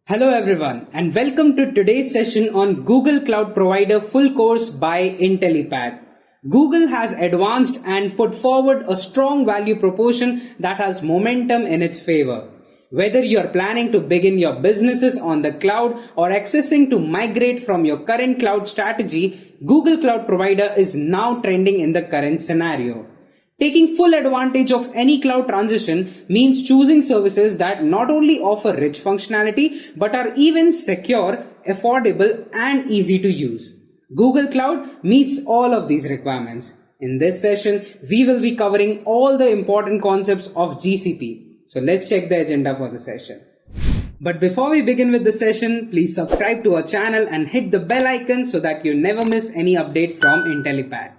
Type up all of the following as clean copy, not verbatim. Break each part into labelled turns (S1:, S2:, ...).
S1: Hello everyone and welcome to today's session on Google Cloud Provider full course by Intellipaat. Google has advanced and put forward a strong value proposition that has momentum in its favor. Whether you are planning to begin your businesses on the cloud or accessing to migrate from your current cloud strategy, Google Cloud Provider is now trending in the current scenario. Taking full advantage of any cloud transition means choosing services that not only offer rich functionality but are even secure, affordable, and easy to use. Google Cloud meets all of these requirements. In this session, we will be covering all the important concepts of GCP. So let's check the agenda for the session. But before we begin with the session, please subscribe to our channel and hit the bell icon so that you never miss any update from Intellipaat.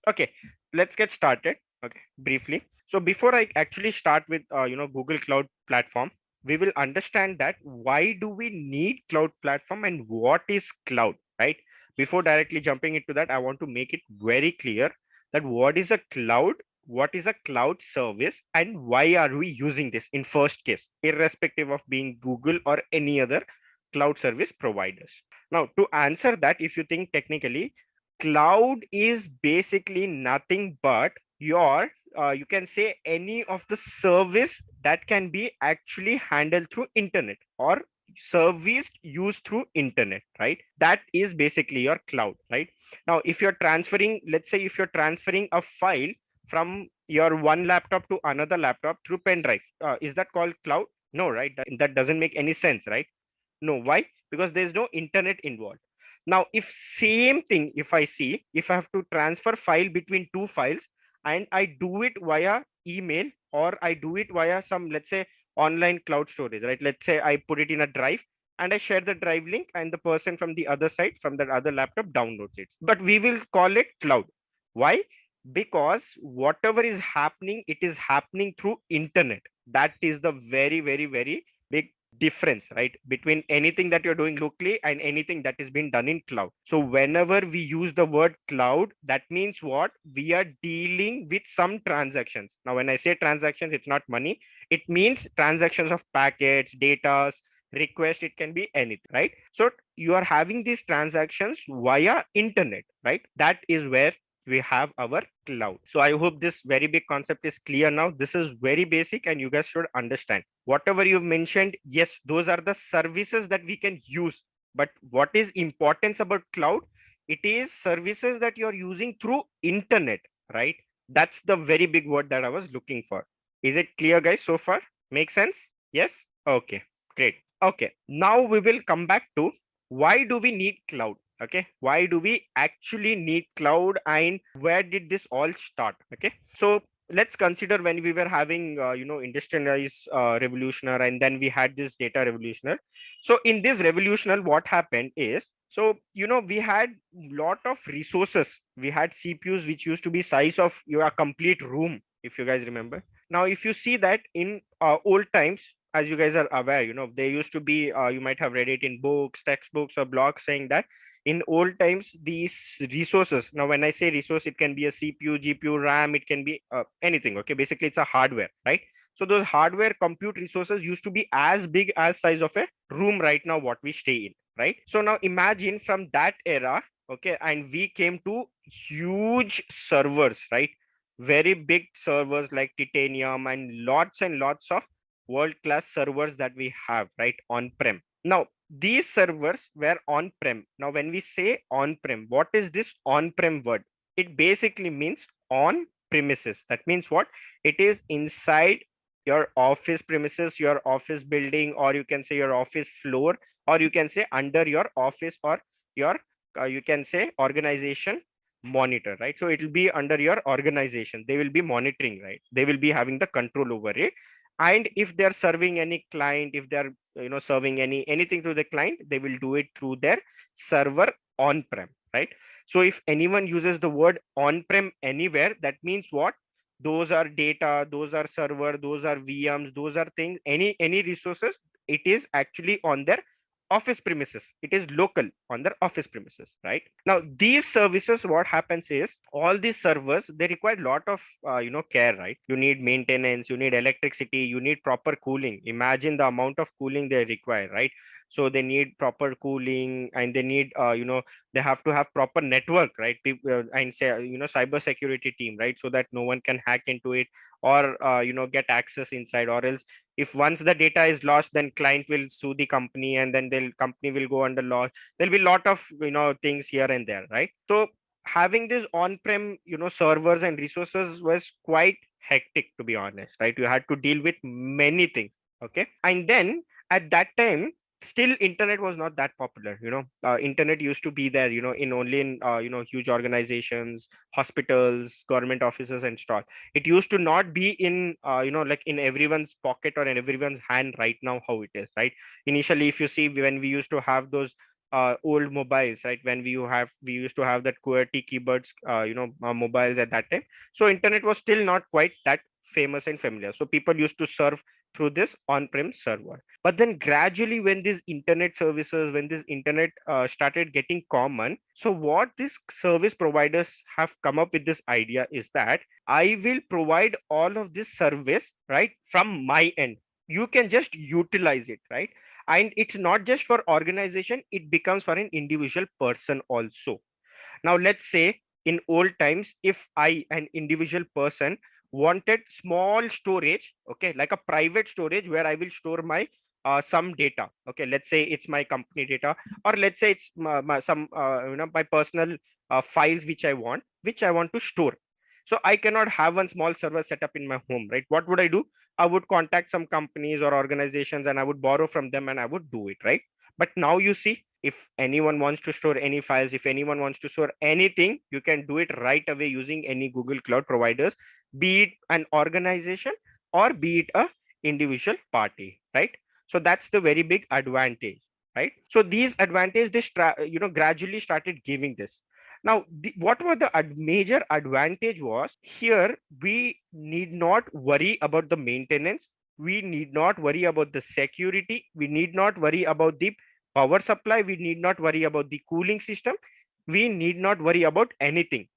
S2: Okay, let's get started. Okay, briefly. So before I actually start with Google Cloud Platform, we will understand that why do we need cloud platform and what is cloud, right? Before directly jumping into that, I want to make it very clear that what is a cloud service, and why are we using this in first case, irrespective of being Google or any other cloud service providers. Now, to answer that, if you think technically, cloud is basically nothing but your you can say any of the service that can be actually handled through internet or serviced used through internet, right? That is basically your cloud, right? Now if you're transferring, let's say if you're transferring a file from your one laptop to another laptop through pen drive, is that called cloud? No, right? That doesn't make any sense, right? No. Why? Because there's no internet involved. Now, if same thing, if I have to transfer file between two files and I do it via email or I do it via some, let's say, online cloud storage, right? Let's say I put it in a drive and I share the drive link and the person from the other side, from that other laptop, downloads it. But we will call it cloud. Why? Because whatever is happening, it is happening through internet. That is the very, very, very big difference, right, between anything that you're doing locally and anything that is being done in cloud. So whenever we use the word cloud, that means what? We are dealing with some transactions. Now when I say transactions, it's not money, it means transactions of packets, data, request, it can be anything, right? So you are having these transactions via internet, right? That is where we have our cloud. So I hope this very big concept is clear now. This is very basic and you guys should understand. Whatever you've mentioned, yes, those are the services that we can use. But what is importance about cloud? It is services that you're using through internet, right? That's the very big word that I was looking for. Is it clear, guys, so far? Make sense? Yes? Okay, great. Okay, now we will come back to why do we need cloud? Okay, why do we actually need cloud and where did this all start? Okay, so let's consider when we were having industrialized revolutionary, and then we had this data revolutionary. So in this revolutionary, what happened is, so we had lot of resources. We had CPUs which used to be size of your complete room, if you guys remember. Now if you see that in old times, as you guys are aware, there used to be you might have read it in books, textbooks, or blogs, saying that in old times these resources, now when I say resource, it can be a CPU, GPU, RAM, it can be anything. Okay, basically it's a hardware, right? So those hardware compute resources used to be as big as size of a room right now what we stay in, right? So now imagine from that era, okay, and we came to huge servers, right? Very big servers like titanium and lots of world-class servers that we have, right, on-prem. Now these servers were on-prem. Now when we say on-prem, what is this on-prem word? It basically means on premises. That means what? It is inside your office premises, your office building, or you can say your office floor, or you can say under your office, or your you can say organization monitor, right? So it will be under your organization. They will be monitoring, right? They will be having the control over it. And if they're serving any client, if they're serving anything to the client, they will do it through their server on-prem, right? So if anyone uses the word on-prem anywhere, that means what? Those are data, those are server, those are VMs, those are things, any resources, it is actually on their office premises. It is local on their office premises, right? Now these services, what happens is all these servers, they require a lot of care, right? You need maintenance, you need electricity, you need proper cooling. Imagine the amount of cooling they require, right? So they need proper cooling, and they need they have to have proper network, right? And say cyber security team, right? So that no one can hack into it, or get access inside, or else if once the data is lost, then client will sue the company, and then the company will go under law. There'll be a lot of things here and there, right? So having this on-prem servers and resources was quite hectic, to be honest, right? You had to deal with many things. Okay. And then at that time, still internet was not that popular. Internet used to be there in only in huge organizations, hospitals, government offices and stuff. It used to not be in like in everyone's pocket or in everyone's hand right now, how it is, right? Initially, if you see, when we used to have those old mobiles, right? When we used to have that QWERTY keyboards, mobiles at that time. So internet was still not quite that famous and familiar. So people used to serve through this on-prem server. But then gradually, when these internet services, when this internet started getting common, so what these service providers have come up with this idea is that I will provide all of this service, right, from my end. You can just utilize it, right? And it's not just for organization, it becomes for an individual person also. Now let's say in old times, if I, an individual person, wanted small storage, okay, like a private storage where I will store my some data, okay, let's say it's my company data, or let's say it's some my personal files which I want to store. So I cannot have one small server set up in my home, right? What would I do? I would contact some companies or organizations, and I would borrow from them, and I would do it, right? But now you see, if anyone wants to store any files, if anyone wants to store anything, you can do it right away using any Google Cloud providers, be it an organization or be it a individual party, right? So that's the very big advantage, right? So these advantages, this gradually started giving this. Now, what were the major advantage was here, we need not worry about the maintenance. We need not worry about the security. We need not worry about the power supply. We need not worry about the cooling system. We need not worry about anything.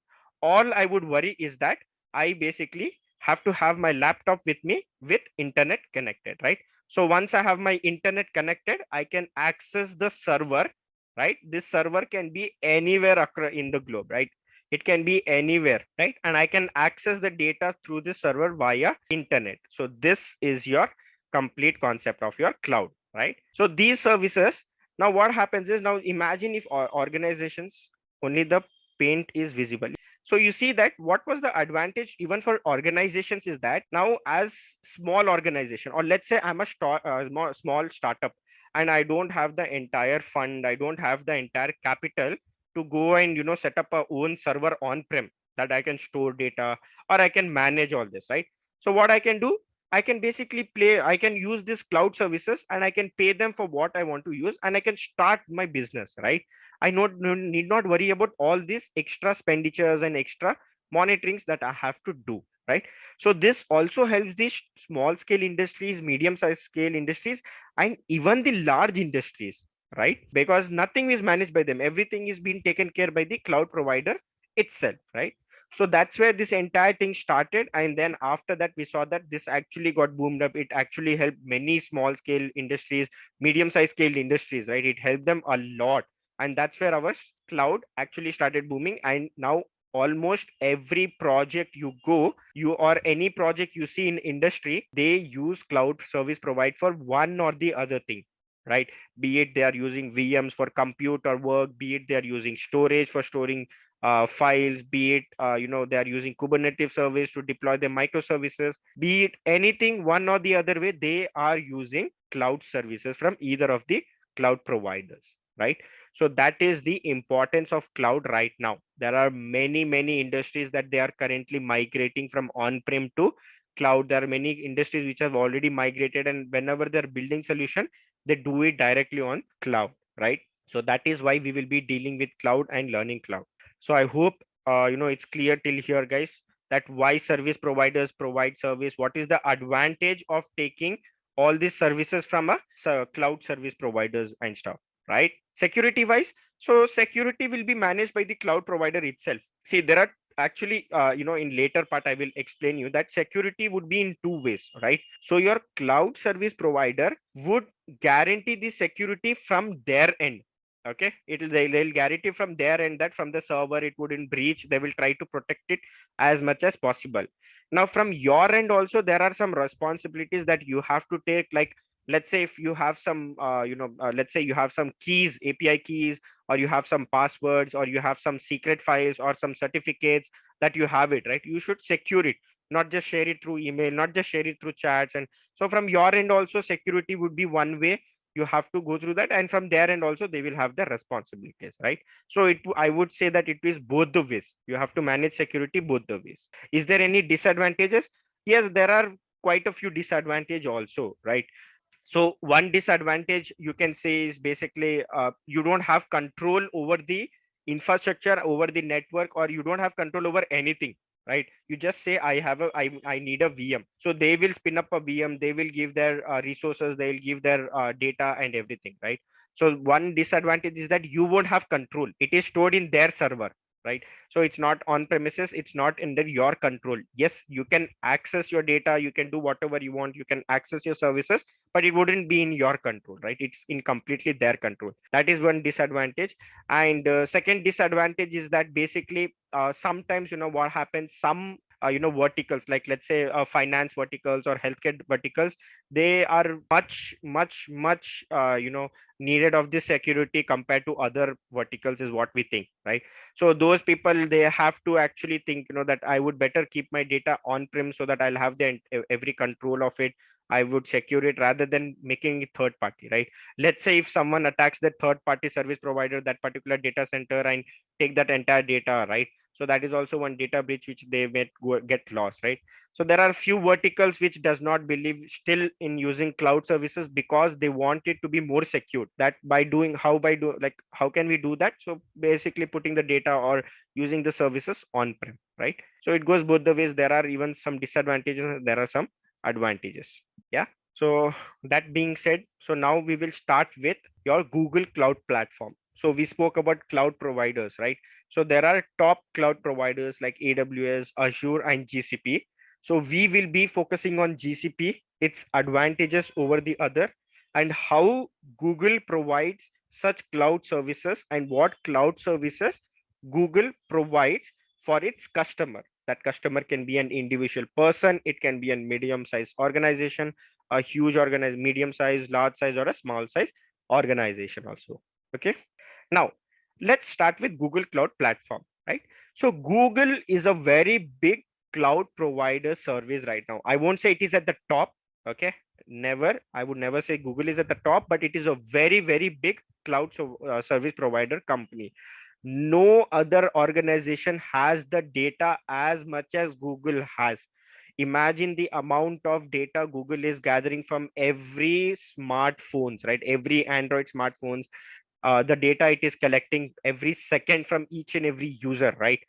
S2: All I would worry is that I basically have to have my laptop with me with internet connected, right? So once I have my internet connected, I can access the server, right? This server can be anywhere in the globe, right? It can be anywhere, right? And I can access the data through this server via internet. So this is your complete concept of your cloud, right? So these services, now what happens is, now imagine if organizations, only the paint is visible. So you see that what was the advantage even for organizations is that now, as small organization, or let's say I'm a small startup, and I don't have the entire fund, I don't have the entire capital to go and set up a own server on-prem that I can store data, or I can manage all this, right? So what I can do, I can basically I can use this cloud services, and I can pay them for what I want to use, and I can start my business, right? I need not worry about all these extra expenditures and extra monitorings that I have to do, right? So this also helps these small scale industries, medium sized scale industries, and even the large industries, right? Because nothing is managed by them. Everything is being taken care by the cloud provider itself, right? So that's where this entire thing started. And then after that, we saw that this actually got boomed up. It actually helped many small scale industries, medium sized scale industries, right? It helped them a lot. And that's where our cloud actually started booming. And now almost every project you go, or any project you see in industry, they use cloud service provide for one or the other thing, right? Be it they are using VMs for compute or work, be it they are using storage for storing files, be it they are using Kubernetes service to deploy their microservices, be it anything one or the other way, they are using cloud services from either of the cloud providers, right? So that is the importance of cloud right now. There are many industries that they are currently migrating from on-prem to cloud. There are many industries which have already migrated, and whenever they're building solution, they do it directly on cloud, right? So that is why we will be dealing with cloud and learning cloud. So I hope it's clear till here, guys, that why service providers provide service, what is the advantage of taking all these services from a cloud service providers and stuff, right? Security wise, so security will be managed by the cloud provider itself. See, there are actually in later part I will explain you that security would be in two ways, right? So your cloud service provider would guarantee the security from their end. Okay, they'll guarantee from their end that from the server it wouldn't breach. They will try to protect it as much as possible. Now from your end also there are some responsibilities that you have to take, like let's say if you have some let's say you have some keys, API keys, or you have some passwords, or you have some secret files or some certificates that you have it, right? You should secure it, not just share it through email, not just share it through chats. And so from your end also security would be one way you have to go through that, and from their end also they will have the responsibilities, right? So I would say that it is both the ways. You have to manage security both the ways. Is there any disadvantages? Yes, there are quite a few disadvantages also, right? So one disadvantage you can say is basically you don't have control over the infrastructure, over the network, or you don't have control over anything, right? You just say I need a VM, so they will spin up a VM, they will give their resources, they will give their data and everything, right? So one disadvantage is that you won't have control. It is stored in their server, right? So it's not on premises, it's not under your control. Yes, you can access your data, you can do whatever you want, you can access your services, but it wouldn't be in your control, right? It's in completely their control. That is one disadvantage. And second disadvantage is that basically sometimes what happens, some verticals, like let's say finance verticals or healthcare verticals, they are much needed of this security compared to other verticals, is what we think, right? So those people, they have to actually think that I would better keep my data on prem so that I'll have the every control of it. I would secure it rather than making it third party, right? Let's say if someone attacks the third party service provider, that particular data center, and take that entire data, right? So that is also one data breach which they may get lost, right? So there are few verticals which does not believe still in using cloud services because they want it to be more secure. That by doing how can we do that? So basically putting the data or using the services on prem, right? So it goes both the ways. There are even some disadvantages, there are some advantages. Yeah. So that being said, so now we will start with your Google Cloud Platform. So we spoke about cloud providers, right? So there are top cloud providers like AWS, Azure, and GCP. So we will be focusing on GCP, its advantages over the other, and how Google provides such cloud services and what cloud services Google provides for its customer. That customer can be an individual person, it can be a medium-sized organization, a huge organization, medium-sized, large size, or a small size organization also. Okay. Now, let's start with Google Cloud Platform, right? So Google is a very big cloud provider service right now. I won't say it is at the top. Okay. Never. I would never say Google is at the top, but it is a very big cloud service provider company. No other organization has the data as much as Google has. Imagine the amount of data Google is gathering from every smartphones, right? Every Android smartphones, the data it is collecting every second from each and every user, right?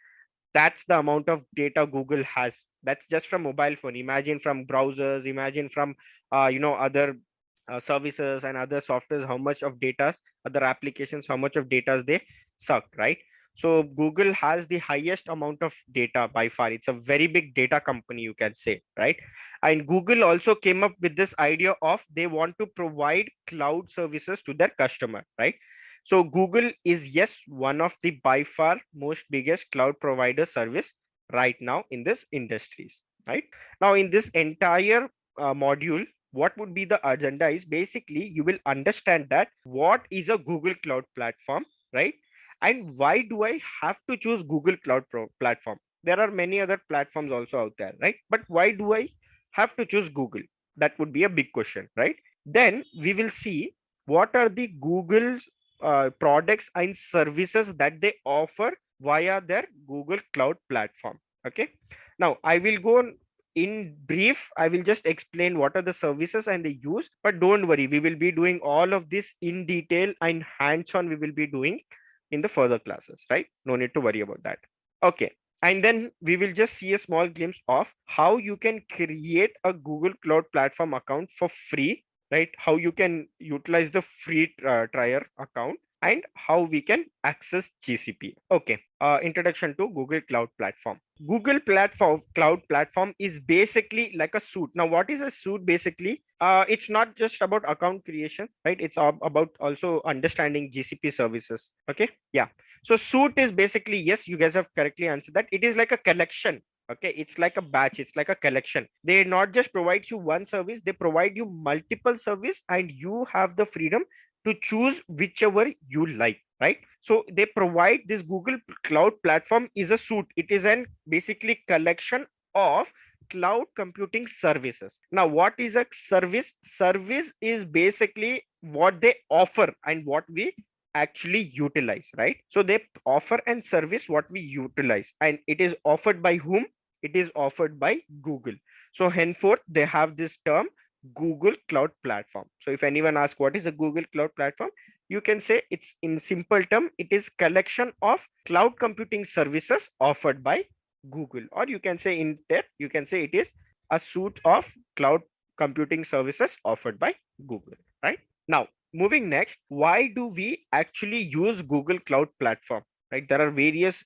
S2: That's the amount of data Google has. That's just from mobile phone. Imagine from browsers, imagine from other services and other softwares, how much of data, other applications, how much of data they suck, right? So Google has the highest amount of data by far. It's a very big data company, you can say, right? And Google also came up with this idea of they want to provide cloud services to their customer, right? So Google is, yes, one of the by far most biggest cloud provider service right now in this industries, right? Now in this entire module, what would be the agenda is basically you will understand that what is a Google Cloud Platform, right? And why do I have to choose Google Cloud Platform? There are many other platforms also out there, right? But why do I have to choose Google? That would be a big question, right? Then we will see what are the Google's products and services that they offer via their Google Cloud Platform. Okay. Now I will go in brief. I will just explain what are the services and the use, but don't worry, we will be doing all of this in detail and hands-on. We will be doing in the further classes, right? No need to worry about that. Okay. And then we will just see a small glimpse of how you can create a Google Cloud Platform account for free, right? How you can utilize the free trial account and how we can access GCP. Okay, introduction to Google Cloud Platform. Google Platform Cloud Platform is basically like a suite. Now, what is a suite basically? It's not just about account creation, right? It's about also understanding GCP services. Okay, yeah. So suite is basically, yes, you guys have correctly answered that. It is like a collection. Okay, it's like a batch, it's like a collection. They not just provide you one service, they provide you multiple service, and you have the freedom to choose whichever you like, right? So they provide this Google Cloud Platform is a suite. It is an basically collection of cloud computing services. Now, what is a service? Service is basically what they offer and what we actually utilize, right? So they offer and service what we utilize, and it is offered by whom? It is offered by Google. So henceforth they have this term Google Cloud Platform. So if anyone asks what is a Google Cloud Platform, you can say it's in simple term, it is collection of cloud computing services offered by Google, or you can say in that you can say it is a suite of cloud computing services offered by Google, right? Now, moving next, why do we actually use Google Cloud Platform? Right, there are various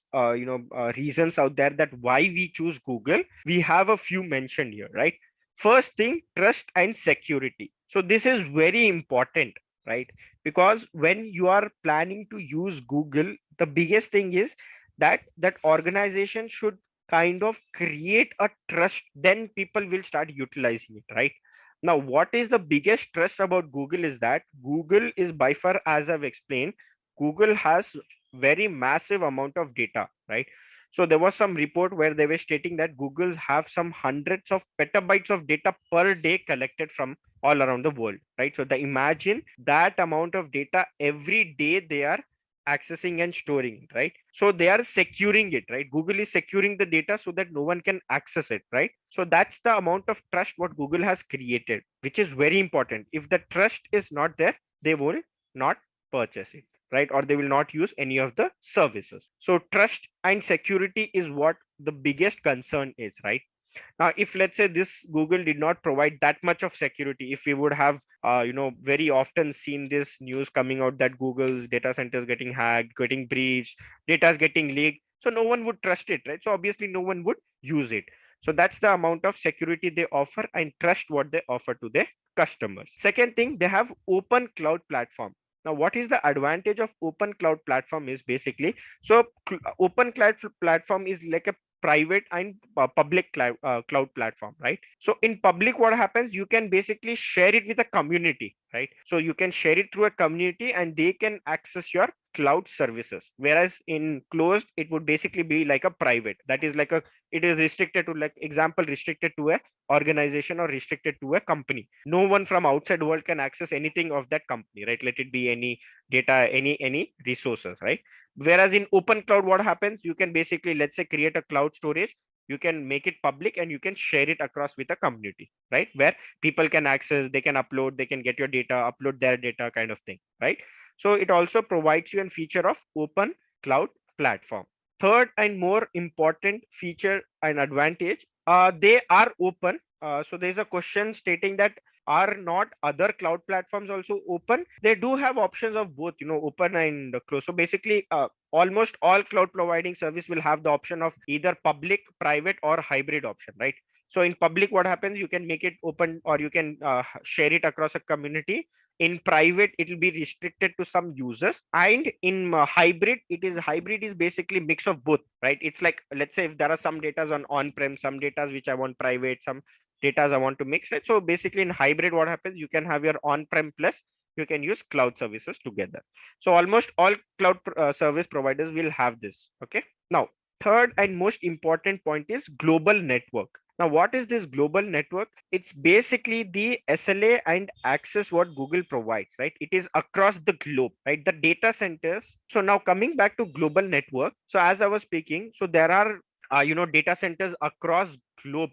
S2: reasons out there that why we choose Google. We have a few mentioned here, right? First thing, trust and security. So this is very important, right? Because when you are planning to use Google, the biggest thing is that that organization should kind of create a trust, then people will start utilizing it, right? Now, what is the biggest trust about Google is that Google is by far, as I've explained, Google has very massive amount of data, right? So there was some report where they were stating that Google's have some hundreds of petabytes of data per day collected from all around the world, right? So the imagine that amount of data every day they are accessing and storing it, right? So they are securing it, right? Google is securing the data so that no one can access it, right? So that's the amount of trust what Google has created, which is very important. If the trust is not there, they will not purchase it, right? Or they will not use any of the services. So trust and security is what the biggest concern is, right? Now, if let's say this Google did not provide that much of security, if we would have, very often seen this news coming out that Google's data centers getting hacked, getting breached, data is getting leaked, so no one would trust it, right? So obviously no one would use it. So that's the amount of security they offer and trust what they offer to their customers. Second thing, they have open cloud platform. Now, what is the advantage of open cloud platform is basically, so open cloud platform is like a private and public cloud platform, right? So in public, what happens, you can basically share it with a community, right? So you can share it through a community and they can access your cloud services, whereas in closed it would basically be like a private, that is like a, it is restricted to, like example, restricted to a organization or restricted to a company. No one from outside world can access anything of that company, right? Let it be any data, any resources, right? Whereas in open cloud, what happens, you can basically, let's say, create a cloud storage, you can make it public and you can share it across with a community, right? Where people can access, they can upload, they can get your data, upload their data, kind of thing, right? So it also provides you a feature of open cloud platform. Third and more important feature and advantage, they are open. So there's a question stating that, are not other cloud platforms also open? They do have options of both, open and close. So basically, almost all cloud providing service will have the option of either public, private, or hybrid option, right? So in public, what happens, you can make it open or you can share it across a community. In private, it will be restricted to some users, and in hybrid, hybrid is basically mix of both, right? It's like, let's say if there are some datas on-prem, some datas which I want private, some datas I want to mix it. So basically in hybrid, what happens, you can have your on-prem plus you can use cloud services together. So almost all cloud service providers will have this. Okay. Now, third and most important point is global network. Now, what is this global network? It's basically the SLA and access what Google provides, right? It is across the globe, right? The data centers. So now coming back to global network. So as I was speaking, so there are, data centers across globe,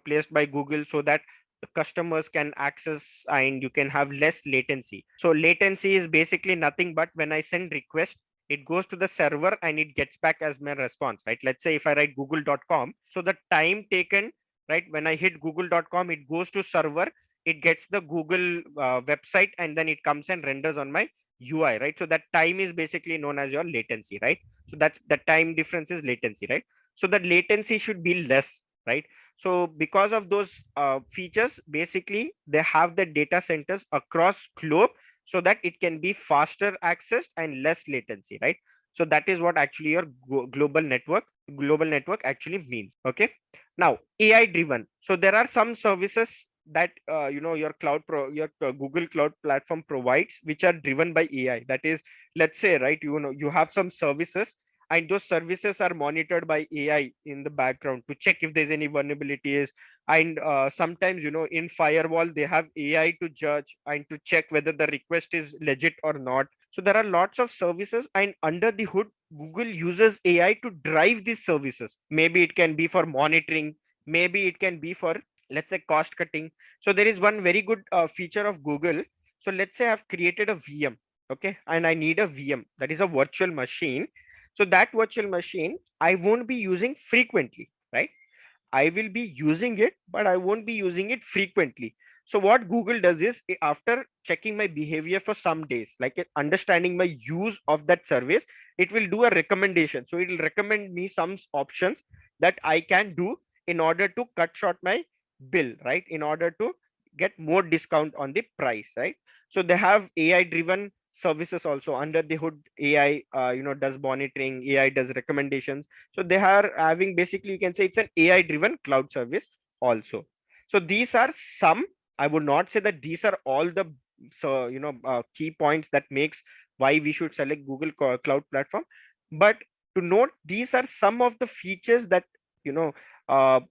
S2: placed by Google so that the customers can access and you can have less latency. So latency is basically nothing but when I send request, it goes to the server and it gets back as my response, right? Let's say if I write google.com, so the time taken, right, when I hit google.com, it goes to server, it gets the Google website, and then it comes and renders on my UI, right? So that time is basically known as your latency, right? So that's the time difference is latency, right? So the latency should be less, right? So because of those features, basically they have the data centers across globe so that it can be faster accessed and less latency, right? So that is what actually your global network actually means. Okay. Now AI driven. So there are some services that your Google Cloud Platform provides, which are driven by AI. That is, let's say, right, you have some services, and those services are monitored by AI in the background to check if there's any vulnerabilities. And sometimes, in firewall they have AI to judge and to check whether the request is legit or not. So there are lots of services, and under the hood Google uses AI to drive these services. Maybe it can be for monitoring, maybe it can be for, let's say, cost cutting. So there is one very good feature of Google. So let's say I've created a VM, okay, and I need a VM, that is a virtual machine. So that virtual machine I won't be using frequently, right? I will be using it, but I won't be using it frequently. So what Google does is, after checking my behavior for some days, like understanding my use of that service, it will do a recommendation. So it will recommend me some options that I can do in order to cut short my bill, right? In order to get more discount on the price, right? So they have AI driven services also under the hood. AI does monitoring, AI does recommendations. So they are having, basically you can say it's an AI driven cloud service also. So these are some, I would not say that these are all the key points that makes why we should select Google Cloud Platform. But to note, these are some of the features that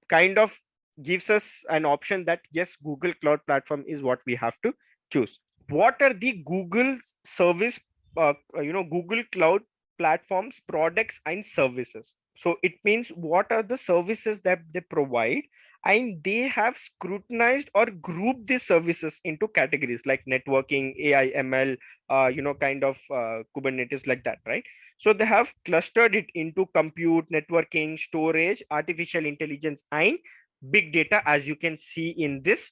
S2: kind of gives us an option that yes, Google Cloud Platform is what we have to choose. What are the Google service, Google Cloud Platforms products and services? So it means what are the services that they provide, and they have scrutinized or grouped these services into categories like networking, AI, ML, kind of Kubernetes, like that, right? So they have clustered it into compute, networking, storage, artificial intelligence, and big data, as you can see in this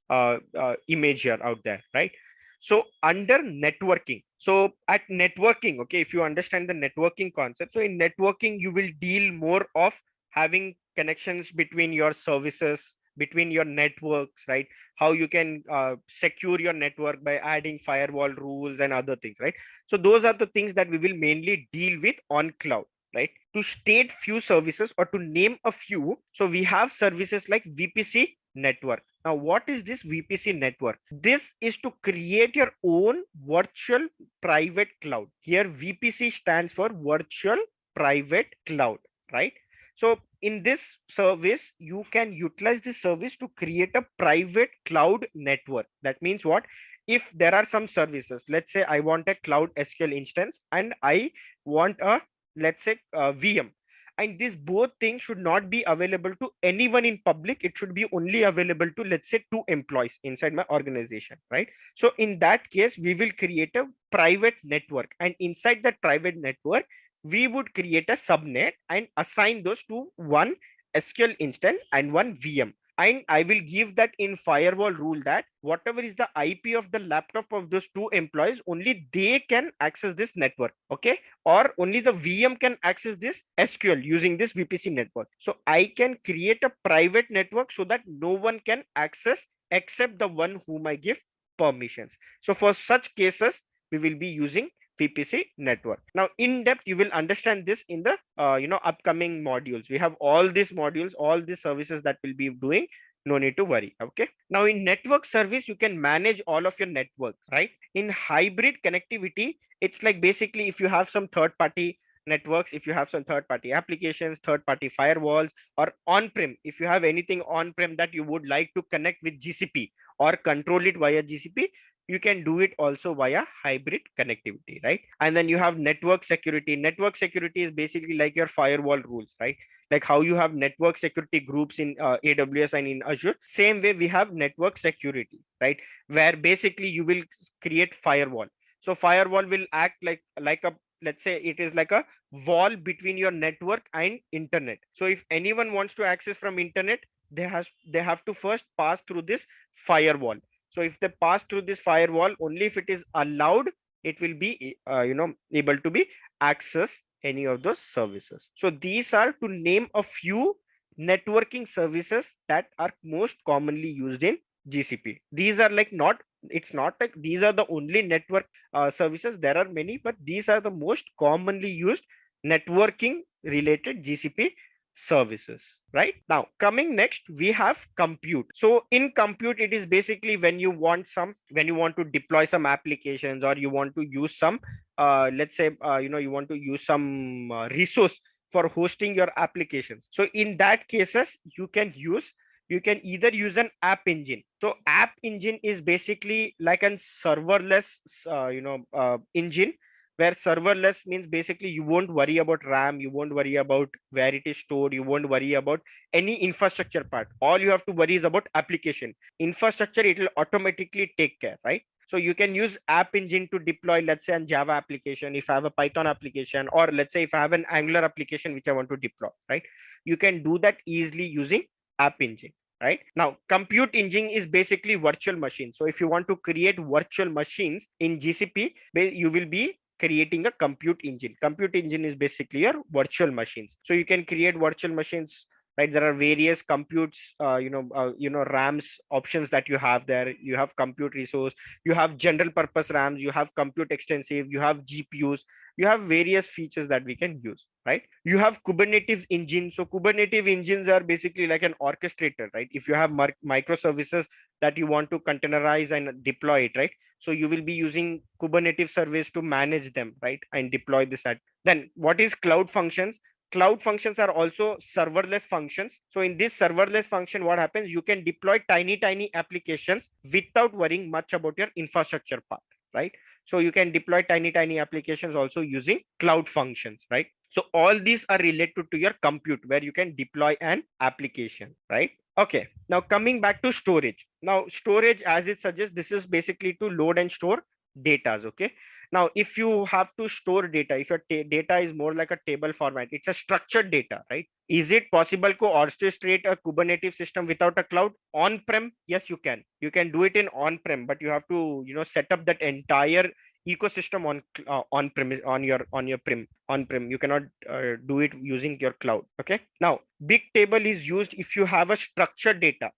S2: image here out there, right? So under networking, so at networking, okay, if you understand the networking concept, so in networking you will deal more of having connections between your services, between your networks, right? How you can secure your network by adding firewall rules and other things, right? So those are the things that we will mainly deal with on cloud, right? To state few services or to name a few, so we have services like VPC network. Now, what is this VPC network? This is to create your own virtual private cloud. Here, VPC stands for virtual private cloud, right? So in this service, you can utilize this service to create a private cloud network. That means what? If there are some services, let's say I want a cloud SQL instance and I want a, let's say, VM, and these both things should not be available to anyone in public. It should be only available to, let's say, 2 employees inside my organization, right? So in that case, we will create a private network, and inside that private network we would create a subnet and assign those to one SQL instance and one VM. And I will give that in firewall rule that whatever is the IP of the laptop of those 2 employees, only they can access this network, okay? Or only the VM can access this SQL using this VPC network. So I can create a private network so that no one can access except the one whom I give permissions. So for such cases, we will be using VPC network. Now, in depth, you will understand this in the upcoming modules. We have all these modules, all these services that we'll be doing. No need to worry. Okay. Now, in network service, you can manage all of your networks, right? In hybrid connectivity, it's like basically if you have some third-party networks, if you have some third-party applications, third-party firewalls, or on-prem, if you have anything on-prem that you would like to connect with GCP or control it via GCP, you can do it also via hybrid connectivity, right? And then you have network security. Network security is basically like your firewall rules, right? Like how you have network security groups in AWS and in Azure, same way we have network security, right? Where basically you will create firewall. So firewall will act like a, let's say it is like a wall between your network and internet. So if anyone wants to access from internet, they have to first pass through this firewall. So if they pass through this firewall, only if it is allowed, it will be able to be access any of those services. So these are to name a few networking services that are most commonly used in GCP. These are like not, it's not like these are the only network services. There are many, but these are the most commonly used networking related GCP services. Right now, coming next, we have compute. So in compute, it is basically when you want to deploy some applications, or you want to use some let's say you want to use some resource for hosting your applications. So in that cases, you can either use an app engine. So app engine is basically like a serverless engine, where serverless means basically you won't worry about RAM, you won't worry about where it is stored, you won't worry about any infrastructure part. All you have to worry is about application infrastructure. It will automatically take care, right? So you can use app engine to deploy, let's say, a Java application, if I have a Python application, or let's say if I have an Angular application which I want to deploy, right? You can do that easily using app engine. Right now, compute engine is basically virtual machine. So if you want to create virtual machines in GCP, you will be creating a compute engine. Compute engine is basically your virtual machines. So you can create virtual machines, right? There are various computes RAMs options that you have there. You have compute resource, you have general purpose RAMs, you have compute extensive, you have GPUs, you have various features that we can use, right? You have Kubernetes engine. So Kubernetes engines are basically like an orchestrator, right? If you have microservices that you want to containerize and deploy it, right? So you will be using Kubernetes service to manage them, right? And deploy this at. Then what is cloud functions? Cloud functions are also serverless functions. So in this serverless function, what happens? You can deploy tiny applications without worrying much about your infrastructure part, right? So you can deploy tiny applications also using cloud functions, right? So all these are related to your compute, where you can deploy an application, right? Okay, now coming back to storage. Now storage, as it suggests, this is basically to load and store data. Okay, now if you have to store data, if your data is more like a table format, it's a structured data, right? Is it possible to orchestrate a Kubernetes system without a cloud on-prem? Yes, you can do it in on-prem, but you have to set up that entire ecosystem on premise, on prem. You cannot do it using your cloud. Okay, now big table is used if you have a structured data,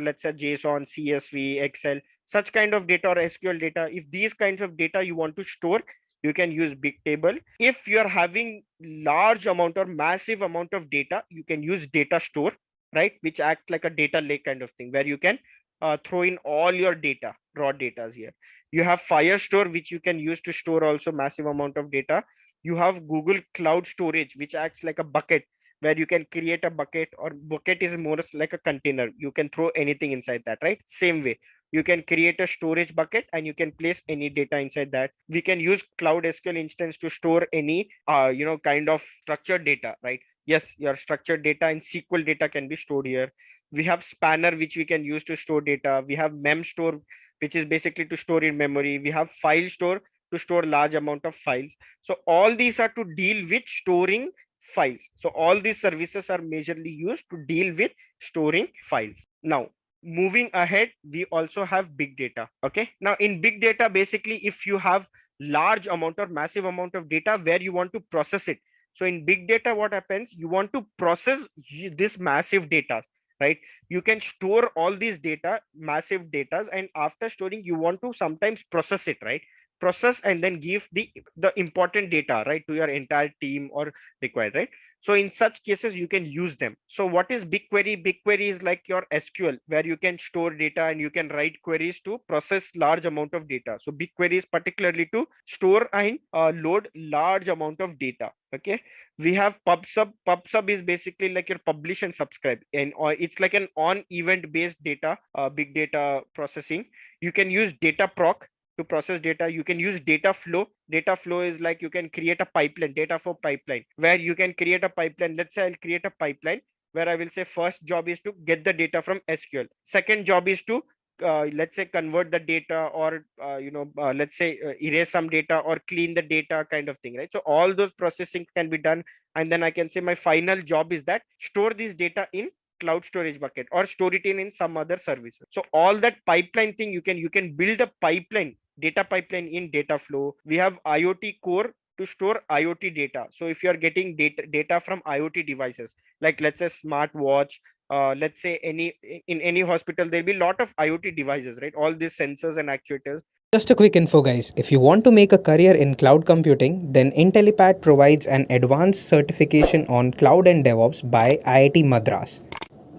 S2: let's say JSON, CSV, Excel, such kind of data, or SQL data. If these kinds of data you want to store, you can use big table. If you're having large amount or massive amount of data, you can use data store, right? Which acts like a data lake kind of thing, where you can throw in all your data, raw data here. You have Firestore, which you can use to store also massive amount of data. You have Google Cloud Storage, which acts like a bucket, where you can create a bucket, or bucket is more like a container. You can throw anything inside that, right? Same way, you can create a storage bucket and you can place any data inside that. We can use Cloud SQL instance to store any kind of structured data, right? Yes, your structured data and SQL data can be stored here. We have Spanner, which we can use to store data. We have Memstore, which is basically to store in memory. We have File Store to store large amount of files. So all these are to deal with storing files. So all these services are majorly used to deal with storing files. Now, moving ahead, we also have big data. Okay, now in big data, basically if you have large amount or massive amount of data where you want to process it. So in big data, what happens? You want to process this massive data, right? You can store all these data, massive data, and after storing, you want to sometimes process it, right? Process and then give the important data, right, to your entire team or required, right? So in such cases, you can use them. So what is BigQuery? BigQuery is like your SQL, where you can store data and you can write queries to process large amount of data. So BigQuery is particularly to store and load large amount of data. Okay, we have PubSub. PubSub is basically like your publish and subscribe, and it's like an on event based data, big data processing. You can use Dataproc to process data. You can use data flow. Data flow is like you can create a pipeline, data flow pipeline, where you can create a pipeline. Let's say I'll create a pipeline where I will say first job is to get the data from SQL. Second job is to let's say convert the data, or let's say erase some data or clean the data kind of thing, right? So all those processing can be done, and then I can say my final job is that store this data in cloud storage bucket or store it in some other services. So all that pipeline thing, you can build a pipeline, data pipeline in data flow. We have IoT core to store IoT data. So if you are getting data from IoT devices, like let's say smartwatch, let's say in any hospital, there'll be a lot of IoT devices, right? All these sensors and actuators.
S1: Just a quick info, guys. If you want to make a career in cloud computing, then Intellipaat provides an advanced certification on cloud and DevOps by IIT Madras.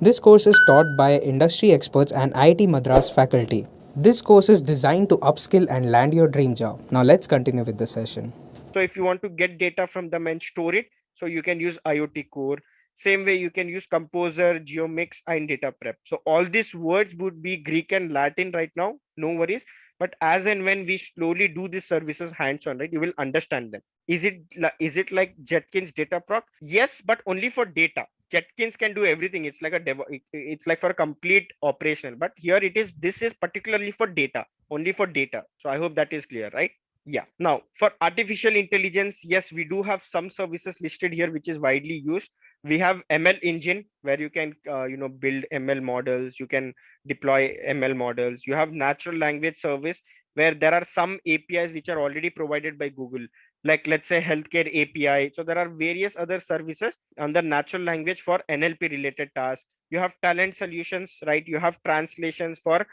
S1: This course is taught by industry experts and IIT Madras faculty. This course is designed to upskill and land your dream job. Now let's continue with the session.
S2: So if you want to get data from them and store it, so you can use IoT core. Same way you can use Composer, Geomix, and Data Prep. So all these words would be Greek and Latin right now, no worries. But as and when we slowly do these services hands-on, right, you will understand them. Is it like Jetkins Dataproc? Yes, but only for data. Jetkins can do everything. It's like it's like for a complete operational. But here this is particularly for data, only for data. So I hope that is clear, right? Yeah. Now for artificial intelligence, yes, we do have some services listed here, which is widely used. We have ML engine, where you can build ML models. You can deploy ML models. You have natural language service, where there are some APIs which are already provided by Google, like let's say healthcare API. So there are various other services under natural language for NLP related tasks. You have talent solutions, right? You have translations for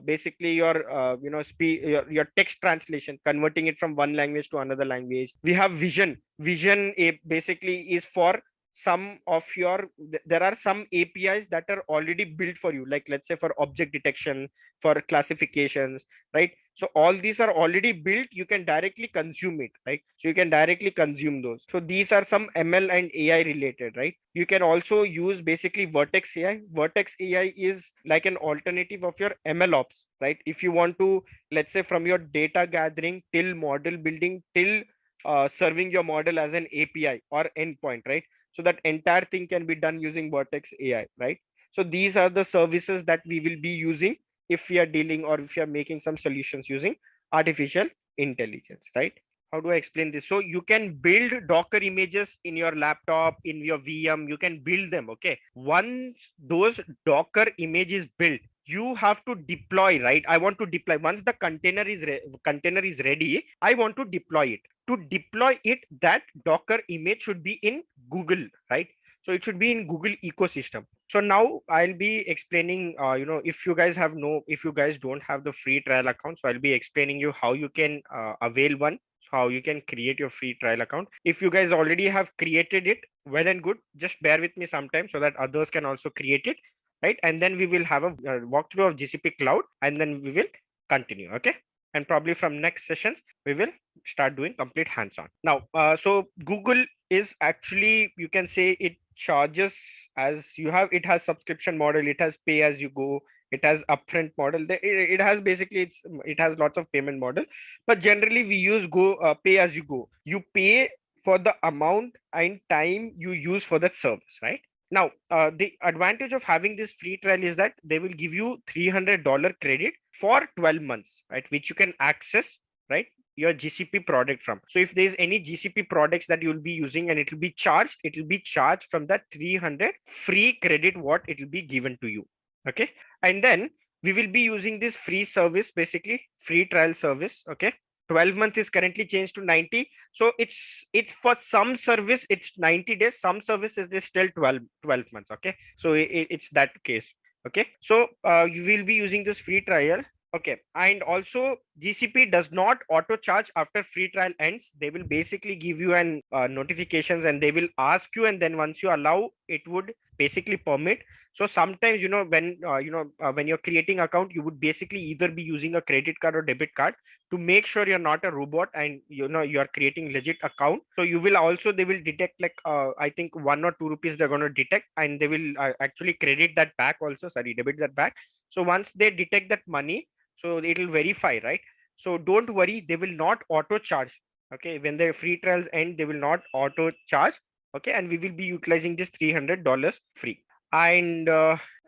S2: basically your text translation, converting it from one language to another language. We have vision basically is for some of your there are some APIs that are already built for you, like let's say for object detection, for classifications, right? So all these are already built, you can directly consume it, right? So you can directly consume those. So these are some ML and AI related, right? You can also use basically Vertex AI. Vertex AI is like an alternative of your ML ops, right? If you want to, let's say from your data gathering till model building till serving your model as an API or endpoint, right? So that entire thing can be done using Vertex AI, right? So these are the services that we will be using if we are dealing or if you are making some solutions using artificial intelligence, right? How do I explain this? So you can build Docker images in your laptop, in your VM, you can build them. Okay. Once those Docker image is built, you have to deploy, right? I want to deploy. Once the container is ready, I want to deploy it. To deploy it, that Docker image should be in Google, right? So it should be in Google ecosystem. So now I'll be explaining, if you guys don't have the free trial account, so I'll be explaining you how you can avail one, so how you can create your free trial account. If you guys already have created it, well and good, just bear with me sometime so that others can also create it, right? And then we will have a walkthrough of GCP Cloud, and then we will continue, okay? And probably from next sessions, we will start doing complete hands-on. Now, so Google is actually, you can say it charges as you have, it has subscription model, it has pay as you go, it has upfront model. It has basically, it has lots of payment model, but generally we use pay as you go. You pay for the amount and time you use for that service, right? Now, the advantage of having this free trial is that they will give you $300 credit for 12 months, right? Which you can access, right? Your GCP product from. So if there's any GCP products that you'll be using and it will be charged from that 300 free credit what it will be given to you. Okay. And then we will be using this free service, basically free trial service. Okay. 12 months is currently changed to 90. So it's for some service, it's 90 days. Some services is still 12 months. Okay. So it's that case. Okay. So you will be using this free trial. Okay. And also GCP does not auto charge after free trial ends. They will basically give you an notifications and they will ask you, and then once you allow, it would basically permit. So sometimes, when you're creating account, you would basically either be using a credit card or debit card to make sure you're not a robot and you're creating legit account. So they will detect like I think 1 or 2 rupees they're going to detect, and they will actually credit that back also, sorry, debit that back. So once they detect that money, so it will verify, right? So don't worry, they will not auto charge. Okay, when the free trials end, they will not auto charge. Okay, and we will be utilizing this $300 free. And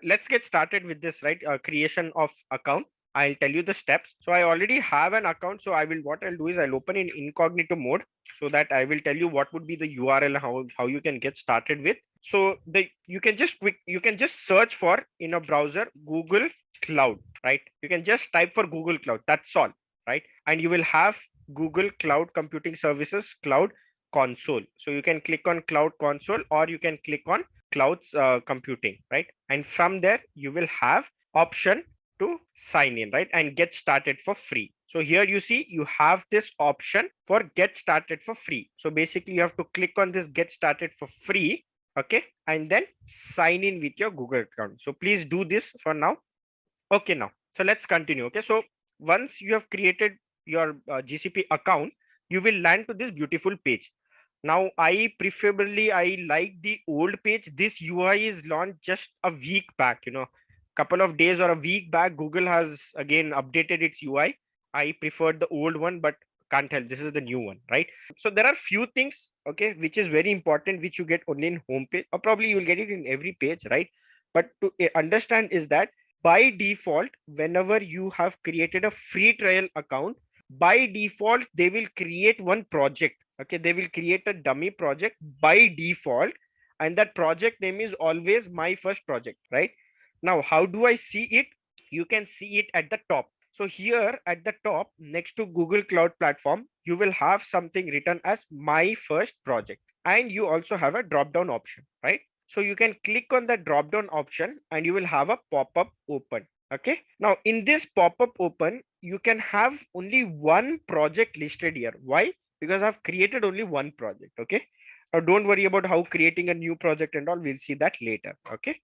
S2: let's get started with this, right? Creation of account. I'll tell you the steps. So I already have an account. So what I'll do is I'll open in incognito mode so that I will tell you what would be the URL, how you can get started with. So you can just search for in a browser Google Cloud, right? You can just type for Google Cloud. That's all, right? And you will have Google Cloud Computing Services Cloud Console. So you can click on Cloud Console or you can click on clouds computing, right? And from there you will have option to sign in, right? And get started for free. So here you see you have this option for get started for free. So basically you have to click on this get started for free, okay, and then sign in with your Google account. So please do this for now. Okay, now so let's continue. Okay, so once you have created your GCP account, you will land to this beautiful page. Now, I like the old page. This UI is launched just a week back, couple of days or a week back. Google has again updated its UI. I preferred the old one, but can't help. This is the new one, right? So there are few things, okay, which is very important, which you get only in homepage, or probably you will get it in every page, right? But to understand is that by default, whenever you have created a free trial account, by default, they will create one project. Okay, they will create a dummy project by default, and that project name is always my first project, right? Now, how do I see it? You can see it at the top. So here at the top, next to Google Cloud Platform, you will have something written as my first project, and you also have a drop down option, right? So you can click on the drop down option and you will have a pop-up open. Okay, now in this pop-up open, you can have only one project listed here. Why? Because I've created only one project. Okay, now don't worry about how creating a new project and all, we'll see that later. Okay,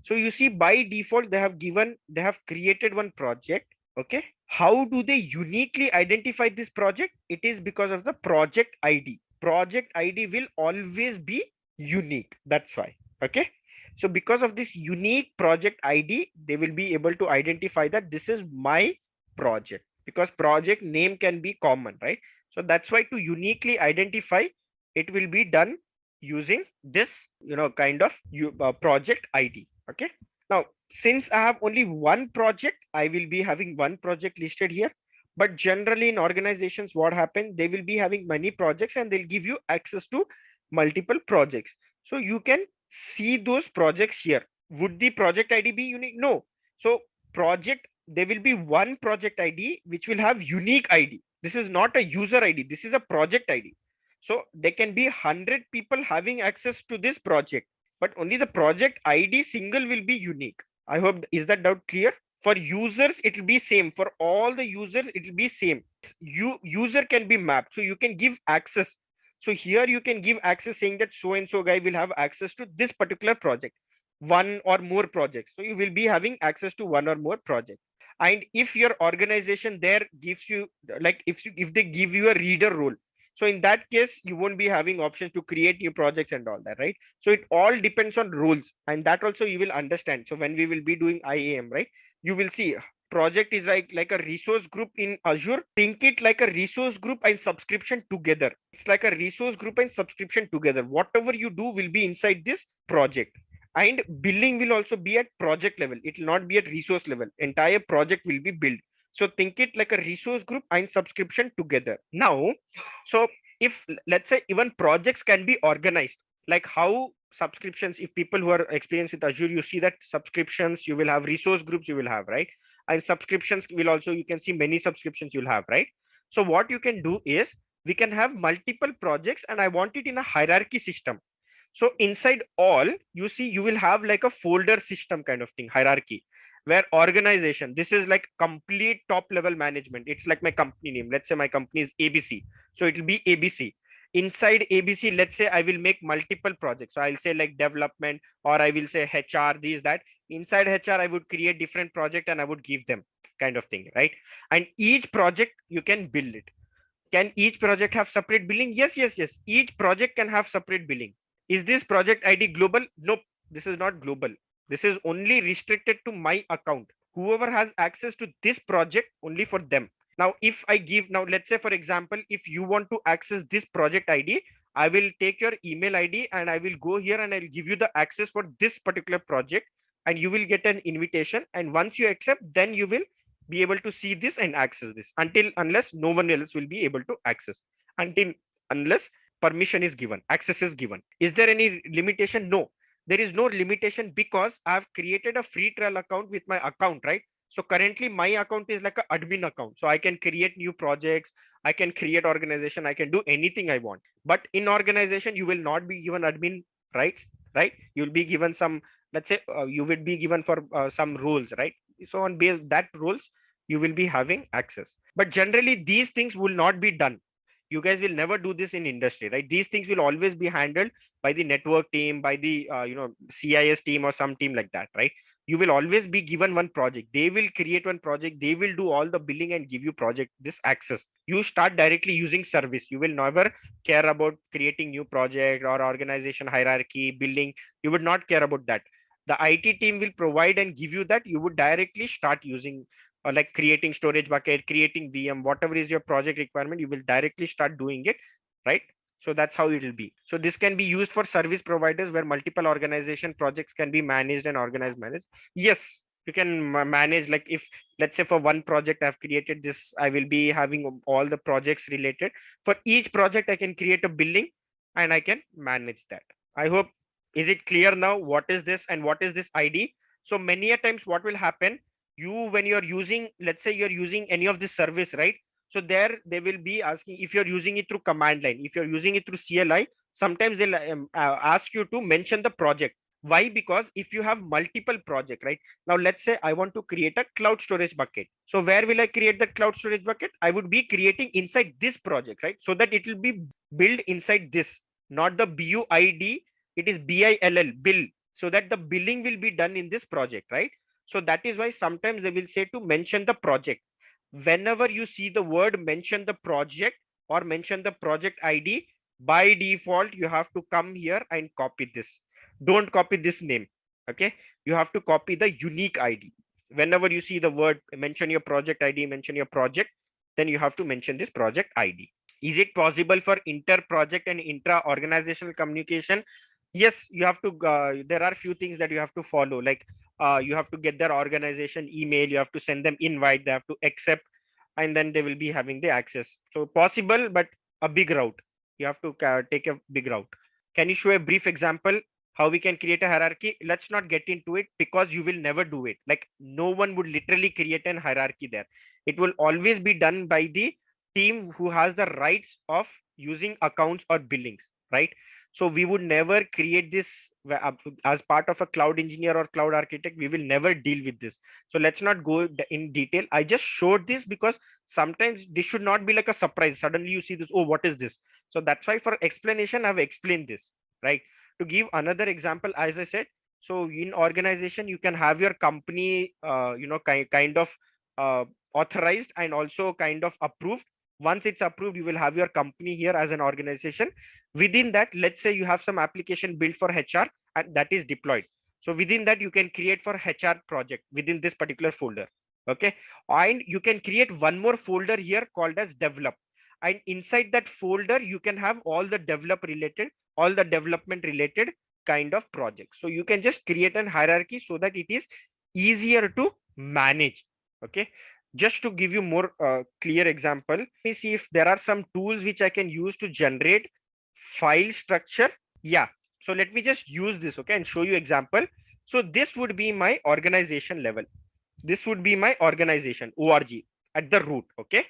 S2: so you see by default they have created one project. Okay, how do they uniquely identify this project? It is because of the project ID. Project ID will always be unique. That's why. Okay, so because of this unique project ID, they will be able to identify that this is my project, because project name can be common, right? So that's why to uniquely identify, it will be done using this, kind of project ID. Okay. Now, since I have only one project, I will be having one project listed here. But generally in organizations, what happens? They will be having many projects and they'll give you access to multiple projects. So you can see those projects here. Would the project ID be unique? No. So there will be one project ID which will have unique ID. This is not a user ID. This is a project ID. So there can be 100 people having access to this project, but only the project ID single will be unique. I hope, is that doubt clear? For users, it will be same. For all the users, it will be same. User can be mapped. So you can give access. So here you can give access saying that so and so guy will have access to this particular project, one or more projects. So you will be having access to one or more projects. And if your organization there gives you, like if they give you a reader role, so in that case, you won't be having options to create new projects and all that, right? So it all depends on rules, and that also you will understand. So when we will be doing IAM, right, you will see project is like a resource group in Azure. Think it like a resource group and subscription together. It's like a resource group and subscription together. Whatever you do will be inside this project. And billing will also be at project level. It will not be at resource level. Entire project will be built. So think it like a resource group and subscription together. Now, so if let's say even projects can be organized, like how subscriptions, if people who are experienced with Azure, you see that subscriptions, you will have resource groups, you will have, right? And subscriptions will also, you can see many subscriptions you'll have, right? So what you can do is we can have multiple projects, and I want it in a hierarchy system. So inside all, you see, you will have like a folder system kind of thing, hierarchy, where organization, this is like complete top level management. It's like my company name. Let's say my company is ABC. So it will be ABC. Inside ABC, let's say I will make multiple projects. So I'll say like development, or I will say HR, these, that. Inside HR, I would create different project and I would give them kind of thing, right? And each project, you can build it. Can each project have separate billing? Yes, yes, yes. Each project can have separate billing. Is this project ID global? Nope, this is not global. This is only restricted to my account. Whoever has access to this project, only for them. Now, if I give, now let's say, for example, if you want to access this project ID, I will take your email ID and I will go here and I'll give you the access for this particular project. and you will get an invitation. And once you accept, then you will be able to see this and access this, unless no one else will be able to access, unless permission is given, access is given. Is there any limitation? No, there is no limitation, because I've created a free trial account with my account, right? So currently my account is like an admin account, so I can create new projects, I can create organization, I can do anything I want. But in organization, you will not be given admin rights, right? You'll be given some, let's say, you will be given for some rules, right? So on base that rules, you will be having access. But generally these things will not be done. You guys will never do this in industry, right? These things will always be handled by the network team, by the CIS team or some team like that, right? You will always be given one project, they will create one project, they will do all the billing and give you project this access. You start directly using service, you will never care about creating new project or organization hierarchy building. You would not care about that. The IT team will provide and give you that. You would directly start using, like creating storage bucket, creating VM, whatever is your project requirement, you will directly start doing it, right? So that's how it will be. So this can be used for service providers where multiple organization projects can be managed and managed. Yes, you can manage, like if, let's say, for one project I've created this, I will be having all the projects related. For each project I can create a billing and I can manage that. I hope, is it clear now what is this and what is this ID? So many a times what will happen, you, when you're using, let's say you're using any of this service, right? So there they will be asking if you're using it through command line, if you're using it through CLI, sometimes they'll ask you to mention the project. Why? Because if you have multiple project, right? Now let's say I want to create a cloud storage bucket. So where will I create that cloud storage bucket? I would be creating inside this project, right? So that it will be built inside this, not the BUID, it is BILL, bill, so that the billing will be done in this project, right? So that is why sometimes they will say to mention the project. Whenever you see the word mention the project or mention the project ID, by default you have to come here and copy this. Don't copy this name, okay? You have to copy the unique ID. Whenever you see the word mention your project ID, mention your project, then you have to mention this project ID. Is it possible for inter project and intra organizational communication? Yes, you have to there are few things that you have to follow, like you have to get their organization email, you have to send them invite, they have to accept, and then they will be having the access. So possible, but a big route, you have to take a big route. Can you show a brief example how we can create a hierarchy? Let's not get into it because you will never do it. Like no one would literally create an hierarchy there. It will always be done by the team who has the rights of using accounts or billings, right? So we would never create this as part of a cloud engineer or cloud architect. We will never deal with this. So let's not go in detail. I just showed this because sometimes this should not be like a surprise. Suddenly you see this, oh, what is this? So that's why for explanation, I've explained this, right? To give another example, as I said, so in organization, you can have your company, kind of authorized and also kind of approved. Once it's approved, you will have your company here as an organization. Within that, let's say you have some application built for HR and that is deployed. So within that, you can create for HR project within this particular folder. Okay. And you can create one more folder here called as develop. And inside that folder, you can have all the all the development related kind of projects. So you can just create an hierarchy so that it is easier to manage. Okay. Just to give you more clear example, let me see if there are some tools which I can use to generate file structure. Yeah. So let me just use this, okay, and show you example. So this would be my organization level. This would be my organization org at the root, okay?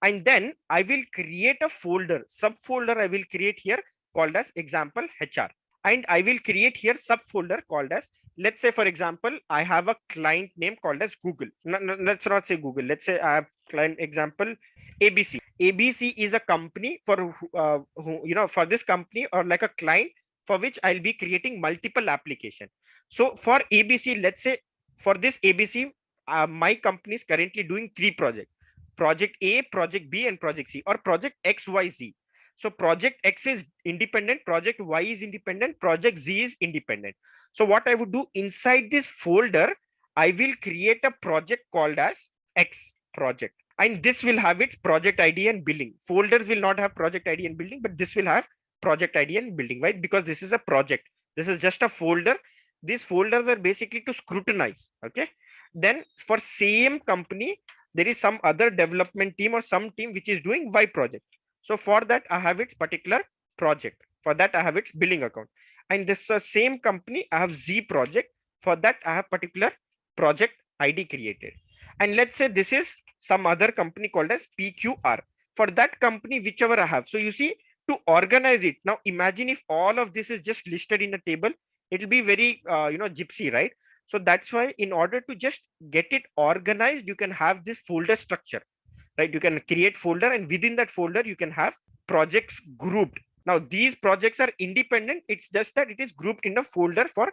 S2: And then I will create a folder, subfolder I will create here called as example HR. And I will create here subfolder called as, let's say, for example, I have a client name called as Google. No, let's not say Google. Let's say I have client example ABC. ABC is a company for for this company or like a client for which I'll be creating multiple application. So for ABC, let's say for this ABC, my company is currently doing 3 projects: project A, project B, and project C, or project XYZ. So project X is independent, project Y is independent, project Z is independent. So what I would do inside this folder, I will create a project called as X project. And this will have its project ID and billing. Folders will not have project ID and billing, but this will have project ID and billing, right? Because this is a project. This is just a folder. these folders are basically to scrutinize. Okay. Then for same company, there is some other development team or some team which is doing Y project. So for that, I have its particular project. For that, I have its billing account. And this same company, I have Z project. For that, I have particular project ID created. And let's say this is some other company called as PQR. For that company, whichever I have. So you see, to organize it. Now imagine if all of this is just listed in a table, it will be very, gypsy, right? So that's why in order to just get it organized, you can have this folder structure, right? You can create folder, and within that folder, you can have projects grouped. Now these projects are independent. It's just that it is grouped in a folder for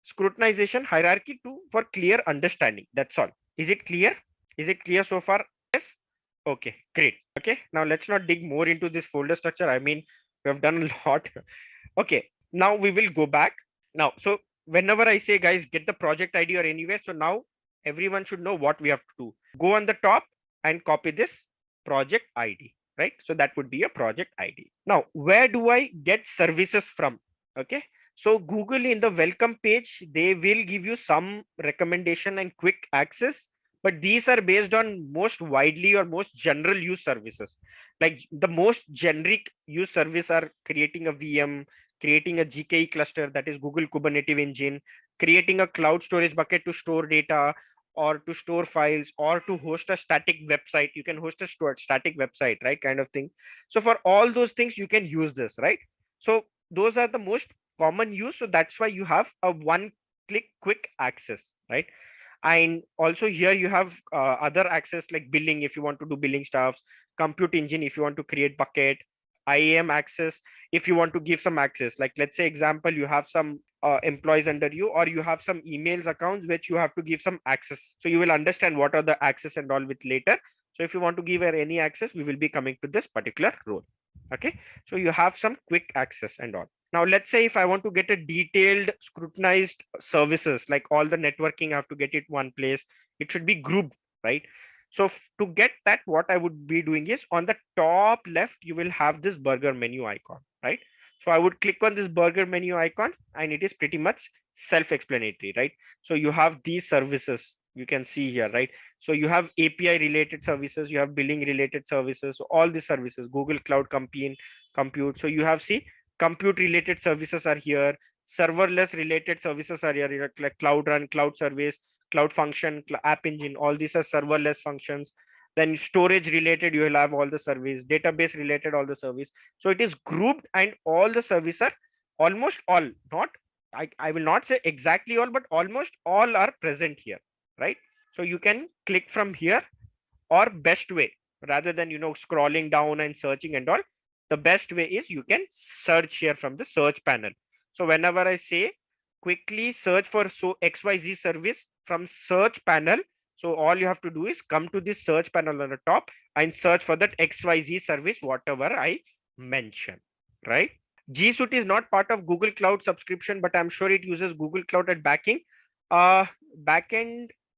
S2: scrutinization hierarchy for clear understanding. That's all. Is it clear? Is it clear so far? Yes. Okay, great. Okay, now let's not dig more into this folder structure. I mean, we have done a lot. Okay, now we will go back. Now, so whenever I say, guys, get the project ID or anywhere, so now everyone should know what we have to do. Go on the top and copy this project ID, right? So that would be a project ID. Now, where do I get services from? Okay, so Google in the welcome page, they will give you some recommendation and quick access, but these are based on most widely or most general use services. Like the most generic use service are creating a VM, creating a GKE cluster, that is Google Kubernetes Engine, creating a cloud storage bucket to store data or to store files or to host a static website. You can host a static website, right? Kind of thing. So for all those things, you can use this, right? So those are the most common use. So that's why you have a one-click quick access, right? And also here you have other access like billing if you want to do billing stuffs, compute engine if you want to create bucket, IAM access if you want to give some access. Like let's say example, you have some employees under you, or you have some emails accounts which you have to give some access. So you will understand what are the access and all with later. So if you want to give her any access, we will be coming to this particular role. Okay, so you have some quick access and all. Now let's say if I want to get a detailed scrutinized services, like all the networking, I have to get it one place, it should be grouped, right? So to get that, what I would be doing is on the top left, you will have this burger menu icon, right? So I would click on this burger menu icon and it is pretty much self-explanatory, right? So you have these services you can see here, right? So you have API related services, you have billing related services, so all these services, Google Cloud Compute. So you have, see, compute related services are here, serverless related services are here, like Cloud Run, Cloud Service, Cloud Function, App Engine, all these are serverless functions. Then storage related, you will have all the service, database related, all the service. So it is grouped and all the services are almost all, not, I will not say exactly all, but almost all are present here, right? So you can click from here, or best way, rather than, scrolling down and searching and all, the best way is you can search here from the search panel. So whenever I say quickly search for XYZ service from search panel, so all you have to do is come to this search panel on the top and search for that XYZ service, whatever I mentioned, right? G Suite is not part of Google Cloud subscription, but I'm sure it uses Google Cloud at backend.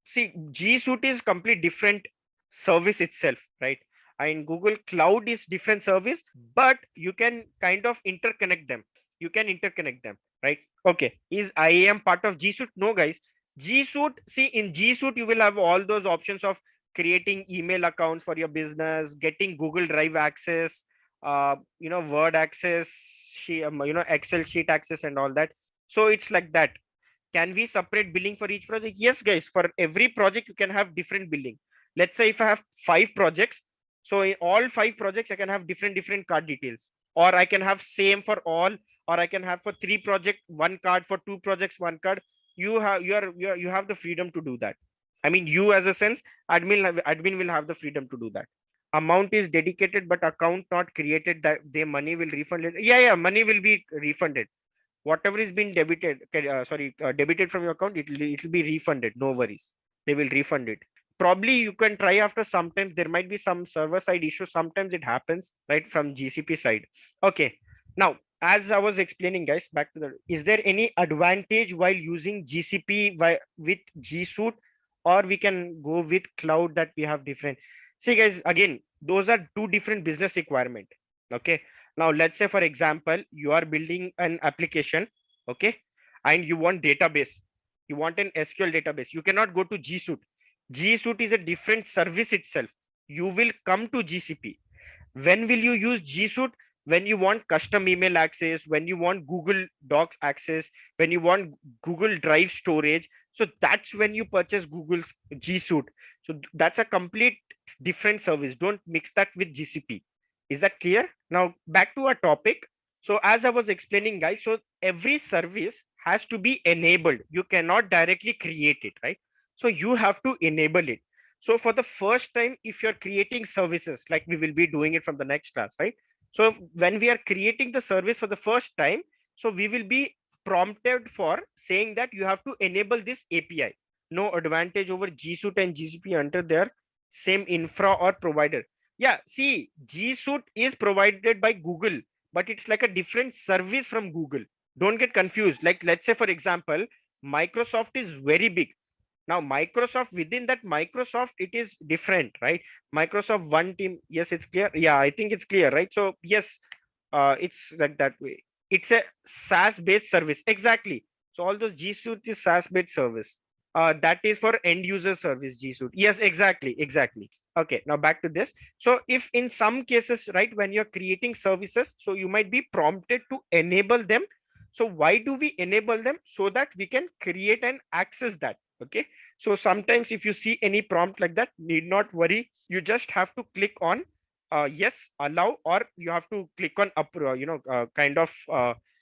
S2: See, G Suite is complete different service itself, right? And Google Cloud is different service, but you can kind of interconnect them. You can interconnect them, right? Okay, is IAM part of G Suite? No, guys. G Suite, see, in G Suite, you will have all those options of creating email accounts for your business, getting Google Drive access, Word access, Excel sheet access and all that. So it's like that. Can we separate billing for each project? Yes, guys. For every project, you can have different billing. Let's say if I have 5 projects, so in all 5 projects, I can have different card details, or I can have same for all, or I can have for 3 projects, 1 card, for 2 projects, 1 card. You have the freedom to do that. I mean, you as a sense, admin will have the freedom to do that. Amount is dedicated, but account not created, that their money will refund it. Yeah, money will be refunded. Whatever is being debited, debited from your account, it will be refunded. No worries, they will refund it. Probably you can try after sometimes. There might be some server side issue. Sometimes it happens, right, from GCP side. Okay, now as I was explaining, guys, back to the, is there any advantage while using GCP with G Suite, or we can go with cloud that we have different? See, guys, again, those are 2 different business requirement. Okay, now let's say, for example, you are building an application, okay, and you want database, you want an SQL database, you cannot go to G Suite. G Suite is a different service itself. You will come to GCP. When will you use G Suite? When you want custom email access, when you want Google Docs access, when you want Google Drive storage. So that's when you purchase Google's G Suite. So that's a complete different service. Don't mix that with GCP. Is that clear? Now back to our topic. So as I was explaining, guys, so every service has to be enabled. You cannot directly create it, right? So you have to enable it. So for the first time, if you're creating services, like we will be doing it from the next class, right? So when we are creating the service for the first time, so we will be prompted for saying that you have to enable this API. No advantage over G Suite and GCP under their same infra or provider. Yeah, see, G Suite is provided by Google, but it's like a different service from Google. Don't get confused. Like, let's say, for example, Microsoft is very big. Now Microsoft, within that Microsoft, it is different, right? Microsoft one team. Yes, it's clear. Yeah, I think it's clear, right? So yes, it's like that way. It's a SaaS based service. Exactly. So all those G Suite is SaaS based service. That is for end user service, G Suite. Yes, exactly. Okay, now back to this. So if in some cases, right, when you're creating services, so you might be prompted to enable them. So why do we enable them? So that we can create and access that. Okay, so sometimes if you see any prompt like that, need not worry. You just have to click on yes, allow, or you have to click on up, kind of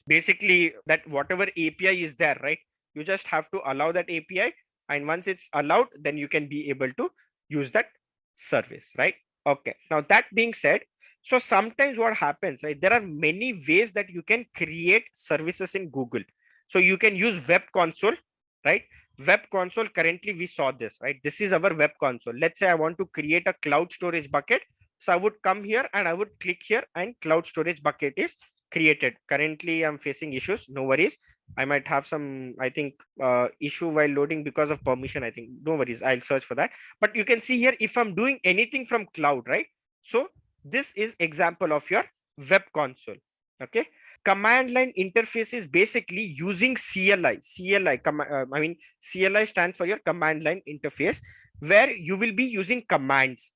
S2: basically that whatever API is there, right? You just have to allow that API, and once it's allowed, then you can be able to use that service, right? Okay, now that being said, so sometimes what happens, right? There are many ways that you can create services in Google. So you can use web console, right? Web console, currently we saw this, right? This is our web console. Let's say I want to create a cloud storage bucket. So I would come here and I would click here and cloud storage bucket is created. Currently I'm facing issues. No worries. I might have some, I think, issue while loading because of permission. I think, no worries. I'll search for that. But you can see here, if I'm doing anything from cloud, right? So this is example of your web console. Okay. Command line interface is basically using CLI. CLI stands for your command line interface, where you will be using commands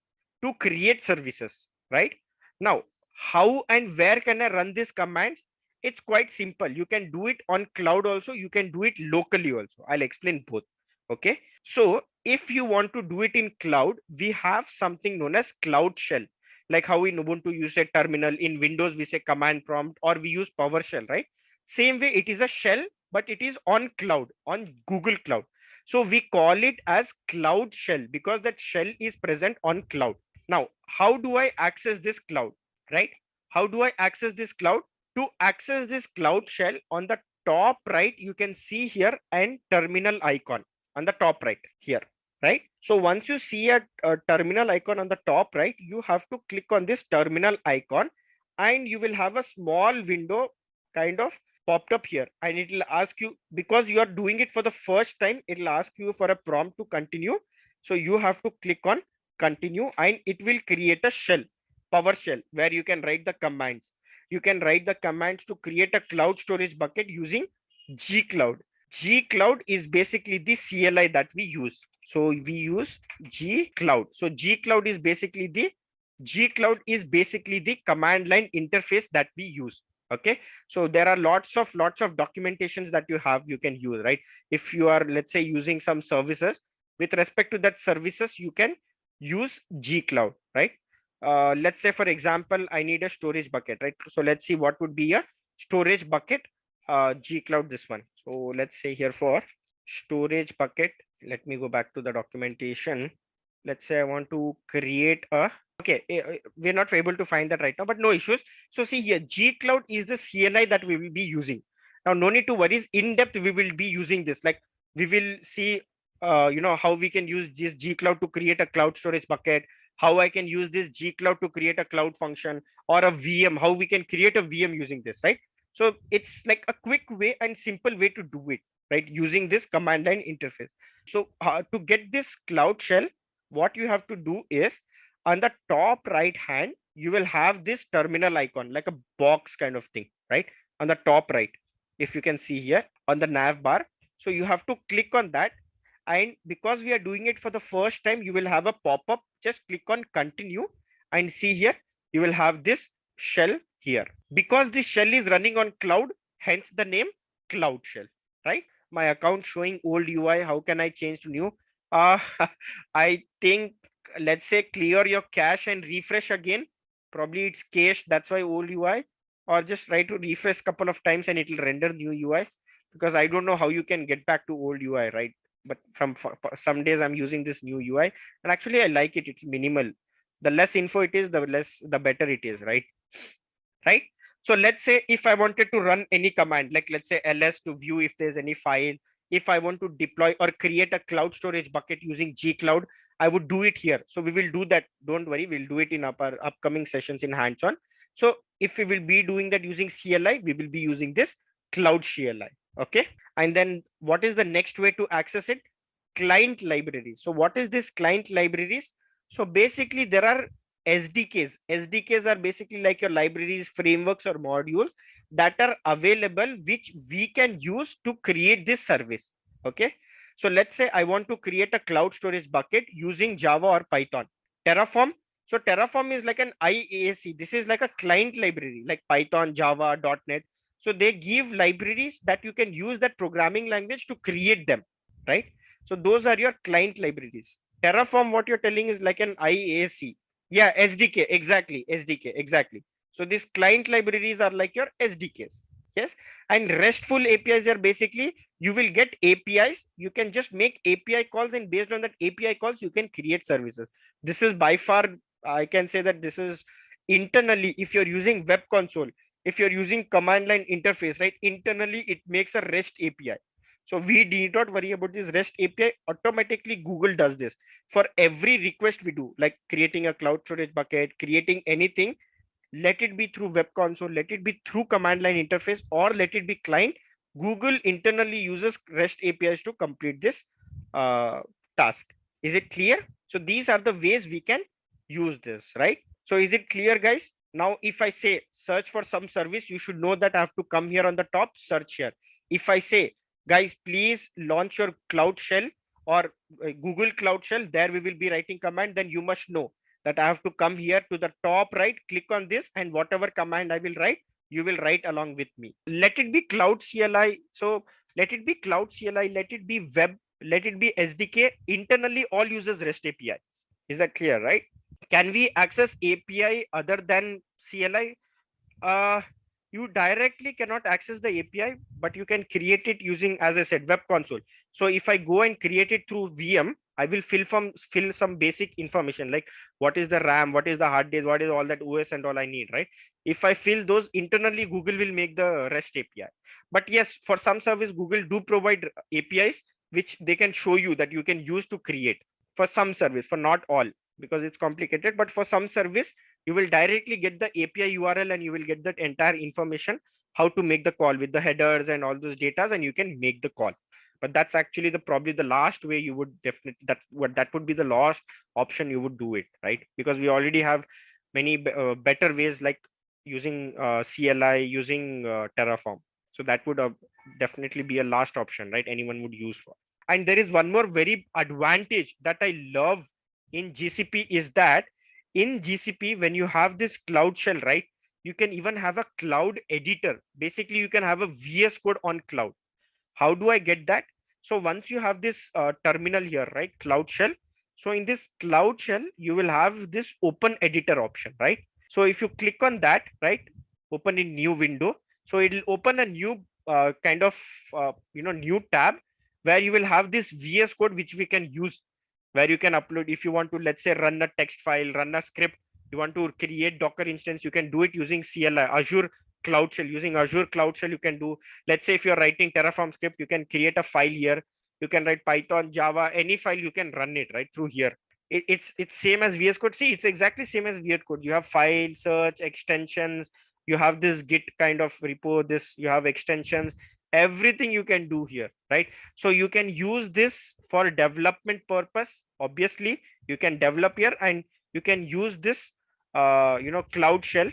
S2: to create services, right? Now, how and where can I run these commands? It's quite simple. You can do it on cloud also. You can do it locally also. I'll explain both. Okay. So if you want to do it in cloud, we have something known as Cloud Shell. Like how in Ubuntu you say terminal, in Windows we say command prompt, or we use PowerShell, right? Same way, it is a shell, but it is on cloud, on Google Cloud. So we call it as Cloud Shell because that shell is present on cloud. Now, how do I access this cloud, right? How do I access this cloud? To access this Cloud Shell, on the top right, you can see here an terminal icon on the top right here, right? So once you see a terminal icon on the top right, you have to click on this terminal icon and you will have a small window kind of popped up here, and it will ask you, because you are doing it for the first time, it will ask you for a prompt to continue. So you have to click on continue and it will create a shell, PowerShell, where you can write the commands. You can write the commands to create a cloud storage bucket using G-Cloud. G-Cloud is basically the CLI that we use. So we use G-Cloud. So G-Cloud is basically the command line interface that we use. Okay, so there are lots of documentations that you can use, right? If you are, let's say, using some services, with respect to that services, you can use G-Cloud, right? Let's say, for example, I need a storage bucket, right? So let's see what would be a storage bucket, G-Cloud, this one. So let's say here for storage bucket, let me go back to the documentation. Let's say I want to create a, okay, we're not able to find that right now, but no issues. So see here, G-Cloud is the CLI that we will be using. Now, no need to worry, in depth, we will be using this. Like we will see, how we can use this G-Cloud to create a cloud storage bucket, how I can use this G-Cloud to create a cloud function, or a VM, how we can create a VM using this, right? So it's like a quick way and simple way to do it, right? Using this command line interface. So to get this Cloud Shell, what you have to do is, on the top right hand, you will have this terminal icon, like a box kind of thing, right? On the top right. if you can see here on the nav bar. So you have to click on that. And because we are doing it for the first time, you will have a pop-up. Just click on continue and see here, you will have this shell here. Because this shell is running on cloud, hence the name cloud shell, right? My account showing old UI. How can I change to new? Uh, I think, let's say, clear your cache and refresh again. Probably it's cached, that's why old UI. Or just try to refresh couple of times and it will render new UI. Because I don't know how you can get back to old UI, right? But from some days I'm using this new UI, and actually I like it. It's minimal. The less info it is, the better it is, right? Right. So let's say if I wanted to run any command, like let's say ls to view if there's any file, if I want to deploy or create a cloud storage bucket using gcloud, I would do it here. So we will do that, don't worry, we'll do it in our upcoming sessions in hands-on. So if we will be doing that using CLI, we will be using this cloud CLI. Okay. And then what is the next way to access it? Client libraries. So what is this client libraries? So basically there are SDKs. SDKs are basically like your libraries, frameworks, or modules that are available, which we can use to create this service. Okay. So let's say I want to create a cloud storage bucket using Java or Python. Terraform. So Terraform is like an IAC. This is like a client library like Python, Java, .NET. So they give libraries that you can use that programming language to create them, right? So those are your client libraries. Terraform, what you're telling is like an IAC. Yeah, SDK, exactly, SDK, exactly. So these client libraries are like your SDKs. Yes. And RESTful APIs are basically, you will get APIs. You can just make API calls, and based on that API calls, you can create services. This is by far, I can say that this is internally, if you're using web console, if you're using command line interface, right? Internally, it makes a REST API. So we need not worry about this REST API. Automatically, Google does this for every request we do, like creating a cloud storage bucket, creating anything. Let it be through web console, let it be through command line interface, or let it be client. Google internally uses REST APIs to complete this task. Is it clear? So these are the ways we can use this, right? So is it clear, guys? Now, if I say search for some service, you should know that I have to come here on the top, search here. If I say, guys, please launch your cloud shell or Google Cloud Shell, there we will be writing command, then you must know that I have to come here to the top right, click on this, and whatever command I will write, you will write along with me. Let it be cloud CLI. So let it be cloud CLI, let it be web, let it be SDK. Internally, all uses REST API. Is that clear, right? Can we access API other than CLI? You directly cannot access the API, but you can create it using, as I said, web console. So if I go and create it through VM, I will fill some basic information like what is the RAM, what is the hard disk, what is all that OS and all I need, right? If I fill those internally, Google will make the REST API. But yes, for some service, Google do provide APIs which they can show you that you can use to create for some service, for not all, because it's complicated. But for some service, you will directly get the API URL and you will get that entire information, how to make the call with the headers and all those data, and you can make the call. But that's actually probably the last way you would definitely, that would be the last option you would do it, right? Because we already have many better ways like using CLI, using Terraform. So that would definitely be a last option, right? Anyone would use for. And there is one more very advantage that I love in GCP is that in GCP, when you have this cloud shell, right, you can even have a cloud editor. Basically, you can have a VS Code on cloud. How do I get that? So once you have this terminal here, right, cloud shell. So in this cloud shell, you will have this open editor option, right? So if you click on that, right, open in new window. So it will open a new kind of, new tab where you will have this VS Code, which we can use, where you can upload if you want to, let's say, run a text file, run a script, you want to create Docker instance, you can do it using CLI, Azure Cloud Shell. Using Azure Cloud Shell, you can do, let's say if you're writing Terraform script, you can create a file here, you can write Python, Java, any file, you can run it right through here. It's same as VS Code. See, it's exactly same as VS Code. You have file, search, extensions, you have this Git kind of repo, this, you have extensions, everything you can do here, right? So you can use this for development purpose. Obviously, you can develop here, and you can use this cloud shell.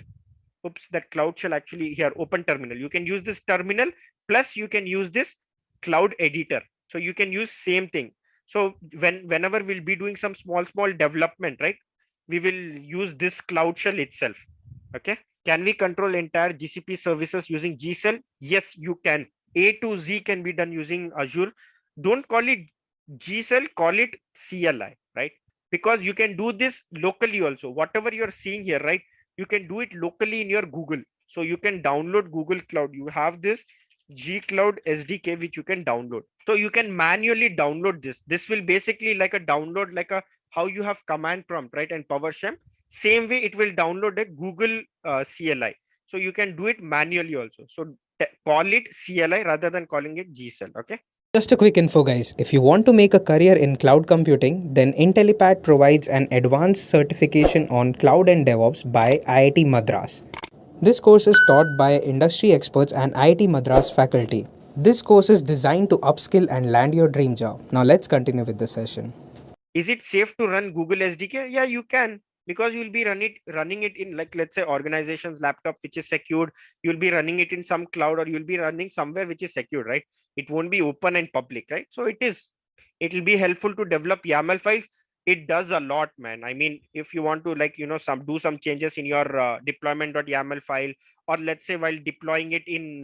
S2: Oops, that cloud shell actually here, open terminal. You can use this terminal Plus you can use this cloud editor. So you can use same thing. So whenever we'll be doing some small development, right, we will use this cloud shell itself. Okay. Can we control entire GCP services using G-Cell? Yes, you can. A to Z can be done using Azure. Don't call it G-Cell, call it CLI, right? Because you can do this locally also. Whatever you're seeing here, right? You can do it locally in your Google. So you can download Google Cloud. You have this G Cloud SDK, which you can download. So you can manually download this. This will basically like a download, like a how you have command prompt, right? And PowerShell. Same way, it will download a Google CLI. So you can do it manually also. So call it CLI rather than calling it GCell. Okay.
S1: Just a quick info, guys. If you want to make a career in cloud computing, then Intellipaat provides an advanced certification on cloud and DevOps by IIT Madras. This course is taught by industry experts and IIT Madras faculty. This course is designed to upskill and land your dream job. Now let's continue with the session.
S2: Is it safe to run Google SDK? Yeah, you can, because you'll be running it in, like, let's say organization's laptop, which is secured. You'll be running it in some cloud, or you'll be running somewhere which is secured, right? It won't be open and public, right? So it'll be helpful to develop YAML files. It does a lot, man. I mean, if you want to, like, do some changes in your deployment.yaml file, or let's say while deploying it in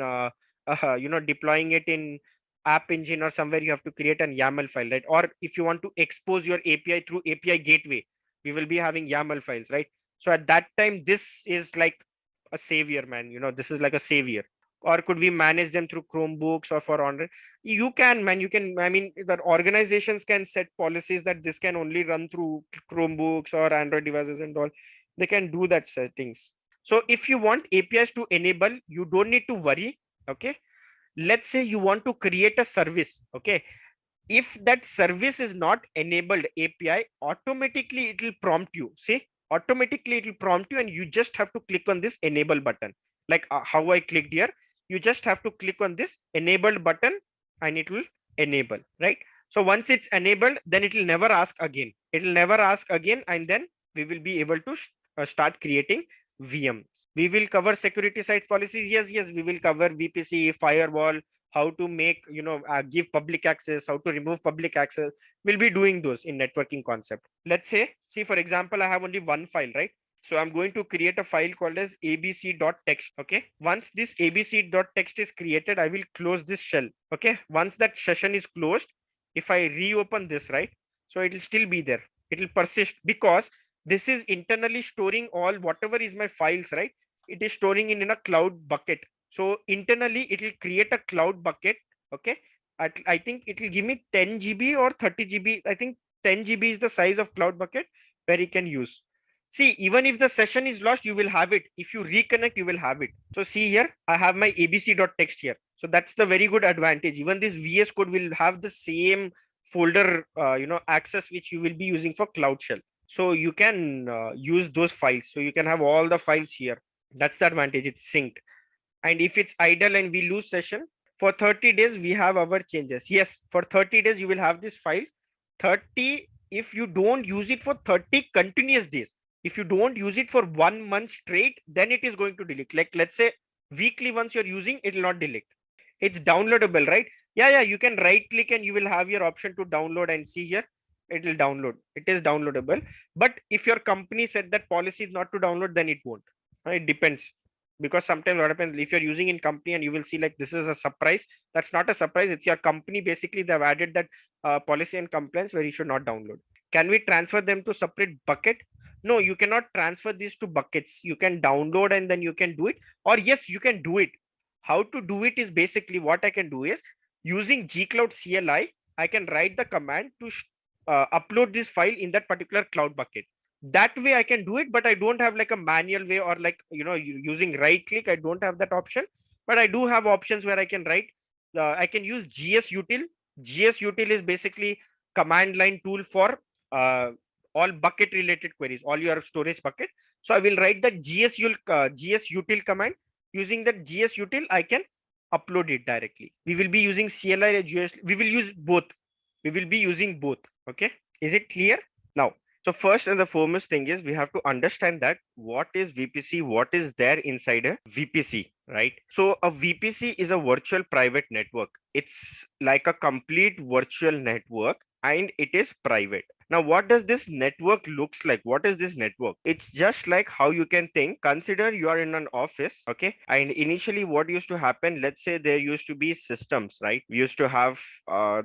S2: deploying it in app engine or somewhere, you have to create an YAML file, right? Or if you want to expose your API through API gateway, we will be having YAML files, right? So at that time, this is like a savior, man. This is like a savior. Or could we manage them through Chromebooks or for Android? You can, man. You can. I mean, the organizations can set policies that this can only run through Chromebooks or Android devices and all. They can do that settings. So if you want APIs to enable, you don't need to worry. Okay. Let's say you want to create a service. Okay. If that service is not enabled API, automatically it will prompt you. See, automatically it will prompt you, and you just have to click on this enable button. Like how I clicked here, you just have to click on this enabled button and it will enable, right? So once it's enabled, then it will never ask again. It will never ask again, and then we will be able to start creating VM. We will cover security site policies. Yes, we will cover VPC, firewall, how to make, give public access, how to remove public access. We'll be doing those in networking concept. Let's say, see, for example, I have only one file, right? So I'm going to create a file called as abc.txt. Okay. Once this abc.txt is created, I will close this shell. Okay. Once that session is closed, if I reopen this, right? So it will still be there. It will persist because this is internally storing all whatever is my files, right? It is storing in a cloud bucket. So internally it will create a cloud bucket. Okay. I think it will give me 10 GB or 30 GB. I think 10 GB is the size of cloud bucket where you can use. See, even if the session is lost, you will have it. If you reconnect, you will have it. So see here, I have my abc.txt here. So that's the very good advantage. Even this VS Code will have the same folder, access, which you will be using for Cloud Shell. So you can use those files. So you can have all the files here. That's the advantage. It's synced. And if it's idle and we lose session, for 30 days, we have our changes. Yes, for 30 days, you will have this file. 30, if you don't use it for 30 continuous days, if you don't use it for 1 month straight, then it is going to delete. Like, let's say weekly once you're using, it will not delete. It's downloadable, right? Yeah, you can right click and you will have your option to download, and see here, it will download. It is downloadable. But if your company said that policy is not to download, then it won't. It depends. Because sometimes what happens, if you're using in company and you will see like this is a surprise, that's not a surprise. It's your company. Basically, they've added that policy and compliance where you should not download. Can we transfer them to separate bucket? No, you cannot transfer these to buckets. You can download and then you can do it. Or yes, you can do it. How to do it is basically what I can do is using gcloud CLI, I can write the command to upload this file in that particular cloud bucket. That way I can do it, but I don't have like a manual way, or like, using right click. I don't have that option, but I do have options where I can write. I can use gsutil. Gsutil is basically command line tool for all bucket related queries, all your storage bucket. So I will write that gsutil command. Using that gsutil, I can upload it directly. We will be using CLI or GS. We will use both. We will be using both. Okay. Is it clear? Now, So first and the foremost thing is we have to understand that what is VPC, what is there inside a VPC, right? So a VPC is a virtual private network. It's like a complete virtual network and it is private. Now, what does this network looks like? What is this network? It's just like how you can think. Consider you are in an office, okay? And initially, what used to happen? Let's say there used to be systems, right? We used to have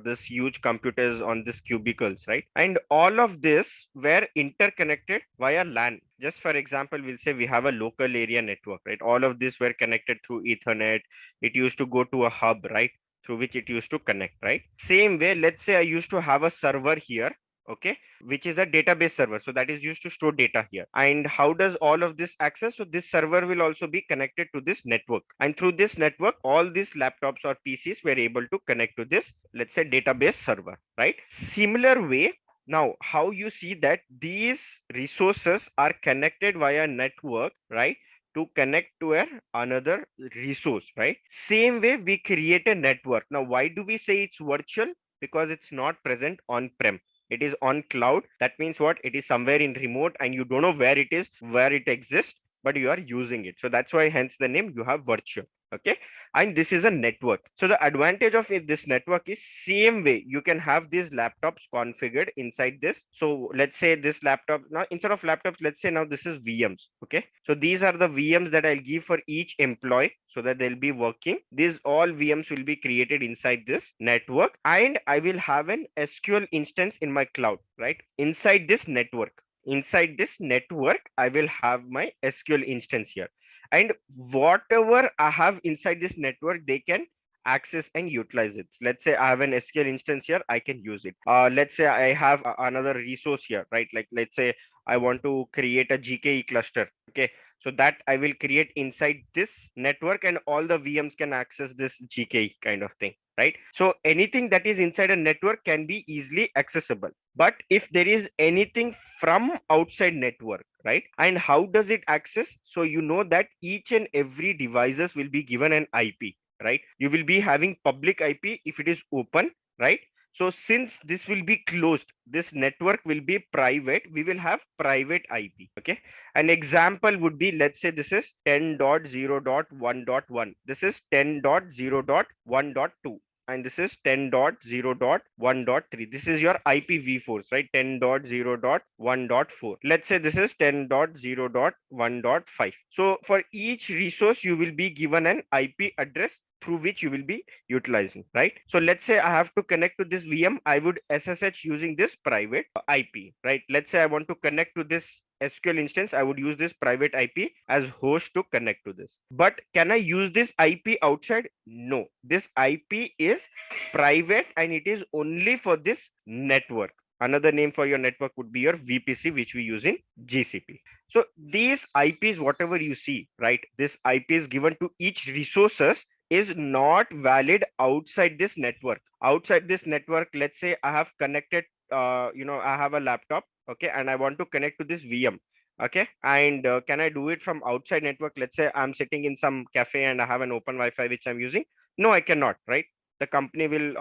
S2: this huge computers on this cubicles, right? And all of this were interconnected via LAN. Just for example, we'll say we have a local area network, right? All of this were connected through Ethernet. It used to go to a hub, right? Through which it used to connect, right? Same way, let's say I used to have a server here, okay, which is a database server. So that is used to store data here. And how does all of this access? So this server will also be connected to this network. And through this network, all these laptops or PCs were able to connect to this, let's say, database server, right? Similar way, now how you see that these resources are connected via network, right? To connect to another resource, right? Same way we create a network. Now, why do we say it's virtual? Because it's not present on-prem. It is on cloud. That means what? It is somewhere in remote and you don't know where it is, where it exists, but you are using it. So that's why hence the name you have virtual. Okay. And this is a network. So the advantage of this network is same way you can have these laptops configured inside this. So let's say this laptop, now instead of laptops, let's say now this is VMs. Okay. So these are the VMs that I'll give for each employee so that they'll be working. These all VMs will be created inside this network and I will have an SQL instance in my cloud, right? Inside this network. Inside this network, I will have my SQL instance here. And whatever I have inside this network, they can access and utilize it. Let's say I have an SQL instance here, I can use it. Let's say I have another resource here, right? Like let's say I want to create a GKE cluster. Okay. So that I will create inside this network and all the VMs can access this GKE kind of thing, right? So anything that is inside a network can be easily accessible. But if there is anything from outside network, right? And how does it access? So you know that each and every devices will be given an IP, right? You will be having public IP if it is open, right? So since this will be closed, this network will be private, we will have private IP, okay? An example would be, let's say this is 10.0.1.1. This is 10.0.1.2. And this is 10.0.1.3. This is your IPv4s, right? 10.0.1.4. Let's say this is 10.0.1.5. So for each resource, you will be given an IP address through which you will be utilizing, right? So let's say I have to connect to this VM, I would SSH using this private IP, right? Let's say I want to connect to this SQL instance, I would use this private IP as host to connect to this. But can I use this IP outside? No, this IP is private and it is only for this network. Another name for your network would be your VPC, which we use in GCP. So these IPs, whatever you see, right? This IP is given to each resources is not valid outside this network. Outside this network, let's say I have connected, I have a laptop, okay, and I want to connect to this VM, okay, and can I do it from outside network? Let's say I'm sitting in some cafe and I have an open Wi-Fi which I'm using. No, I cannot, right? The company will,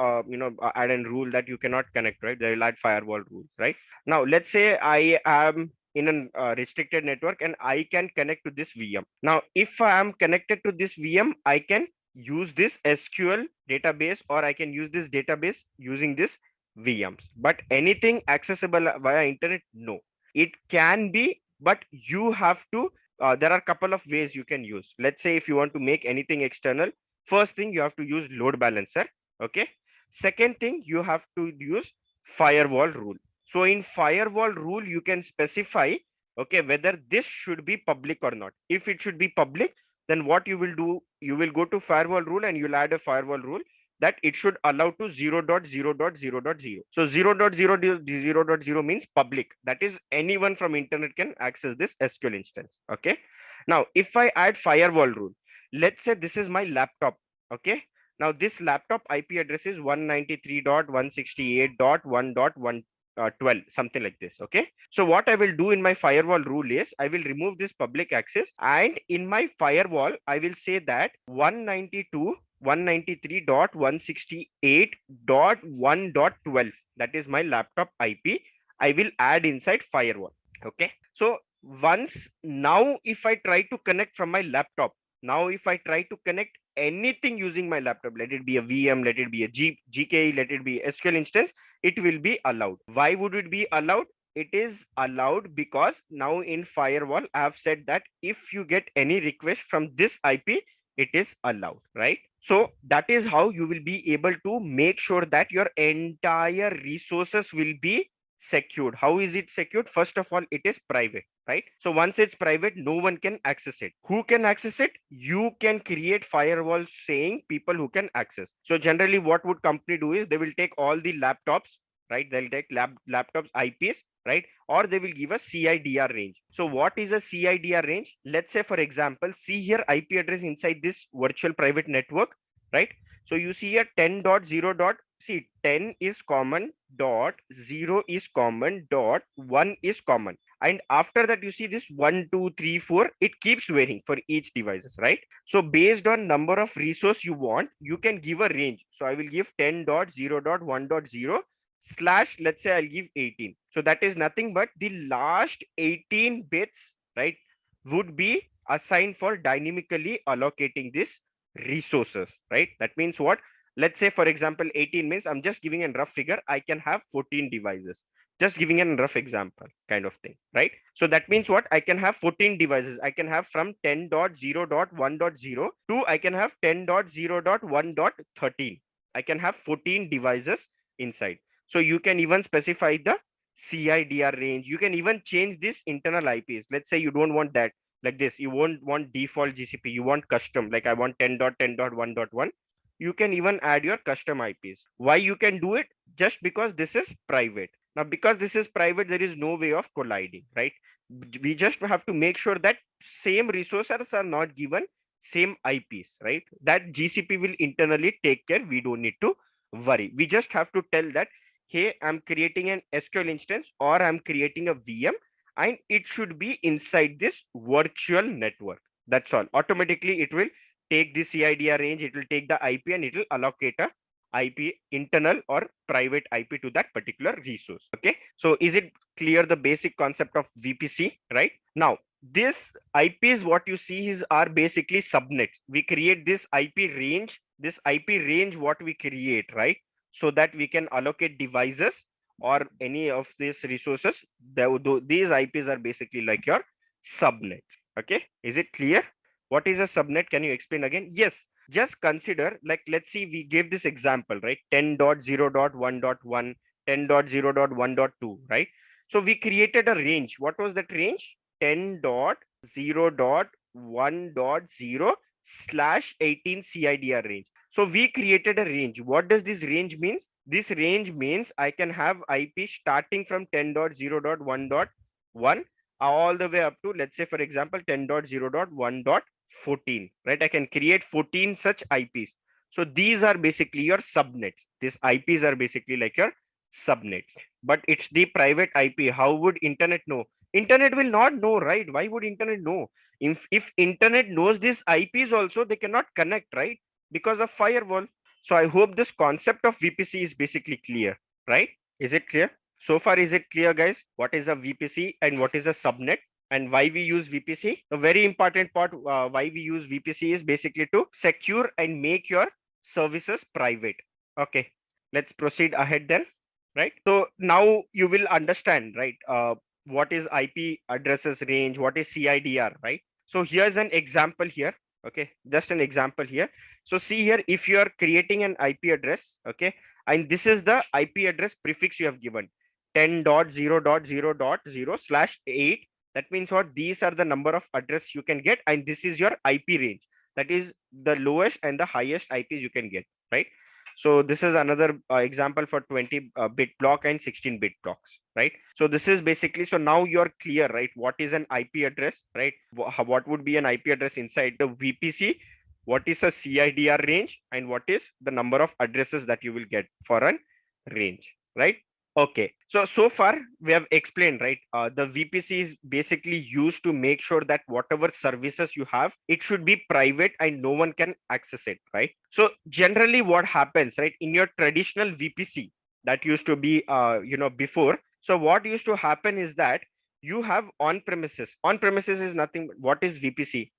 S2: add a rule that you cannot connect, right? They will add firewall rule, right? Now, let's say I am in a restricted network and I can connect to this VM. Now, if I am connected to this VM, I can use this SQL database or I can use this database using this VMs. But anything accessible via internet, no. It can be, but you have to, there are a couple of ways you can use. Let's say if you want to make anything external, first thing you have to use load balancer, okay? Second thing, you have to use firewall rule. So in firewall rule, you can specify, okay, whether this should be public or not. If it should be public, then what you will do, you will go to firewall rule and you'll add a firewall rule that it should allow to 0.0.0.0. So 0.0.0.0 means public. That is anyone from internet can access this SQL instance. Okay. Now, if I add firewall rule, let's say this is my laptop. Okay. Now this laptop IP address is 193.168.1.1. 12, something like this. Okay. So what I will do in my firewall rule is I will remove this public access and in my firewall, I will say that 192.193.168.1.12. That is my laptop IP. I will add inside firewall. Okay. So once now, if I try to connect from my laptop, now if I try to connect anything using my laptop, let it be a VM, let it be a GKE, let it be SQL instance, it will be allowed. Why would it be allowed? It is allowed because now in firewall, I have said that if you get any request from this IP, it is allowed, right? So that is how you will be able to make sure that your entire resources will be secured. How is it secured? First of all, it is private, right? So once it's private, no one can access it. Who can access it? You can create firewalls saying people who can access. So generally what would company do is they will take all the laptops, right? They'll take laptops IPs, right? Or they will give a CIDR range. So what is a CIDR range? Let's say, for example, see here IP address inside this virtual private network, right? So you see here 10.0. See, 10 is common, dot 0 is common, dot 1 is common. And after that, you see this 1, 2, 3, 4, it keeps varying for each devices, right? So based on number of resource you want, you can give a range. So I will give 10.0.1.0 slash, let's say I'll give 18. So that is nothing but the last 18 bits, right, would be assigned for dynamically allocating this resources, right? That means what? Let's say, for example, 18 means I'm just giving a rough figure. I can have 14 devices. Just giving a rough example kind of thing, right? So that means what? I can have 14 devices. I can have from 10.0.1.0 to I can have 10.0.1.13. I can have 14 devices inside. So you can even specify the CIDR range. You can even change this internal IPs. Let's say you don't want that like this. You won't want default GCP. You want custom, like I want 10.10.1.1. You can even add your custom IPs. Why you can do it? Just because this is private. Now, because this is private, there is no way of colliding, right? We just have to make sure that same resources are not given same IPs, right? That GCP will internally take care. We don't need to worry. We just have to tell that, hey, I'm creating an SQL instance or I'm creating a VM and it should be inside this virtual network. That's all. Automatically, it will take the CIDR range, it will take the IP and it will allocate a IP, internal or private IP to that particular resource. Okay. So is it clear the basic concept of VPC, right? Now, this IPs, what you see is are basically subnets. We create this IP range, what we create, right? So that we can allocate devices or any of these resources. These IPs are basically like your subnets. Okay. Is it clear? What is a subnet? Can you explain again? Yes. Just consider, like, let's see, we gave this example, right? 10.0.1.1, 10.0.1.2, right? So we created a range. What was that range? 10.0.1.0 slash 18 CIDR range. So we created a range. What does this range means? This range means I can have IP starting from 10.0.1.1 all the way up to, let's say, for example, 10.0.1.14, right? I can create 14 such IPs. So these are basically your subnets. These IPs are basically like your subnets, but it's the private IP. How would internet know? Internet will not know, right? Why would internet know? If internet knows these IPs also, they cannot connect, right? Because of firewall. So I hope this concept of VPC is basically clear, right? Is it clear? So far, is it clear, guys? What is a VPC and what is a subnet and why we use VPC? The very important part why we use VPC is basically to secure and make your services private. Okay, let's proceed ahead then, right? So now you will understand, right? What is IP addresses range? What is CIDR, right? So here's an example here. Okay, just an example here. So see here, if you are creating an IP address, okay, and this is the IP address prefix you have given, 10.0.0.0 slash 8. That means what? These are the number of address you can get, and this is your IP range. That is the lowest and the highest IPs you can get, right? So this is another example for 20-bit block and 16-bit blocks, right? So this is basically, so now you're clear, right? What is an IP address, right? What would be an IP address inside the VPC? What is a CIDR range? And what is the number of addresses that you will get for a range, right? Okay, so far we have explained, right? The VPC is basically used to make sure that whatever services you have, it should be private and no one can access it, right? So generally what happens, right? In your traditional VPC that used to be, before, So what used to happen is that you have on-premises. On-premises is nothing. What is VPC?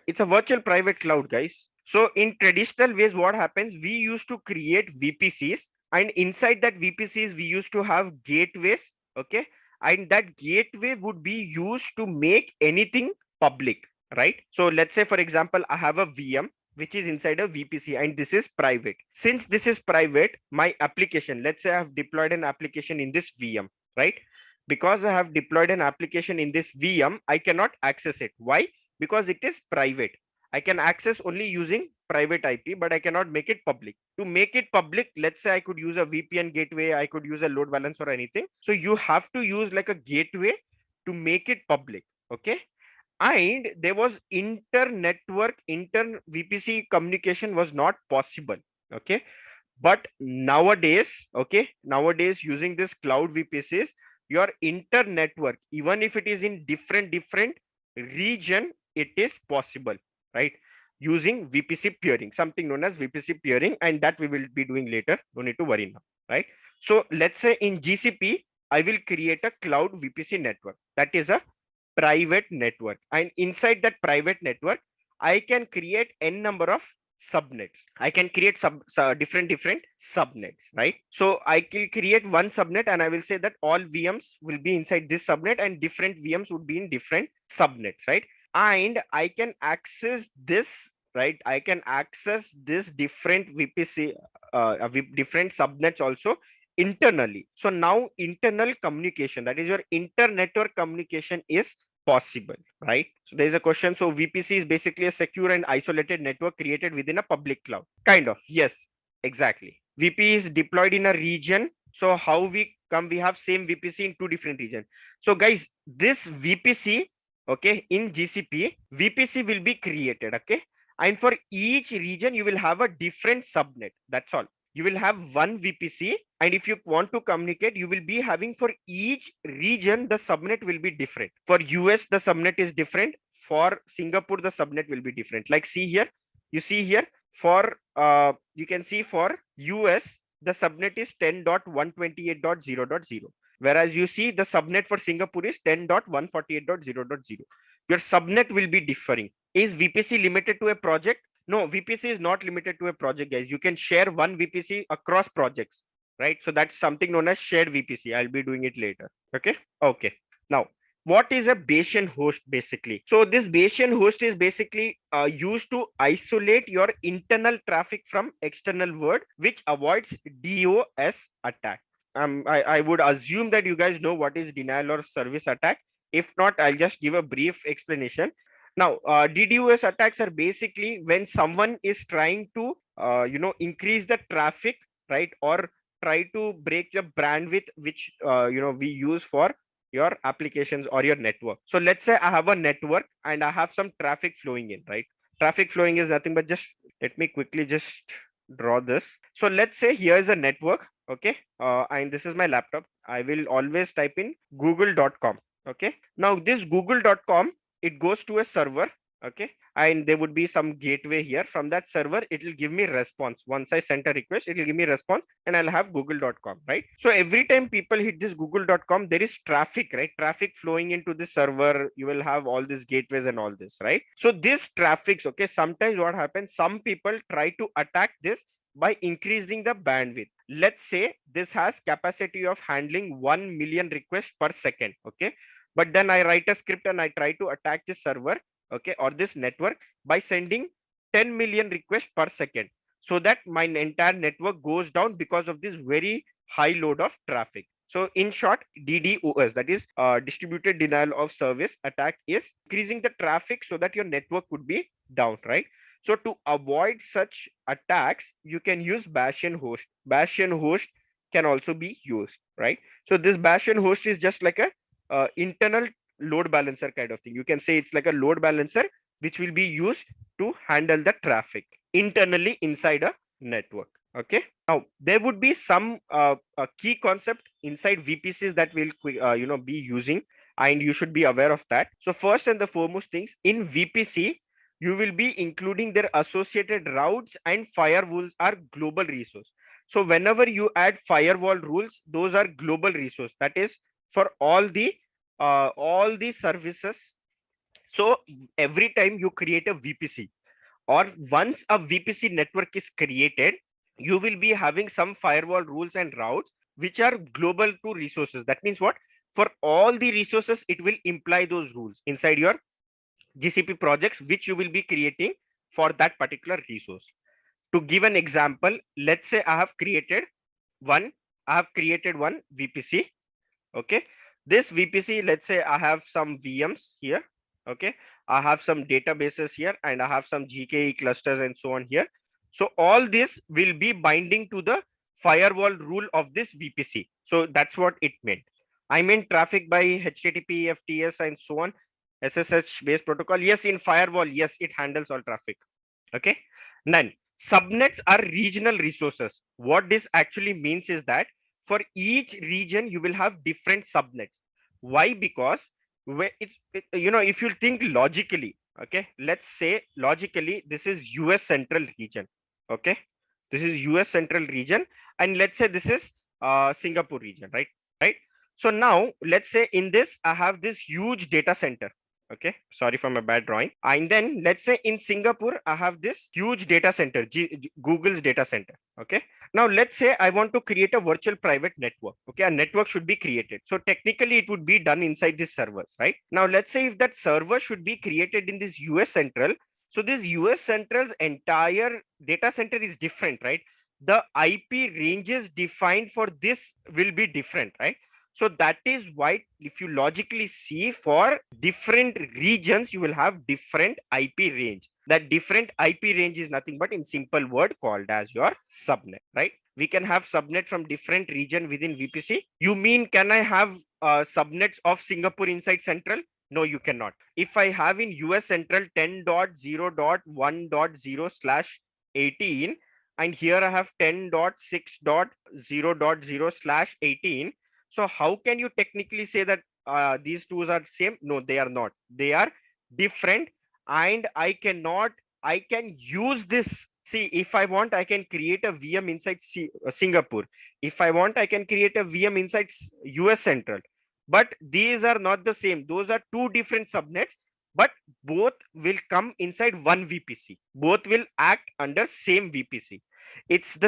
S2: It's a virtual private cloud, guys. So in traditional ways, what happens? We used to create VPCs, and inside that VPCs, we used to have gateways. Okay, and that gateway would be used to make anything public, right? So let's say, for example, I have a VM which is inside a VPC and this is private. Since this is private, my application, let's say I have deployed an application in this VM, right? Because I have deployed an application in this VM, I cannot access it. Why? Because it is private. I can access only using private IP, but I cannot make it public. To make it public, let's say I could use a VPN gateway, I could use a load balancer or anything. So you have to use like a gateway to make it public. Okay. And there was inter-network, inter-VPC communication was not possible. Okay. But nowadays, okay, nowadays using this cloud VPCs, your inter-network, even if it is in different region, it is possible, right? Using VPC peering, something known as VPC peering, and that we will be doing later. Don't need to worry now, right? So let's say in GCP, I will create a cloud VPC network. That is a private network. And inside that private network, I can create n number of subnets. I can create different subnets, right? So I will create one subnet and I will say that all VMs will be inside this subnet and different VMs would be in different subnets, right? And I can access this, right? I can access this different VPC, different subnets also internally. So now internal communication, that is your inter-network communication, is possible, right? So there's a question. So VPC is basically a secure and isolated network created within a public cloud. Kind of. Yes, exactly. VP is deployed in a region. So how we come, we have same VPC in two different regions. So guys, this VPC, okay, in GCP, VPC will be created, okay? And for each region, you will have a different subnet. That's all. You will have one VPC, and if you want to communicate, you will be having for each region, the subnet will be different. For US, the subnet is different. For Singapore, the subnet will be different. Like see here, you see here, for you can see for US, the subnet is 10.128.0.0. Whereas you see the subnet for Singapore is 10.148.0.0. Your subnet will be differing. Is VPC limited to a project? No, VPC is not limited to a project, guys. You can share one VPC across projects, right? So that's something known as shared VPC. I'll be doing it later. Okay. Okay. Now, what is a Bastion host basically? So this Bastion host is basically used to isolate your internal traffic from external world, which avoids DOS attack. I would assume that you guys know what is denial or service attack. If not, I'll just give a brief explanation. Now, DDoS attacks are basically when someone is trying to, increase the traffic, right? Or try to break the bandwidth, which, we use for your applications or your network. So let's say I have a network and I have some traffic flowing in, right? Traffic flowing is nothing but just, let me quickly just draw this. So let's say here is a network, okay? And this is my laptop. I will always type in google.com, okay? Now this google.com, it goes to a server, okay, and there would be some gateway here. From that server, it will give me response. Once I sent a request, it will give me response and I'll have google.com, right? So every time people hit this google.com, there is traffic, right? Traffic flowing into the server. You will have all these gateways and all this, right? So this traffic, okay, sometimes what happens, some people try to attack this by increasing the bandwidth. Let's say this has capacity of handling 1 million requests per second, okay? But then I write a script and I try to attack this server, okay, or this network by sending 10 million requests per second, so that my entire network goes down because of this very high load of traffic. So in short, DDoS, that is distributed denial of service attack, is increasing the traffic so that your network would be down, right? So to avoid such attacks, you can use Bastion host. Bastion host can also be used, right? So this Bastion host is just like a internal load balancer kind of thing. You can say it's like a load balancer which will be used to handle the traffic internally inside a network. Okay. Now there would be some key concept inside VPCs that we'll be using, and you should be aware of that. So first and the foremost things in VPC, you will be including their associated routes and firewalls are global resource. So whenever you add firewall rules, those are global resource. That is for all the services. So every time you create a VPC, or once a VPC network is created, you will be having some firewall rules and routes which are global to resources. That means what? For all the resources, it will imply those rules inside your GCP projects, which you will be creating for that particular resource. To give an example, let's say one, I have created one VPC. Okay. This VPC, let's say I have some VMs here. Okay. I have some databases here, and I have some GKE clusters and so on here. So all this will be binding to the firewall rule of this VPC. So that's what it meant. I meant traffic by HTTP, FTS, and so on, SSH based protocol. Yes, in firewall, yes, it handles all traffic. Okay. Then subnets are regional resources. What this actually means is that for each region, you will have different subnets. Why? Because if you think logically, okay, let's say logically, this is US Central region. Okay. This is US Central region. And let's say this is Singapore region, right? Right. So now let's say in this, I have this huge data center. Okay, sorry for my bad drawing. And then let's say in Singapore, I have this huge data center, Google's data center. Okay. Now let's say I want to create a virtual private network. Okay, a network should be created. So technically it would be done inside these servers, right? Now let's say if that server should be created in this US Central. So this US Central's entire data center is different, right? The IP ranges defined for this will be different, right? So that is why if you logically see, for different regions, you will have different IP range. That different IP range is nothing but in simple word called as your subnet, right? We can have subnet from different region within VPC. You mean, can I have subnets of Singapore inside Central? No, you cannot. If I have in US Central 10.0.1.0/18, and here I have 10.6.0.0/18, so how can you technically say that these two are same? No, they are not. They are different, and I can use this. See, if I want, I can create a VM inside Singapore. If I want, I can create a VM inside US Central. But these are not the same. Those are two different subnets, but both will come inside one VPC. Both will act under same VPC. It's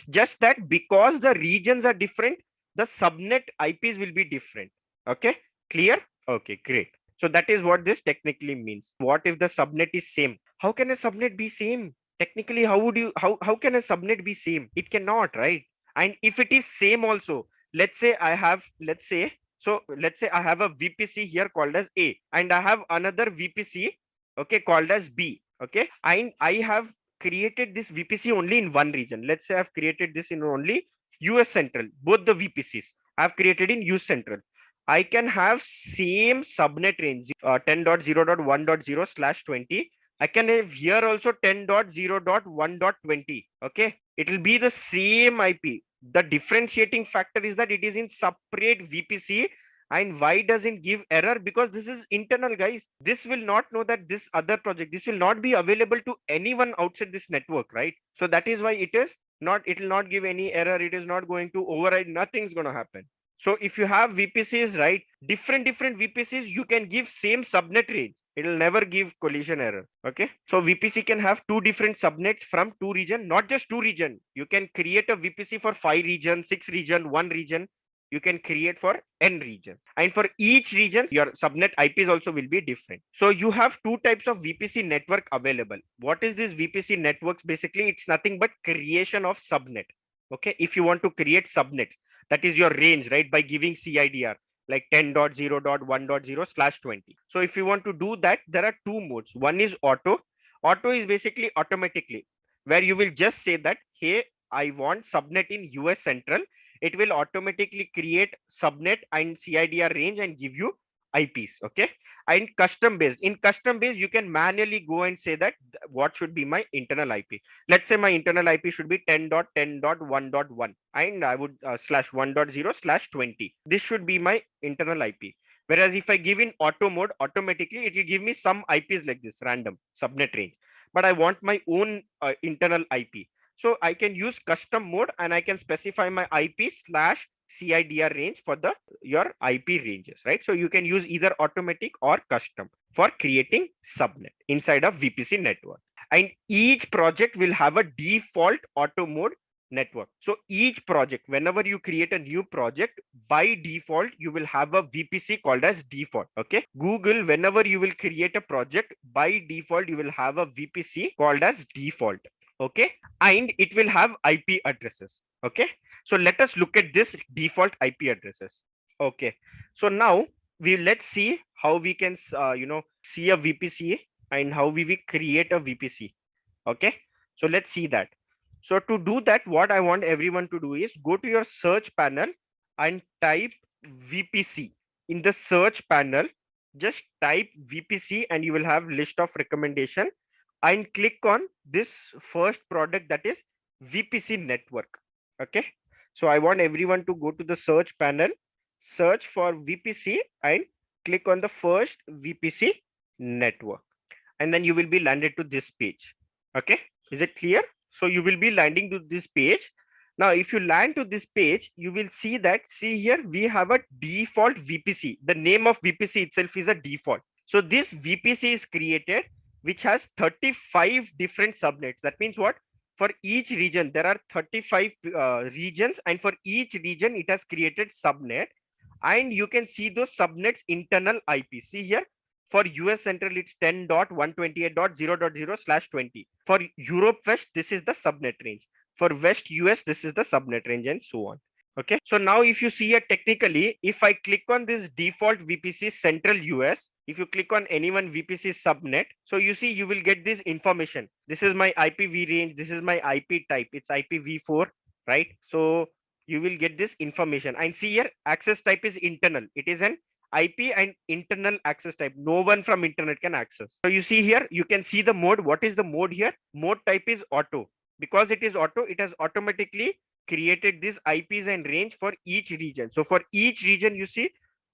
S2: just that because the regions are different, the subnet IPs will be different. Okay, clear? Okay, great. So that is what this technically means. What if the subnet is same? How can a subnet be same? Technically, how can a subnet be same? It cannot, right? And if it is same also, let's say I have a VPC here called as A, and I have another VPC, okay, called as B. Okay, and I have created this VPC only in one region. Let's say I've created this in only US Central. Both the VPCs I've created in US Central. I can have same subnet range 10.0.1.0/20. I can have here also 10.0.1.20. Okay, it will be the same IP. The differentiating factor is that it is in separate VPC. And why doesn't give error? Because this is internal, guys. This will not know that this other project, this will not be available to anyone outside this network, right? So that is why it will not give any error. It is not going to override. Nothing's going to happen. So if you have VPCs, right, different VPCs, you can give same subnet range. It will never give collision error. Okay. So VPC can have two different subnets from two region, not just two region. You can create a VPC for 5 region, 6 region, 1 region. You can create for n regions, and for each region your subnet IPs also will be different. So you have two types of VPC network available. What is this VPC networks? Basically, it's nothing but creation of subnet. Okay, if you want to create subnets, that is your range, right, by giving CIDR like 10.0.1.0/20. So if you want to do that, there are two modes. One is auto. Auto is basically automatically, where you will just say that, hey, I want subnet in US Central. It will automatically create subnet and CIDR range and give you IPs. Okay. And custom based, in custom based, you can manually go and say that what should be my internal IP. Let's say my internal IP should be 10.10.1.1, and I would /1.0/20. This should be my internal IP. Whereas if I give in auto mode, automatically it will give me some IPs like this, random subnet range. But I want my own internal IP. So I can use custom mode and I can specify my IP/CIDR range for your IP ranges, right? So you can use either automatic or custom for creating subnet inside of VPC network. And each project will have a default auto mode network. So each project, whenever you create a new project, by default, you will have a VPC called as default. Okay. Google, whenever you will create a project, by default, you will have a VPC called as default. Okay. And it will have IP addresses. Okay. So let us look at this default IP addresses. Okay. So now let's see how we can, see a VPC and how we will create a VPC. Okay. So let's see that. So to do that, what I want everyone to do is go to your search panel and type VPC. In the search panel, just type VPC and you will have list of recommendation, and click on this first product, that is VPC network. Okay. So I want everyone to go to the search panel, search for VPC and click on the first VPC network. And then you will be landed to this page. Okay. Is it clear? So you will be landing to this page. Now, if you land to this page, you will see that, see here, we have a default VPC. The name of VPC itself is a default. So this VPC is created, which has 35 different subnets. That means what? For each region, there are 35 regions, and for each region, it has created subnet. And you can see those subnets internal IP. See here, for US Central, it's 10.128.0.0/20. For Europe West, this is the subnet range. For West US, this is the subnet range, and so on. Okay. So now if you see here technically, if I click on this default VPC Central US, if you click on any one VPC subnet, so you see you will get this information. This is my IPv range. This is my IP type. It's IPv4, right? So you will get this information. And see here, access type is internal. It is an IP and internal access type. No one from internet can access. So you see here, you can see the mode. What is the mode here? Mode type is auto. Because it is auto, it has automatically created these IPs and range for each region. So for each region, you see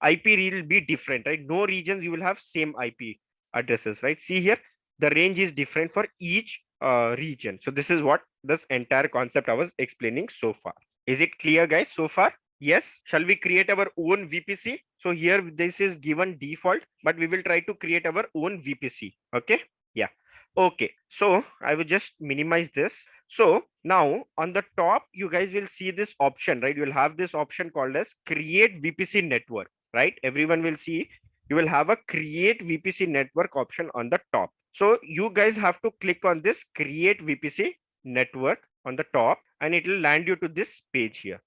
S2: IP will be different, right? No regions you will have same IP addresses, right? See here, the range is different for each region. So this is what this entire concept I was explaining so far. Is it clear, guys, so far? Yes. Shall we create our own VPC? So here this is given default, but we will try to create our own VPC. Okay. Yeah. Okay. So I will just minimize this. So now on the top, you guys will see this option, right? You will have this option called as create VPC network, right? Everyone will see you will have a create VPC network option on the top. So you guys have to click on this create VPC network on the top, and it will land you to this page here,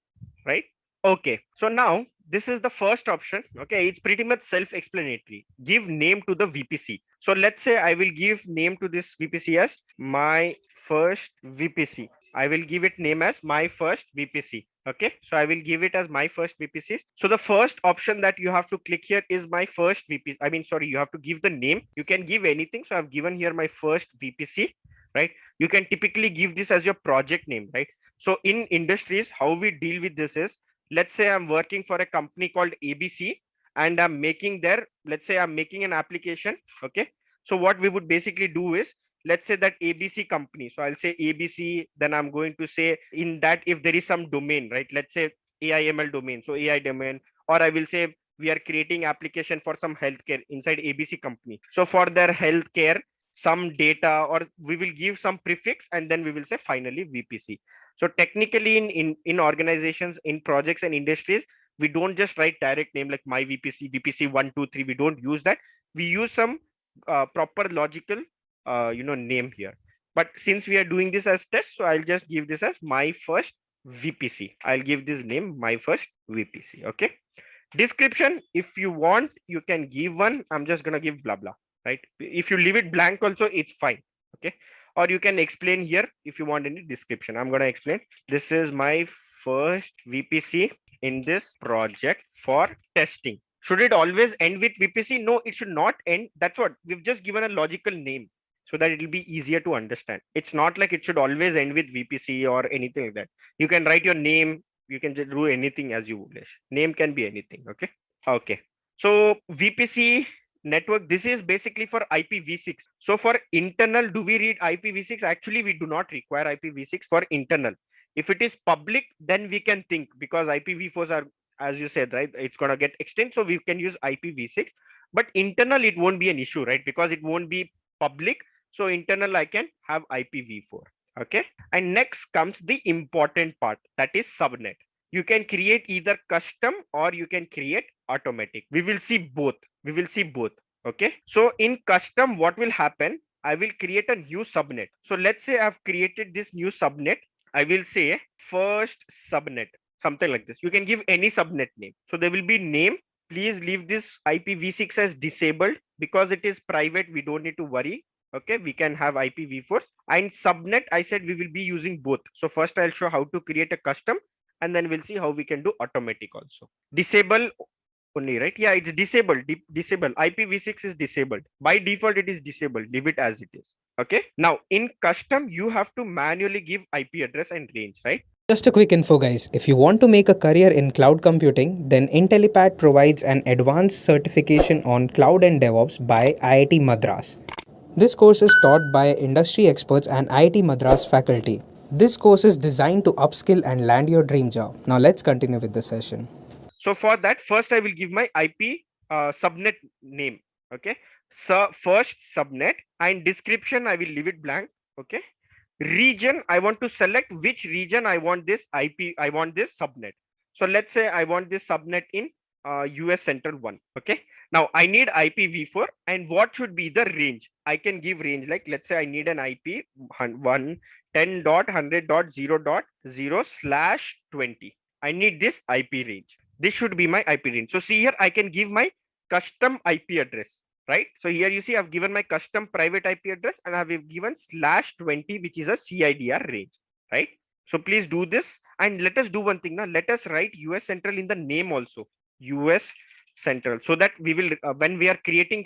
S2: right? Okay. So now this is the first option. Okay. It's pretty much self-explanatory. Give name to the VPC. So let's say I will give name to this VPC as my first VPC. I will give it name as my first VPC. Okay. So I will give it as my first VPC. So the first option that you have to click here is my first VPC. I mean, sorry, you have to give the name. You can give anything. So I've given here my first VPC, right? You can typically give this as your project name, right? So in industries, how we deal with this is, let's say I'm working for a company called ABC and I'm making let's say I'm making an application. Okay. So what we would basically do is, let's say that ABC company. So I'll say ABC, then I'm going to say in that if there is some domain, right? Let's say AIML domain. So AI domain, or I will say we are creating application for some healthcare inside ABC company. So for their healthcare, some data, or we will give some prefix and then we will say finally VPC. So technically in organizations, in projects and industries, we don't just write direct name like my VPC, VPC 1, 2, 3. We don't use that. We use some proper logical, name here. But since we are doing this as test, so I'll just give this as my first VPC. I'll give this name my first VPC. Okay. Description, if you want, you can give one. I'm just going to give blah, blah, right? If you leave it blank also, it's fine. Okay. Or you can explain here if you want any description. I'm going to explain. This is my first VPC in this project for testing. Should it always end with VPC? No, it should not end. That's what we've just given a logical name so that it will be easier to understand. It's not like it should always end with VPC or anything like that. You can write your name. You can just do anything as you wish. Name can be anything. Okay. Okay. So VPC network, this is basically for IPv6. So for internal, do we read IPv6? Actually, we do not require IPv6 for internal. If it is public, then we can think, because IPv4s are, as you said, right, it's going to get extended, so we can use IPv6. But internal, it won't be an issue, right, because it won't be public. So internal, I can have IPv4. Okay. And next comes the important part, that is subnet. You can create either custom or you can create automatic. We will see both. Okay. So in custom, what will happen? I will create a new subnet. So let's say I've created this new subnet. I will say first subnet, something like this. You can give any subnet name. So there will be name. Please leave this IPv6 as disabled, because it is private. We don't need to worry. Okay, we can have IPv4s. And subnet, I said we will be using both. So first I'll show how to create a custom, and then we'll see how we can do automatic also. Disable only, right? Yeah, it's disabled. Disable. IPv6 is disabled. By default, it is disabled. Leave it as it is. Okay. Now, in custom, you have to manually give IP address and range, right?
S1: Just a quick info, guys. If you want to make a career in cloud computing, then Intellipaat provides an advanced certification on cloud and DevOps by IIT Madras. This course is taught by industry experts and IIT Madras faculty. This course is designed to upskill and land your dream job. Now let's continue with the session.
S2: So for that, first I will give my IP subnet name. Okay. So first subnet, and description, I will leave it blank. Okay. Region, I want to select which region I want this IP, I want this subnet. So let's say I want this subnet in US Central 1. Okay. Now I need IPv4, and what should be the range? I can give range, like let's say I need an IP 110.100.0.0/20. I need this IP range. This should be my IP range. So see here, I can give my custom IP address, right? So here you see I've given my custom private IP address, and I've given /20, which is a CIDR range, right? So please do this, and let us do one thing now. Let us write US Central in the name also, US Central, so that we will, when we are using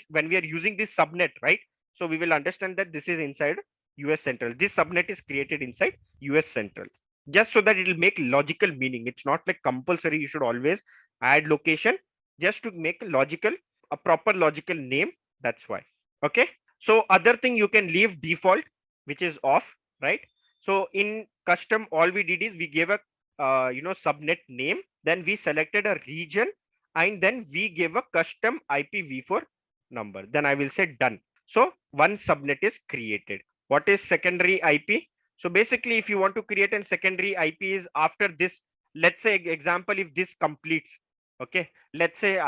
S2: this subnet, right? So we will understand that this is inside US Central. This subnet is created inside US Central, just so that it will make logical meaning. It's not like compulsory. You should always add location, just to make a proper logical name. That's why. Okay. So other thing, you can leave default, which is off, right? So in custom, all we did is we gave a subnet name, then we selected a region, and then we gave a custom IPv4 number. Then I will say done. So one subnet is created. What is secondary IP? So basically, if you want to create a secondary IP, is after this, let's say example, if this completes, okay, let's say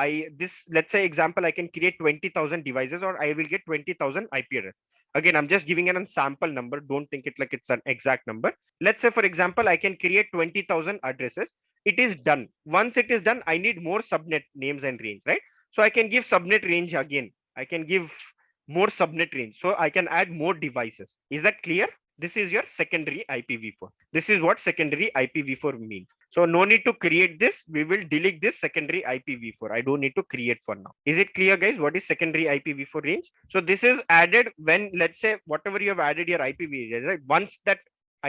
S2: example, I can create 20,000 devices, or I will get 20,000 IP address. Again, I'm just giving an sample number. Don't think it like it's an exact number. Let's say, for example, I can create 20,000 addresses. It is done. Once it is done, I need more subnet names and range, right? So I can give subnet range again. I can give more subnet range. So I can add more devices. Is that clear? This is your secondary IPv4. This is what secondary IPv4 means. So no need to create this. We will delete this secondary IPv4. I don't need to create for now. Is it clear, guys? What is secondary IPv4 range? So this is added when, let's say, whatever you have added your IPv4, right? Once that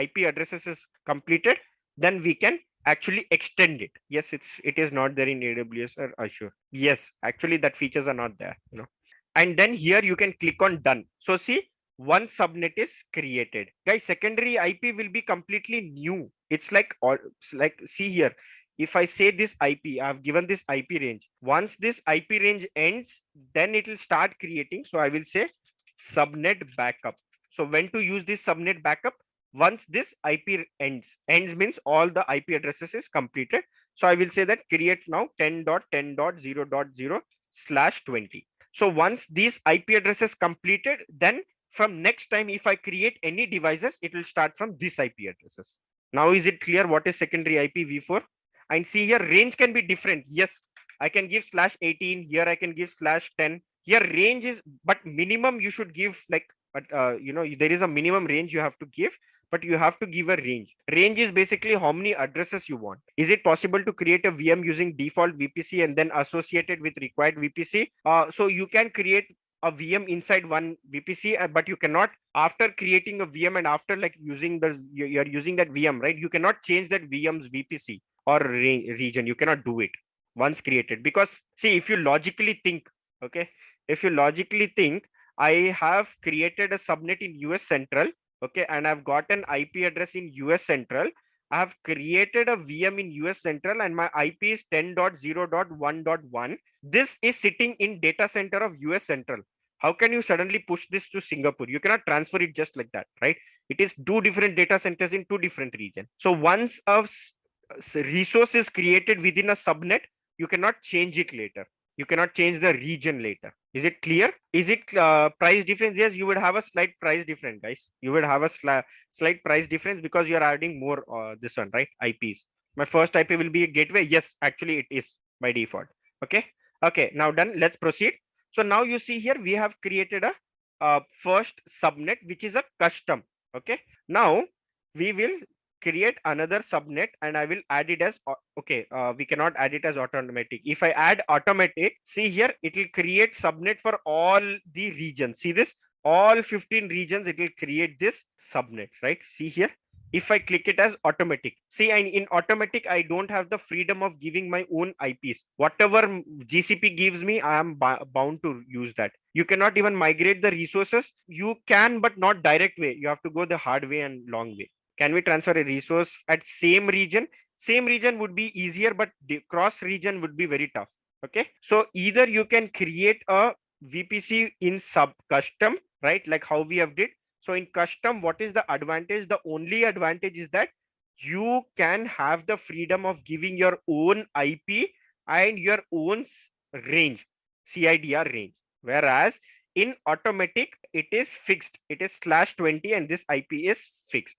S2: IP addresses is completed, then we can actually extend it. Yes, it is not there in AWS or Azure. Yes, actually that features are not there. And then here you can click on done. So see, one subnet is created. Guys, secondary IP will be completely new. It's like see here, if I say this IP, I've given this IP range. Once this IP range ends, then it will start creating. So I will say subnet backup. So when to use this subnet backup? Once this IP ends means all the IP addresses is completed. So I will say that create now 10.10.0.0/20. So once these IP addresses completed, then from next time, if I create any devices, it will start from this IP addresses. Now, is it clear what is secondary IPv4? And see here, range can be different. Yes, I can give /18. Here I can give /10. Here range is, but minimum you should give like, there is a minimum range you have to give, but you have to give a range. Range is basically how many addresses you want. Is it possible to create a VM using default VPC and then associate it with required VPC? So you can create a VM inside one VPC, but you cannot, after creating a VM and after like using you're using that VM, right? You cannot change that VM's VPC or region. You cannot do it once created, because see, if you logically think, okay, if you logically think, I have created a subnet in US Central, okay, and I've got an IP address in US Central. I have created a VM in US Central and my IP is 10.0.1.1. This is sitting in data center of US Central. How can you suddenly push this to Singapore? You cannot transfer it just like that, right? It is two different data centers in two different regions. So once a resource is created within a subnet, you cannot change it later. You cannot change the region later. Is it clear? Is it price difference? Yes, you would have a slight price difference, guys. You would have a slight price difference because you're adding more this one, right? IPs. My first IP will be a gateway. Yes, actually it is by default. Okay. Okay. Now done. Let's proceed. So now you see here we have created a first subnet, which is a custom. Okay. Now we will create another subnet and I will add it as okay. We cannot add it as automatic. If I add automatic, see here, it will create subnet for all the regions. See this, all 15 regions, it will create this subnet, right? See here, if I click it as automatic, see, and in automatic, I don't have the freedom of giving my own IPs. Whatever GCP gives me, I am bound to use that. You cannot even migrate the resources. You can, but not direct way. You have to go the hard way and long way. Can we transfer a resource at same region? Same region would be easier, but cross region would be very tough. Okay. So either you can create a VPC in sub custom, right? Like how we have did. So in custom, what is the advantage? The only advantage is that you can have the freedom of giving your own IP and your own range, CIDR range. Whereas in automatic, it is fixed. It is /20 and this IP is fixed.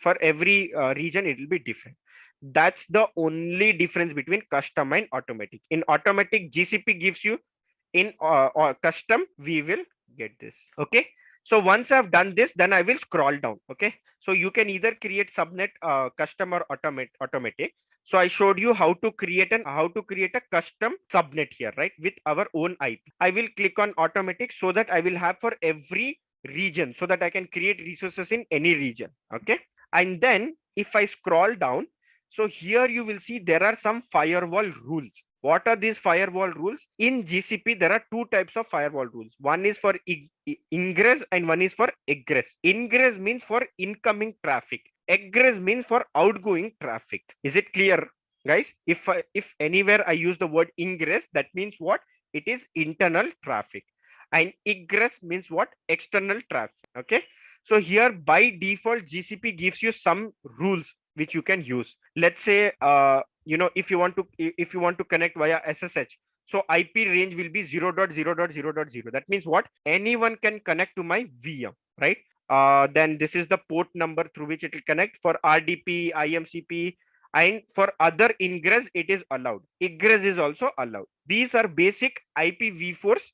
S2: For every region, it will be different. That's the only difference between custom and automatic. In automatic, GCP gives you, in custom, we will get this. Okay. So once I've done this, then I will scroll down. Okay. So you can either create subnet custom or automatic. So I showed you how to create a custom subnet here, right? With our own IP. I will click on automatic so that I will have for every region so that I can create resources in any region. Okay. And then if I scroll down, so here you will see there are some firewall rules. What are these firewall rules? In GCP, there are two types of firewall rules. One is for ingress and one is for egress. Ingress means for incoming traffic. Egress means for outgoing traffic. Is it clear, guys? If anywhere I use the word ingress, that means what? It is internal traffic. And egress means what? External traffic. Okay. So here by default, GCP gives you some rules which you can use. Let's say, if you want to connect via SSH, so IP range will be 0.0.0.0. That means what? Anyone can connect to my VM, right? Then this is the port number through which it will connect. For RDP, IMCP, and for other ingress, it is allowed. Egress is also allowed. These are basic IPv4's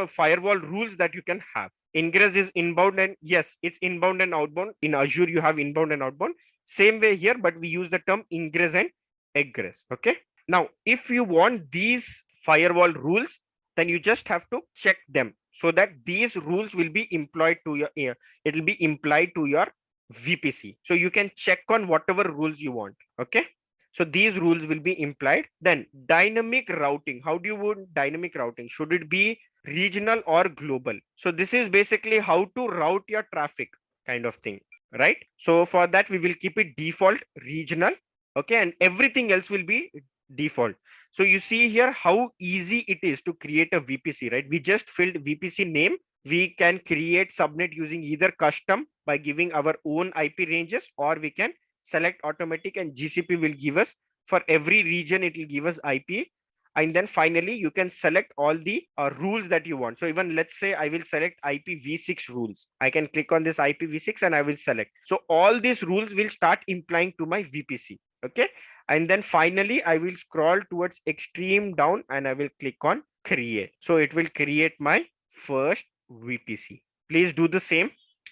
S2: firewall rules that you can have. Ingress is inbound, and yes, it's inbound and outbound. In Azure, you have inbound and outbound. Same way here, but we use the term ingress and egress. Okay. Now, if you want these firewall rules, then you just have to check them so that these rules will be employed to your, it will be implied to your VPC. So you can check on whatever rules you want. Okay. So these rules will be implied. Then dynamic routing. How do you want dynamic routing? Should it be regional or global? So this is basically how to route your traffic kind of thing, right? So for that, we will keep it default regional. Okay. And everything else will be default. So you see here how easy it is to create a VPC, right? We just filled VPC name. We can create subnet using either custom by giving our own IP ranges, or we can select automatic and GCP will give us for every region, it will give us IP. And then finally, you can select all the rules that you want. So even let's say I will select IPv6 rules. I can click on this IPv6 and I will select. So all these rules will start implying to my VPC. Okay. And then finally, I will scroll towards extreme down and I will click on create. So it will create my first VPC. Please do the same.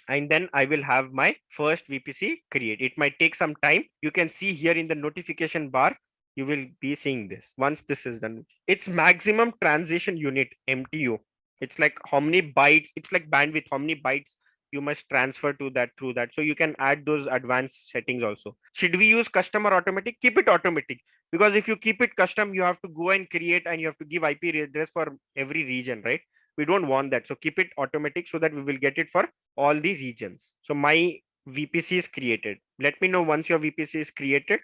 S2: And then I will have my first VPC create. It might take some time. You can see here in the notification bar, you will be seeing this. Once this is done, it's maximum transition unit, MTU. It's like how many bytes, it's like bandwidth, how many bytes you must transfer to that through that. So you can add those advanced settings also. Should we use custom or automatic? Keep it automatic. Because if you keep it custom, you have to go and create and you have to give IP address for every region, right? We don't want that. So keep it automatic so that we will get it for all the regions. So my VPC is created. Let me know once your VPC is created.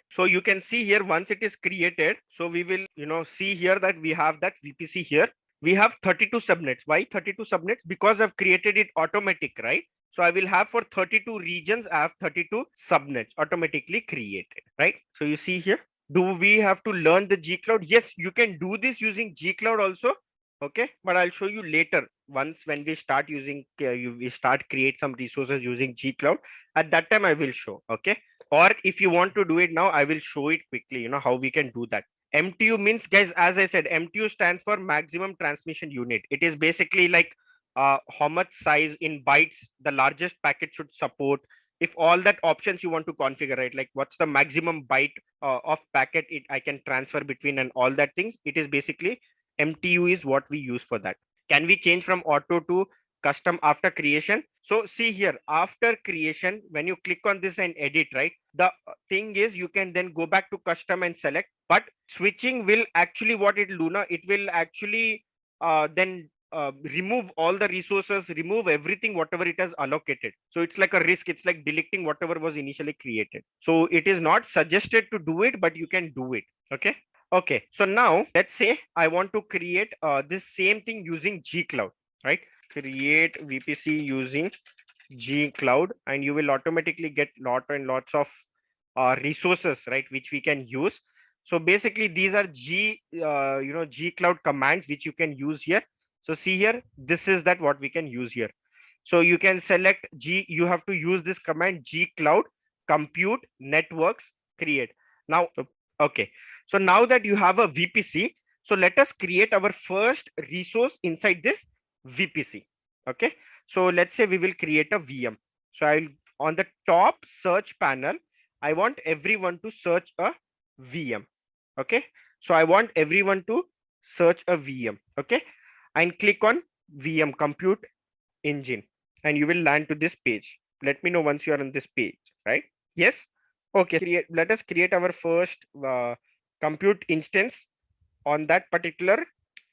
S2: So you can see here once it is created. So we will, see here that we have that VPC here. We have 32 subnets. Why 32 subnets? Because I've created it automatic, right? So I will have for 32 regions, I have 32 subnets automatically created, right? So you see here, do we have to learn the G Cloud? Yes, you can do this using G Cloud also. Okay, but I'll show you later. Once when we start using, we start create some resources using G Cloud. At that time, I will show. Okay, or if you want to do it now, I will show it quickly. How we can do that. MTU means, guys, as I said, MTU stands for maximum transmission unit. It is basically like how much size in bytes the largest packet should support. If all that options you want to configure, right? Like what's the maximum byte of packet I can transfer between and all that things. It is basically MTU is what we use for that. Can we change from auto to custom after creation? So see here, after creation, when you click on this and edit, right? The thing is you can then go back to custom and select, but switching will actually what it Luna, it will actually then remove all the resources, remove everything, whatever it has allocated. So it's like a risk. It's like deleting whatever was initially created. So it is not suggested to do it, but you can do it. Okay. Okay, so now let's say I want to create this same thing using G Cloud, right? Create VPC using G Cloud, and you will automatically get lots of resources, right? Which we can use. So basically, these are G Cloud commands which you can use here. So see here, this is that what we can use here. So you can select G. You have to use this command G Cloud compute networks create. Now, okay. So now that you have a VPC, so let us create our first resource inside this VPC. Okay. So let's say we will create a VM. So I'll on the top search panel, I want everyone to search a VM. Okay. So I want everyone to search a VM. Okay. And click on VM compute engine and you will land to this page. Let me know once you are on this page, right? Yes. Okay. Let us create our first compute instance on that particular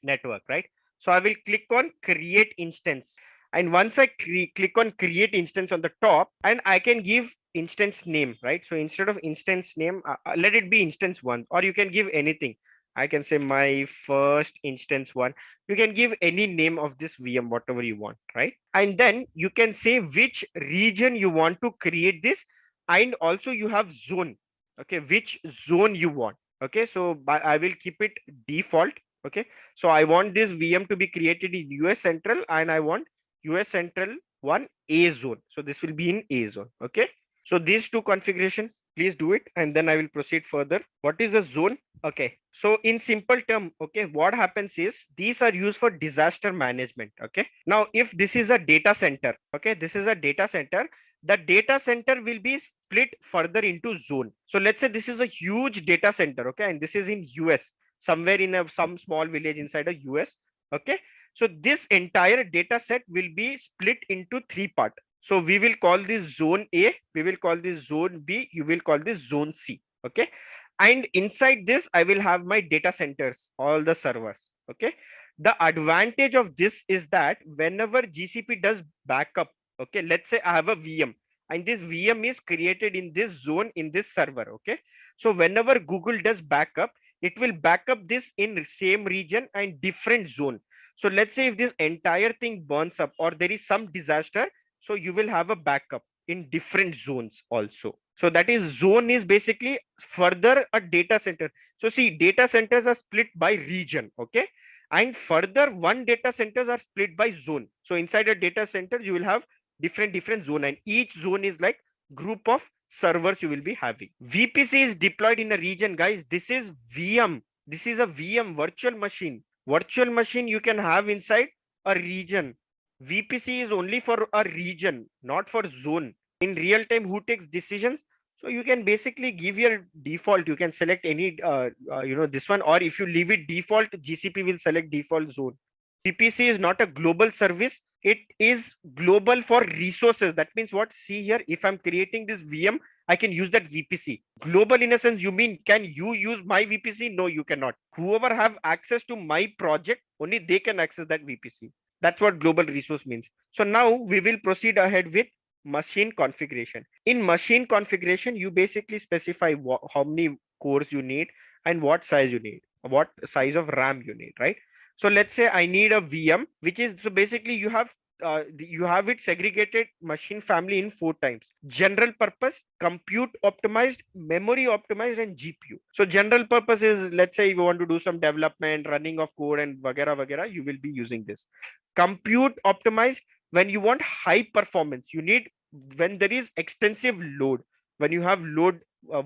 S2: network, right? So I will click on create instance. And once I click on create instance on the top, and I can give instance name, right? So instead of instance name, let it be instance one, or you can give anything. I can say my first instance one. You can give any name of this VM, whatever you want, right? And then you can say which region you want to create this. And also you have zone, okay, which zone you want. Okay, so I will keep it default. Okay, so I want this VM to be created in US Central and I want US Central 1A zone. So this will be in A zone. Okay, so these two configuration, please do it and then I will proceed further. What is a zone? Okay, so in simple term, okay, what happens is these are used for disaster management. Okay, now if this is a data center, okay, this is a data center, the data center will be split further into zone. So let's say this is a huge data center, okay, and this is in US, somewhere in some small village inside a US. Okay, so this entire data set will be split into three parts. So we will call this zone A, we will call this zone B, you will call this zone C. Okay, and inside this I will have my data centers, all the servers. Okay, the advantage of this is that whenever GCP does backup, okay, let's say I have a VM and this VM is created in this zone in this server. Okay, so whenever Google does backup, it will back up this in same region and different zone. So let's say if this entire thing burns up or there is some disaster, so you will have a backup in different zones also. So that is zone is basically further a data center. So see, data centers are split by region. Okay, and further one data centers are split by zone. So inside a data center you will have different zone and each zone is like group of servers you will be having. VPC is deployed in a region, guys. This is VM. This is a VM virtual machine. Virtual machine you can have inside a region. VPC is only for a region, not for zone. In real time, who takes decisions? So you can basically give your default. You can select any, this one, or if you leave it default, GCP will select default zone. VPC is not a global service. it is global for resources. That means what? See here, if I'm creating this VM, I can use that VPC. Global in a sense, you mean, can you use my VPC? No, you cannot. Whoever have access to my project, only they can access that VPC. That's what global resource means. So now we will proceed ahead with machine configuration. In machine configuration, you basically specify how many cores you need and what size you need, what size of RAM you need, right? So let's say I need a VM, which is, so basically you have it segregated machine family in 4 times: general purpose, compute optimized, memory optimized, and GPU. So general purpose is, let's say you want to do some development, running of code and vagera, you will be using this. Compute optimized, when you want high performance, you need when there is extensive load, when you have load,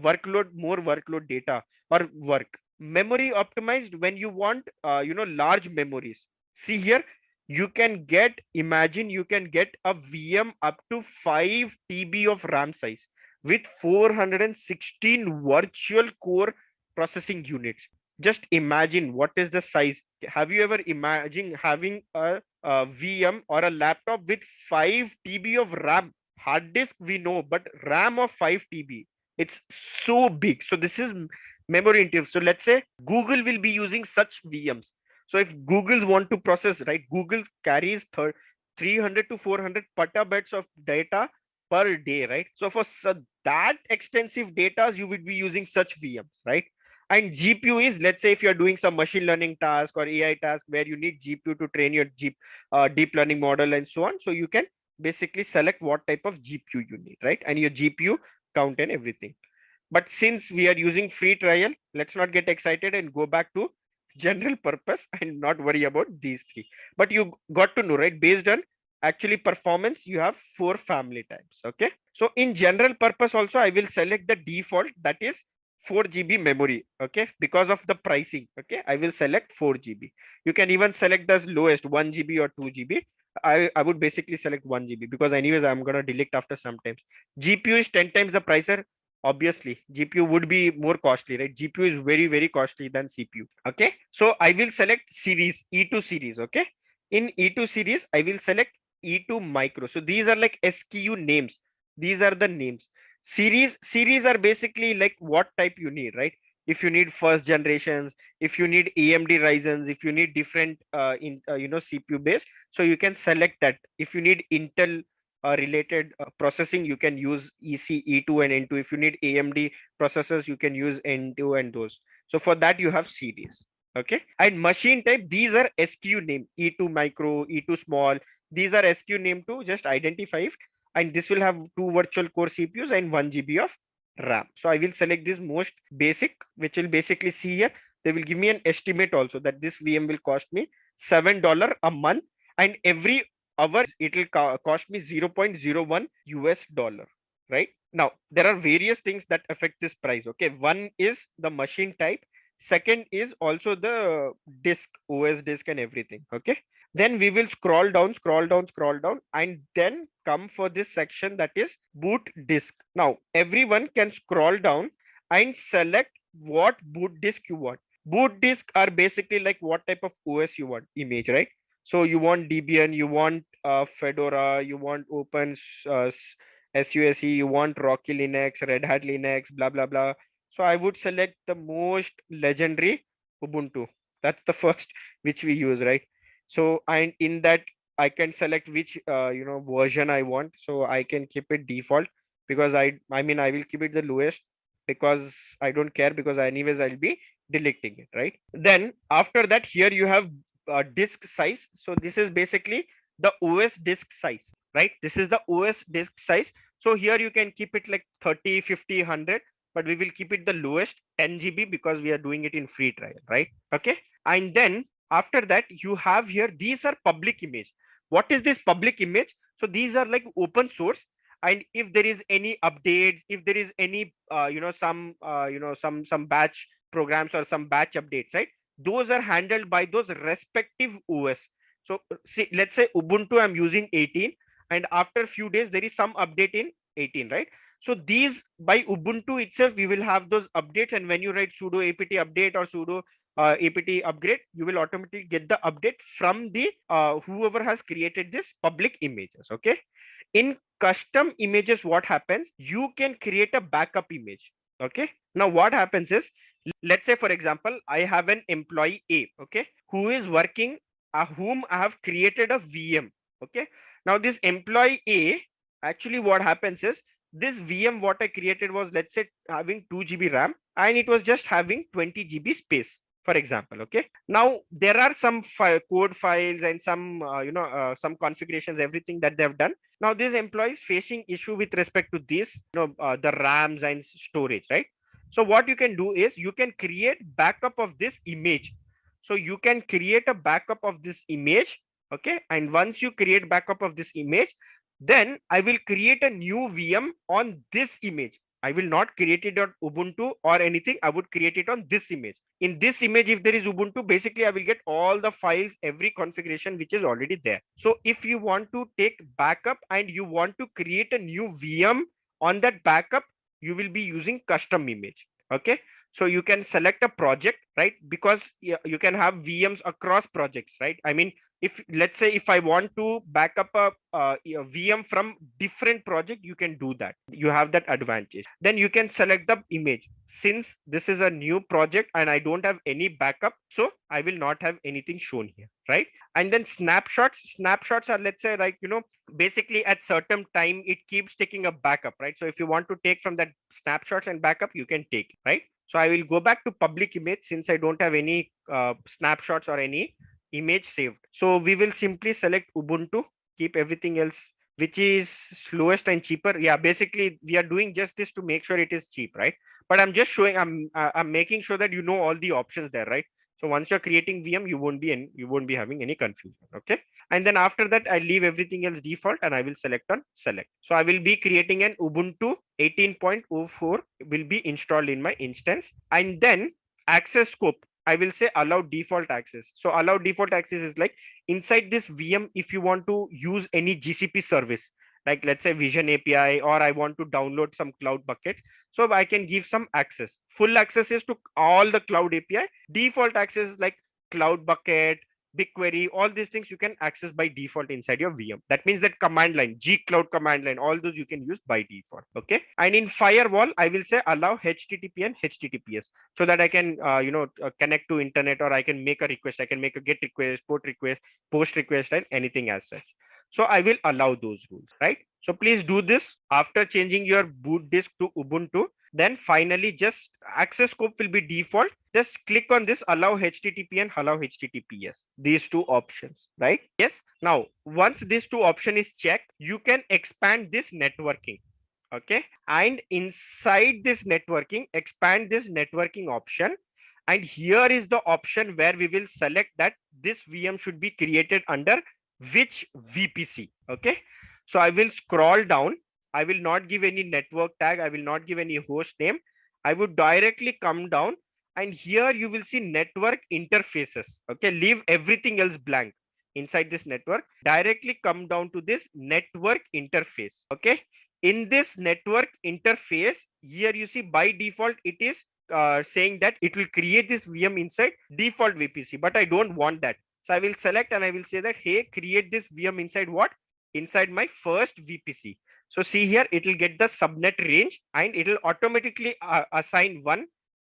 S2: workload, more workload data or work. Memory optimized, when you want large memories. See here, you can get, imagine you can get a VM up to 5 TB of RAM size with 416 virtual core processing units. Just imagine what is the size. Have you ever imagined having a VM or a laptop with 5 TB of RAM? Hard disk we know, but RAM of 5 TB, it's so big. So this is memory intensive. So let's say Google will be using such VMs. So if Google want to process, right, Google carries 300 to 400 petabytes of data per day, right? So for that extensive data, you would be using such VMs, right? And GPU is, let's say if you're doing some machine learning task or AI task where you need GPU to train your deep learning model and so on. So you can basically select what type of GPU you need, right? And your GPU count and everything. But since we are using free trial, let's not get excited and go back to general purpose and not worry about these 3. But you got to know, right? Based on actually performance, you have 4 family types. Okay. So in general purpose also, I will select the default, that is 4 GB memory. Okay. Because of the pricing. Okay. I will select 4 GB. You can even select the lowest 1 GB or 2 GB. I would basically select 1 GB because anyways, I'm going to delete after some times. GPU is 10 times the price. Obviously GPU would be more costly, right? GPU is very, very costly than CPU. Okay. So I will select series, E2 series. Okay. In E2 series, I will select E2 micro. So these are like SKU names. These are the names. Series are basically like what type you need, right? If you need first generations, if you need AMD Ryzen's, if you need different CPU based, so you can select that. If you need Intel related processing, you can use EC, E2 and N2. If you need AMD processors, you can use N2 and those. So for that you have series. Okay. And machine type, these are SKU name: E2 micro, E2 small. These are SKU name to just identify it. And this will have 2 virtual core CPUs and 1 GB of RAM. So I will select this most basic, which will basically see here. They will give me an estimate also that this VM will cost me $7 a month, and every hour it will cost me 0.01 US dollar. Right now, there are various things that affect this price. Okay, one is the machine type. Second is also the disk, OS disk and everything. Okay. Then we will scroll down, and then come for this section, that is boot disk. Now, everyone can scroll down and select what boot disk you want. Boot disk are basically like what type of OS you want, image, right? So you want Debian, you want Fedora, you want Open SUSE, you want Rocky Linux, Red Hat Linux, blah, blah, blah. So I would select the most legendary Ubuntu. That's the first which we use, right? So, and in that I can select which version I want. So I can keep it default because I will keep it the lowest because I don't care, because anyways I'll be deleting it, right? Then after that, here you have disk size. So this is basically the OS disk size, right? This is the OS disk size. So here you can keep it like 30, 50, 100, but we will keep it the lowest 10 GB because we are doing it in free trial, right? Okay. And then after that, you have here, these are public image. What is this public image? So these are like open source. And if there is any updates, if there is any some batch programs or some batch updates, right? Those are handled by those respective OS. So see, let's say Ubuntu I'm using 18, and after a few days there is some update in 18, right? So these, by Ubuntu itself, we will have those updates. And when you write sudo apt update or sudo apt upgrade, you will automatically get the update from the whoever has created this public images. Okay. In custom images, what happens, you can create a backup image. Okay. Now what happens is, let's say for example, I have an employee A, okay, who is working, whom I have created a VM. Okay. Now this employee A, actually what happens is, this VM what I created was, let's say, having 2 GB RAM, and it was just having 20 GB space, for example. Okay. Now there are some code files and some some configurations, everything that they've done. Now this employee is facing issue with respect to this, the RAMs and storage, right? So what you can do is, you can create backup of this image. So you can create a backup of this image. Okay. And once you create backup of this image, then I will create a new VM on this image. I will not create it on Ubuntu or anything. I would create it on this image. In this image, if there is Ubuntu, basically I will get all the files, every configuration which is already there. So if you want to take backup and you want to create a new VM on that backup, you will be using custom image. Okay. So you can select a project, right? Because you can have VMs across projects, right? I mean, if let's say if I want to back up a VM from different project, you can do that. You have that advantage. Then you can select the image. Since this is a new project and I don't have any backup, so I will not have anything shown here, right? And then snapshots are, let's say, like, basically at certain time it keeps taking a backup, right? So if you want to take from that snapshots and backup, you can take, right? So I will go back to public image, since I don't have any snapshots or any image saved. So we will simply select Ubuntu, keep everything else which is slowest and cheaper. Yeah, basically we are doing just this to make sure it is cheap, right? But I'm just showing, I'm making sure that you know all the options there, right? So once you're creating VM, you won't be having any confusion. Okay. And then after that, I leave everything else default and I will select on select. So I will be creating an Ubuntu 18.04 will be installed in my instance. And then access scope, I will say allow default access. So allow default access is like, inside this VM, if you want to use any GCP service, like let's say Vision API, or I want to download some cloud buckets, so I can give some access. Full access is to all the cloud API. Default access is like cloud bucket, BigQuery, all these things you can access by default inside your VM. That means that command line, G Cloud command line, all those you can use by default. Okay. And in firewall, I will say allow HTTP and HTTPS, so that I can, connect to internet, or I can make a request. I can make a GET request, port request, post request, and anything as such. So I will allow those rules, right? So please do this after changing your boot disk to Ubuntu. Then finally, just access scope will be default. Just click on this allow HTTP and allow HTTPS, these two options, right? Yes. Now, once these two option is checked, you can expand this networking. Okay. And inside this networking, expand this networking option. And here is the option where we will select that this VM should be created under which VPC. Okay. So I will scroll down. I will not give any network tag. I will not give any host name. I would directly come down, and here you will see network interfaces. Okay. Leave everything else blank inside this network. Directly come down to this network interface. Okay. In this network interface, here you see by default, it is saying that it will create this VM inside default VPC, but I don't want that. So I will select and I will say that, hey, create this VM inside what? Inside my first VPC. So see here, it will get the subnet range and it will automatically assign one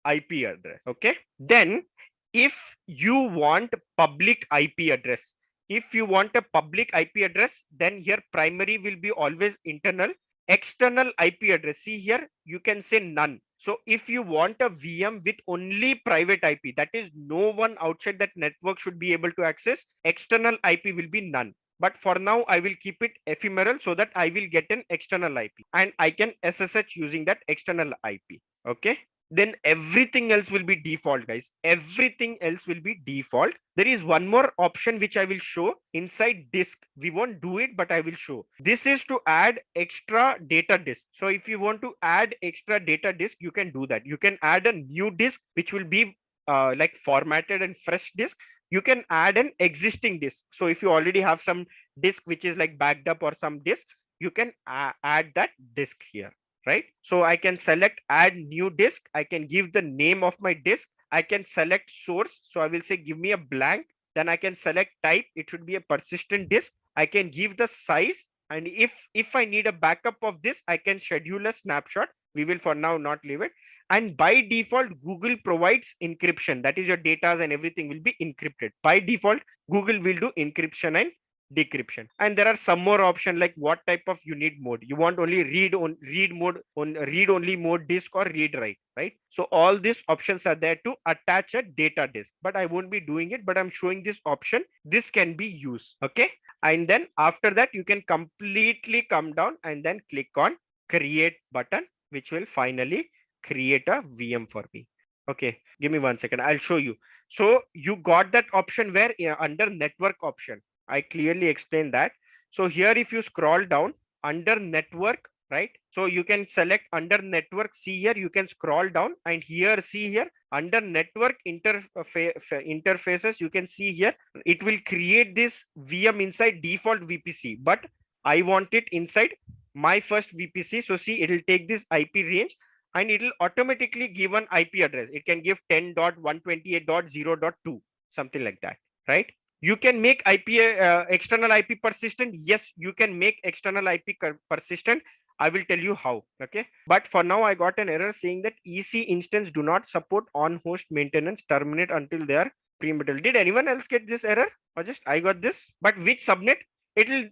S2: IP address. Okay. Then if you want public IP address, if you want a public IP address, then here primary will be always internal. External IP address, see here, you can say none. So if you want a VM with only private IP, that is no one outside that network should be able to access, external IP will be none. But for now, I will keep it ephemeral so that I will get an external IP and I can SSH using that external IP. Okay. Then everything else will be default, guys. Everything else will be default. There is one more option which I will show inside disk. We won't do it, but I will show. This is to add extra data disk. So if you want to add extra data disk, you can do that. You can add a new disk, which will be like formatted and fresh disk. You can add an existing disk. So if you already have some disk which is like backed up or some disk, you can add that disk here, right? So I can select add new disk. I can give the name of my disk. I can select source. So I will say, give me a blank. Then I can select type. It should be a persistent disk. I can give the size. And if I need a backup of this, I can schedule a snapshot. We will for now not leave it. And by default, Google provides encryption. That is, your data and everything will be encrypted. By default, Google will do encryption and decryption. And there are some more options, like what type of you need mode. You want only read only mode disk or read write, right? So all these options are there to attach a data disk, but I won't be doing it, but I'm showing this option. This can be used. Okay. And then after that, you can completely come down and then click on create button, which will finally create a VM for me. Okay, give me 1 second. I'll show you. So you got that option where under network option, I clearly explained that. So here, if you scroll down under network, right? So you can select under network. See here, you can scroll down and here, see here under network interfaces, you can see here, it will create this VM inside default VPC, but I want it inside my first VPC. So see, it will take this IP range and it will automatically give an IP address. It can give 10.128.0.2, something like that, right? You can make external IP persistent. Yes, you can make external IP persistent. I will tell you how. Okay. But for now, I got an error saying that EC instance do not support on host maintenance, terminate until they are pre-built. Did anyone else get this error or just I got this? But which subnet? It'll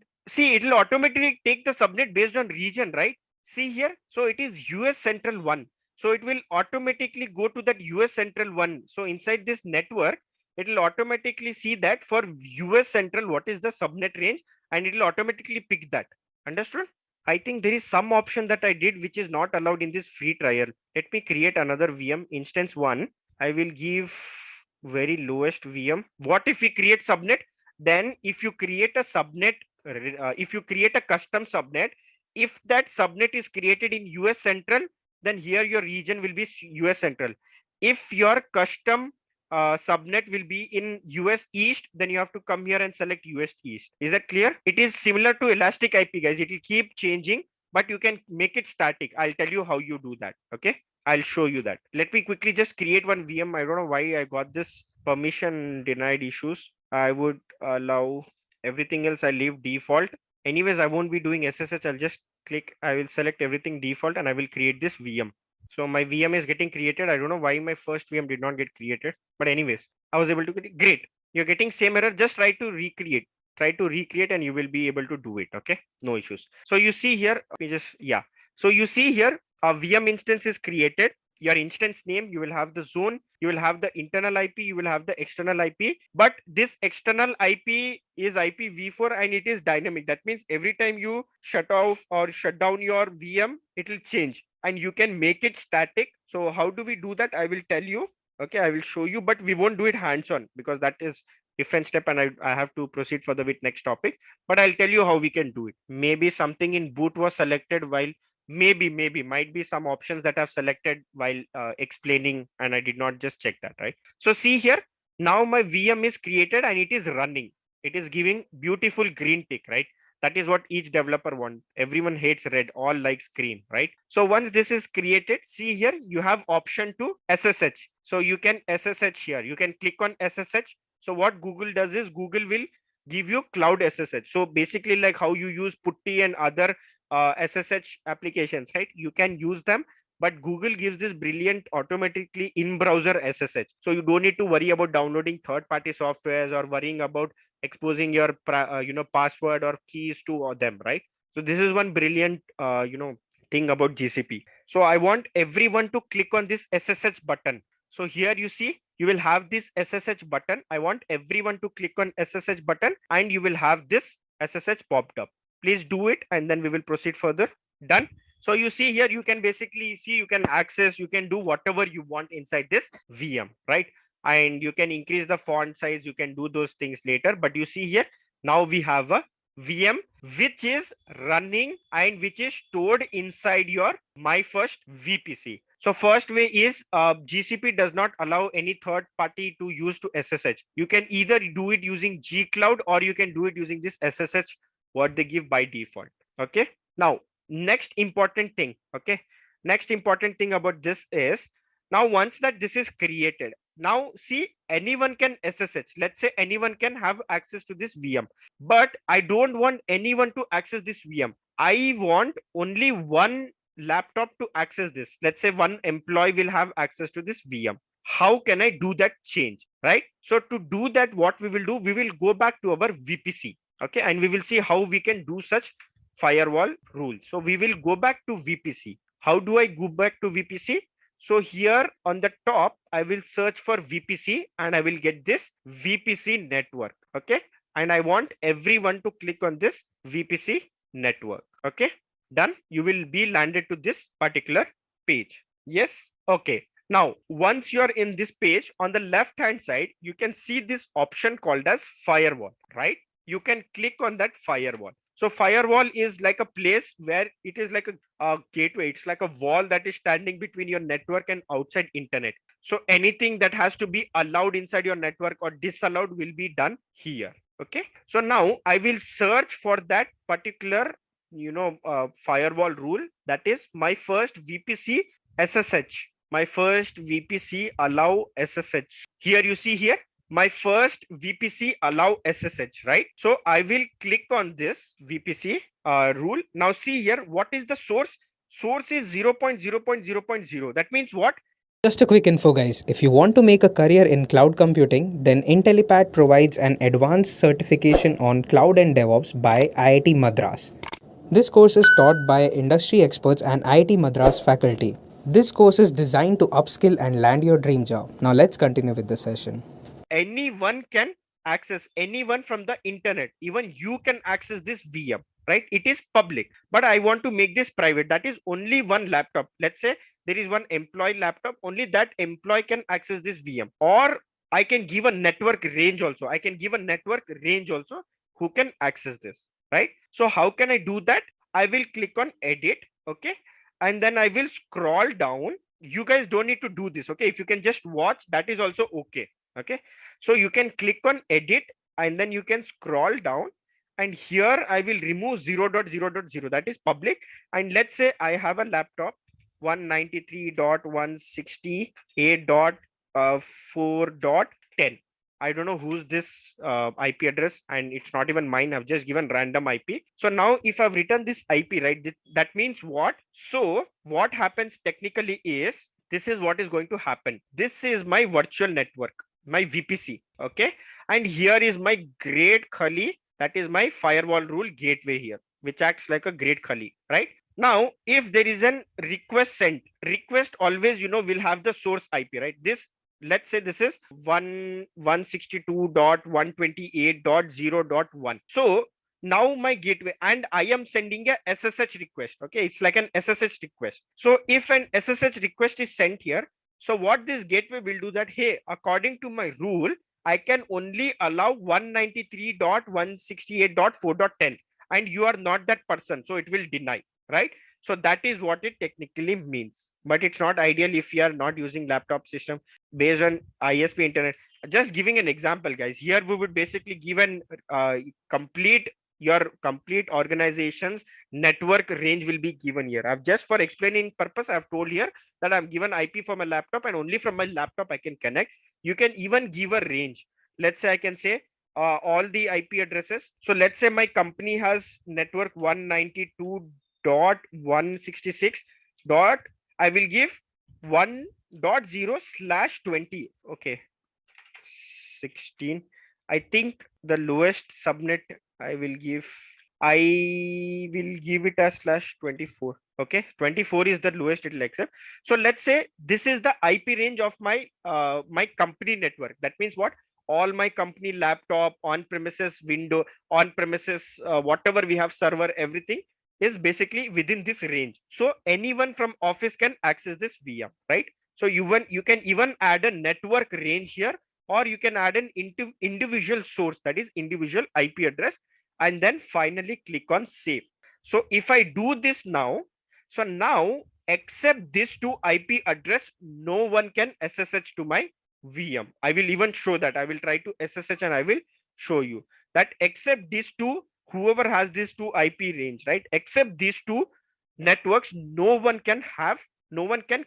S2: automatically take the subnet based on region, right? See here. So it is US Central 1. So it will automatically go to that US Central 1. So inside this network, it will automatically see that for US Central, what is the subnet range, and it will automatically pick that. Understood? I think there is some option that I did which is not allowed in this free trial. Let me create another VM, instance 1. I will give very lowest VM. What if we create subnet? Then if you create a subnet, if you create a custom subnet, if that subnet is created in US Central, then here your region will be US Central. If your custom subnet will be in US East, then you have to come here and select US East. Is that clear? It is similar to Elastic IP, guys. It will keep changing, but you can make it static. I'll tell you how you do that. Okay. I'll show you that. Let me quickly just create one VM. I don't know why I got this permission denied issues. I would allow everything else. I leave default. Anyways, I won't be doing SSH. I'll just click. I will select everything default and I will create this VM. So my VM is getting created. I don't know why my first VM did not get created. But anyways, I was able to get it. Great. You're getting same error. Just try to recreate. Try to recreate and you will be able to do it. Okay. No issues. So you see here, So you see here, a VM instance is created. Your instance name, you will have the zone, you will have the internal IP, you will have the external IP. But this external IP is IPv4 and it is dynamic. That means every time you shut off or shut down your VM, it will change and you can make it static. So how do we do that? I will tell you. Okay, I will show you, but we won't do it hands-on because that is different step and I have to proceed further with next topic. But I'll tell you how we can do it. Maybe something in boot was selected while maybe might be some options that I've selected while explaining and I did not just check that, right? So see here, now my VM is created and it is running. It is giving beautiful green tick, right? That is what each developer wants. Everyone hates red, all likes green, right? So once this is created, see here, you have option to SSH. So you can SSH here. You can click on SSH. So what Google does is Google will give you cloud SSH. So basically like how you use Putty and other SSH applications, right? You can use them, but Google gives this brilliant automatically in-browser SSH. So you don't need to worry about downloading third-party softwares or worrying about exposing your password or keys to them, right? So this is one brilliant thing about GCP. So I want everyone to click on this SSH button. So here you see, you will have this SSH button. I want everyone to click on SSH button and you will have this SSH popped up. Please do it and then we will proceed further. Done. So you see here, you can basically see, you can access, you can do whatever you want inside this VM, right? And you can increase the font size. You can do those things later. But you see here, now we have a VM which is running and which is stored inside your my first VPC. So first way is GCP does not allow any third party to use to SSH. You can either do it using G Cloud or you can do it using this SSH what they give by default. Okay. Now, next important thing. Okay. Next important thing about this is now once that this is created, Now see, anyone can SSH. Let's say anyone can have access to this VM, but I don't want anyone to access this VM. I want only one laptop to access this. Let's say one employee will have access to this VM. How can I do that change, right? So to do that, what we will do, we will go back to our VPC, okay, and we will see how we can do such firewall rule. So we will go back to VPC. How do I go back to VPC? So here on the top, I will search for VPC and I will get this VPC network. Okay. And I want everyone to click on this VPC network. Okay. Done. You will be landed to this particular page. Yes. Okay. Now, once you're in this page, on the left hand side, you can see this option called as firewall, right? You can click on that firewall. So firewall is like a place where it is like a gateway. It's like a wall that is standing between your network and outside internet. So anything that has to be allowed inside your network or disallowed will be done here. Okay. So now I will search for that particular, firewall rule. That is my first VPC SSH. My first VPC allow SSH. Here you see here, my first VPC allow SSH, right? So I will click on this VPC rule. Now see here, what is the source? Source is 0.0.0.0. That means what?
S1: Just a quick info guys, if you want to make a career in cloud computing, then Intellipaat provides an advanced certification on cloud and DevOps by IIT Madras. This course is taught by industry experts and IIT Madras faculty. This course is designed to upskill and land your dream job. Now let's continue with the session.
S2: Anyone can access, anyone from the internet, even you can access this VM, right? It is public, but I want to make this private. That is only one laptop. Let's say there is one employee laptop, only that employee can access this VM. Or I can give a network range also. I can give a network range also who can access this, right? So how can I do that? I will click on edit, okay, and then I will scroll down. You guys don't need to do this, okay? If you can just watch, that is also okay. Okay, so you can click on edit and then you can scroll down, and here I will remove 0.0.0, that is public. And let's say I have a laptop 193.168.4.10. I don't know who's this IP address, and it's not even mine. I've just given random IP. So now if I've written this IP, right, that means what? So what happens technically is, this is what is going to happen. This is my virtual network, my VPC, okay, and here is my great Khali, that is my firewall rule gateway here, which acts like a great Khali, right? Now if there is an request sent, request always will have the source IP, right? This, let's say this is 162.128.0.1. so now my gateway, and I am sending a SSH request, okay, it's like an SSH request. So if an SSH request is sent here, so what this gateway will do that, hey, according to my rule, I can only allow 193.168.4.10, and you are not that person, so it will deny, right? So that is what it technically means. But it's not ideal if you are not using laptop system based on ISP internet. Just giving an example, guys. Here we would basically give an your complete organization's network range will be given here. I've just, for explaining purpose, I've told here that I'm given IP for my laptop, and only from my laptop I can connect. You can even give a range. Let's say I can say all the IP addresses. So let's say my company has network 192.166. I will give 1.0/20. Okay, 16. I think the lowest subnet I will give it as /24. Okay, 24 is the lowest it will accept. So let's say this is the IP range of my my company network. That means what? All my company laptop, on premises window, on premises whatever we have, server, everything is basically within this range. So anyone from office can access this VM, right? So you can even add a network range here, or you can add an individual source, that is individual IP address, and then finally click on save. So if I do this now, so now except this two IP address, no one can SSH to my VM. I will even show that. I will try to SSH and I will show you that except these two, whoever has these two IP range, right? Except these two networks, no one can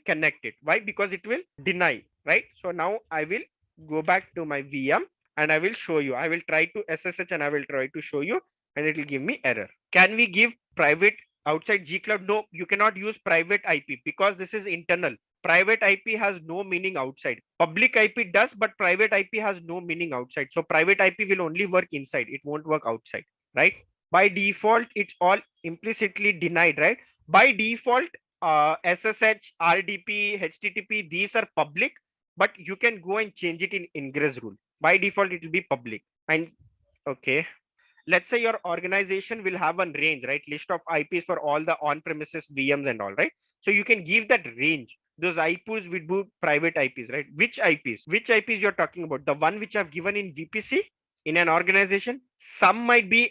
S2: connect it. Why? Because it will deny. right? So now I will go back to my VM and I will show you. I will try to SSH and I will try to show you, and it will give me error. Can we give private outside G-Cloud? No, you cannot use private IP because this is internal. Private IP has no meaning outside. Public IP does, but private IP has no meaning outside. So private IP will only work inside. It won't work outside, right? By default, it's all implicitly denied, right? By default, SSH, RDP, HTTP, these are public, but you can go and change it in ingress rule. By default, it will be public. And okay, let's say your organization will have a range, right? List of IPs for all the on-premises VMs and all, right? So you can give that range. Those IPs would be private IPs, right? Which IPs? Which IPs you're talking about? The one which I've given in VPC in an organization? Some might be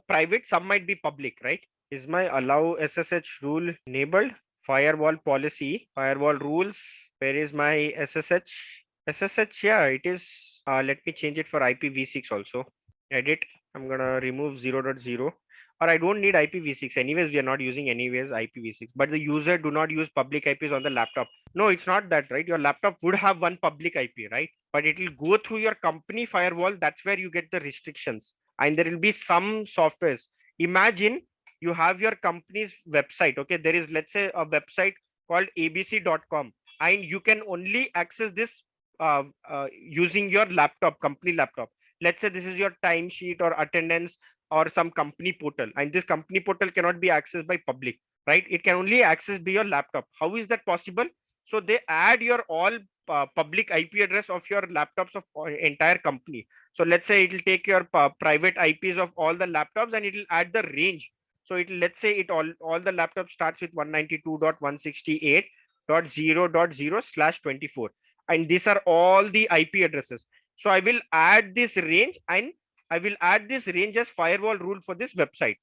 S2: private, some might be public, right? Is my allow SSH rule enabled? Firewall policy, firewall rules. Where is my SSH? SSH, yeah, it is. Let me change it for IPv6 also. Edit. I'm gonna remove 0.0, or I don't need IPv6. Anyways, we are not using anyways IPv6, but the user do not use public IPs on the laptop. No, it's not that, right? Your laptop would have one public IP, right? But it will go through your company firewall. That's where you get the restrictions. And there will be some softwares. Imagine you have your company's website. Okay, there is, let's say, a website called abc.com, and you can only access this using your laptop, company laptop. Let's say this is your timesheet or attendance or some company portal, and this company portal cannot be accessed by public, right? It can only access by your laptop. How is that possible? So they add your all public IP address of your laptops of entire company. So let's say it will take your private IPs of all the laptops and it will add the range. So it, let's say it all the laptops starts with 192.168.0.0/24, and these are all the IP addresses. So I will add this range, and I will add this range as firewall rule for this website.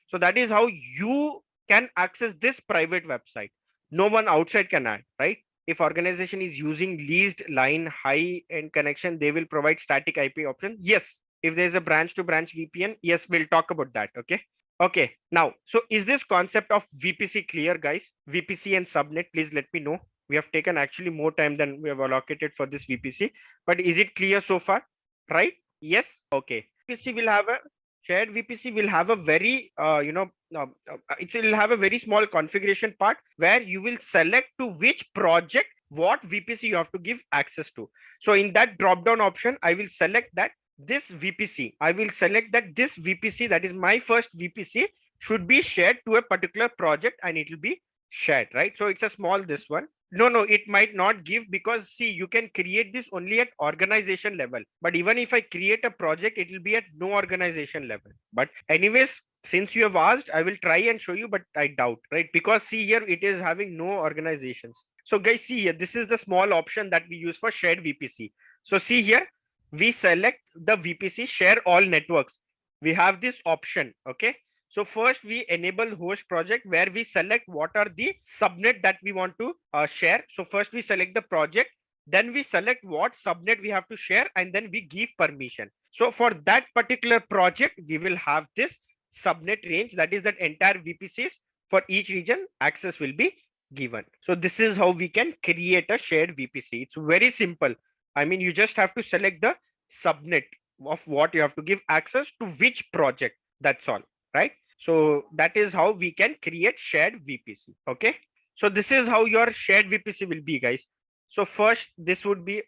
S2: So that is how you can access this private website. No one outside can add, right? If organization is using leased line high end connection, they will provide static IP option. Yes. If there's a branch to branch VPN, yes, we'll talk about that. Okay. Okay. Now, so is this concept of VPC clear, guys? VPC and subnet, please let me know. We have taken actually more time than we have allocated for this VPC, but is it clear so far? Right? Yes. Okay. VPC will have a shared VPC will have a very it will have a very small configuration part where you will select to which project what VPC you have to give access to. So in that drop down option, I will select that this VPC. I will select that this VPC, that is my first VPC, should be shared to a particular project, and it will be shared, right? So it's a small this one. No, it might not give, because see, you can create this only at organization level, but even if I create a project, it will be at no organization level. But anyways, since you have asked, I will try and show you, but I doubt, right? Because see here, it is having no organizations. So guys, see here, this is the small option that we use for shared VPC. So see here, we select the VPC share all networks. We have this option. Okay. So first we enable host project, where we select what are the subnet that we want to share. So first we select the project, then we select what subnet we have to share, and then we give permission. So for that particular project, we will have this subnet range, that is that entire VPCs for each region access will be given. So this is how we can create a shared VPC. It's very simple. I mean, you just have to select the subnet of what you have to give access to which project. That's all, right? So that is how we can create shared VPC. Okay. So this is how your shared VPC will be, guys. So first, this would be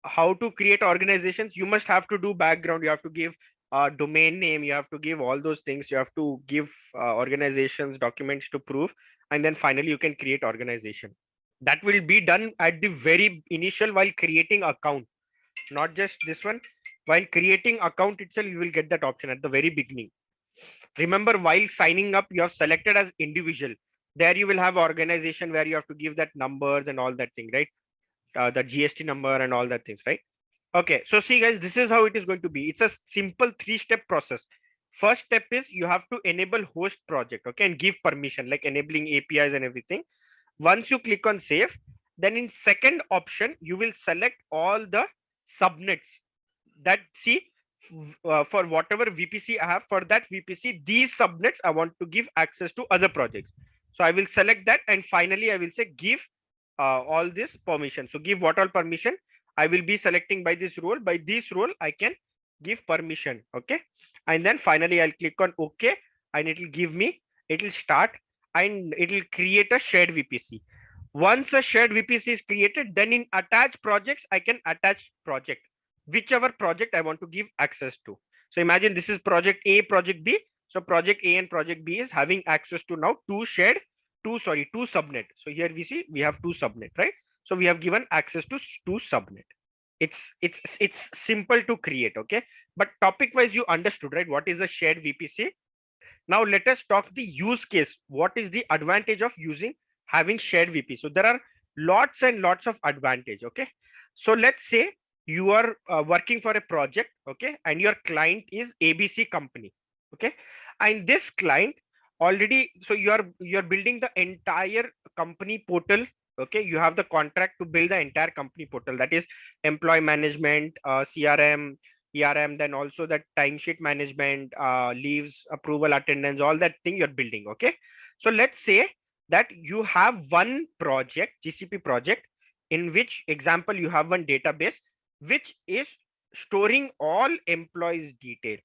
S2: how to create organizations. You must have to do background. You have to give a domain name. You have to give all those things. You have to give organizations documents to prove. And then finally, you can create organization. That will be done at the very initial while creating account, not just this one. While creating account itself, you will get that option at the very beginning. Remember, while signing up, you have selected as individual. There you will have organization where you have to give that numbers and all that thing, right? The GST number and all that things, right? Okay, so see guys, this is how it is going to be. It's a simple 3-step process. First step is you have to enable host project, okay, and give permission like enabling APIs and everything. Once you click on save, then in second option, you will select all the subnets that see for whatever VPC I have, for that VPC, these subnets I want to give access to other projects. So I will select that, and finally I will say give all this permission. So give what all permission? I will be selecting by this role. By this role, I can give permission. Okay. And then finally, I'll click on OK, and it will give me, it will start, and it will create a shared VPC. Once a shared VPC is created, then in attach projects, I can attach project, whichever project I want to give access to. So imagine this is project A, project B. So project A and project B is having access to now two subnet. So here we see we have two subnet, right? So we have given access to two subnet. It's simple to create, okay? But topic wise, you understood, right? What is a shared VPC? Now let us talk the use case. What is the advantage of having shared VPC? So there are lots and lots of advantage, okay? So let's say you are working for a project, okay, and your client is ABC company, okay, and this client already, so you're building the entire company portal, okay, you have the contract to build the entire company portal, that is employee management, CRM, ERM, then also that timesheet management, leaves, approval, attendance, all that thing you're building, okay? So let's say that you have one project, GCP project, in which example you have one database which is storing all employees detail,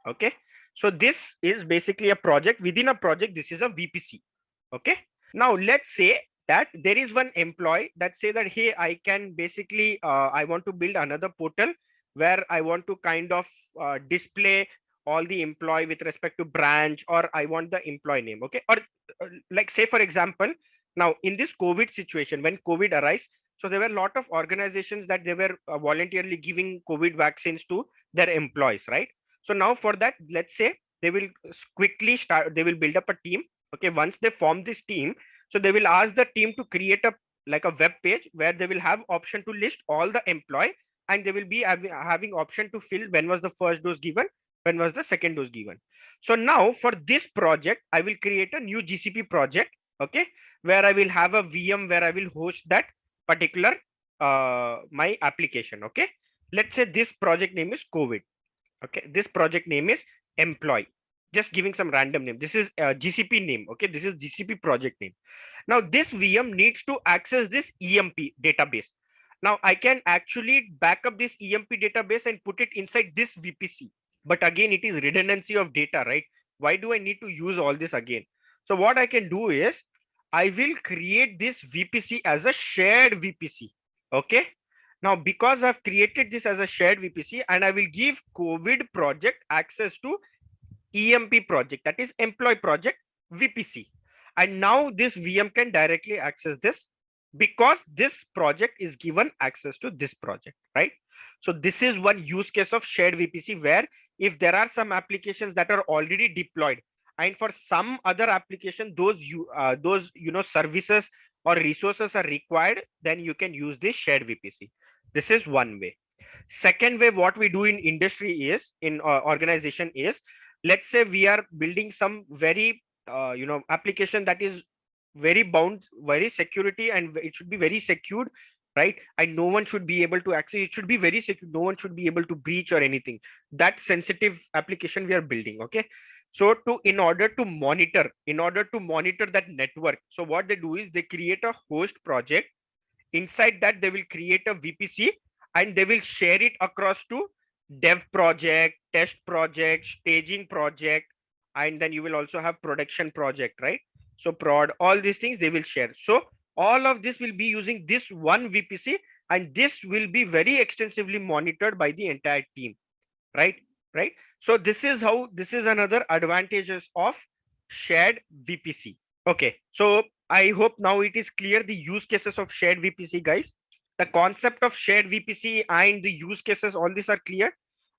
S2: okay? So this is basically a project. Within a project, this is a VPC, okay? Now let's say that there is one employee that say that, hey, I can basically, I want to build another portal where I want to kind of display all the employee with respect to branch, or I want the employee name, okay? Or like say, for example, now in this COVID situation, when COVID arose, so there were a lot of organizations that they were voluntarily giving COVID vaccines to their employees, right? So now for that, let's say they will quickly start, they will build up a team, okay? Once they form this team, so they will ask the team to create a like a web page where they will have option to list all the employee, and they will be having option to fill when was the first dose given, when was the second dose given. So now for this project, I will create a new GCP project, okay, where I will have a VM where I will host that particular my application, okay? Let's say this project name is COVID, okay? This project name is employee, just giving some random name. This is GCP name, okay? This is GCP project name. Now this VM needs to access this EMP database. Now I can actually back up this EMP database and put it inside this VPC. But again, it is redundancy of data, right? Why do I need to use all this again? So what I can do is I will create this VPC as a shared VPC, okay? Now, because I've created this as a shared VPC, and I will give COVID project access to EMP project, that is employee project VPC. And now this VM can directly access this because this project is given access to this project, right? So this is one use case of shared VPC, where if there are some applications that are already deployed, and for some other application, those services or resources are required, then you can use this shared VPC. This is one way. Second way, what we do in industry is, in organization is, let's say we are building some very application that is very bound, very security, and it should be very secured, right? And no one should be able to access. It should be very secure. No one should be able to breach or anything. That sensitive application we are building, okay? So in order to monitor that network, so what they do is they create a host project. Inside that, they will create a VPC, and they will share it across to dev project, test project, staging project, and then you will also have production project, right? So prod, all these things they will share. So all of this will be using this one VPC, and this will be very extensively monitored by the entire team, right? So this is another advantages of shared VPC. Okay, so I hope now it is clear the use cases of shared VPC, guys. The concept of shared VPC and the use cases, all these are clear,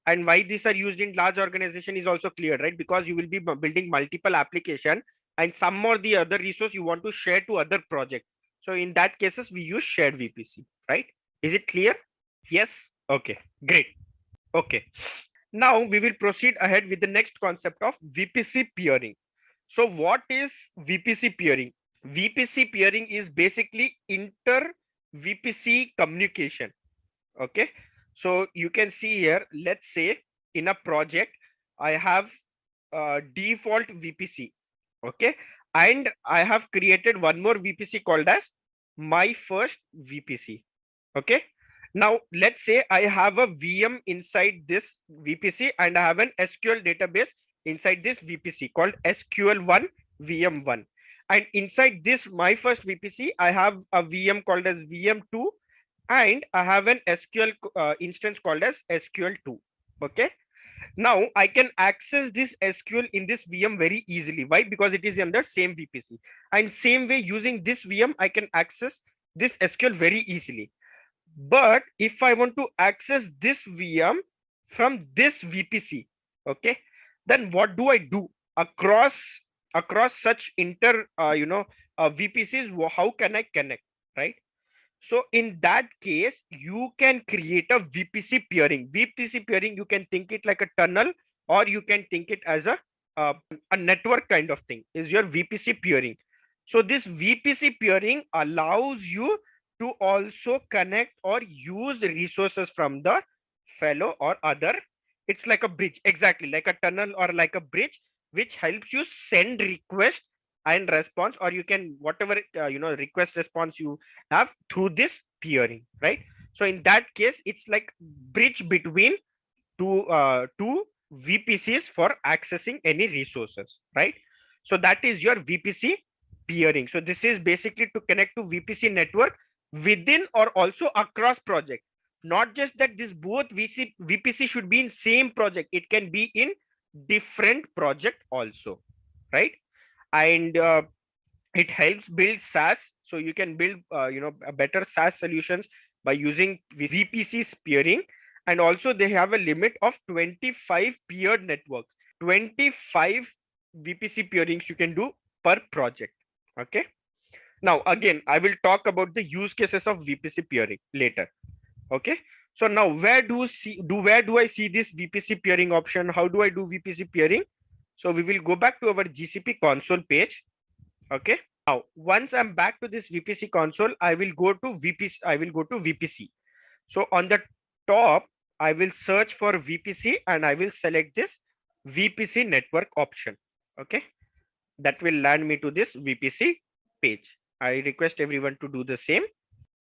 S2: and why these are used in large organization is also clear, right? Because you will be building multiple application, and some or the other resource you want to share to other project. So in that cases, we use shared VPC, right? Is it clear? Yes. Okay, great. Okay, now we will proceed ahead with the next concept of VPC peering. So what is VPC peering? VPC peering is basically inter VPC communication. Okay, so you can see here, let's say in a project, I have default VPC. Okay, and I have created one more VPC called as my first VPC. Okay. Now let's say I have a VM inside this VPC and I have an SQL database inside this VPC called SQL1 VM1. And inside this my first VPC, I have a VM called as VM2 and I have an SQL instance called as SQL2. Okay. Now I can access this SQL in this VM very easily. Why? Because it is under same VPC. And same way using this VM, I can access this SQL very easily. But if I want to access this VM from this VPC, okay, then what do I do across such VPCs? How can I connect, right? So in that case, you can create a VPC peering. VPC peering, you can think it like a tunnel, or you can think it as a network kind of thing. Is your VPC peering. So this VPC peering allows you to also connect or use resources from the fellow or other. It's like a bridge, exactly like a tunnel or like a bridge, which helps you send request and response, or you can whatever request response you have through this peering, right? So in that case, it's like bridge between two VPCs for accessing any resources, right? So that is your VPC peering. So this is basically to connect to VPC network within or also across project. Not just that this both VPC should be in same project, it can be in different project also, right? And it helps build SaaS. So you can build a better SaaS solutions by using VPC peering. And also they have a limit of 25 peered networks. 25 VPC peerings you can do per project. Okay. Now again, I will talk about the use cases of VPC peering later. Okay. So now where do I see this VPC peering option? How do I do VPC peering? So we will go back to our GCP console page. Okay. Now, once I'm back to this VPC console, I will go to VPC. So on the top, I will search for VPC and I will select this VPC network option. Okay. That will land me to this VPC page. I request everyone to do the same.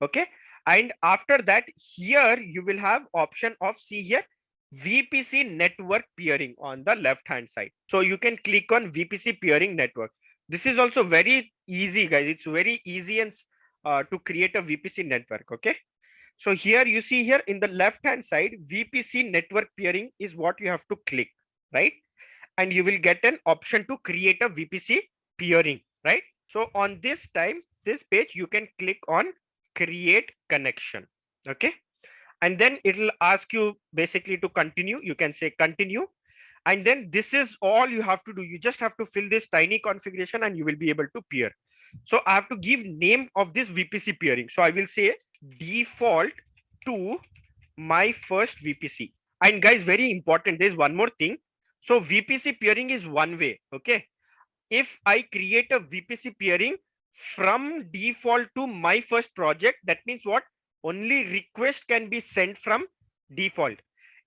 S2: Okay. And after that, here you will have option of, see here, VPC network peering on the left hand side. So you can click on VPC peering network. This is also very easy, guys. It's very easy and to create a VPC network. Okay. So here you see here in the left hand side, VPC network peering is what you have to click, right? And you will get an option to create a VPC peering, right? So on this page, you can click on create connection. Okay. And then it will ask you basically to continue. You can say continue. And then this is all you have to do. You just have to fill this tiny configuration and you will be able to peer. So I have to give name of this VPC peering. So I will say default to my first VPC. And guys, very important, there's one more thing. So VPC peering is one way. Okay. If I create a VPC peering from default to my first project, that means what? Only request can be sent from default.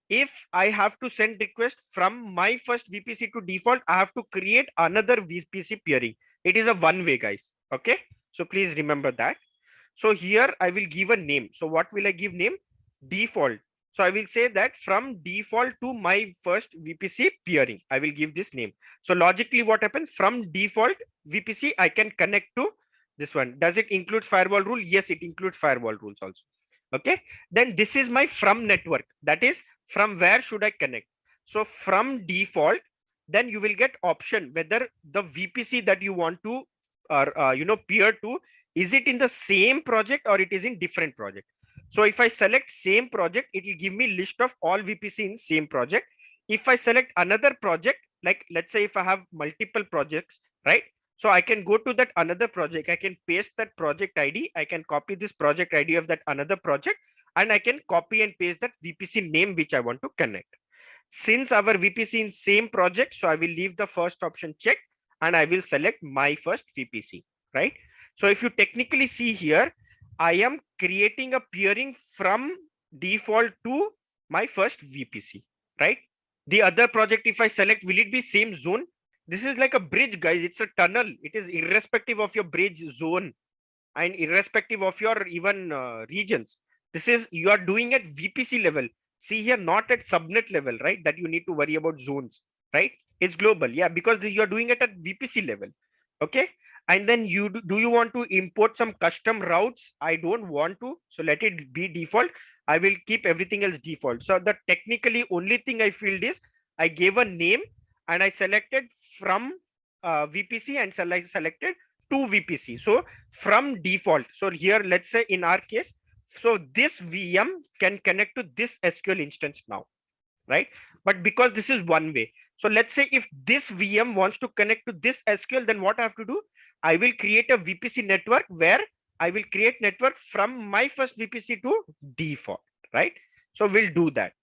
S2: If I have to send request from my first VPC to default, I have to create another VPC peering. It is a one way, guys. Okay. So please remember that. So here I will give a name. So what will I give name? Default. So I will say that from default to my first VPC peering, I will give this name. So logically what happens? From default VPC, I can connect to this one. Does it include firewall rule? Yes, it includes firewall rules also. Okay. Then this is my from network. That is from where should I connect? So from default, then you will get option whether the VPC that you want to peer to, is it in the same project or it is in different project. So if I select same project, it will give me list of all VPC in same project. If I select another project, like let's say if I have multiple projects, right? So I can go to that another project. I can paste that project ID. I can copy this project ID of that another project, and I can copy and paste that VPC name which I want to connect. Since our VPC in same project, so I will leave the first option checked and I will select my first VPC, right? So if you technically see here, I am creating a peering from default to my first VPC, right? The other project, if I select, will it be same zone? This is like a bridge, guys. It's a tunnel. It is irrespective of your bridge zone. and irrespective of your even regions. This is, you are doing at VPC level. See here, not at subnet level, right? That you need to worry about zones, right? It's global, yeah, because you are doing it at VPC level. Okay. And then do you want to import some custom routes? I don't want to, so let it be default. I will keep everything else default. So the technically only thing I filled is I gave a name and I selected from VPC and selected to VPC. So from default, so here let's say in our case, so this VM can connect to this SQL instance now, right? But because this is one way, so let's say if this VM wants to connect to this SQL, then what I have to do, I will create a VPC network where I will create network from my first VPC to default, right? So we'll do that.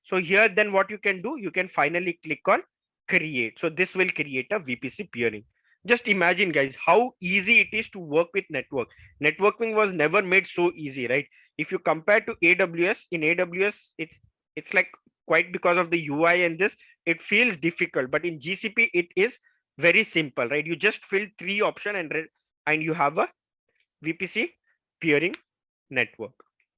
S2: So here then what you can do, you can finally click on create. So this will create a VPC peering. Just imagine guys how easy it is to work with network. Networking was never made so easy, right? If you compare to AWS, in AWS it's like quite because of the UI and this, it feels difficult, but in GCP it is very simple, right? You just fill 3 options and you have a VPC peering network,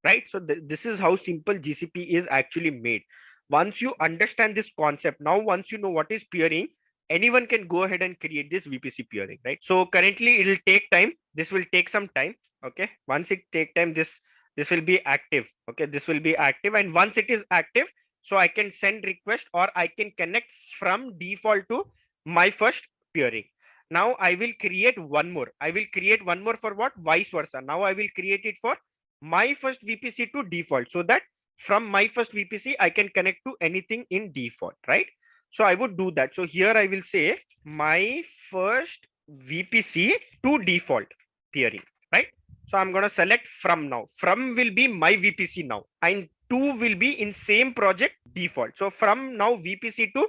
S2: right? So this is how simple GCP is actually made. Once you understand this concept, now once you know what is peering, anyone can go ahead and create this VPC peering, right? So currently it will take time. This will take some time. Okay. Once it take time, this will be active. Okay. This will be active. And once it is active, so I can send request or I can connect from default to my first peering. Now I will create one more. I will create one more for what? Vice versa. Now I will create it for my first VPC to default, so that from my first VPC, I can connect to anything in default, right? So I would do that. So here I will say my first VPC to default peering, right? So I'm going to select from now. From will be my VPC now, and to will be in same project default. So from now VPC to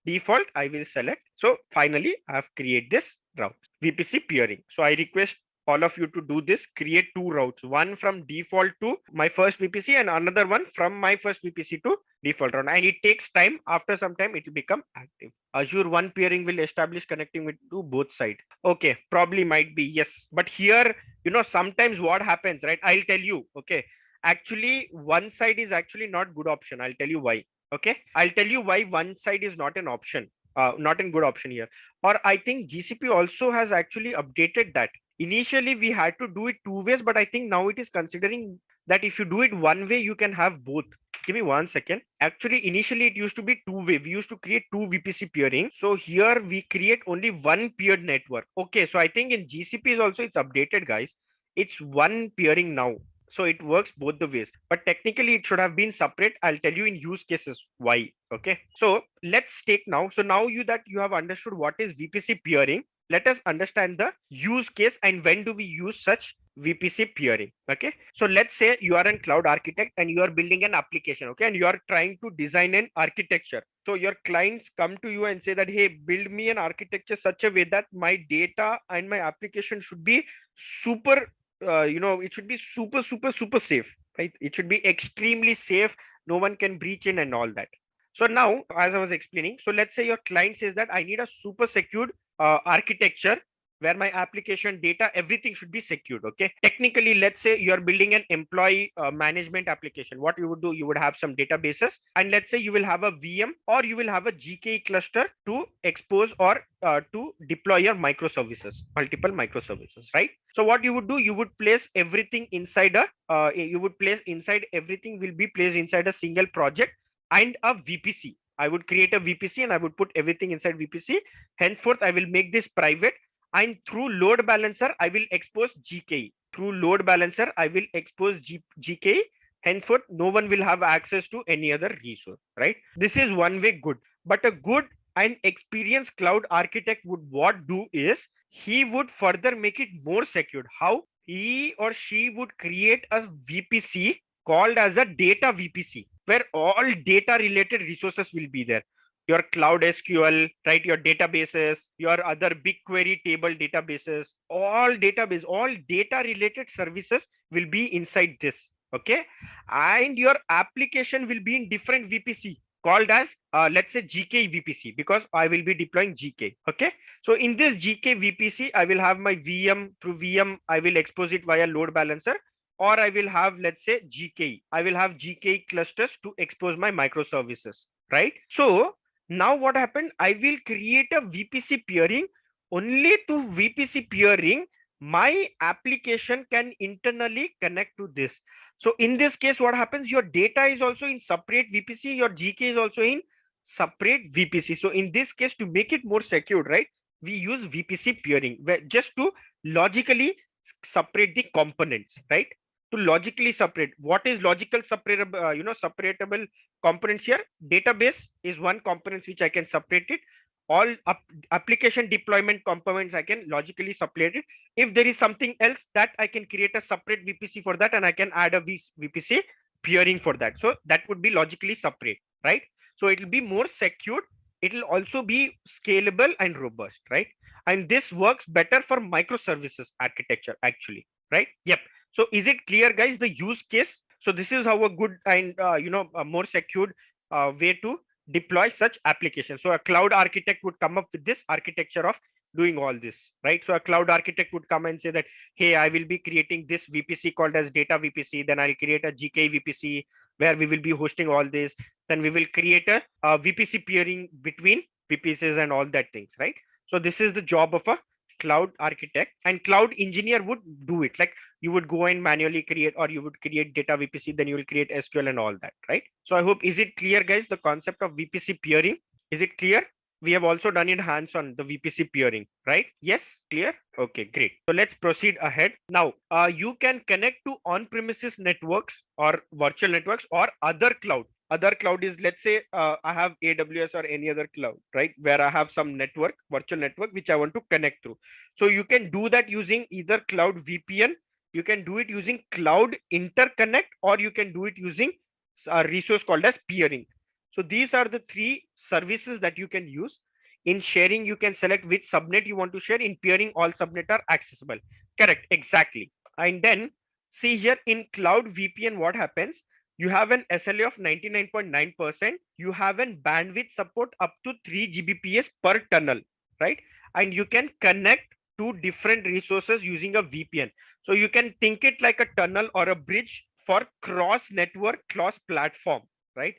S2: default, I will select. So finally, I have created this route, VPC peering. So I request all of you to do this, create 2 routes, one from default to my first VPC and another one from my first VPC to default route. And it takes time. After some time, it will become active. Azure one peering will establish connecting with to both sides. Okay, probably might be, yes. But here, sometimes what happens, right? I'll tell you, okay. Actually, one side is actually not good option. I'll tell you why. Okay, I'll tell you why one side is not an option, not a good option here. Or I think GCP also has actually updated that. Initially, we had to do it 2 ways, but I think now it is considering that if you do it one way, you can have both. Give me 1 second. Actually, initially it used to be 2 way. We used to create 2 VPC peering. So here we create only one peered network. Okay, so I think in GCP is also it's updated, guys. It's one peering now. So it works both the ways, but technically it should have been separate. I'll tell you in use cases why. Okay, so let's take now. So now you have understood what is VPC peering. Let us understand the use case and when do we use such VPC peering. Okay, so let's say you are a cloud architect and you are building an application. Okay, and you are trying to design an architecture. So your clients come to you and say that, hey, build me an architecture such a way that my data and my application should be super it should be super safe, right? It should be extremely safe. No one can breach in and all that. So now, as I was explaining, so let's say your client says that I need a super secured architecture where my application data, everything should be secured. Okay, technically, let's say you are building an employee management application. What you would do, you would have some databases, and let's say you will have a VM or you will have a GKE cluster to expose or to deploy your microservices, multiple microservices, right? So what you would do, you would place everything inside everything will be placed inside a single project and a VPC. I would create a VPC and I would put everything inside VPC. Henceforth, I will make this private, and through load balancer, I will expose GKE. Through load balancer, I will expose GKE. Henceforth, no one will have access to any other resource, right? This is one way good. But a good and experienced cloud architect would what do is he would further make it more secured. How? He or she would create a VPC called as a data VPC, where all data related resources will be there. Your cloud SQL, right? Your databases, your other BigQuery table databases, all data related services will be inside this. Okay. And your application will be in different VPC. called as let's say GK VPC, because I will be deploying GK. Okay, so in this GK VPC, I will have my VM. Through VM, I will expose it via load balancer, or I will have, let's say, GK. I will have GK clusters to expose my microservices, right? So now what happened? I will create a VPC peering. Only to VPC peering, my application can internally connect to this. So in this case, what happens? Your data is also in separate VPC, your GK is also in separate VPC. So in this case, to make it more secure, right, we use VPC peering, where just to logically separate the components, right? To logically separate. What is logical separable, separatable components here? Database is one component which I can separate it. All application deployment components I can logically separate it. If there is something else, that I can create a separate VPC for that, and I can add a VPC peering for that. So that would be logically separate, right? So it will be more secure. It will also be scalable and robust, right? And this works better for microservices architecture, actually, right? Yep. So is it clear, guys, the use case? So this is how a good and a more secured way to deploy such applications. So a cloud architect would come up with this architecture of doing all this, right? So a cloud architect would come and say that, hey, I will be creating this VPC called as data VPC. Then I'll create a GK VPC where we will be hosting all this. Then we will create a VPC peering between VPCs and all that things, right? So this is the job of a cloud architect, and cloud engineer would do it. Like you would go and manually create, or you would create data VPC, then you will create SQL and all that, right? So I hope, is it clear, guys, the concept of VPC peering? Is it clear? We have also done it hands on the VPC peering, right? Yes, clear? Okay, great. So let's proceed ahead. Now, you can connect to on-premises networks or virtual networks or other cloud. Other cloud is, let's say, I have AWS or any other cloud, right? Where I have some network, virtual network, which I want to connect through. So you can do that using either cloud VPN, you can do it using cloud interconnect, or you can do it using a resource called as peering. So these are the three services that you can use. In sharing, you can select which subnet you want to share. In peering, all subnet are accessible. Correct, exactly. And then see here in cloud VPN, what happens? You have an SLA of 99.9%. You have an bandwidth support up to 3 Gbps per tunnel, right? And you can connect to different resources using a VPN. So you can think it like a tunnel or a bridge for cross network, cross platform, right?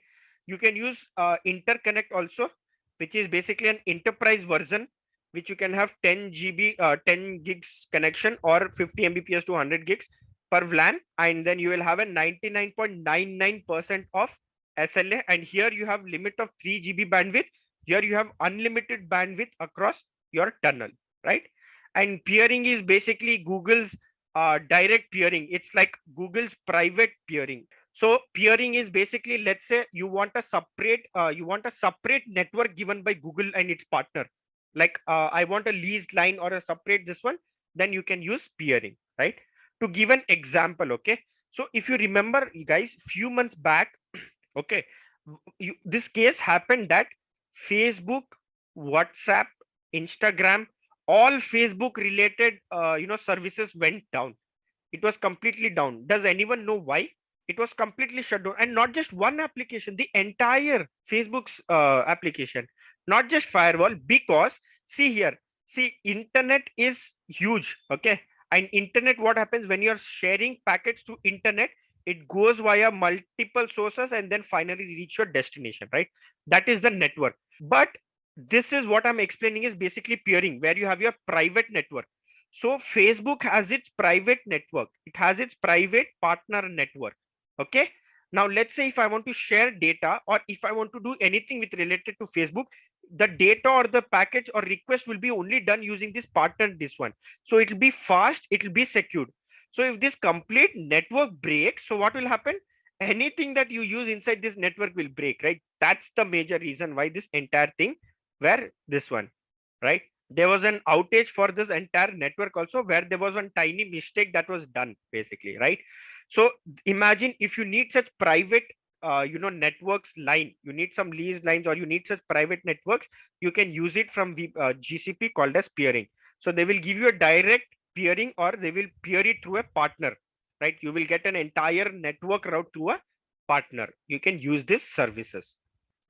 S2: You can use interconnect also, which is basically an enterprise version, which you can have 10 gigs connection or 50 Mbps to 100 gigs per VLAN, and then you will have a 99.99% of SLA. And here you have limit of 3 GB bandwidth. Here you have unlimited bandwidth across your tunnel, right? And peering is basically Google's direct peering. It's like Google's private peering. So peering is basically, let's say you want a separate network given by Google and its partner. Like I want a leased line or a separate this one, then you can use peering, right? To give an example, okay? So if you remember, you guys, few months back, okay, this case happened that Facebook, WhatsApp, Instagram, all Facebook related services went down. It was completely down. Does anyone know why? It was completely shut down, and not just one application, the entire Facebook's application, not just firewall. Because see here, see, internet is huge, okay? And internet, what happens when you're sharing packets to internet? It goes via multiple sources and then finally reach your destination, right? That is the network. But this is what I'm explaining is basically peering, where you have your private network. So Facebook has its private network, it has its private partner network, okay? Now let's say if I want to share data, or if I want to do anything with related to Facebook, the data or the package or request will be only done using this partner, this one. So it will be fast, it will be secured. So if this complete network breaks, so what will happen? Anything that you use inside this network will break, right? That's the major reason why this entire thing, where this one, right? There was an outage for this entire network also, where there was one tiny mistake that was done, basically, right? So imagine if you need such private networks line, you need some leased lines, or you need such private networks, you can use it from GCP called as peering. So they will give you a direct peering, or they will peer it through a partner, right? You will get an entire network route through a partner. You can use these services.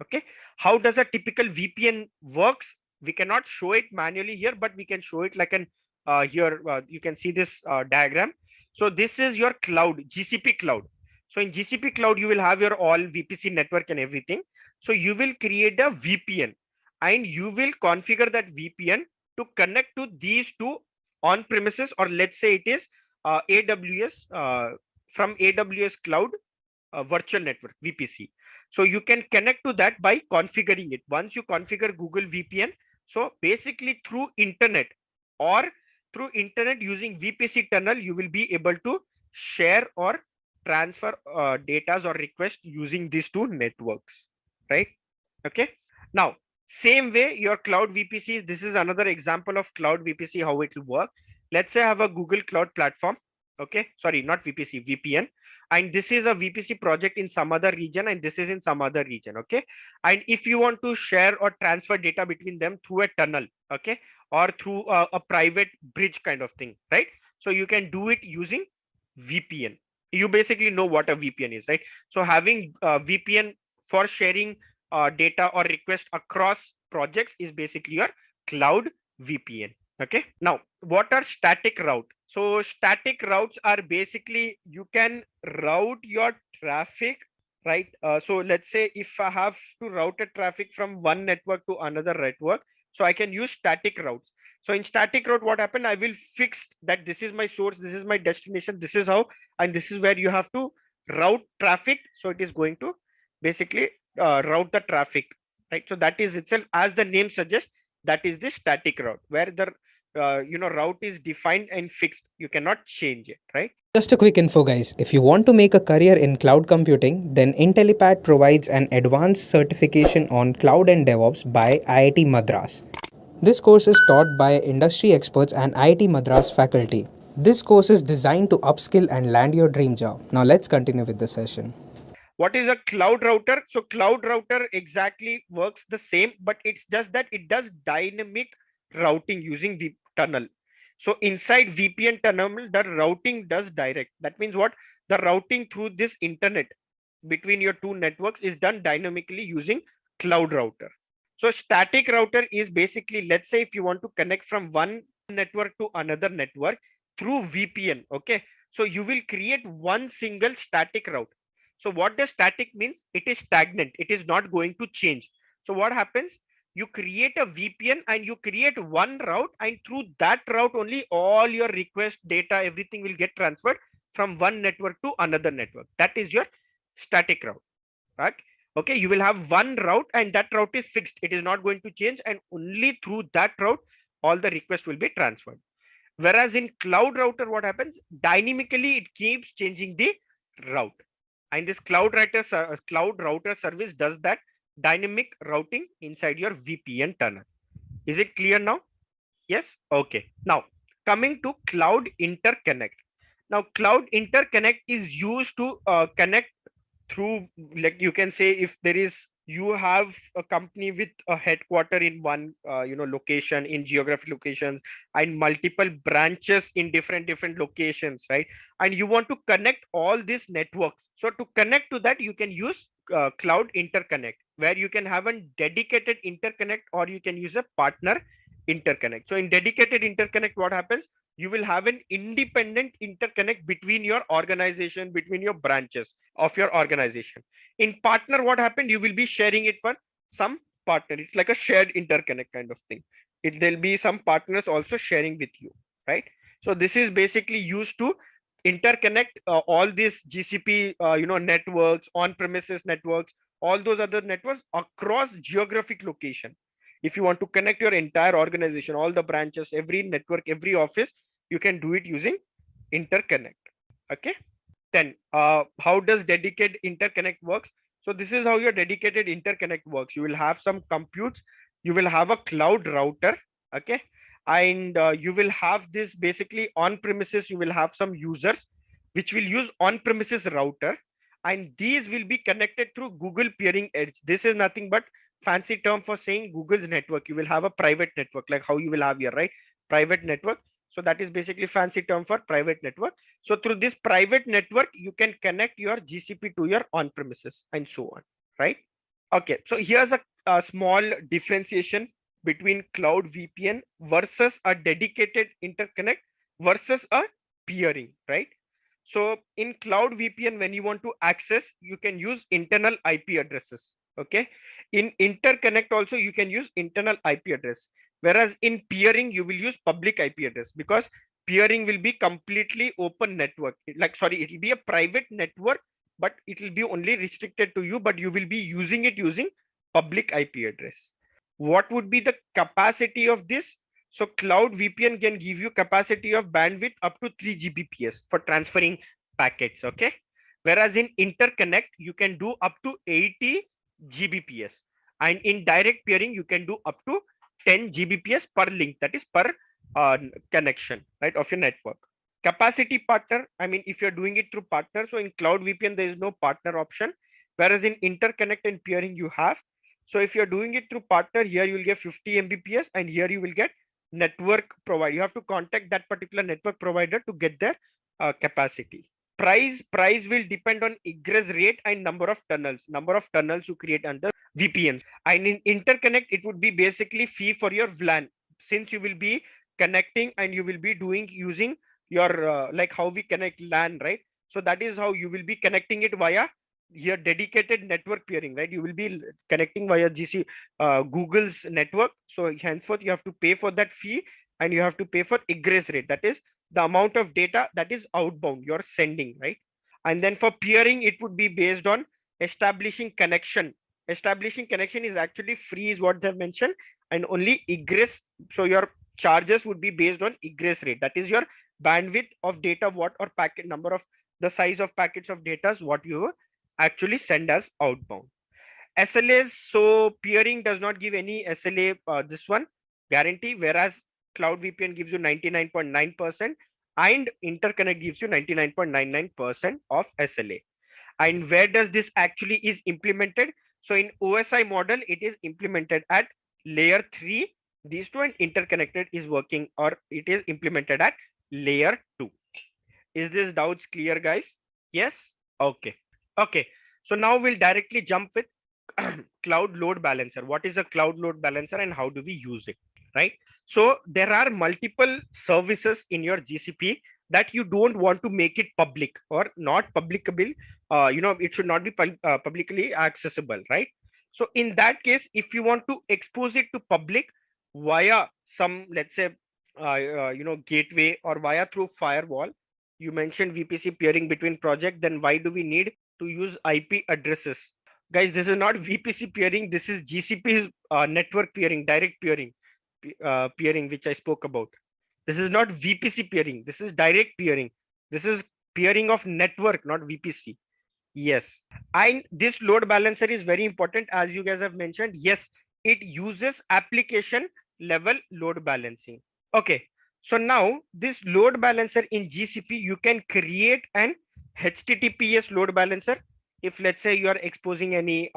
S2: Okay, how does a typical VPN works? We cannot show it manually here, but we can show it like an here. You can see this diagram. So this is your cloud, GCP cloud. So in GCP cloud, you will have your all VPC network and everything. So you will create a VPN and you will configure that VPN to connect to these two on premises, or let's say it is AWS from AWS cloud virtual network VPC. So you can connect to that by configuring it. Once you configure Google VPN, so basically through internet or through internet using VPC tunnel, you will be able to share or transfer data or request using these two networks, right? Okay. Now, same way your cloud VPC, this is another example of cloud VPC, how it will work. Let's say I have a Google Cloud Platform. Okay, sorry, not VPC, VPN. And this is a VPC project in some other region, and this is in some other region. Okay. And if you want to share or transfer data between them through a tunnel, okay, or through a private bridge kind of thing, right? So you can do it using VPN. You basically know what a VPN is, right? So having VPN for sharing data or request across projects is basically your cloud VPN. Okay. Now, what are static route? So static routes are basically you can route your traffic, right? So let's say if I have to route a traffic from one network to another network, so I can use static routes. So in static route, what happened? I will fix that this is my source, this is my destination, this is how, and this is where you have to route traffic. So it is going to basically route the traffic, right? So that is itself, as the name suggests, that is the static route where the route is defined and fixed. You cannot change it, right?
S1: Just a quick info, guys. If you want to make a career in cloud computing, then Intellipaat provides an advanced certification on cloud and DevOps by IIT Madras. This course is taught by industry experts and IIT Madras faculty. This course is designed to upskill and land your dream job. Now let's continue with the session.
S2: What is a cloud router? So cloud router exactly works the same, but it's just that it does dynamic routing using the tunnel. So inside VPN tunnel, the routing does direct. That means what? The routing through this internet between your two networks is done dynamically using cloud router. So static router is basically, let's say if you want to connect from one network to another network through VPN, okay? So you will create one single static route. So what does static means? It is stagnant. It is not going to change. So what happens? You create a VPN and you create one route, and through that route only all your request data, everything will get transferred from one network to another network. That is your static route, right? Okay, you will have one route and that route is fixed. It is not going to change, and only through that route all the requests will be transferred. Whereas in cloud router, what happens? Dynamically it keeps changing the route, and this cloud router service does that dynamic routing inside your VPN tunnel. Is it clear now? Yes. Okay. Now coming to cloud interconnect. Now cloud interconnect is used to connect through, like you can say, if there is, you have a company with a headquarter in one location, in geographic locations, and multiple branches in different locations, right? And you want to connect all these networks. So to connect to that, you can use cloud interconnect, where you can have a dedicated interconnect or you can use a partner interconnect. So in dedicated interconnect, what happens? You will have an independent interconnect between your organization, between your branches of your organization. In partner, what happened? You will be sharing it for some partner. It's like a shared interconnect kind of thing. There'll be some partners also sharing with you, right? So this is basically used to interconnect all these GCP networks, on-premises networks, all those other networks across geographic location. If you want to connect your entire organization, all the branches, every network, every office, you can do it using interconnect. Okay. Then how does dedicated interconnect works? So this is how your dedicated interconnect works. You will have some computes, you will have a cloud router, okay, and you will have this basically on premises. You will have some users which will use on premises router, and these will be connected through Google peering edge. This is nothing but fancy term for saying Google's network. You will have a private network, like how you will have here, right? Private network. So that is basically fancy term for private network. So through this private network, you can connect your GCP to your on premises and so on, right? Okay, so here's a small differentiation between cloud VPN versus a dedicated interconnect versus a peering, right? So in cloud VPN, when you want to access, you can use internal IP addresses. Okay. In interconnect also, you can use internal IP address. Whereas in peering, you will use public IP address, because peering will be completely open network. Like, sorry, it will be a private network, but it will be only restricted to you, but you will be using it using public IP address. What would be the capacity of this? So cloud VPN can give you capacity of bandwidth up to 3 Gbps for transferring packets. Okay. Whereas in interconnect, you can do up to 80 Gbps. And in direct peering, you can do up to 10 Gbps per link, that is per connection, right, of your network. Capacity partner, I mean, if you're doing it through partner, so in cloud VPN, there is no partner option. Whereas in interconnect and peering, you have. So if you're doing it through partner, here you will get 50 Mbps, and here you will get network provider. You have to contact that particular network provider to get their capacity. Price will depend on egress rate and number of tunnels you create under VPNs. And in interconnect, it would be basically fee for your VLAN, since you will be connecting and you will be using your like how we connect LAN, right? So that is how you will be connecting it via your dedicated network peering, right? You will be connecting via Google's network. So henceforth, you have to pay for that fee, and you have to pay for egress rate. That is the amount of data that is outbound you're sending, right? And then for peering, it would be based on establishing connection. Establishing connection is actually free, is what they've mentioned, and only egress. So your charges would be based on egress rate. That is your bandwidth of data, what, or packet number of the size of packets of data, what you actually send as outbound. SLAs, so peering does not give any SLA, this one guarantee, whereas cloud VPN gives you 99.9% and interconnect gives you 99.99% of SLA. And where does this actually is implemented? So in OSI model, it is implemented at layer 3. These two, and interconnected is working, or it is implemented at layer 2. Is this doubts clear, guys? Yes? Okay. Okay. So now we'll directly jump with cloud load balancer. What is a cloud load balancer and how do we use it, right? So there are multiple services in your GCP that you don't want to make it public or not publicable. It should not be publicly accessible, right? So in that case, if you want to expose it to public via some, let's say, gateway, or via through firewall, you mentioned VPC peering between project, then why do we need to use IP addresses? Guys, this is not VPC peering. This is GCP's network peering, direct peering, peering, which I spoke about. This is not VPC peering. This is direct peering. This is peering of network, not VPC. Yes. And this load balancer is very important, as you guys have mentioned. Yes, it uses application level load balancing. Okay. So now this load balancer in GCP, you can create an HTTPS load balancer. If let's say you are exposing any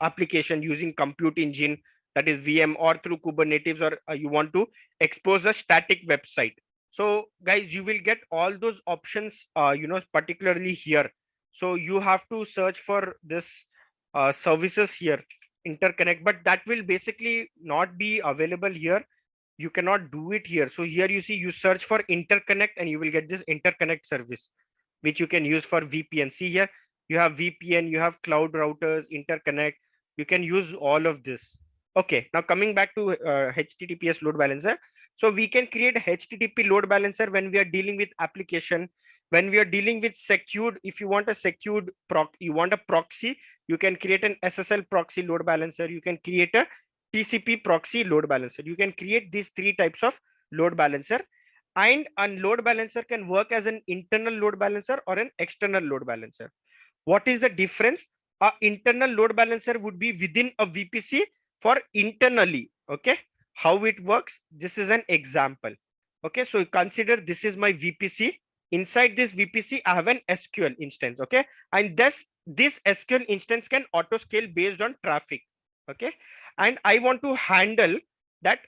S2: application using compute engine, that is VM, or through Kubernetes, or you want to expose a static website. So guys, you will get all those options, particularly here. So you have to search for this services here, interconnect, but that will basically not be available here. You cannot do it here. So here you see, you search for interconnect and you will get this interconnect service, which you can use for VPN. See here, you have VPN, you have cloud routers, interconnect. You can use all of this. Okay, now coming back to HTTPS load balancer. So we can create a HTTP load balancer when we are dealing with application, when we are dealing with secured. If you want a secured you want a proxy, you can create an SSL proxy load balancer. You can create a TCP proxy load balancer. You can create these 3 types of load balancer. And a load balancer can work as an internal load balancer or an external load balancer. What is the difference? A internal load balancer would be within a VPC for internally. Okay, how it works? This is an example. Okay, so consider this is my VPC. Inside this VPC, I have an SQL instance. Okay, and this SQL instance can auto scale based on traffic. Okay, and I want to handle that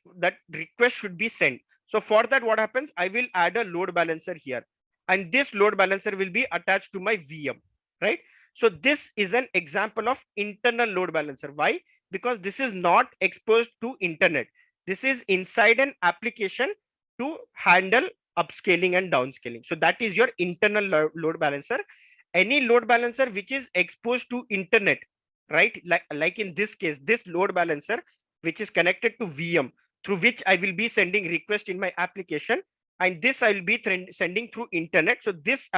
S2: request should be sent. So for that, what happens? I will add a load balancer here, and this load balancer will be attached to my VM, right? So this is an example of internal load balancer. Why? Because this is not exposed to internet. This is inside an application to handle upscaling and downscaling. So that is your internal load balancer. Any load balancer which is exposed to internet, right? Like in this case, this load balancer, which is connected to VM, through which I will be sending request in my application, and this I will be sending through internet. So this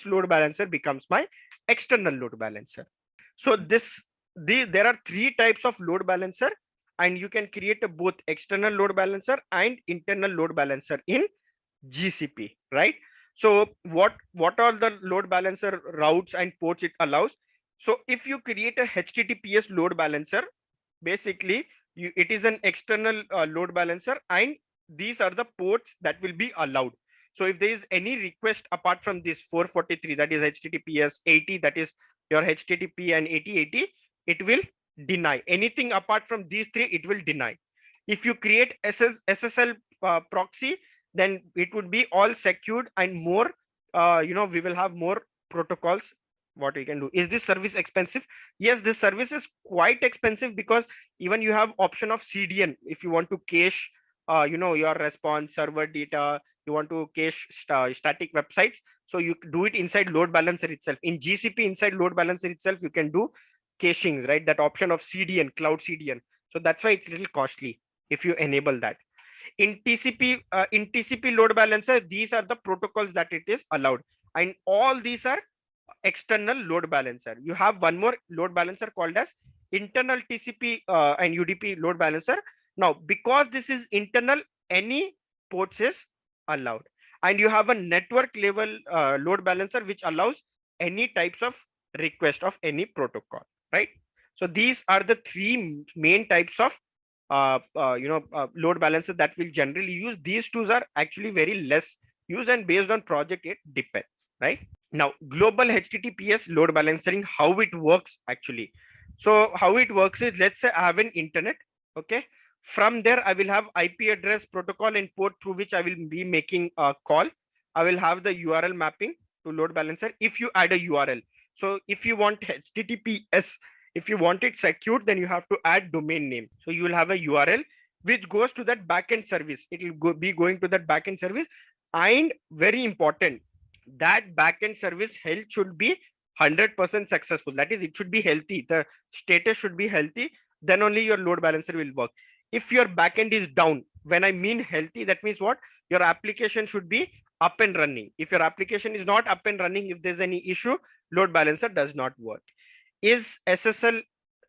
S2: load balancer becomes my external load balancer. So there are three types of load balancer, and you can create a both external load balancer and internal load balancer in GCP, right? So what are the load balancer routes and ports it allows? So if you create a HTTPS load balancer, basically it is an external load balancer, and these are the ports that will be allowed. So if there is any request apart from this 443, that is HTTPS, 80, that is your HTTP, and 8080, it will deny. Anything apart from these three, it will deny. If you create SSL proxy, then it would be all secured and more, we will have more protocols. What we can do. Is this service expensive? Yes, this service is quite expensive, because even you have option of CDN. If you want to cache, your response server data, you want to cache static websites, so you do it inside load balancer itself. In GCP, inside load balancer itself, you can do caching, right? That option of CDN, cloud CDN. So that's why it's a little costly if you enable that. In TCP load balancer, these are the protocols that it is allowed, and all these are external load balancer. You have one more load balancer called as internal TCP and UDP load balancer. Now, because this is internal, any ports is allowed, and you have a network level load balancer which allows any types of request of any protocol, right? So these are the three main types of load balancer that we'll generally use. These tools are actually very less used, and based on project it depends, right? Now, global HTTPS load balancing, how it works actually. So how it works is, let's say I have an internet, okay? From there, I will have IP address, protocol, and port through which I will be making a call. I will have the URL mapping to load balancer if you add a URL. So if you want HTTPS, if you want it secured, then you have to add domain name. So you will have a URL which goes to that backend service. It will be going to that backend service, and very important, that backend service health should be 100% successful. That is, it should be healthy. The status should be healthy. Then only your load balancer will work. If your backend is down, when I mean healthy, that means what? Your application should be up and running. If your application is not up and running, if there's any issue, load balancer does not work. Is SSL?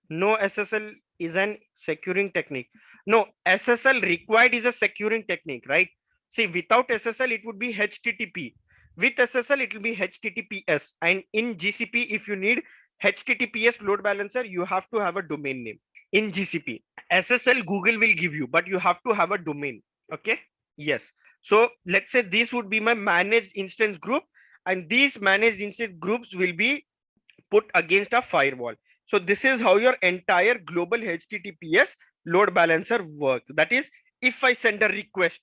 S2: No, SSL is an securing technique. No, SSL required is a securing technique, right? See, without SSL, it would be HTTP. With SSL, it will be HTTPS. And in GCP, if you need HTTPS load balancer, you have to have a domain name. In GCP, SSL Google will give you, but you have to have a domain. Okay. Yes. So let's say this would be my managed instance group, and these managed instance groups will be put against a firewall. So this is how your entire global HTTPS load balancer works. That is, if I send a request,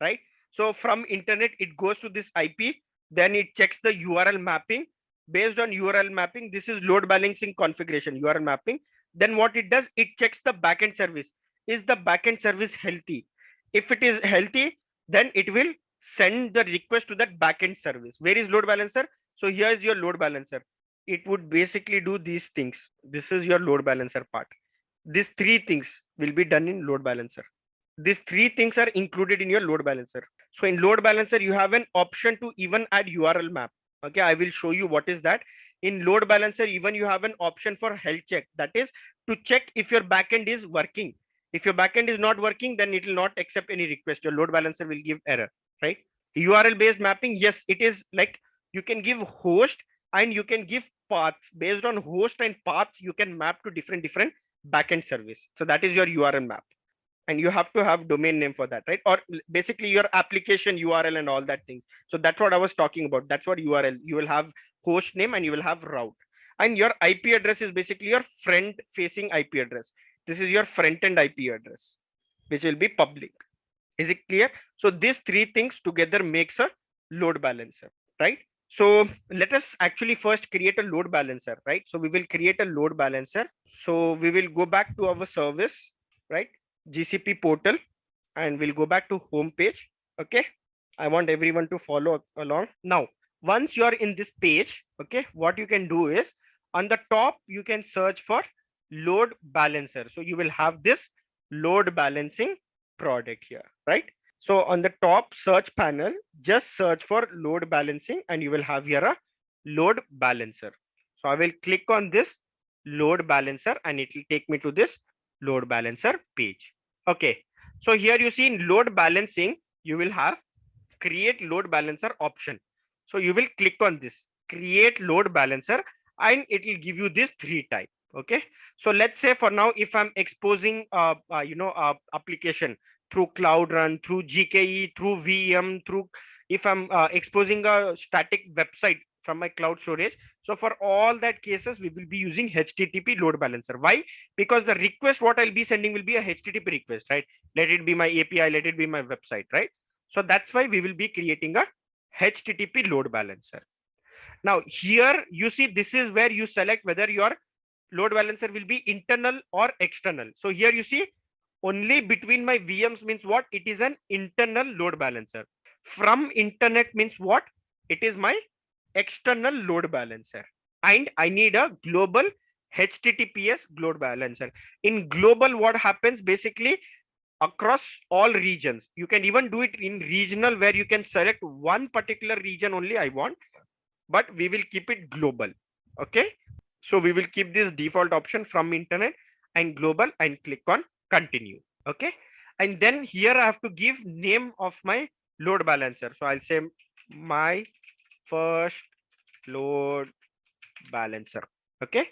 S2: right? So from internet, it goes to this IP, then it checks the URL mapping. Based on URL mapping, this is load balancing configuration, URL mapping. Then what it does, it checks the backend service. Is the backend service healthy? If it is healthy, then it will send the request to that backend service. Where is load balancer? So here is your load balancer. It would basically do these things. This is your load balancer part. These three things will be done in load balancer. These three things are included in your load balancer. So in load balancer, you have an option to even add URL map. Okay, I will show you what is that. In load balancer, even you have an option for health check. That is to check if your backend is working. If your backend is not working, then it will not accept any request. Your load balancer will give error, right? URL based mapping, yes, it is like you can give host and you can give paths. Based on host and paths, you can map to different backend service. So that is your URL map. And you have to have domain name for that, right? Or basically your application URL and all that things. So that's what I was talking about. That's what URL. You will have host name and you will have route. And your IP address is basically your front facing IP address. This is your front end IP address, which will be public. Is it clear? So these three things together makes a load balancer, right? So let us actually first create a load balancer, right? So we will create a load balancer. So we will go back to our service, right? GCP portal, and we'll go back to home page. Okay. I want everyone to follow along. Now, once you are in this page, okay, what you can do is on the top, you can search for load balancer. So you will have this load balancing product here, right? So on the top search panel, just search for load balancing and you will have here a load balancer. So I will click on this load balancer and it will take me to this load balancer page. Okay. So here you see in load balancing, you will have create load balancer option. So you will click on this create load balancer and it will give you this 3 type. Okay. So let's say for now, if I'm exposing application through Cloud Run, through GKE, through VM, through if I'm exposing a static website from my cloud storage. So for all that cases, we will be using HTTP load balancer. Why? Because the request what I'll be sending will be a HTTP request, right? Let it be my API, let it be my website, right? So that's why we will be creating a HTTP load balancer. Now here you see this is where you select whether your load balancer will be internal or external. So here you see only between my VMs means what? It is an internal load balancer. From internet means what? It is my external load balancer. And I need a global HTTPS load balancer. In global, what happens basically across all regions. You can even do it in regional where you can select one particular region only I want, but we will keep it global. Okay. So we will keep this default option from internet and global and click on continue. Okay. And then here I have to give name of my load balancer. So I'll say my first load balancer. Okay.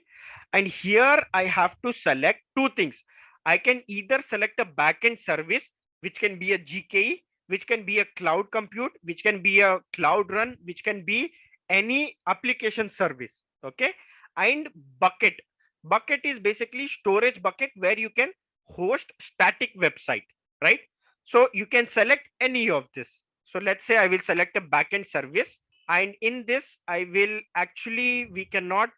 S2: And here I have to select two things. I can either select a backend service, which can be a GKE, which can be a cloud compute, which can be a cloud run, which can be any application service. Okay. And bucket. Bucket is basically storage bucket where you can host static website, right? So you can select any of this. So let's say I will select a backend service. And in this, I will actually, we cannot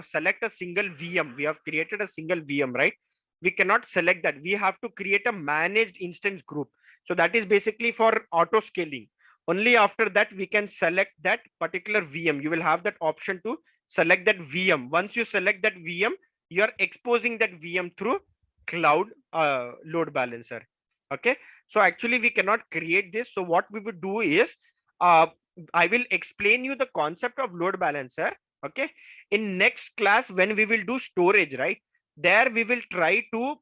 S2: select a single VM. We have created a single VM, right? We cannot select that. We have to create a managed instance group. So that is basically for auto scaling. Only after that, we can select that particular VM. You will have that option to select that VM. Once you select that VM, you are exposing that VM through cloud load balancer. Okay. So actually we cannot create this. So what we would do is, I will explain you the concept of load balancer. Okay. In next class, when we will do storage, right? There we will try to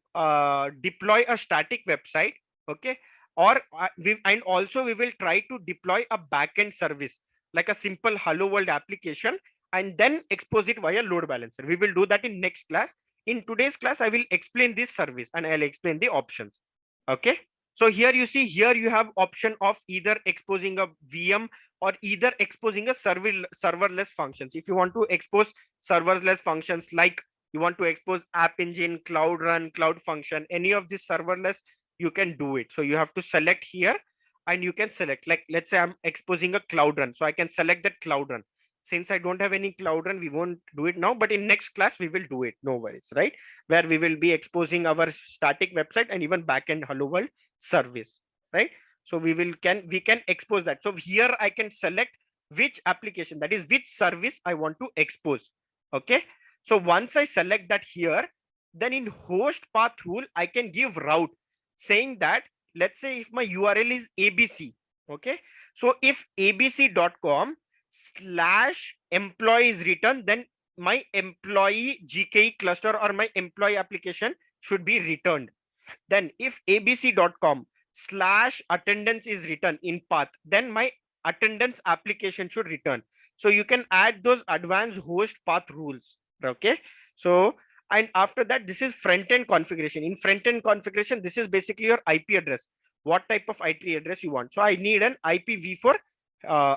S2: deploy a static website. Okay. Or and also we will try to deploy a backend service like a simple hello world application and then expose it via load balancer. We will do that in next class. In today's class, I will explain this service and I'll explain the options. Okay. So here you see, here you have option of either exposing a VM or either exposing a serverless functions. If you want to expose serverless functions, like you want to expose app engine, cloud run, cloud function, any of this serverless, you can do it. So you have to select here and you can select, like, let's say I'm exposing a cloud run. So I can select that cloud run. Since I don't have any cloud run, we won't do it now, but in next class, we will do it. No worries, right? Where we will be exposing our static website and even backend hello world service, right? So we can expose that. So here I can select which application, that is which service I want to expose. Okay. So once I select that here, then in host path rule, I can give route saying that, let's say if my URL is ABC. Okay. So if abc.com/employee is written, then my employee GKE cluster or my employee application should be returned. Then if abc.com/attendance is written in path, then my attendance application should return. So you can add those advanced host path rules. Okay. So, and after that, this is front-end configuration. In front-end configuration, this is basically your IP address. What type of IP address you want. So I need an IPv4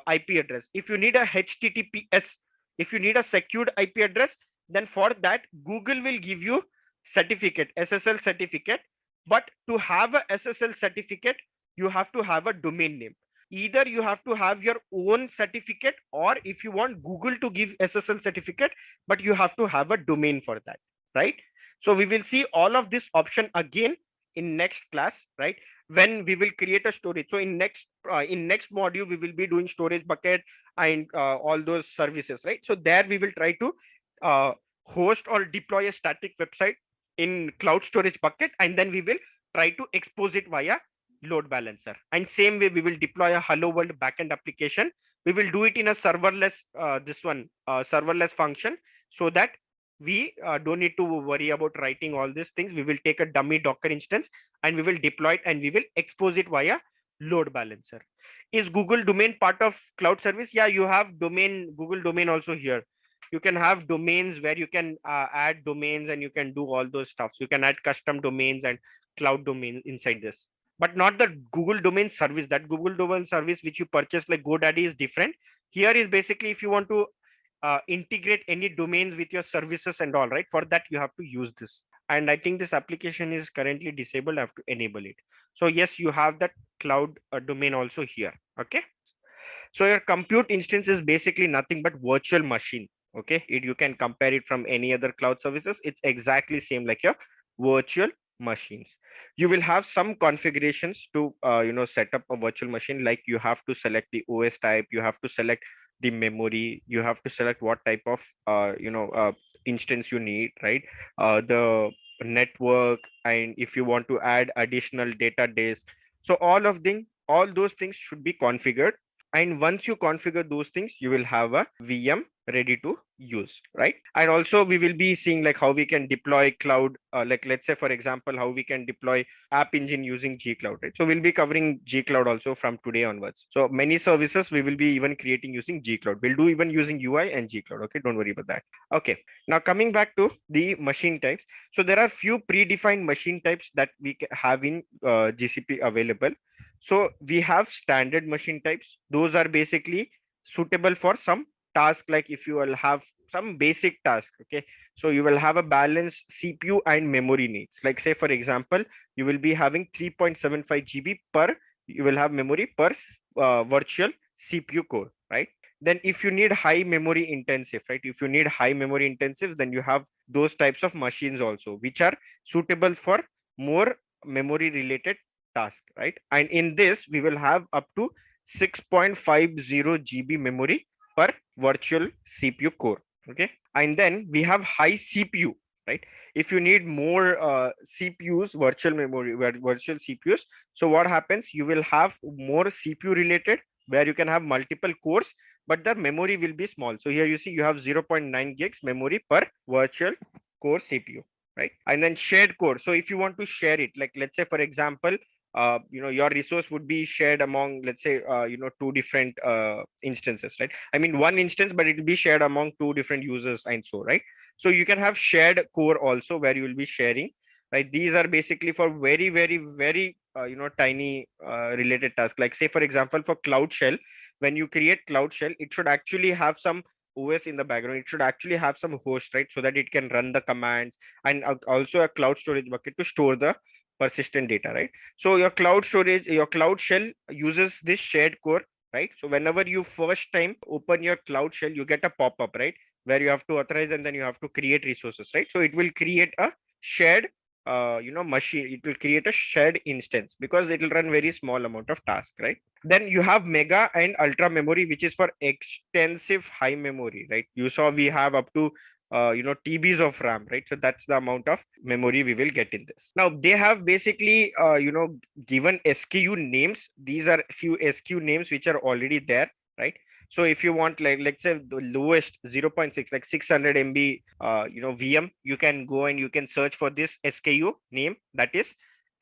S2: IP address. If you need a HTTPS, if you need a secured IP address, then for that, Google will give you certificate, SSL certificate. But to have a SSL certificate, you have to have a domain name. Either you have to have your own certificate, or if you want Google to give SSL certificate, but you have to have a domain for that, right? So we will see all of this option again in next class, right? When we will create a storage. So in next module, we will be doing storage bucket and all those services, right? So there we will try to host or deploy a static website in cloud storage bucket, and then we will try to expose it via load balancer. And same way we will deploy a hello world backend application. We will do it in a serverless serverless function, so that we don't need to worry about writing all these things. We will take a dummy Docker instance and we will deploy it, and we will expose it via load balancer. Is Google domain part of cloud service? Yeah, you have domain, Google domain also here. You can have domains where you can add domains, and you can do all those stuffs. You can add custom domains and cloud domain inside this, but not the Google domain service. That Google domain service which you purchase like GoDaddy is different. Here is basically if you want to integrate any domains with your services and all, right? For that you have to use this. And I think this application is currently disabled. I have to enable it. So yes, you have that cloud domain also here. Okay. So your compute instance is basically nothing but virtual machine. Okay. You can compare it from any other cloud services. It's exactly same like your virtual machines. You will have some configurations to set up a virtual machine. Like you have to select the OS type, you have to select the memory, you have to select what type of instance you need, right? The network, and if you want to add additional data disk. So all those things should be configured. And once you configure those things, you will have a VM ready to use, right? And also we will be seeing like how we can deploy cloud, like let's say for example, how we can deploy app engine using G Cloud, right? So we'll be covering G Cloud also from today onwards. So many services we will be even creating using G Cloud. We'll do even using UI and G Cloud. Okay, don't worry about that. Okay, now coming back to the machine types. So there are few predefined machine types that we have in GCP available. So we have standard machine types. Those are basically suitable for some task, like if you will have some basic task. Okay, so you will have a balanced CPU and memory needs. Like say for example, you will be having 3.75 GB per, you will have memory per virtual CPU core, right? Then if you need high memory intensive, right? If you need high memory intensive, then you have those types of machines also, which are suitable for more memory related task, right? And in this we will have up to 6.50 GB memory per virtual CPU core. Okay, and then we have high CPU, right? If you need more CPUs, virtual memory, virtual CPUs, so what happens, you will have more CPU related, where you can have multiple cores, but the memory will be small. So here you see you have 0.9 gigs memory per virtual core CPU, right? And then shared core. So if you want to share it, like let's say for example, your resource would be shared among, let's say, two different instances, right? I mean one instance, but it will be shared among two different users and so, right? So you can have shared core also, where you will be sharing, right? These are basically for very, very, very tiny related tasks. Like say for example, for Cloud Shell, when you create Cloud Shell, it should actually have some OS in the background. It should actually have some host, right? So that it can run the commands, and also a cloud storage bucket to store the persistent data, right? So your cloud storage, your Cloud Shell uses this shared core, right? So whenever you first time open your Cloud Shell, you get a pop-up, right? Where you have to authorize, and then you have to create resources, right? So it will create a shared machine. It will create a shared instance, because it will run very small amount of task, right? Then you have mega and ultra memory, which is for extensive high memory, right? You saw we have up to TBs of RAM, right? So that's the amount of memory we will get in this. Now they have basically given SKU names. These are few SKU names which are already there, right? So if you want, like let's say the lowest 0.6, like 600 MB VM, you can go and you can search for this SKU name, that is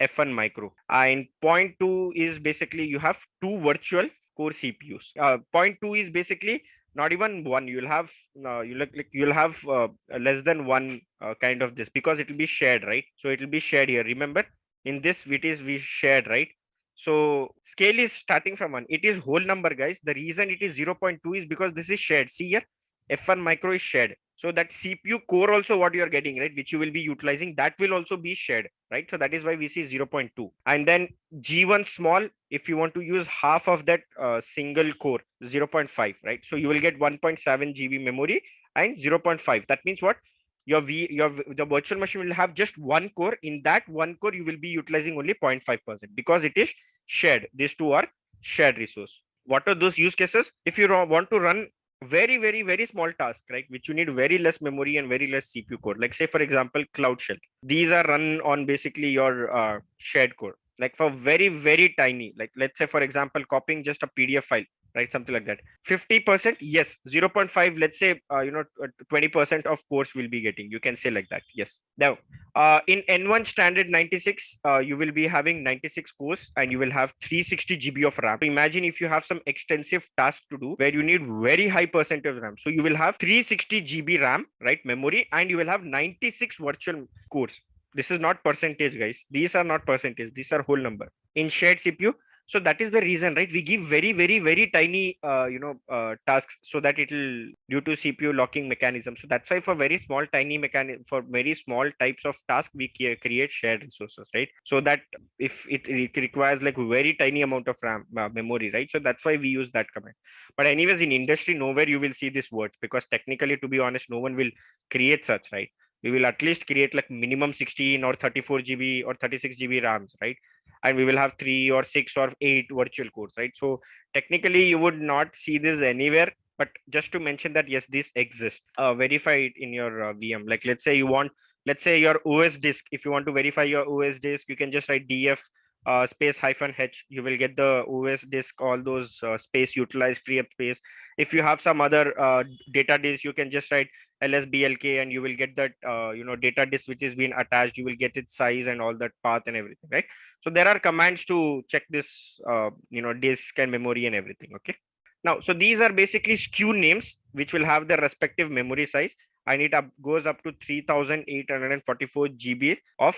S2: F1 micro. And 0.2 is basically you have two virtual core CPUs. 0.2 is basically not even one. You'll have you'll have less than one kind of this, because it will be shared, right? So it will be shared here. Remember, in this we shared, right? So scale is starting from 1. It is whole number, guys. The reason it is 0.2 is because this is shared. See here, F1 micro is shared. So that CPU core also what you are getting, right, which you will be utilizing, that will also be shared, right? So that is why we see 0.2. And then G1 small, if you want to use half of that single core, 0.5, right? So you will get 1.7 GB memory and 0.5. That means what? The virtual machine will have just one core. In that one core, you will be utilizing only 0.5% because it is shared. These two are shared resource. What are those use cases? If you want to run very small task, right, which you need very less memory and very less CPU core, like say for example Cloud Shell, these are run on basically your shared core, like for very tiny, like let's say for example copying just a PDF file, right, something like that. 50%, yes. 0.5, let's say 20% of course will be getting, you can say like that. Yes. Now in N1 standard 96, you will be having 96 cores and you will have 360 GB of RAM. So imagine if you have some extensive task to do where you need very high percentage RAM. So you will have 360 GB RAM, right, memory, and you will have 96 virtual cores. This is not percentage, guys. These are not percentage. These are whole number in shared CPU. So that is the reason, right, we give very tiny tasks, so that it will, due to CPU locking mechanism. So that's why for very small tiny mechanism, for very small types of task, we create shared resources, right? So that if it requires like very tiny amount of RAM memory, right? So that's why we use that command. But anyways, in industry, nowhere you will see this word, because technically, to be honest, no one will create such, right? We will at least create like minimum 16 or 34 GB or 36 GB RAMs, right? And we will have 3 or 6 or 8 virtual cores, right? So technically you would not see this anywhere, but just to mention that yes, this exists. Verify it in your VM. Like let's say you want, let's say your OS disk, if you want to verify your OS disk, you can just write df space -h. You will get the OS disk, all those space utilized, free up space. If you have some other data disk, you can just write lsblk and you will get that data disk which is being attached. You will get its size and all that path and everything, right? So there are commands to check this disk and memory and everything. Okay. Now, so these are basically SKU names which will have their respective memory size, and it goes up to 3844 GB of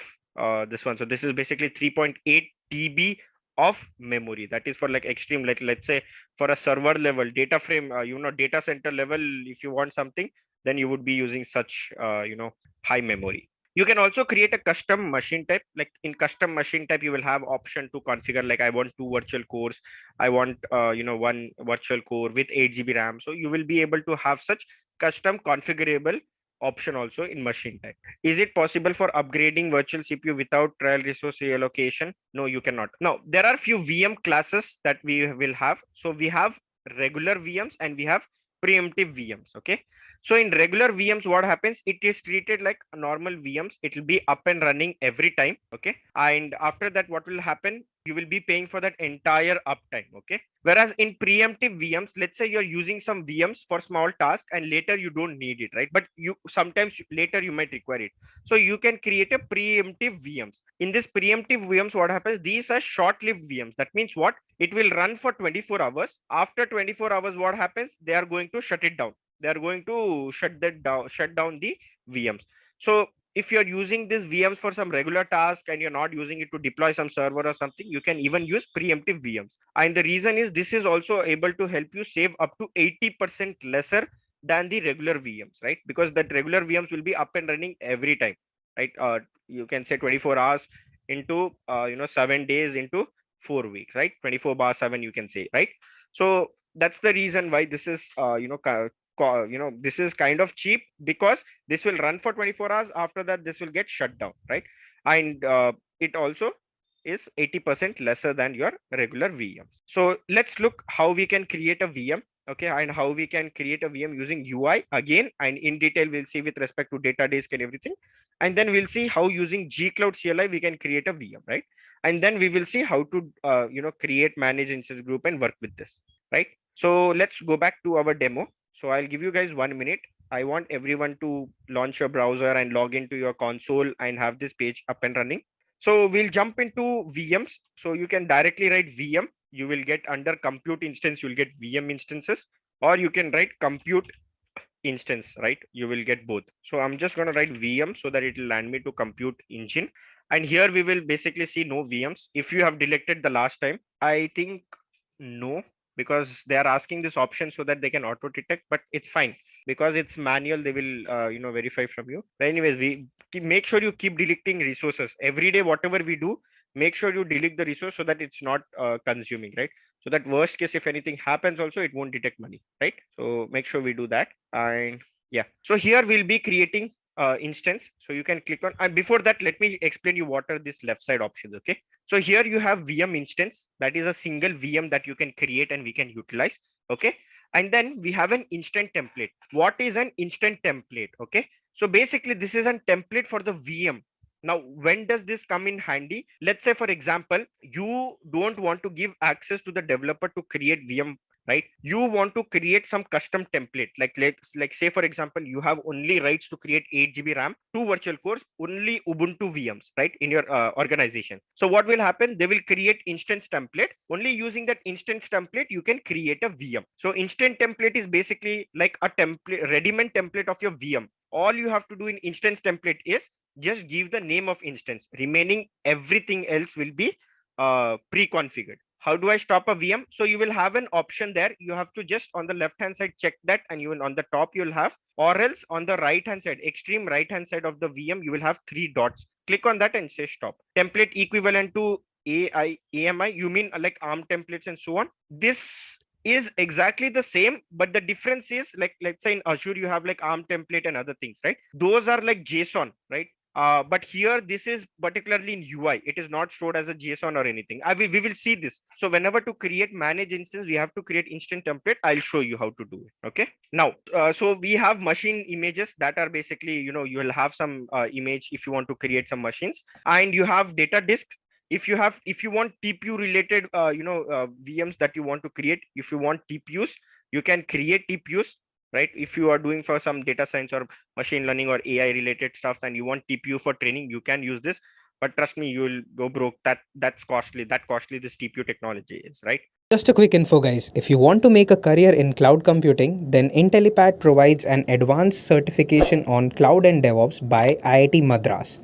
S2: this one. So this is basically 3.8 TB of memory. That is for like extreme, like let's say for a server level data frame, data center level, if you want something, then you would be using such high memory. You can also create a custom machine type. Like in custom machine type, you will have option to configure, like I want 2 virtual cores, I want 1 virtual core with 8 GB RAM. So you will be able to have such custom configurable option also in machine type. Is it possible for upgrading virtual CPU without trial resource reallocation? No, you cannot. Now, there are few VM classes that we will have. So we have regular VMs and we have preemptive VMs. Okay. So in regular VMs, what happens? It is treated like normal VMs. It will be up and running every time. Okay. And after that, what will happen? You will be paying for that entire uptime. Okay. Whereas in preemptive VMs, let's say you're using some VMs for small tasks and later you don't need it, right? But you sometimes later you might require it. So you can create a preemptive VMs. In this preemptive VMs, what happens? These are short-lived VMs. That means what? It will run for 24 hours. After 24 hours, what happens? They are going to shut it down. They are going to shut down the VMs. So if you're using these VMs for some regular task and you're not using it to deploy some server or something, you can even use preemptive VMs. And the reason is this is also able to help you save up to 80% lesser than the regular VMs, right? Because that regular VMs will be up and running every time, right? You can say 24 hours into 7 days into 4 weeks, right? 24/7 you can say, right? So that's the reason why this is this is kind of cheap, because this will run for 24 hours. After that, this will get shut down, right? And it also is 80% lesser than your regular VMs. So let's look how we can create a VM. Okay, and how we can create a VM using UI again, and in detail we'll see with respect to data disk and everything. And then we'll see how using gcloud CLI we can create a VM, right? And then we will see how to create, manage instance group and work with this, right? So let's go back to our demo. So I'll give you guys 1 minute. I want everyone to launch your browser and log into your console and have this page up and running. So we'll jump into VMs. So you can directly write VM. You will get under compute instance, you'll get VM instances, or you can write compute instance, right? You will get both. So I'm just going to write VM so that it will land me to compute engine. And here we will basically see no VMs. If you have deleted the last time, I think no, because they are asking this option so that they can auto detect, but it's fine. because it's manual. They will verify from you. But anyways, make sure you keep deleting resources every day. Whatever we do, make sure you delete the resource so that it's not consuming, right? So that worst case, if anything happens also, it won't detect money, right? So make sure we do that. And yeah, so here we'll be creating instance. So you can click on, and before that, let me explain you what are these left side options. Okay, so here you have VM instance. That is a single VM that you can create and we can utilize. Okay, and then we have an instant template. What is an instant template? Okay, so basically this is a template for the VM. Now, when does this come in handy? Let's say, for example, you don't want to give access to the developer to create VM, right? You want to create some custom template. Like say, for example, you have only rights to create 8 GB RAM, 2 virtual cores, only Ubuntu VMs, right? In your organization. So what will happen? They will create instance template. Only using that instance template, you can create a VM. So instant template is basically like a template, ready-made template of your VM. All you have to do in instance template is just give the name of instance. Remaining everything else will be pre-configured. How do I stop a VM? So you will have an option there. You have to just on the left hand side check that, and you will on the top you'll have, or else on the right hand side, extreme right hand side of the VM, you will have 3 dots. Click on that and say stop. Template equivalent to AMI, you mean like ARM templates and so on. This is exactly the same, but the difference is, like, let's say in Azure you have like ARM template and other things, right? Those are like JSON, right? But here this is particularly in UI. It is not stored as a JSON or anything. We will see this. So whenever to create manage instance, we have to create instant template. I'll show you how to do it. Okay. Now, so we have machine images that are basically, you will have some image if you want to create some machines, and you have data disks. If you want TPU related VMs that you want to create, if you want TPUs, you can create TPUs, right? If you are doing for some data science or machine learning or AI related stuff and you want TPU for training, you can use this. But trust me, you will go broke. That's costly. That costly this TPU technology is, right?
S1: Just a quick info, guys. If you want to make a career in cloud computing, then Intellipaat provides an advanced certification on cloud and DevOps by IIT Madras.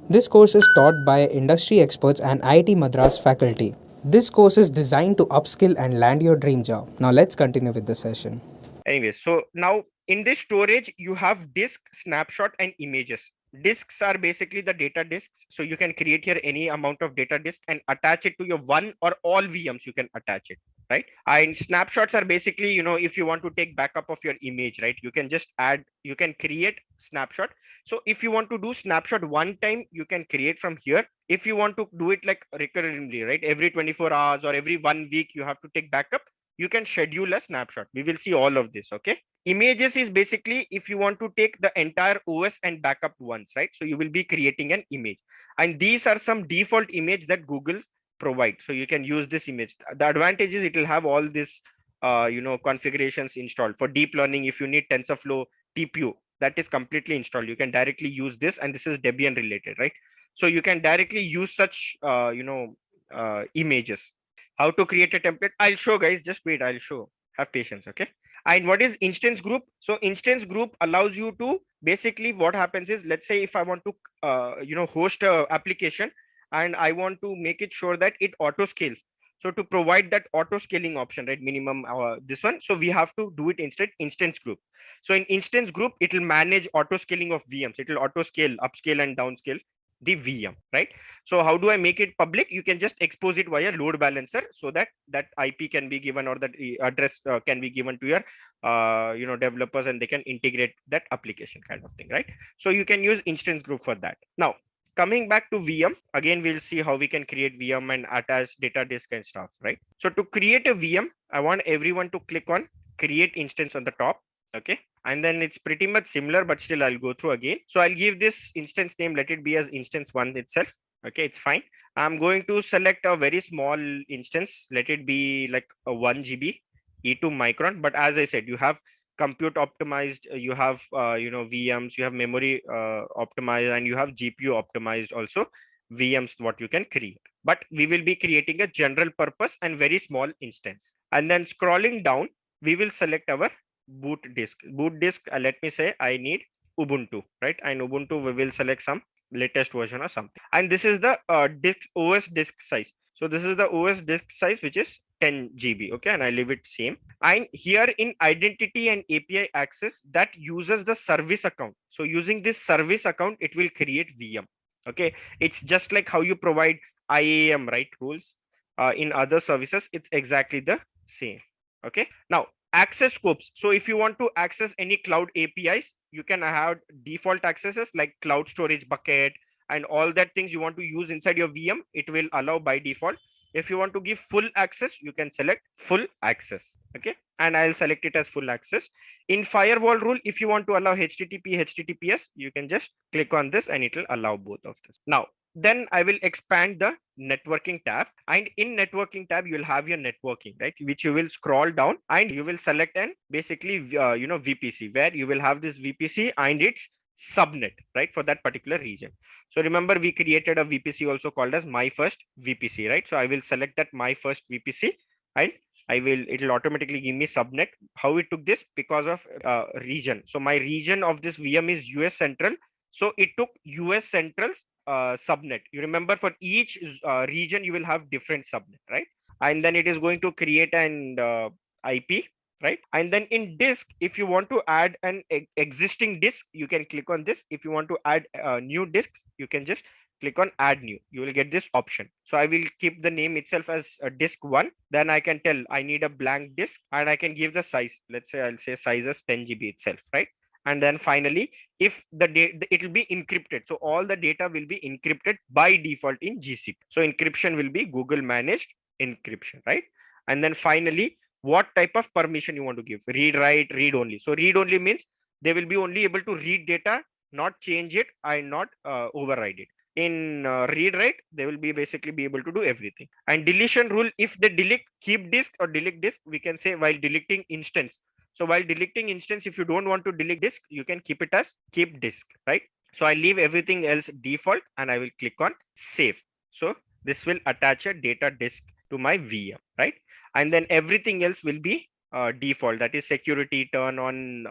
S1: This course is taught by industry experts and IIT Madras faculty. This course is designed to upskill and land your dream job. Now let's continue with the session.
S2: Anyways, so now in this storage, you have disk, snapshot, and images. Disks are basically the data disks. So you can create here any amount of data disk and attach it to your one or all VMs, you can attach it, right? And snapshots are basically, if you want to take backup of your image, right? You can just add, you can create snapshot. So if you want to do snapshot one time, you can create from here. If you want to do it like recurrently, right? Every 24 hours or every 1 week, you have to take backup. You can schedule a snapshot. We will see all of this. Okay. Images is basically if you want to take the entire OS and backup once, right? So you will be creating an image, and these are some default image that Google provide. So you can use this image. The advantage is it will have all this, configurations installed for deep learning. If you need TensorFlow TPU, that is completely installed. You can directly use this, and this is Debian related, right? So you can directly use such, images. How to create a template? I'll show, guys. Just wait. I'll show. Have patience. Okay. And what is instance group? So instance group allows you to basically, what happens is, let's say if I want to, host a application and I want to make it sure that it auto scales. So to provide that auto scaling option, right? Minimum this one. So we have to do it instead instance group. So in instance group, it will manage auto scaling of VMs. It will auto scale, upscale and downscale the VM, right? So how do I make it public? You can just expose it via load balancer so that that IP can be given, or that address can be given to your developers, and they can integrate that application kind of thing, right? So you can use instance group for that. Now coming back to VM, again we'll see how we can create VM and attach data disk and stuff, right? So to create a VM, I want everyone to click on create instance on the top. Okay, and then it's pretty much similar, but still I'll go through again. So I'll give this instance name, let it be as instance 1 itself. Okay, it's fine. I'm going to select a very small instance, let it be like a 1 GB E2 micron. But as I said, you have compute optimized, you have VMs, you have memory optimized, and you have GPU optimized also VMs what you can create. But we will be creating a general purpose and very small instance. And then scrolling down, we will select our boot disk. Let me say I need Ubuntu, right? And Ubuntu, we will select some latest version or something. And this is the OS disk size. So this is the OS disk size, which is 10 GB. Okay, and I leave it same. And here in identity and API access, that uses the service account. So using this service account, it will create VM. Okay, it's just like how you provide IAM, right, rules in other services. It's exactly the same. Okay, now access scopes. So if you want to access any cloud APIs, you can have default accesses like cloud storage bucket and all that things you want to use inside your VM. It will allow by default. If you want to give full access, you can select full access. Okay, and I'll select it as full access. In firewall rule, if you want to allow HTTP, HTTPS, you can just click on this and it will allow both of this. Now, then I will expand the networking tab, and in networking tab you will have your networking, right, which you will scroll down and you will select and basically VPC, where you will have this VPC and its subnet, right, for that particular region. So remember, we created a VPC also called as my first VPC, right? So I will select that my first VPC and it will automatically give me subnet. How it took this? Because of region. So my region of this VM is US Central. So it took US Central subnet. You remember, for each region, you will have different subnet, right? And then it is going to create an IP, right? And then in disk, if you want to add an existing disk, you can click on this. If you want to add new disks, you can just click on add new. You will get this option. So I will keep the name itself as disk 1. Then I can tell I need a blank disk, and I can give the size. Let's say I'll say size as 10 GB itself, right? And then finally, if the data, it will be encrypted. So all the data will be encrypted by default in GCP. So encryption will be Google managed encryption, right? And then finally, what type of permission you want to give? Read, write, read only. So read only means they will be only able to read data, not change it and not override it. In read write, they will be basically be able to do everything. And deletion rule, if they delete keep disk or delete disk, we can say while deleting instance. So while deleting instance, if you don't want to delete disk, you can keep it as keep disk, right? So I leave everything else default and I will click on save. So this will attach a data disk to my VM, right? And then everything else will be default. That is security, turn on,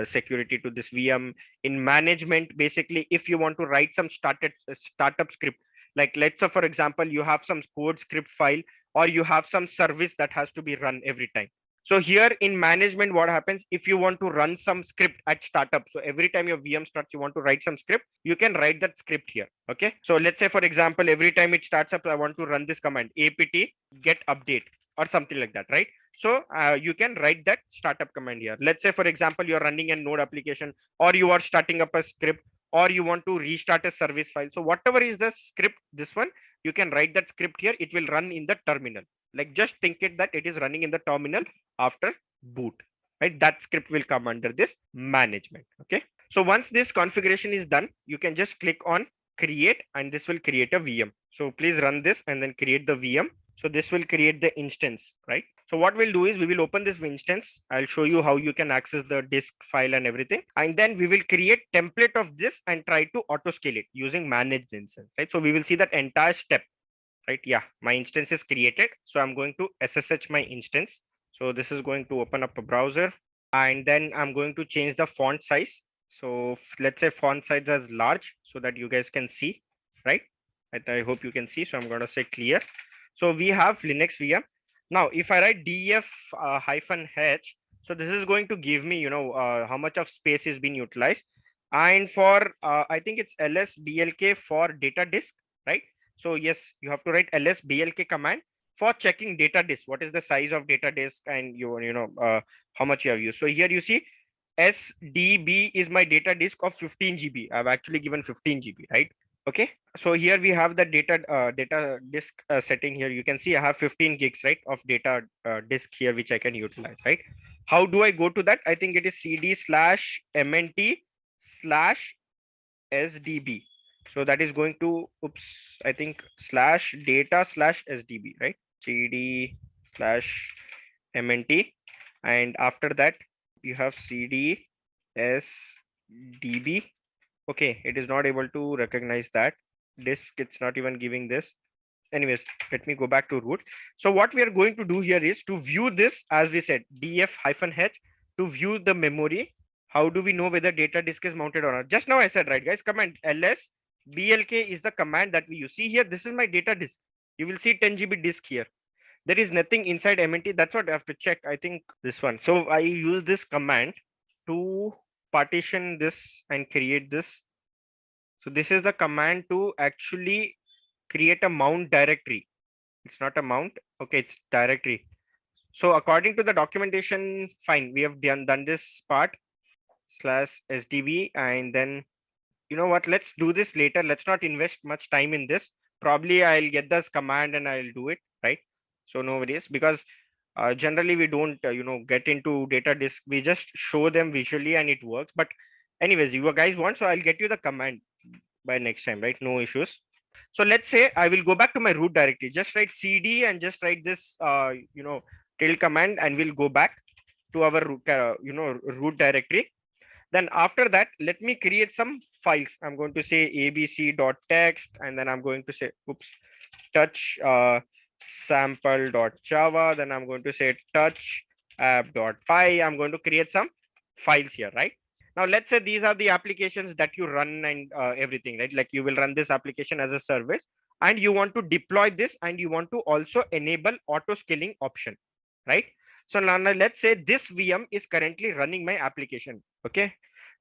S2: security to this VM. In management, basically, if you want to write some startup script, like let's say, for example, you have some code script file or you have some service that has to be run every time. So here in management, what happens if you want to run some script at startup? So every time your VM starts, you want to write some script, you can write that script here. Okay. So let's say, for example, every time it starts up, I want to run this command, apt get update or something like that, right? So you can write that startup command here. Let's say, for example, you're running a node application or you are starting up a script or you want to restart a service file. So whatever is the script, this one, you can write that script here. It will run in the terminal. Like just think it that it is running in the terminal after boot, right? That script will come under this management. Okay. So once this configuration is done, you can just click on create and this will create a VM. So please run this and then create the VM. So this will create the instance, right? So what we'll do is we will open this instance. I'll show you how you can access the disk file and everything. And then we will create template of this and try to auto scale it using managed instance, right? So we will see that entire step, right? Yeah, my instance is created. So I'm going to SSH my instance. So this is going to open up a browser and then I'm going to change the font size. So let's say font size as large so that you guys can see, right? I hope you can see. So I'm going to say clear. So we have Linux VM. Now, if I write df -h, so this is going to give me, how much of space is being utilized. And for, I think it's ls blk for data disk, right? So yes, you have to write ls blk command for checking data disk. What is the size of data disk and how much you have used. So here you see SDB is my data disk of 15 GB. I've actually given 15 GB, right? Okay, so here we have the data disk setting here. You can see I have 15 gigs, right, of data disk here, which I can utilize, right? How do I go to that? I think it is cd/mnt/sdb. So that is going to, I think /data/sdb, right? cd/mnt. And after that, you have cd/sdb. Okay, it is not able to recognize that disk. It's not even giving this. Anyways, let me go back to root. So what we are going to do here is to view this, as we said, df-h to view the memory. How do we know whether data disk is mounted or not? Just now I said, right, guys, command ls blk is the command that we use. See here, this is my data disk. You will see 10 GB disk here. There is nothing inside MNT. That's what I have to check. I think this one. So I use this command to partition this and create this. So this is the command to actually create a mount directory. It's not a mount. Okay, it's directory. So according to the documentation, fine, we have done this part /sdb, and then you know what, let's do this later. Let's not invest much time in this. Probably I'll get this command and I'll do it, right? So no worries, because generally we don't get into data disk. We just show them visually and it works. But anyways, you guys want, so I'll get you the command by next time, right? No issues. So let's say I will go back to my root directory, just write cd and just write this tail command, and we'll go back to our root directory. Then after that, let me create some files. I'm going to say abc.txt, and then I'm going to say, oops, touch sample.java. Then I'm going to say touch app.py. I'm going to create some files here, right? Now, let's say these are the applications that you run and everything, right? Like you will run this application as a service, and you want to deploy this, and you want to also enable auto scaling option, right? So now let's say this VM is currently running my application. Okay.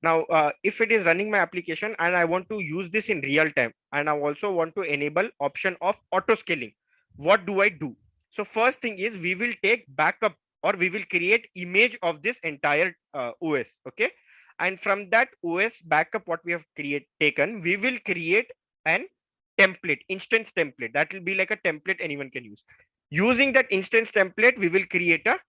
S2: Now, if it is running my application and I want to use this in real time, and I also want to enable option of auto scaling, what do I do? So first thing is we will take backup, or we will create image of this entire OS. Okay. And from that OS backup, what we have taken, we will create an template, instance template. That will be like a template anyone can use. Using that instance template, we will create a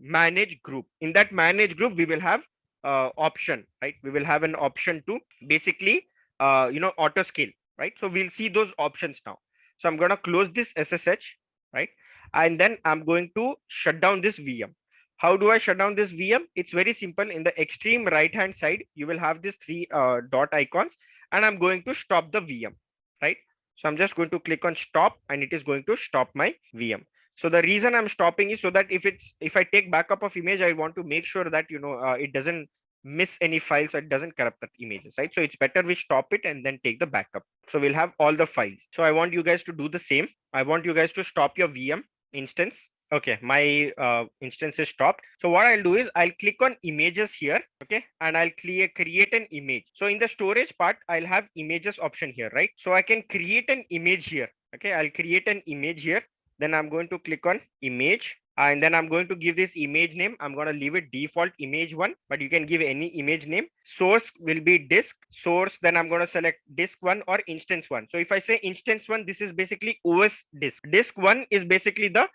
S2: manage group. In that manage group, we will have option, right? We will have an option to basically auto scale, right? So we'll see those options now. So I'm going to close this SSH, right? And then I'm going to shut down this VM. How do I shut down this VM? It's very simple. In the extreme right hand side, you will have these three dot icons, and I'm going to stop the VM, right? So I'm just going to click on stop, and it is going to stop my VM. So the reason I'm stopping is so that if I take backup of image, I want to make sure that it doesn't miss any files, so it doesn't corrupt the images, right? So it's better we stop it and then take the backup. So we'll have all the files. So I want you guys to do the same. I want you guys to stop your VM instance. Okay, my instance is stopped. So what I'll do is I'll click on images here, okay, and I'll create an image. So in the storage part, I'll have images option here, right? So I can create an image here. Okay, I'll create an image here. Then I'm going to click on image, and then I'm going to give this image name. I'm going to leave it default image1, but you can give any image name. Source will be disk source. Then I'm going to select disk1 or instance1. So if I say instance1, this is basically OS disk. Disk1 is basically the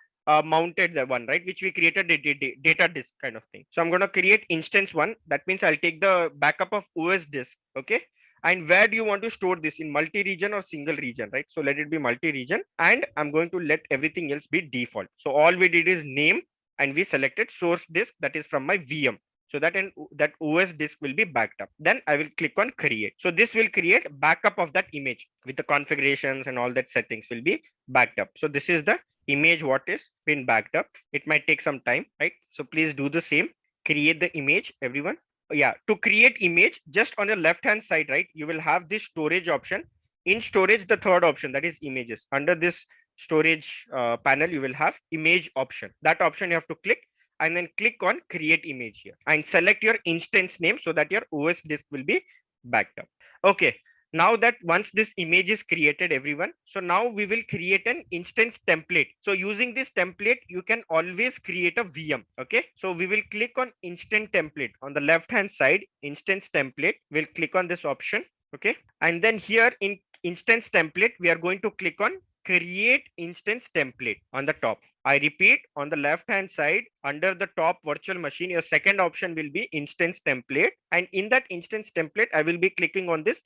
S2: mounted the one, right, which we created a data disk kind of thing. So I'm going to create instance1. That means I'll take the backup of OS disk. Okay. And where do you want to store this, in multi-region or single region, right? So let it be multi-region, and I'm going to let everything else be default. So all we did is name, and we selected source disk, that is from my VM. So that OS disk will be backed up. Then I will click on create. So this will create backup of that image with the configurations and all that settings will be backed up. So this is the image what is been backed up. It might take some time, right? So please do the same. Create the image, everyone. Yeah, to create image, just on the left hand side, right, you will have this storage option. In storage, the third option, that is images. Under this storage panel, you will have image option. That option you have to click, and then click on create image here, and select your instance name so that your OS disk will be backed up. Okay. Now that once this image is created, everyone, so now we will create an instance template. So using this template, you can always create a VM. Okay. So we will click on instant template on the left hand side, instance template. We'll click on this option. Okay. And then here in instance template, we are going to click on create instance template on the top. I repeat, on the left hand side under the top virtual machine, your second option will be instance template, and in that instance template I will be clicking on this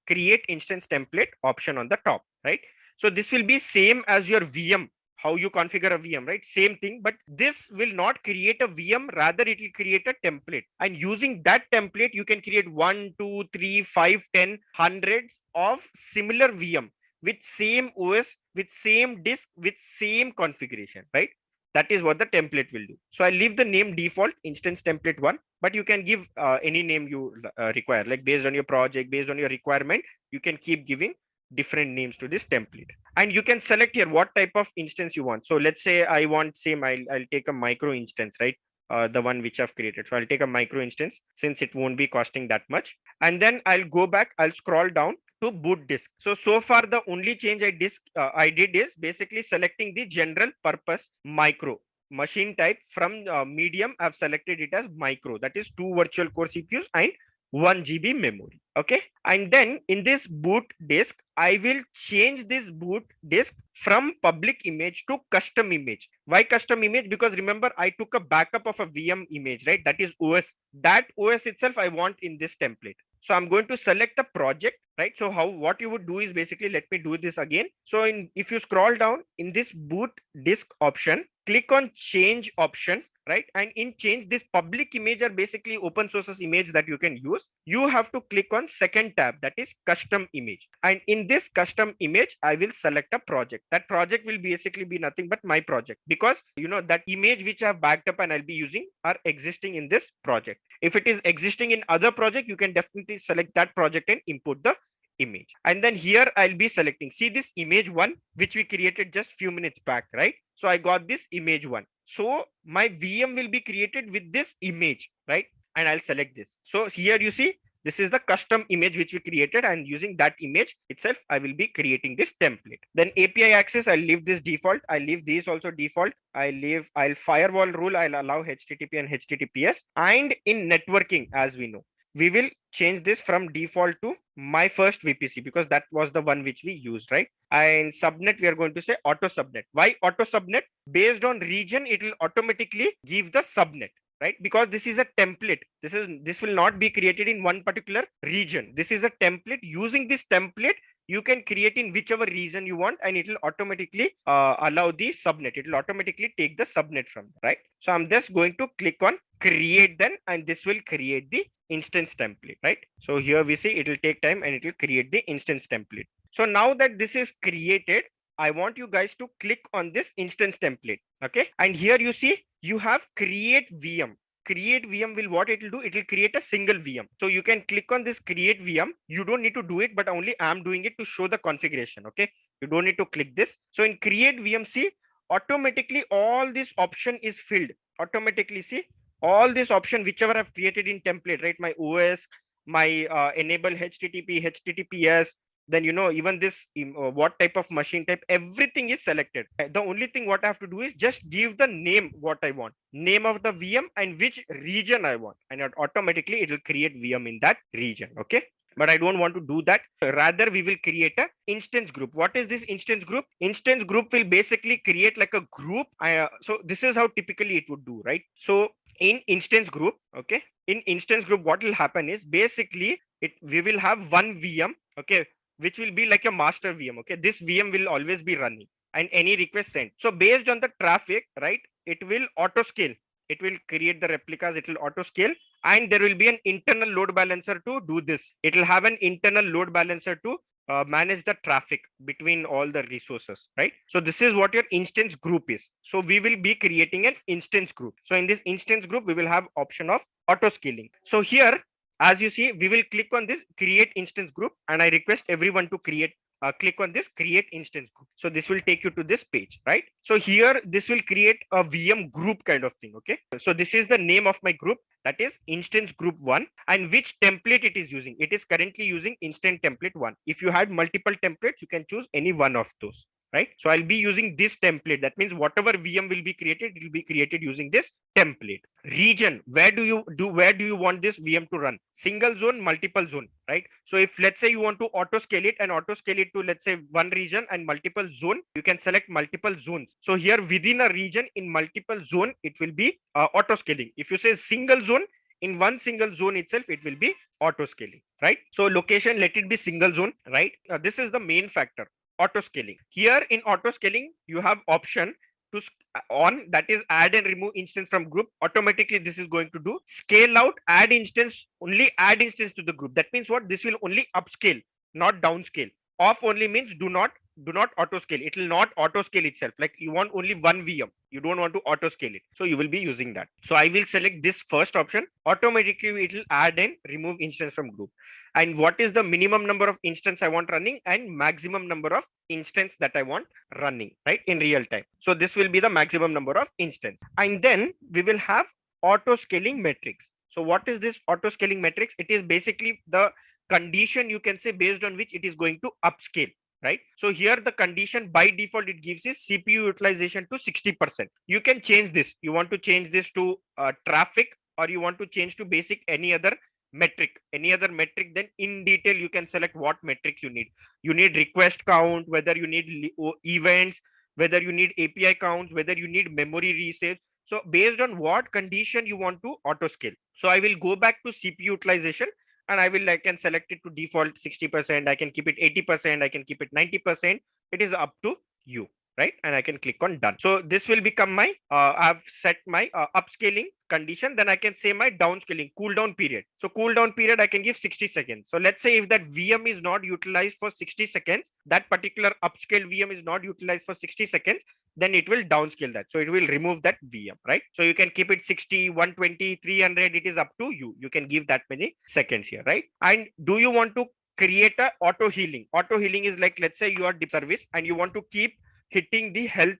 S2: create instance template option on the top, right? So this will be same as your VM, how you configure a VM, right? Same thing, but this will not create a VM, rather it will create a template, and using that template you can create 1, 2, 3, 5, 10, hundreds of similar VM with same OS, with same disk, with same configuration, right? That is what the template will do. So I leave the name default instance template 1, but you can give any name you require, like based on your project, based on your requirement, you can keep giving different names to this template. And you can select here what type of instance you want. So let's say I want same, I'll take a micro instance, right? The one which I've created. So I'll take a micro instance since it won't be costing that much. And then I'll go back, I'll scroll down to boot disk. So far the only change I did is basically selecting the general purpose micro machine type. From medium, I've selected it as micro, that is 2 virtual core CPUs and 1 GB memory. Okay. And then in this boot disk, I will change this boot disk from public image to custom image. Why custom image? Because remember, I took a backup of a VM image, right? That is OS. That OS itself I want in this template. So I'm going to select the project, right? So what you would do is basically, let me do this again. So if you scroll down in this boot disk option, click on change option, right? And in change, this public image are basically open sources image that you can use. You have to click on second tab, that is custom image. And in this custom image, I will select a project. That project will basically be nothing but my project, because that image which I've backed up and I'll be using are existing in this project. If it is existing in other project, you can definitely select that project and import the image. And then here I'll be selecting, see this image one, which we created just few minutes back, right? So I got this image one. So my VM will be created with this image, right? And I'll select this. So here you see, this is the custom image which we created, and using that image itself, I will be creating this template. Then API access, I'll leave this default. I'll leave these also default. I'll firewall rule, I'll allow HTTP and HTTPS. And in networking, as we know, we will change this from default to my first VPC, because that was the one which we used, right? And subnet, we are going to say auto subnet. Why auto subnet? Based on region, it will automatically give the subnet, right? Because this is a template. This will not be created in one particular region. This is a template. Using this template, you can create in whichever region you want, and it will automatically allow the subnet. It will automatically take the subnet from, right? So I'm just going to click on create then, and this will create the instance template, right? So here we see it will take time and it will create the instance template. So now that this is created, I want you guys to click on this instance template. Okay. And here you see you have create VM. Create VM will, what it will do, it will create a single VM. So you can click on this create VM. You don't need to do it, but only I'm doing it to show the configuration. Okay. You don't need to click this. So in create VM, see, automatically all this option is filled. Automatically, see, all this option, whichever I've created in template, right? My OS, my enable HTTP, HTTPS, then even this what type of machine type, everything is selected. The only thing what I have to do is just give the name what I want, name of the VM and which region I want, and automatically it will create VM in that region. Okay. But I don't want to do that. Rather, we will create a instance group. What is this instance group? Instance group will basically create like a group. So this is how typically it would do, right? So in instance group, okay, in instance group, what will happen is basically we will have one VM, okay, which will be like a master VM. Okay, this VM will always be running and any request sent. So based on the traffic, right, it will auto scale. It will create the replicas, it will auto scale, and there will be an internal load balancer to do this. It will have an internal load balancer to manage the traffic between all the resources, right? So this is what your instance group is. So we will be creating an instance group. So in this instance group, we will have option of auto scaling. So here, as you see, we will click on this create instance group, and I request everyone to click on this create instance group. So this will take you to this page, right? So here, this will create a VM group kind of thing. Okay. So this is the name of my group, that is instance group 1, and which template it is using. It is currently using instant template 1. If you had multiple templates, you can choose any one of those, right? So I'll be using this template. That means whatever VM will be created, it will be created using this template. Region, where do you want this VM to run? Single zone, multiple zone, right? So if let's say you want to auto scale it to, let's say, one region and multiple zone, you can select multiple zones. So here within a region in multiple zone, it will be auto scaling. If you say single zone, in one single zone itself, it will be auto scaling, right? So location, let it be single zone, right? This is the main factor, auto scaling. Here in auto scaling, you have option to on, that is add and remove instance from group. Automatically this is going to do. Scale out, add instance, only add instance to the group. That means what? This will only upscale, not downscale. Off only means do not auto scale. It will not auto scale itself. Like you want only one VM, you don't want to auto scale it, so you will be using that. So I will select this first option. Automatically it will add and remove instance from group. and what is the minimum number of instance I want running and maximum number of instance that I want running, right, in real time. So this will be the maximum number of instance. And then we will have auto scaling metrics. So what is this auto scaling metrics? It is basically the condition, you can say, based on which it is going to upscale, right? So here the condition by default it gives is CPU utilization to 60%. You can change this. You want to change this to traffic, or you want to change to basic any other metric, then in detail you can select what metric you need. You need request count, whether you need events, whether you need API counts, whether you need memory resave. So based on what condition you want to auto scale. So I will go back to CPU utilization, and I can select it to default 60%. I can keep it 80%. I can keep it 90%. It is up to you, right? And I can click on done. So this will become my, I've set my upscaling condition. Then I can say my downscaling cooldown period. So cooldown period, I can give 60 seconds. So let's say if that VM is not utilized for 60 seconds, that particular upscale VM is not utilized for 60 seconds, then it will downscale that. So it will remove that VM, right? So you can keep it 60, 120, 300. It is up to you. You can give that many seconds here, right? And do you want to create a auto healing? Auto healing is like, let's say you are deep service and you want to keep hitting the health.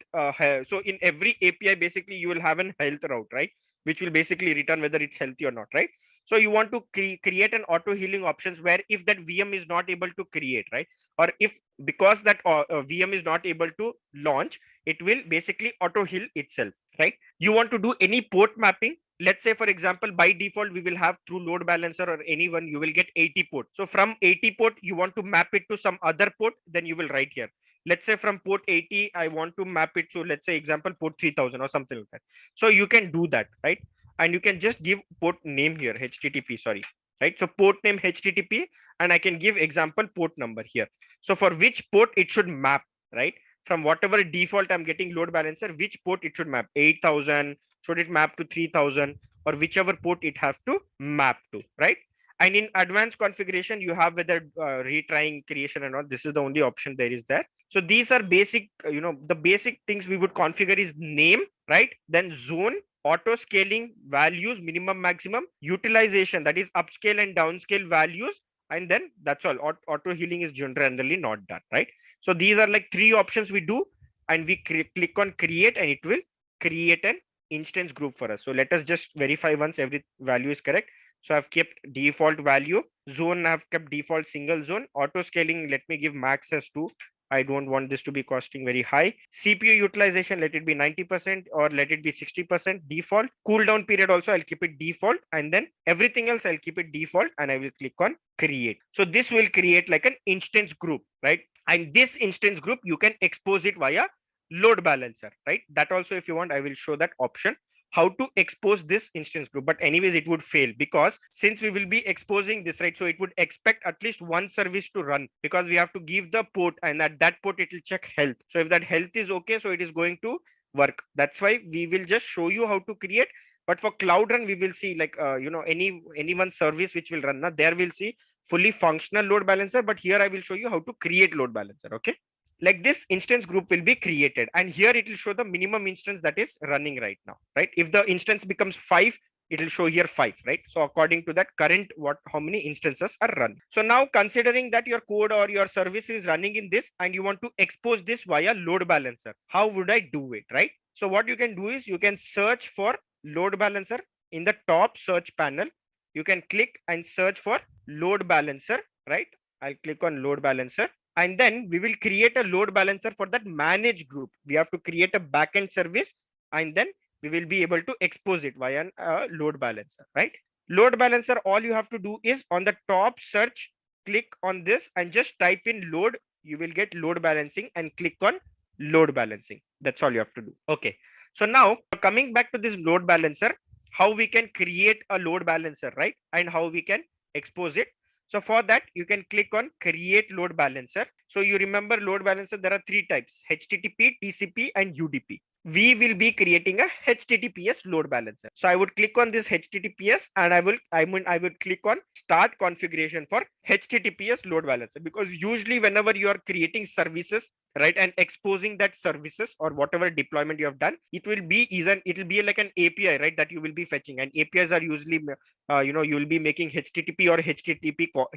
S2: So in every API, basically you will have an health route, right? Which will basically return whether it's healthy or not, right? So you want to create an auto healing options where if that VM is not able to create, right? Or if because that VM is not able to launch, it will basically auto heal itself, right? You want to do any port mapping. Let's say, for example, by default, we will have through load balancer or anyone, you will get 80 port. So from 80 port, you want to map it to some other port, then you will write here. Let's say from port 80, I want to map it to, let's say, example, port 3000 or something like that. So you can do that, right? And you can just give port name here, HTTP, sorry, right? So port name HTTP, and I can give example port number here. So for which port it should map, right? From whatever default I'm getting load balancer, which port it should map, 8000, should it map to 3000, or whichever port it has to map to, right? And in advanced configuration, you have whether retrying creation and all. This is the only option there is there. So these are basic, the basic things we would configure is name, right? Then zone, auto scaling values, minimum, maximum, utilization, that is upscale and downscale values. And then that's all. Auto healing is generally not done, right? So these are like three options we do, and we click on create, and it will create an instance group for us. So let us just verify once every value is correct. So I've kept default value. Zone, I've kept default single zone. Auto scaling, let me give max as 2. I don't want this to be costing very high. CPU utilization, let it be 90% or let it be 60% default. Cooldown period also, I'll keep it default. And then everything else, I'll keep it default, and I will click on create. So this will create like an instance group, right? And this instance group, you can expose it via load balancer, right? That also, if you want, I will show that option, how to expose this instance group. But anyways, it would fail because since we will be exposing this, right? So it would expect at least one service to run, because we have to give the port, and at that port it will check health. So if that health is okay, so it is going to work. That's why we will just show you how to create. But for Cloud Run, we will see like any one service which will run. Now there we'll see fully functional load balancer, but here I will show you how to create load balancer. Okay. Like this instance group will be created, and here it will show the minimum instance that is running right now, right? If the instance becomes 5, it will show here 5, right? So according to that current, how many instances are run. So now considering that your code or your service is running in this, and you want to expose this via load balancer, how would I do it, right? So what you can do is you can search for load balancer in the top search panel. You can click and search for load balancer, right? I'll click on load balancer. And then we will create a load balancer for that manage group. We have to create a backend service, and then we will be able to expose it via a load balancer, right? Load balancer, all you have to do is on the top search, click on this and just type in load. You will get load balancing, and click on load balancing. That's all you have to do. Okay. So now coming back to this load balancer, how we can create a load balancer, right? And how we can expose it. So for that, you can click on create load balancer. So you remember load balancer, there are 3 types: HTTP, TCP, and UDP. we will be creating a HTTPS load balancer. So I would click on this HTTPS and I would click on start configuration for HTTPS load balancer, because usually whenever you are creating services, right, and exposing that services or whatever deployment you have done, it will be like an API, right, that you will be fetching. And APIs are usually you will be making HTTP or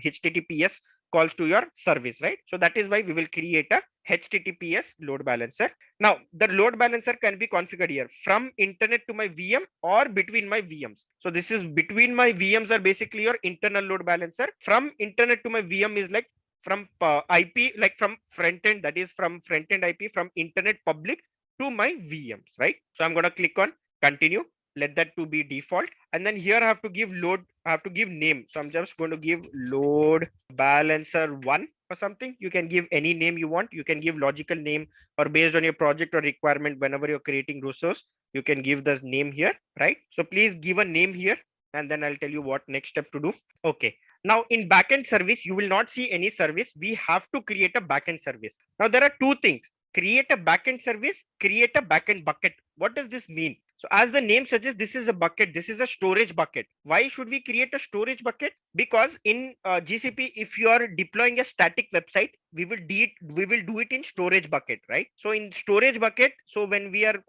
S2: HTTPS calls to your service, right? So that is why we will create a HTTPS load balancer. Now the load balancer can be configured here from internet to my VM or between my VMs. So this is between my VMs are basically your internal load balancer. From internet to my VM is like from IP, like from front end, that is from front end IP from internet public to my VMs, right? So I'm going to click on continue, let that to be default, and then here I have to give name. So I'm just going to give load balancer 1 or something. You can give any name you want. You can give logical name, or based on your project or requirement, whenever you're creating resource, you can give this name here, right? So please give a name here, and then I'll tell you what next step to do. Okay. Now in backend service, you will not see any service. We have to create a backend service. Now there are two things: create a backend service, create a backend bucket. What does this mean? So as the name suggests, this is a bucket. This is a storage bucket. Why should we create a storage bucket? Because in GCP, if you are deploying a static website, we will do it in storage bucket, right? So in storage bucket, so when we are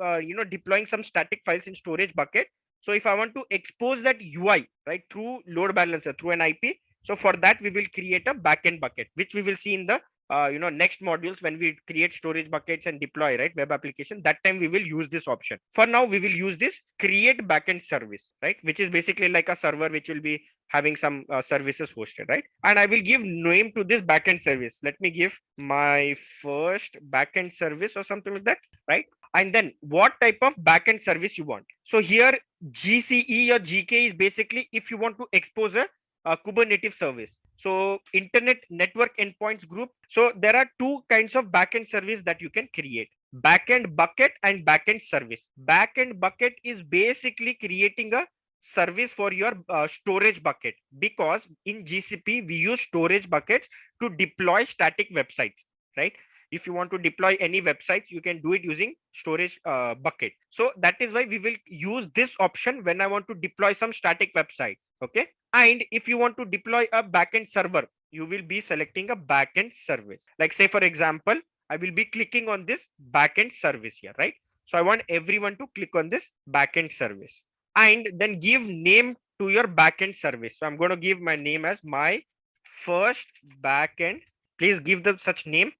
S2: deploying some static files in storage bucket, so if I want to expose that UI, right, through load balancer, through an IP, so for that we will create a backend bucket, which we will see in the next modules when we create storage buckets and deploy, right, web application. That time we will use this option. For now, we will use this create backend service, right, which is basically like a server which will be having some services hosted, right? And I will give name to this backend service. Let me give my first backend service or something like that, right? And then what type of backend service you want. So here GCE or GK is basically if you want to expose a Kubernetes service. So internet network endpoints group. So there are two kinds of backend service that you can create: backend bucket and backend service. Backend bucket is basically creating a service for your storage bucket, because in GCP we use storage buckets to deploy static websites, right? If you want to deploy any websites, you can do it using storage bucket. So that is why we will use this option when I want to deploy some static websites. Okay. And if you want to deploy a backend server, you will be selecting a backend service. Like say, for example, I will be clicking on this backend service here, right? So I want everyone to click on this backend service and then give name to your backend service. So I'm going to give my name as my first backend. Please give the such name.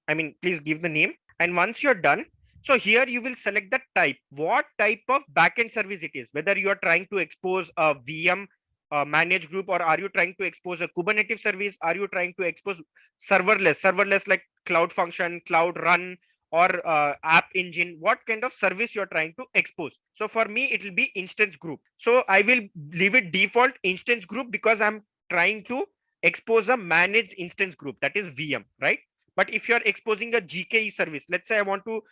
S2: Please give the name. And once you're done, so here you will select the type, what type of backend service it is, whether you are trying to expose a VM managed group, or are you trying to expose a Kubernetes service? Are you trying to expose serverless like Cloud Function, Cloud Run, or App Engine? What kind of service you're trying to expose? So for me, it will be instance group. So I will leave it default instance group because I'm trying to expose a managed instance group, that is VM, right? But if you're exposing a GKE service, let's say I want to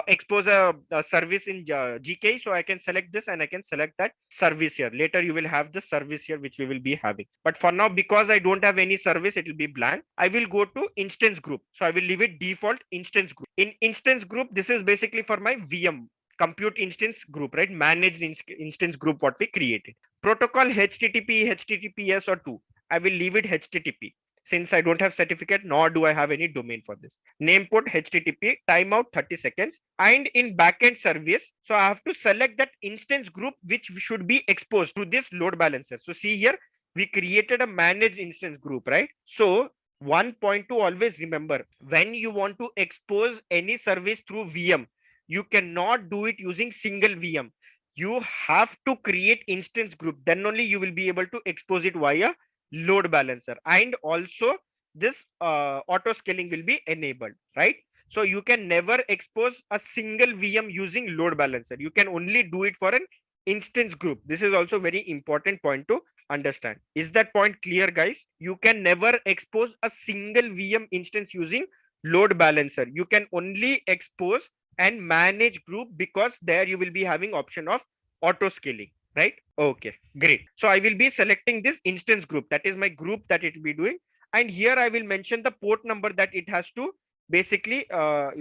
S2: expose a service in GKE, so I can select this and I can select that service here. Later you will have the service here which we will be having. But for now, because I don't have any service, it will be blank. I will go to instance group. So I will leave it default instance group. In instance group, this is basically for my VM compute instance group, right? Managed instance group what we created. Protocol HTTP, HTTPS or 2. I will leave it HTTP since I don't have certificate, nor do I have any domain for this. Name put HTTP, timeout 30 seconds. And in backend service, so I have to select that instance group which should be exposed to this load balancer. So see here, we created a managed instance group, right? So one point to always remember, when you want to expose any service through VM, you cannot do it using single VM. You have to create instance group. Then only you will be able to expose it via load balancer, and also this auto scaling will be enabled, right? So you can never expose a single VM using load balancer. You can only do it for an instance group. This is also very important point to understand. Is that point clear, guys? You can never expose a single VM instance using load balancer. You can only expose and manage group, because there you will be having option of auto scaling, right? Okay, great. So I will be selecting this instance group. That is my group that it will be doing. And here I will mention the port number that it has to basically, connect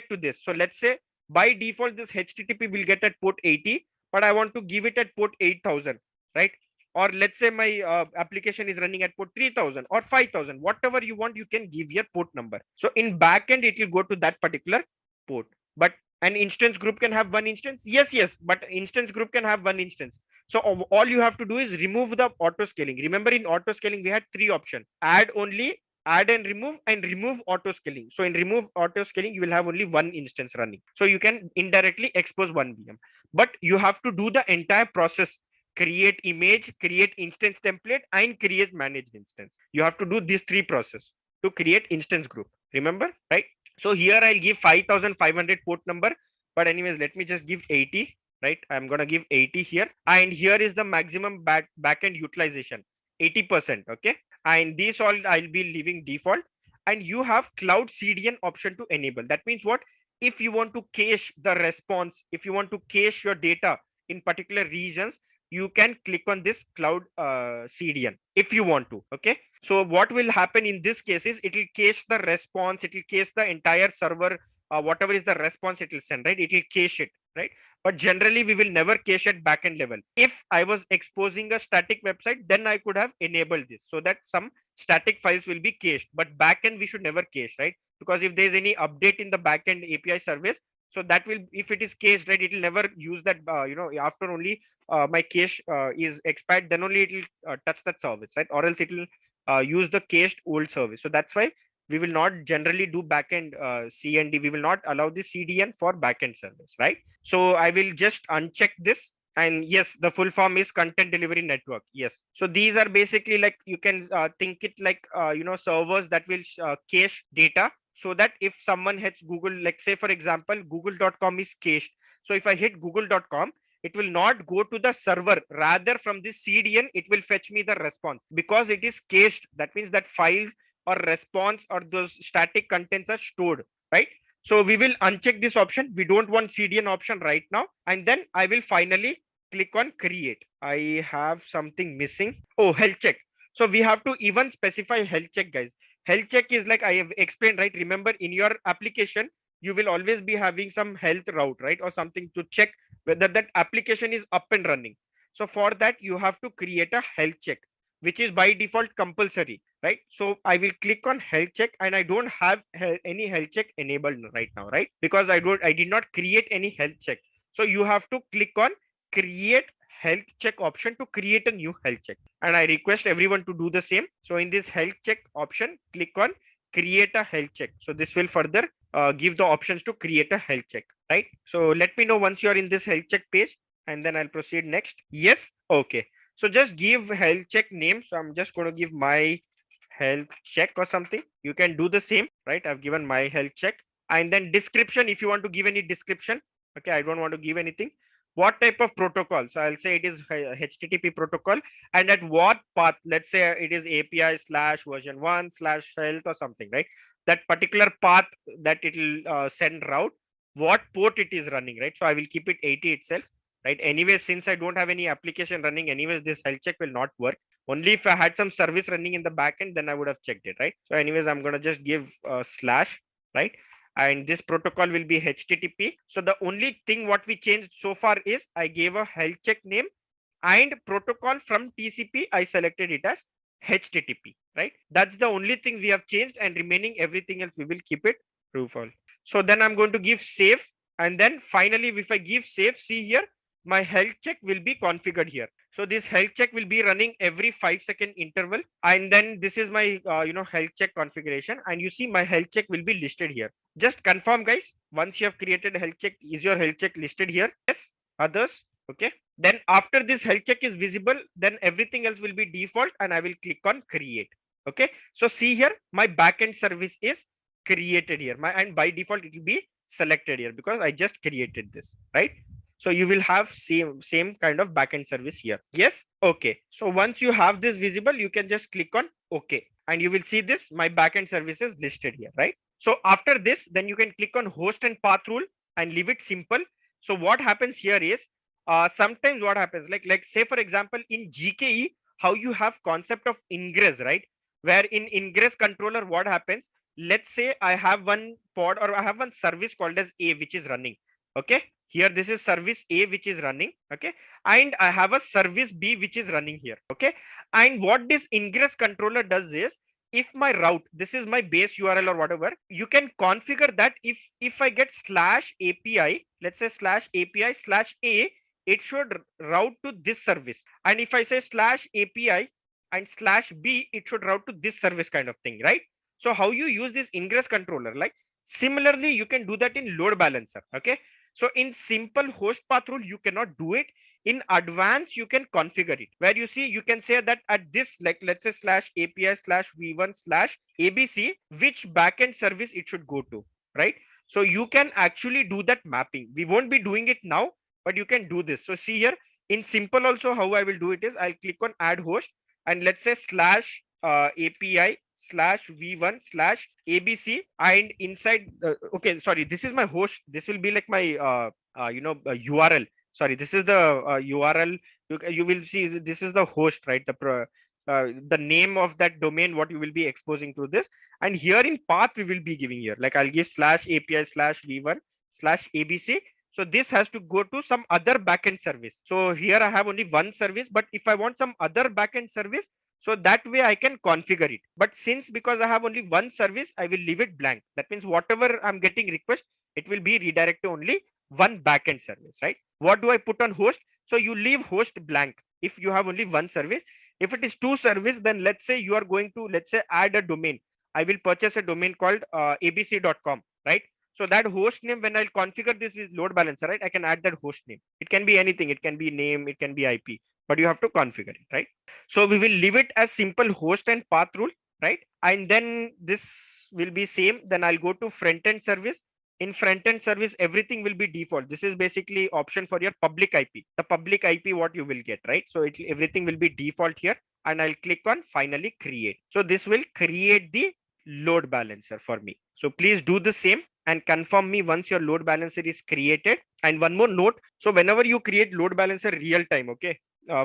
S2: to this. So let's say by default, this HTTP will get at port 80, but I want to give it at port 8000, right? Or let's say my application is running at port 3000 or 5000, whatever you want, you can give your port number. So in backend, it will go to that particular port. But an instance group can have one instance. Yes, but instance group can have one instance. So all you have to do is remove the auto scaling. Remember, in auto scaling, we had three options: add only, add and remove auto scaling. So in remove auto scaling, you will have only one instance running. So you can indirectly expose one VM, but you have to do the entire process: create image, create instance template, and create managed instance. You have to do these three process to create instance group. Remember, right? So here I'll give 5500 port number, but anyways, let me just give 80, right? I'm going to give 80 here. And here is the maximum backend utilization, 80%. Okay. And these all I'll be leaving default. And you have cloud CDN option to enable. That means what? If you want to cache the response, if you want to cache your data in particular regions, you can click on this cloud CDN if you want to. Okay. So what will happen in this case is it will cache the response, it will cache the entire server, whatever is the response it will send, right? It will cache it, right? But generally we will never cache at backend level. If I was exposing a static website, then I could have enabled this so that some static files will be cached, but backend we should never cache, right? Because if there's any update in the backend API service, so that will, if it is cached, right, it will never use that, after only my cache is expired, then only it will touch that service, right? Or else it will use the cached old service. So that's why we will not generally do backend CND. We will not allow the CDN for backend service, right? So I will just uncheck this. And yes, the full form is content delivery network. Yes. So these are basically like, you can think it like, servers that will cache data, so that if someone hits Google, like say, for example, google.com is cached. So if I hit google.com, it will not go to the server. Rather, from this CDN, it will fetch me the response because it is cached. That means that files or response or those static contents are stored, right? So we will uncheck this option. We don't want CDN option right now. And then I will finally click on create. I have something missing. Oh, health check. So we have to even specify health check, guys. Health check is like I have explained, right? Remember, in your application, you will always be having some health route, right? Or something to check whether that application is up and running. So for that, you have to create a health check, which is by default compulsory, right? So I will click on health check, and I don't have any health check enabled right now, right? Because I did not create any health check. So you have to click on create health check option to create a new health check. And I request everyone to do the same. So in this health check option, click on create a health check. So this will further give the options to create a health check, right? So let me know once you're in this health check page, and then I'll proceed next. Yes. Okay. So just give health check name. So I'm just going to give my health check or something. You can do the same, right? I've given my health check. And then description, if you want to give any description. Okay, I don't want to give anything. What type of protocol? So I'll say it is HTTP protocol, and at what path? Let's say it is API / version 1 / health or something, right? That particular path that it will send route, what port it is running, right? So I will keep it 80 itself, right? Anyway, since I don't have any application running, anyways, this health check will not work. Only if I had some service running in the backend, then I would have checked it, right? So anyways, I'm going to just give /, right? And this protocol will be HTTP. So the only thing what we changed so far is I gave a health check name, and protocol from TCP, I selected it as HTTP, right? That's the only thing we have changed, and remaining everything else, we will keep it true false. So then I'm going to give save. And then finally, if I give save, see here, my health check will be configured here. So this health check will be running every 5-second interval. And then this is my, health check configuration. And you see my health check will be listed here. Just confirm, guys. Once you have created a health check, is your health check listed here? Yes. Others? Okay. Then after this health check is visible, then everything else will be default, and I will click on create. Okay. So see here, my backend service is created here. And by default, it will be selected here because I just created this, right? So you will have same kind of backend service here. Yes. Okay. So once you have this visible, you can just click on OK, and you will see this, my backend services listed here, right? So after this, then you can click on host and path rule and leave it simple. So what happens here is, sometimes what happens, like say for example, in GKE, how you have concept of ingress, right? Where in ingress controller, what happens? Let's say I have one pod or I have one service called as A, which is running. Okay, here this is service A which is running. Okay, and I have a service B which is running here. Okay, and what this ingress controller does is, if my route, this is my base URL or whatever, you can configure that if I get /API, let's say /API/A, it should route to this service. And if I say /API and /B, it should route to this service, kind of thing, right? So how you use this ingress controller, like similarly you can do that in load balancer. Okay, so in simple host path rule you cannot do it. In advance you can configure it, where you see you can say that at this, like let's say /API/v1/ABC, which backend service it should go to, right? So you can actually do that mapping. We won't be doing it now, but you can do this. So see here in simple also, how I will do it is, I'll click on add host, and let's say /API/v1/ABC, and inside okay, sorry, this is my host. This will be like my URL. Sorry, this is the URL. You will see this is the host, right? The name of that domain what you will be exposing to this. And here in path we will be giving here, like I'll give /API/v1/ABC. So this has to go to some other backend service. So here I have only one service, but if I want some other backend service, so that way I can configure it. But since because I have only one service, I will leave it blank. That means whatever I'm getting request, it will be redirected to only one backend service, right? What do I put on host? So you leave host blank if you have only one service. If it is two service, then let's say you are going to, let's say, add a domain. I will purchase a domain called abc.com, right? So that host name, when I'll configure this with load balancer, right, I can add that host name. It can be anything. It can be name, it can be IP, but you have to configure it, right? So we will leave it as simple host and path rule, right? And then this will be same. Then I'll go to front end service. In front end service, everything will be default. This is basically option for your public IP. The public IP what you will get, right? So everything will be default here. And I'll click on finally create. So this will create the load balancer for me. So please do the same and confirm me once your load balancer is created. And one more note. So whenever you create load balancer real time, okay,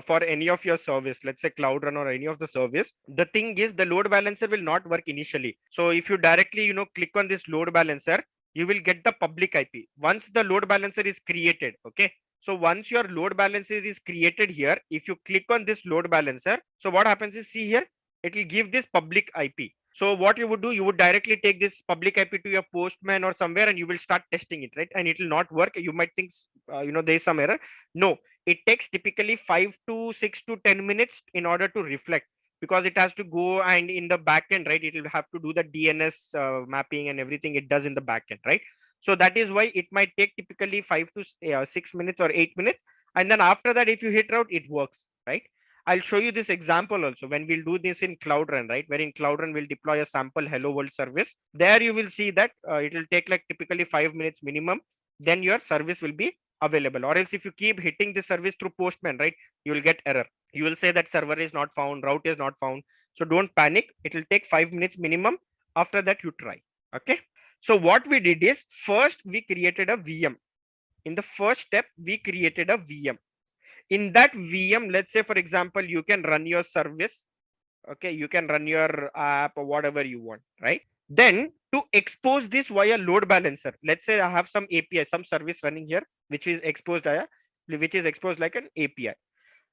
S2: for any of your service, let's say Cloud Run or any of the service, the thing is the load balancer will not work initially. So if you directly, click on this load balancer, you will get the public IP once the load balancer is created. Okay. So once your load balancer is created here, if you click on this load balancer, so what happens is, see here, it will give this public IP. So what you would do, you would directly take this public IP to your postman or somewhere, and you will start testing it, right? And it will not work. You might think, there is some error. No, it takes typically 5 to 6 to 10 minutes in order to reflect, because it has to go and in the backend, right? It will have to do the DNS mapping and everything it does in the backend, right? So that is why it might take typically 5 to 6 minutes or 8 minutes. And then after that, if you hit route, it works, right? I'll show you this example also when we'll do this in Cloud Run, right? Where in Cloud Run, we'll deploy a sample Hello World service. There you will see that it will take like typically 5 minutes minimum. Then your service will be available. Or else if you keep hitting the service through postman, right, you will get error. You will say that server is not found, route is not found. So don't panic. It will take 5 minutes minimum. After that, you try. Okay. So what we did is, first we created a VM. In the first step, we created a VM. In that VM, let's say, for example, you can run your service. Okay. You can run your app or whatever you want, right? Then to expose this via load balancer, let's say I have some API, some service running here, which is exposed like an API.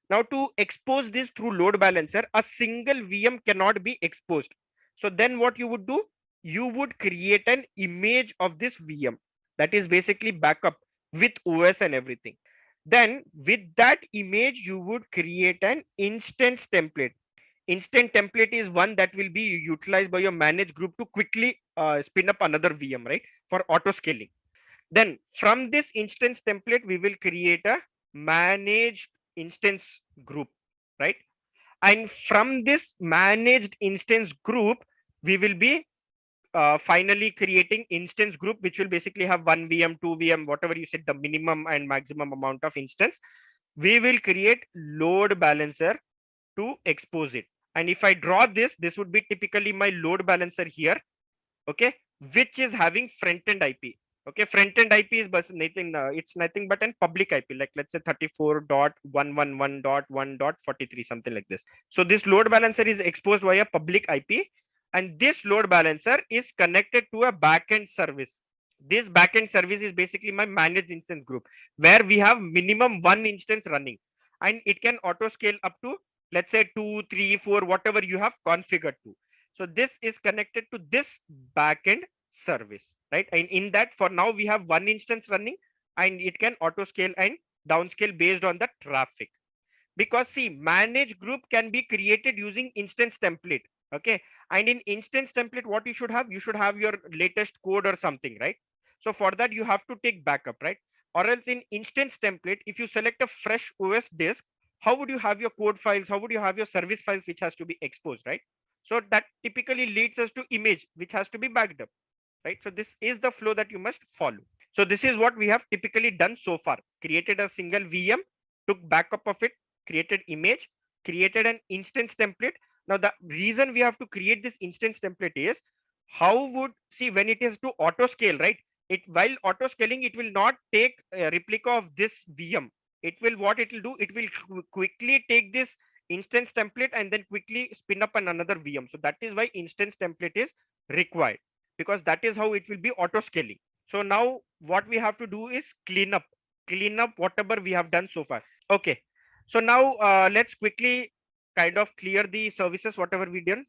S2: Now to expose this through load balancer, a single VM cannot be exposed. So then what you would do, you would create an image of this VM that is basically backup with OS and everything. Then with that image, you would create an instance template. Instant template is one that will be utilized by your managed group to quickly spin up another VM, right? For auto scaling. Then from this instance template, we will create a managed instance group, right? And from this managed instance group, we will be finally creating instance group, which will basically have 1 VM, 2 VM, whatever you said, the minimum and maximum amount of instance. We will create load balancer to expose it. And if I draw this would be typically my load balancer here, okay, which is having front-end IP. Okay, front-end IP is nothing, it's nothing but an public IP, like let's say 34.111.1.43, something like this. So this load balancer is exposed via public IP, and this load balancer is connected to a backend service. This backend service is basically my managed instance group, where we have minimum one instance running, and it can auto scale up to, let's say, 2, 3, 4, whatever you have configured to. So this is connected to this backend service, right? And in that, for now, we have one instance running, and it can auto scale and downscale based on the traffic. Because see, manage group can be created using instance template. Okay, and in instance template, what you should have your latest code or something, right? So for that, you have to take backup, right? Or else in instance template, if you select a fresh OS disk, how would you have your code files, how would you have your service files, which has to be exposed, right? So that typically leads us to image, which has to be backed up, right? So this is the flow that you must follow. So this is what we have typically done so far: created a single VM, took backup of it, created image, created an instance template. Now the reason we have to create this instance template is, how would, see, when it is to auto scale, right? It, while auto scaling, it will not take a replica of this VM. It will, what it will do, it will quickly take this instance template and then quickly spin up another VM. So that is why instance template is required, because that is how it will be auto scaling. So now what we have to do is clean up whatever we have done so far. Okay, so now let's quickly kind of clear the services whatever we done.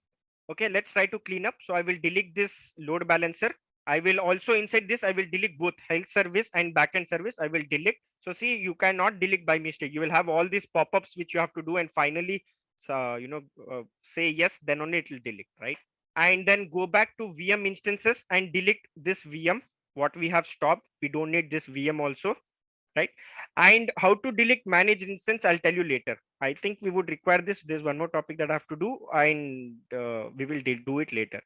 S2: Okay, let's try to clean up. So I will delete this load balancer. I will also, inside this, I will delete both health service and backend service. I will delete. So see, you cannot delete by mistake. You will have all these pop-ups which you have to do, and finally say yes, then only it will delete, right? And then go back to VM instances and delete this VM what we have stopped. We don't need this VM also, right? And how to delete managed instance, I'll tell you later. I think we would require this. There's one more topic that I have to do, and we will do it later.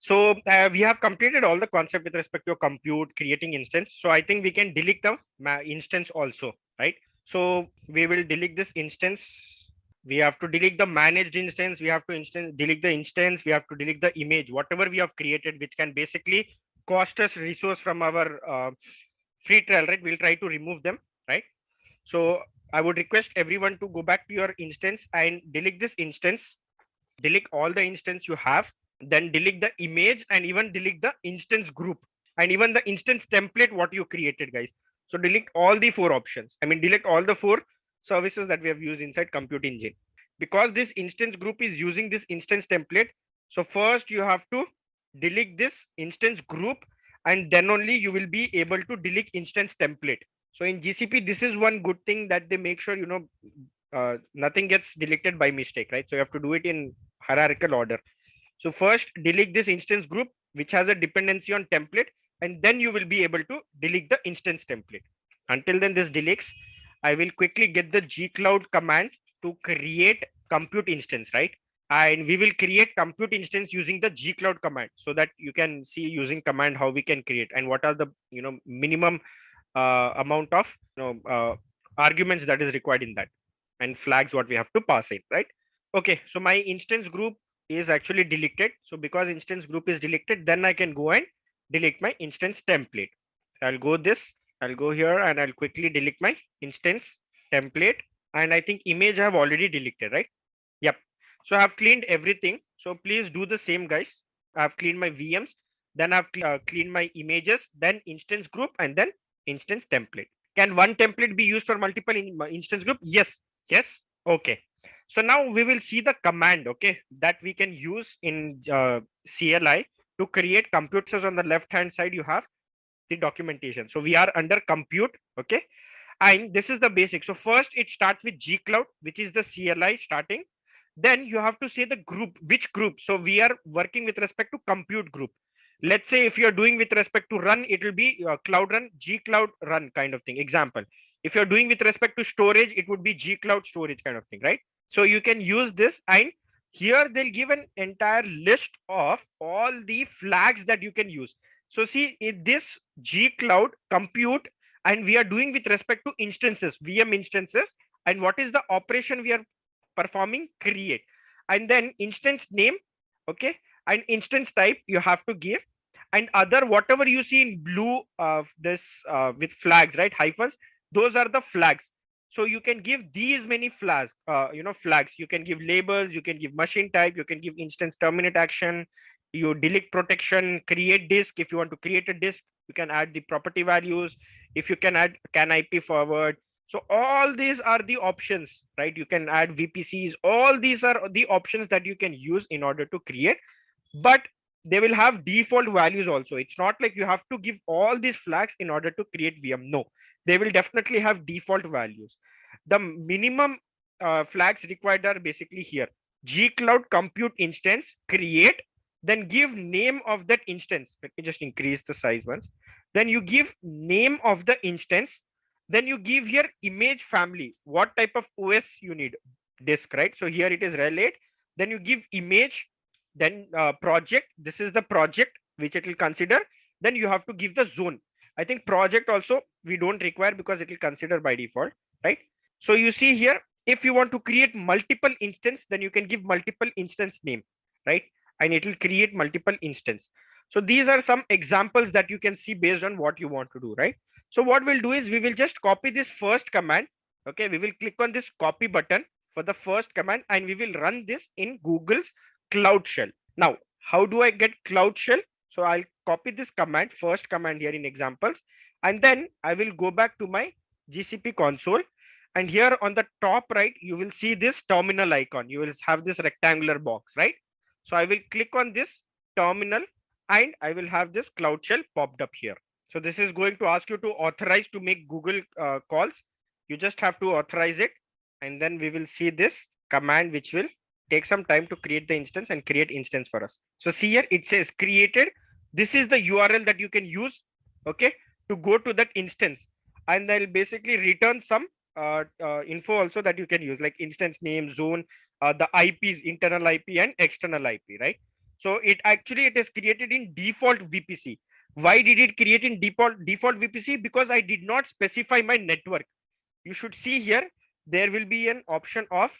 S2: So we have completed all the concept with respect to compute, creating instance. So I think we can delete the instance also, right? So we will delete this instance. We have to delete the managed instance. We have to delete the instance. We have to delete the image, whatever we have created, which can basically cost us resource from our free trial, right? We'll try to remove them, right? So I would request everyone to go back to your instance and delete this instance, delete all the instance you have, then delete the image, and even delete the instance group, and even the instance template what you created, guys. So delete all the four options. I mean, delete all the four services that we have used inside Compute Engine. Because this instance group is using this instance template, so first you have to delete this instance group, and then only you will be able to delete instance template. So in GCP, this is one good thing that they make sure, nothing gets deleted by mistake, right? So you have to do it in hierarchical order. So first delete this instance group, which has a dependency on template, and then you will be able to delete the instance template. Until then, this deletes. I will quickly get the gcloud command to create compute instance, right? And we will create compute instance using the gcloud command, so that you can see using command how we can create and what are the minimum amount of arguments that is required in that, and flags what we have to pass in, right? Okay, so my instance group is actually deleted. So because instance group is deleted, then I can go and delete my instance template. I'll go here and I'll quickly delete my instance template. And I think image I have already deleted, right? Yep. So I have cleaned everything. So please do the same, guys. I have cleaned my VMs, then I've cleaned my images, then instance group, and then instance template. Can one template be used for multiple instance group? Yes. Yes. Okay. So now we will see the command, okay, that we can use in CLI to create compute. On the left hand side, you have the documentation. So we are under compute, okay, and this is the basic. So first it starts with gcloud, which is the CLI starting. Then you have to say the group, which group. So we are working with respect to compute group. Let's say if you're doing with respect to run, it will be cloud run, gcloud run kind of thing. Example, if you're doing with respect to storage, it would be gcloud storage kind of thing, right? So you can use this, and here they'll give an entire list of all the flags that you can use. So see, in this gcloud compute, and we are doing with respect to instances, VM instances, and what is the operation we are performing? Create. And then instance name, okay, and instance type you have to give, and other whatever you see in blue this with flags, right, hyphens, those are the flags. So you can give these many flags, flags. You can give labels, you can give machine type, you can give instance terminate action, you delete protection, create disk if you want to create a disk, you can add the property values. If you can add can IP forward. So all these are the options, right? You can add VPCs. All these are the options that you can use in order to create, but they will have default values also. It's not like you have to give all these flags in order to create VM. No, they will definitely have default values. The minimum flags required are basically here: gcloud compute instance, create, then give name of that instance. Let me just increase the size once. Then you give name of the instance, then you give here image family, what type of OS you need, disk, right? So here it is relate. Then you give image, then project, this is the project which it will consider. Then you have to give the zone. I think project also we don't require because it will consider by default, right? So you see here, if you want to create multiple instance, then you can give multiple instance name, right? And it will create multiple instance. So these are some examples that you can see based on what you want to do, right? So what we'll do is we will just copy this first command. Okay, we will click on this copy button for the first command and we will run this in Google's Cloud Shell. Now, how do I get Cloud Shell? So I'll copy this command, first command here in examples, and then I will go back to my GCP console. And here on the top right, you will see this terminal icon. You will have this rectangular box, right? So I will click on this terminal and I will have this Cloud Shell popped up here. So this is going to ask you to authorize to make Google calls. You just have to authorize it. And then we will see this command, which will take some time to create the instance and create instance for us. So see here, it says created. This is the URL that you can use, okay, to go to that instance. And they'll basically return some info also that you can use, like instance name, zone, the IPs, internal IP and external IP, right? So it is created in default VPC. Why did it create in default VPC? Because I did not specify my network. You should see here, there will be an option of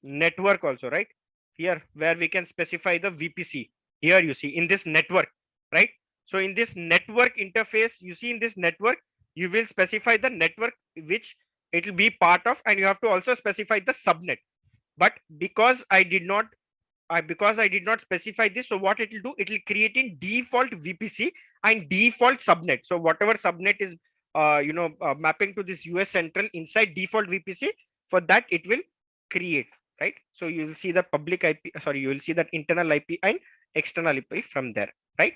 S2: network also, right? Here, where we can specify the VPC. Here you see in this network, right? So in this network interface, you see in this network, you will specify the network which it will be part of, and you have to also specify the subnet. But because I did not specify this, so what it will do, it will create in default VPC and default subnet. So whatever subnet is mapping to this US central inside default VPC, for that it will create, right? So you will see the public IP, you will see that internal IP and external IP from there, right?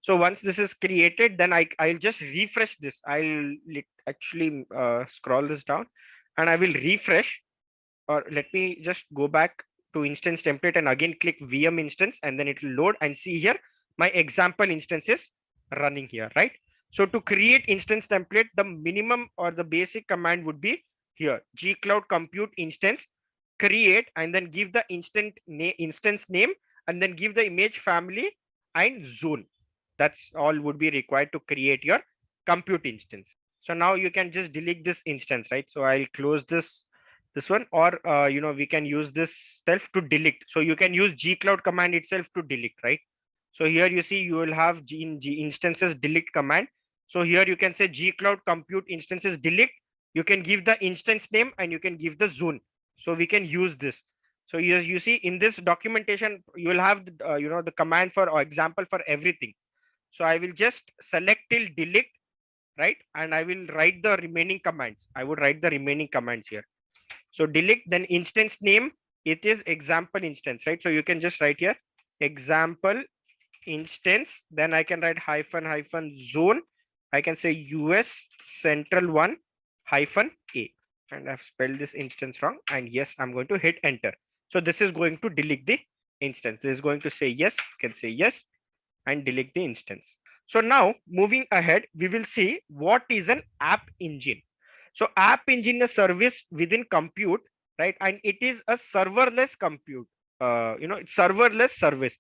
S2: So once this is created, then I'll just refresh this. I'll actually scroll this down and I will refresh, or let me just go back to instance template and again click VM instance, and then it will load and see here my example instance is running here, right? So to create instance template, the minimum or the basic command would be here, gcloud compute instance, create, and then give the instance name, and then give the image family and zone. That's all would be required to create your compute instance. So now you can just delete this instance, right? So I'll close this one, or we can use this self to delete. So you can use gcloud command itself to delete, right? So here you see you will have G instances delete command. So here you can say gcloud compute instances delete. You can give the instance name and you can give the zone. So we can use this. So you see in this documentation, you will have the command for or example for everything. So I will just select till delete, right? And I will write the remaining commands. I would write the remaining commands here. So delete, then instance name, it is example instance, right? So you can just write here example instance. Then I can write hyphen zone. I can say US central 1 hyphen A. And I've spelled this instance wrong. And yes, I'm going to hit enter. So this is going to delete the instance. This is going to say yes. You can say yes and delete the instance. So now moving ahead, we will see what is an app engine. So app engine is a service within compute, right? And it is a serverless compute, it's serverless service.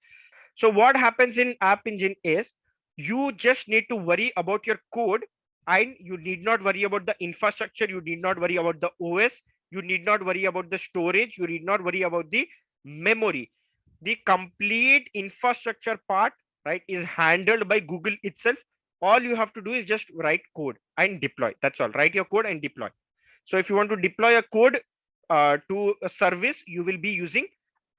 S2: So what happens in app engine is you just need to worry about your code, and you need not worry about the infrastructure. You need not worry about the OS. You need not worry about the storage. You need not worry about the memory. The complete infrastructure part, right, is handled by Google itself. All you have to do is just write code and deploy. That's all. Write your code and deploy. So if you want to deploy a code to a service, you will be using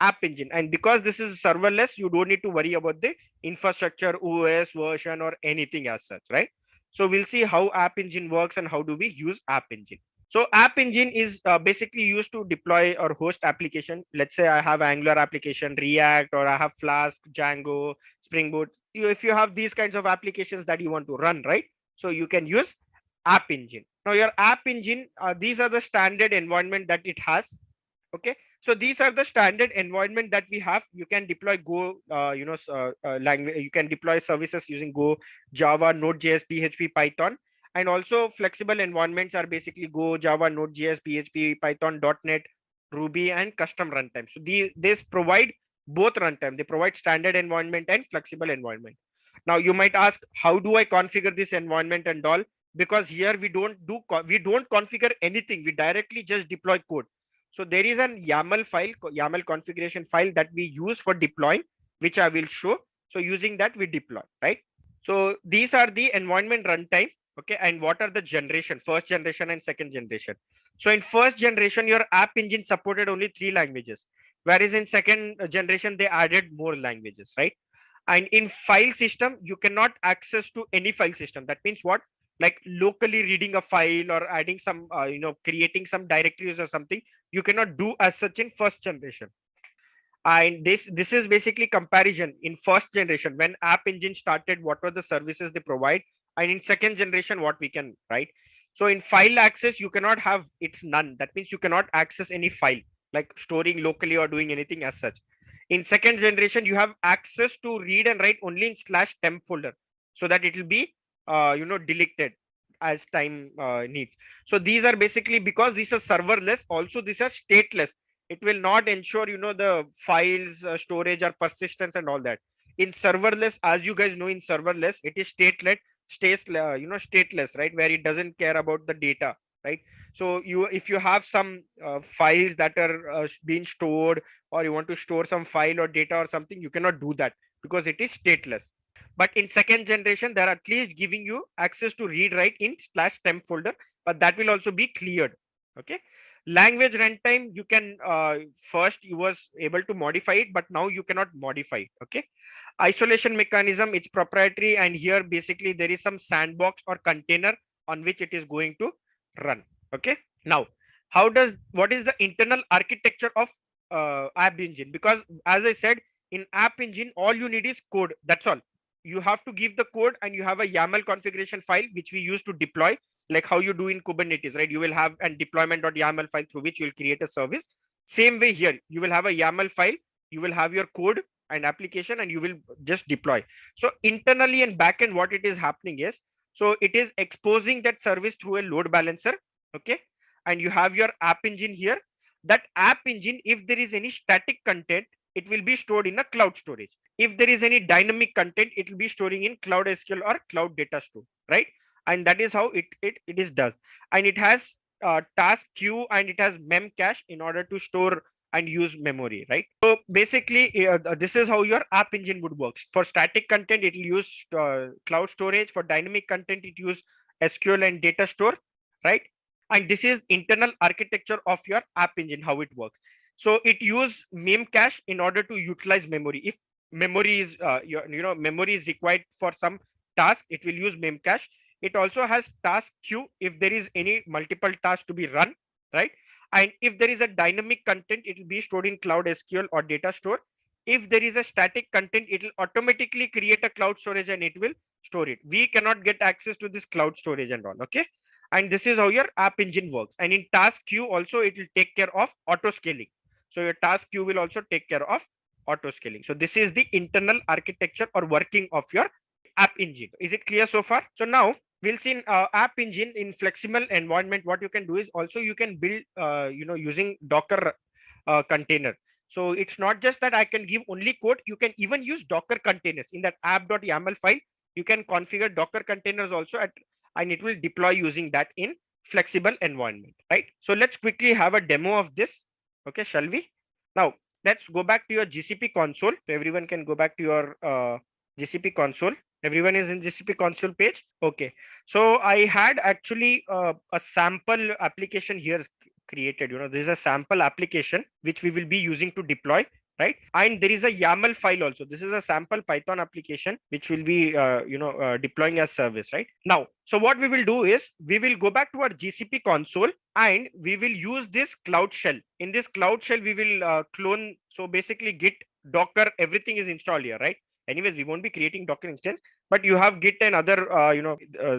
S2: app engine. And because this is serverless, you don't need to worry about the infrastructure, OS version, or anything as such, right? So we'll see how App Engine works and how do we use App Engine. So App Engine is basically used to deploy or host application. Let's say I have Angular application, React, or I have Flask, Django, Spring Boot. If you have these kinds of applications that you want to run, right? So you can use App Engine. Now your App Engine, these are the standard environment that it has. Okay, so these are the standard environment that we have. You can deploy Go, language. You can deploy services using Go, Java, Node.js, PHP, Python, and also flexible environments are basically Go, Java, Node.js, PHP, Python, .NET, Ruby, and custom runtime. So these provide both runtime. They provide standard environment and flexible environment. Now you might ask, how do I configure this environment and all? Because here we don't configure anything. We directly just deploy code. So there is an YAML file, YAML configuration file that we use for deploying, which I will show. So using that we deploy, right? So these are the environment runtime. Okay, and what are the generation, first generation and second generation? So in first generation, your App Engine supported only 3 languages, whereas in second generation they added more languages, right? And in file system, you cannot access to any file system. That means what? Like locally reading a file or adding some creating some directories or something, you cannot do as such in first generation. And this is basically comparison in first generation when App Engine started, what were the services they provide, and in second generation what we can write. So in file access, you cannot have, it's none. That means you cannot access any file, like storing locally or doing anything as such. In second generation, you have access to read and write only in /temp folder, so that it will be deleted as time needs. So these are basically, because these are serverless, also these are stateless. It will not ensure the files storage or persistence and all that. In serverless, as you guys know, in serverless it is stateless, right, where it doesn't care about the data, right? So if you have some files that are being stored, or you want to store some file or data or something, you cannot do that because it is stateless. But in second generation, they're at least giving you access to read write in /temp folder, but that will also be cleared. Okay, language runtime, you can first you was able to modify it, but now you cannot modify it. Okay, isolation mechanism, it's proprietary, and here basically there is some sandbox or container on which it is going to run. Okay, now what is the internal architecture of App Engine? Because as I said, in App Engine all you need is code, that's all. You have to give the code, and you have a YAML configuration file which we use to deploy, like how you do in Kubernetes, right? You will have a deployment.yaml file through which you will create a service. Same way here, you will have a YAML file, you will have your code and application, and you will just deploy. So internally and backend, what it is happening is, so it is exposing that service through a load balancer. Okay, and you have your App Engine here. That App Engine, if there is any static content, it will be stored in a cloud storage. If there is any dynamic content, it will be storing in Cloud SQL or Cloud Data Store, right? And that is how it is does. And it has task queue, and it has mem cache in order to store and use memory, right? So basically, this is how your App Engine would work. For static content, it will use cloud storage. For dynamic content, it use SQL and data store, right? And this is internal architecture of your App Engine, how it works. So it use mem cache in order to utilize memory. If memory is memory is required for some task, it will use mem cache. It also has task queue if there is any multiple tasks to be run, right? And if there is a dynamic content, it will be stored in Cloud SQL or data store. If there is a static content, it will automatically create a cloud storage and it will store it. We cannot get access to this cloud storage and all. Okay, and this is how your App Engine works. And in task queue also, it will take care of auto scaling. So your task queue will also take care of auto scaling. So this is the internal architecture or working of your App Engine. Is it clear so far? So now we'll see in App Engine in flexible environment, what you can do is also you can build using Docker container. So it's not just that I can give only code, you can even use Docker containers. In that app.yaml file, you can configure Docker containers also and it will deploy using that in flexible environment, right? So let's quickly have a demo of this. Okay, shall we? Now let's go back to your GCP console. So everyone can go back to your GCP console. Everyone is in GCP console page. Okay, so I had actually a sample application here created. This is a sample application which we will be using to deploy, right? And there is a YAML file also. This is a sample Python application which will be deploying as service, right? Now, so what we will do is we will go back to our GCP console and we will use this cloud shell. In this cloud shell, we will clone. So basically Git, Docker, everything is installed here, right? Anyways, we won't be creating Docker instance, but you have Git and other,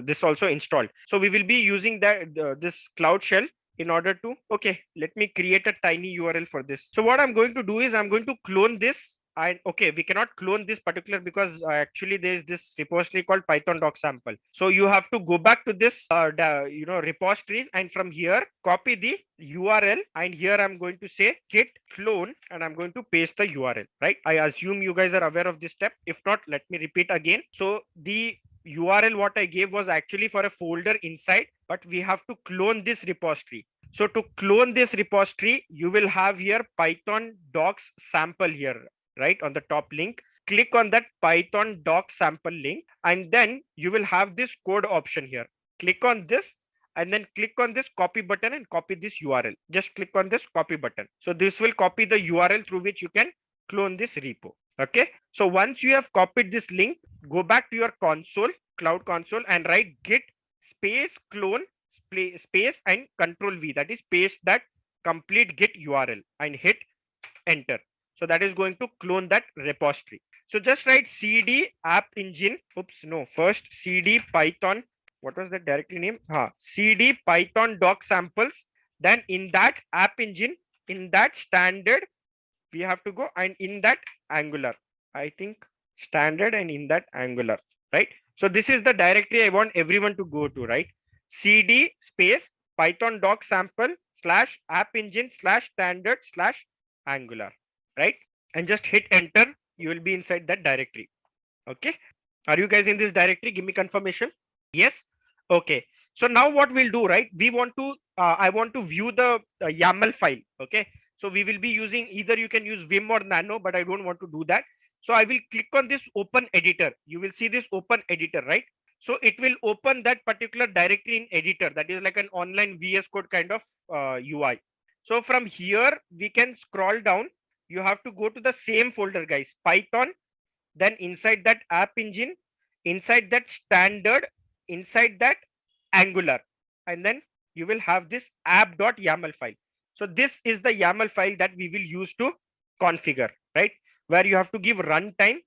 S2: this also installed. So we will be using that this cloud shell in order to, okay, let me create a tiny URL for this. So what I'm going to do is I'm going to clone this. And okay, we cannot clone this particular because actually there's this repository called Python doc sample. So you have to go back to this repositories, and from here copy the URL, and here I'm going to say git clone and I'm going to paste the URL, right? I assume you guys are aware of this step. If not, let me repeat again. So the URL what I gave was actually for a folder inside, but we have to clone this repository. So to clone this repository, you will have here Python docs sample here, right? On the top link, click on that Python doc sample link, and then you will have this code option here. Click on this and then click on this copy button and copy this URL. Just click on this copy button. So this will copy the URL through which you can clone this repo. Okay. So once you have copied this link, go back to your console, cloud console, and write git space clone space and control V, that is paste that complete git URL and hit enter. So that is going to clone that repository. So just write cd app engine. Oops, no, first cd python. What was that directory name? Cd python doc samples. Then in that app engine, in that standard, we have to go, and in that Angular, I think standard, and in that Angular, right? So this is the directory I want everyone to go to, right? cd space python doc sample slash app engine slash standard slash Angular, right? And just hit enter. You will be inside that directory. Okay. Are you guys in this directory? Give me confirmation. Yes. Okay. So now what we'll do, right? We want to, I want to view the YAML file. Okay. So we will be using, either you can use Vim or Nano, but I don't want to do that. So I will click on this open editor. You will see this open editor, right? So it will open that particular directory in editor. That is like an online VS Code kind of UI. So from here, we can scroll down. You have to go to the same folder, guys, Python, then inside that app engine, inside that standard, inside that Angular, and then you will have this app.yaml file. So this is the YAML file that we will use to configure, right? Where you have to give runtime.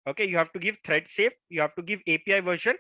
S2: Okay. You have to give thread safe. You have to give API version,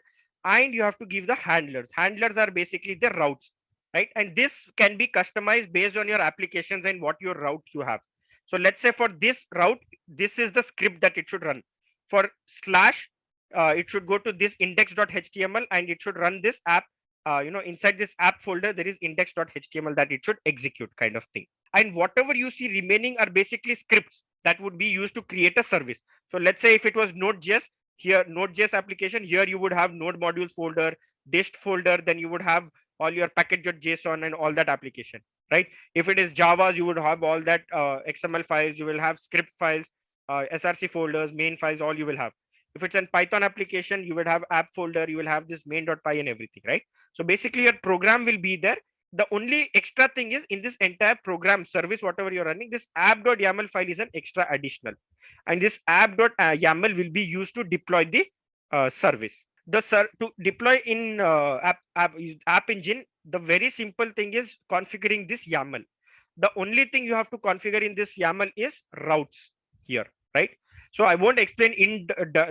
S2: and you have to give the handlers. Handlers are basically the routes, right? And this can be customized based on your applications and what your route you have. So let's say for this route, this is the script that it should run. For slash, it should go to this index.html and it should run this app. Inside this app folder, there is index.html that it should execute, kind of thing. And whatever you see remaining are basically scripts that would be used to create a service. So let's say if it was Node.js, here Node.js application, here you would have node modules folder, dist folder, then you would have all your package.json and all that application, right? If it is Java, you would have all that XML files, you will have script files, SRC folders, main files, all you will have. If it's a Python application, you would have app folder, you will have this main.py and everything, right? So basically your program will be there. The only extra thing is in this entire program service, whatever you're running, this app.yaml file is an extra additional. And this app.yaml will be used to deploy the service. To deploy in app engine, the very simple thing is configuring this YAML. The only thing you have to configure in this YAML is routes here, right? So I won't explain in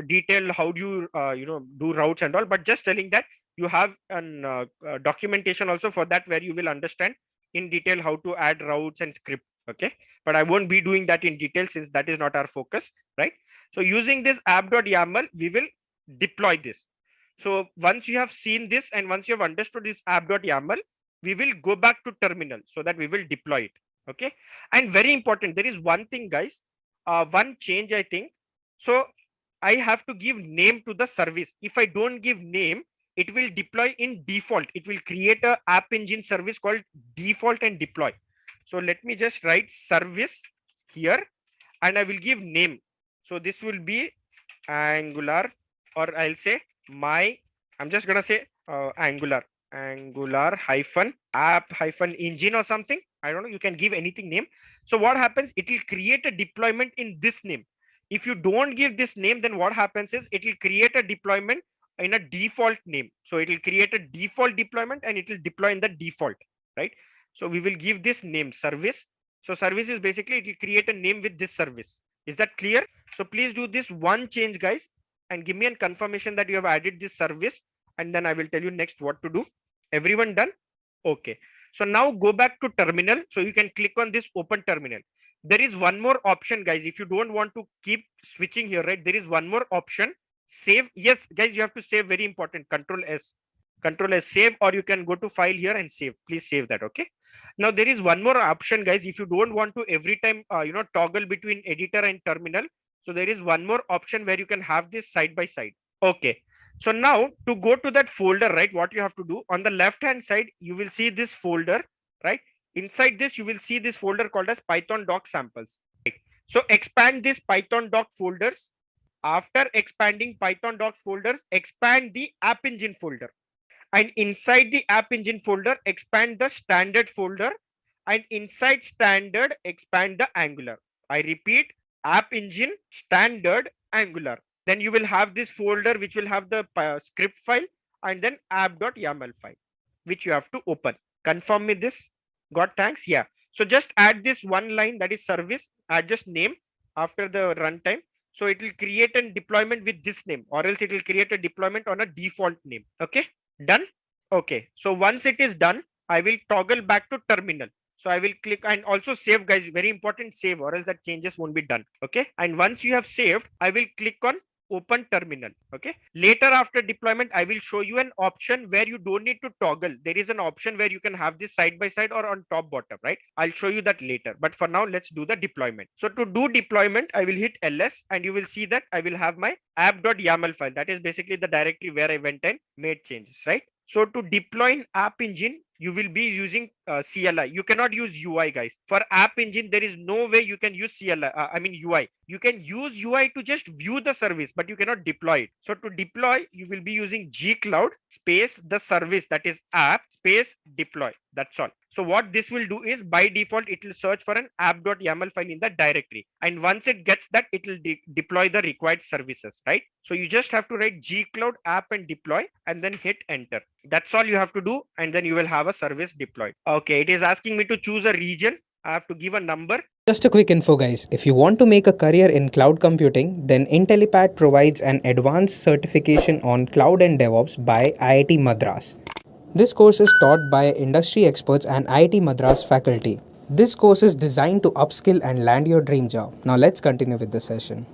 S2: detail how do you do routes and all, but just telling that you have an documentation also for that, where you will understand in detail how to add routes and script. Okay, but I won't be doing that in detail since that is not our focus, right? So using this app.yaml, we will deploy this. So once you have seen this and once you have understood this app.yaml, we will go back to terminal so that we will deploy it. Okay, and very important, there is one thing, guys, one change I think. So I have to give name to the service. If I don't give name, it will deploy in default. It will create a app engine service called default and deploy. So let me just write service here and I will give name. So this will be Angular, or I'll say I'm just gonna say Angular hyphen app hyphen engine or something. I don't know, you can give anything name. So what happens, it will create a deployment in this name. If you don't give this name, then what happens is it will create a deployment in a default name. So it will create a default deployment and it will deploy in the default, right? So we will give this name service. So service is basically, it will create a name with this service. Is that clear? So please do this one change, guys, and give me a confirmation that you have added this service, and then I will tell you next what to do. Everyone done? Okay. So now go back to terminal. So you can click on this open terminal. There is one more option, guys. If you don't want to keep switching here, right? There is one more option. Save. Yes, guys, you have to save. Very important. Control S. Control S, save, or you can go to file here and save. Please save that. Okay. Now there is one more option, guys. If you don't want to every time, toggle between editor and terminal. So there is one more option where you can have this side by side. Okay. So now to go to that folder, right, what you have to do on the left hand side, you will see this folder, right? Inside this, you will see this folder called as Python doc samples. Right? So expand this Python doc folders. After expanding Python docs folders, expand the app engine folder. And inside the app engine folder, expand the standard folder. And inside standard, expand the Angular. I repeat, app engine, standard, Angular. Then you will have this folder which will have the script file and then app.yaml file, which you have to open. Confirm me this. Got thanks? Yeah. So just add this one line, that is service, add just name after the runtime. So it will create a deployment with this name, or else it will create a deployment on a default name. Okay. Done. Okay. So once it is done, I will toggle back to terminal. So I will click and also save, guys. Very important, save, or else that changes won't be done. Okay. And once you have saved, I will click on open terminal. Okay. Later after deployment, I will show you an option where you don't need to toggle. There is an option where you can have this side by side or on top bottom, right? I'll show you that later. But for now, let's do the deployment. So to do deployment, I will hit ls and you will see that I will have my app.yaml file. That is basically the directory where I went and made changes, right? So to deploy in App Engine, you will be using CLI. You cannot use UI, guys. For App Engine, there is no way you can use CLI. UI. You can use UI to just view the service, but you cannot deploy it. So to deploy, you will be using gcloud space the service, that is app space deploy. That's all. So what this will do is by default, it will search for an app.yaml file in the directory. And once it gets that, it will deploy the required services, right? So you just have to write gcloud app and deploy and then hit enter. That's all you have to do. And then you will have a service deployed. Okay. It is asking me to choose a region. I have to give a number.
S1: Just a quick info, guys. If you want to make a career in cloud computing, then Intellipaat provides an advanced certification on cloud and DevOps by IIT Madras. This course is taught by industry experts and IIT Madras faculty. This course is designed to upskill and land your dream job. Now let's continue with the session.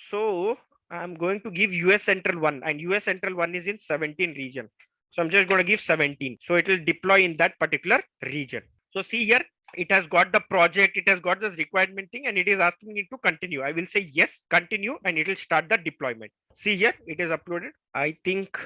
S2: So I'm going to give US Central 1, and US Central 1 is in 17 region. So I'm just going to give 17. So it will deploy in that particular region. So see here, it has got the project, it has got this requirement thing, and it is asking me to continue. I will say yes, continue, and it will start the deployment. See here, it is uploaded. I think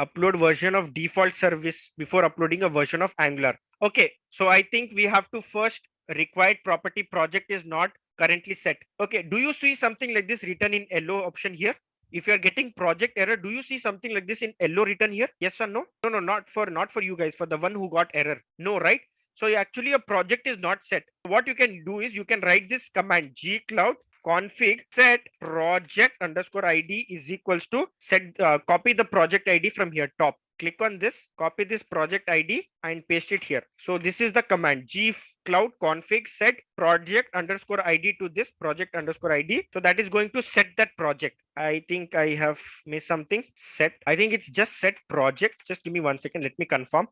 S2: upload version of default service before uploading a version of Angular. Okay, so I think we have to first required property project is not currently set. Okay, do you see something like this written in yellow option here? If you are getting project error, do you see something like this in yellow written here? Yes or no? No, not for you guys, for the one who got error. No, right? So actually a project is not set. What you can do is you can write this command gcloud config set project underscore id is equals to set, copy the project id from here top. Click on this, copy this project id and paste it here. So this is the command gcloud config set project underscore id to this project underscore id. So that is going to set that project. I think I have missed something. Set, I think it's just set project. Just give me 1 second. Let me confirm.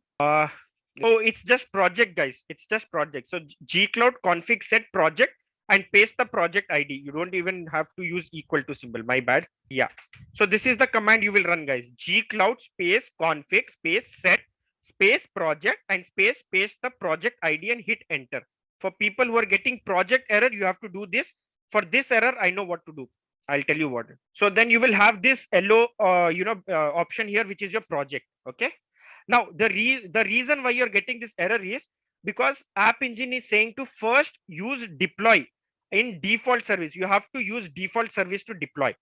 S2: Oh, it's just project, guys. It's just project. So gcloud config set project and paste the project ID. You don't even have to use equal to symbol. My bad. Yeah. So this is the command you will run, guys. gcloud space config space set space project and space paste the project ID and hit enter. For people who are getting project error, you have to do this. For this error, I know what to do. I'll tell you what. So then you will have this yellow, option here, which is your project. Okay. Now, the reason why you're getting this error is because App Engine is saying to first use deploy in default service. You have to use default service to deploy.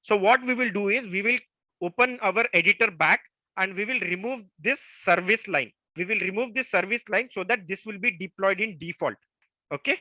S2: So what we will do is we will open our editor back and we will remove this service line. we will remove this service line so that this will be deployed in default. Okay.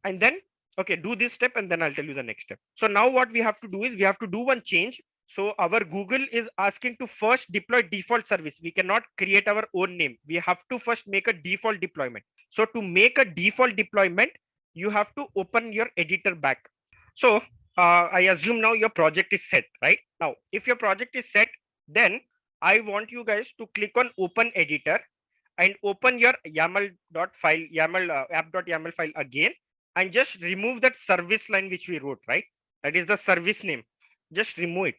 S2: And then, okay, do this step and then I'll tell you the next step. So now what we have to do is we have to do one change. So our Google is asking to first deploy default service. We cannot create our own name. We have to first make a default deployment. So to make a default deployment, you have to open your editor back. So I assume now your project is set, right? Now, if your project is set, then I want you guys to click on open editor and open your YAML app.yaml file again, and just remove that service line which we wrote, right? That is the service name. Just remove it.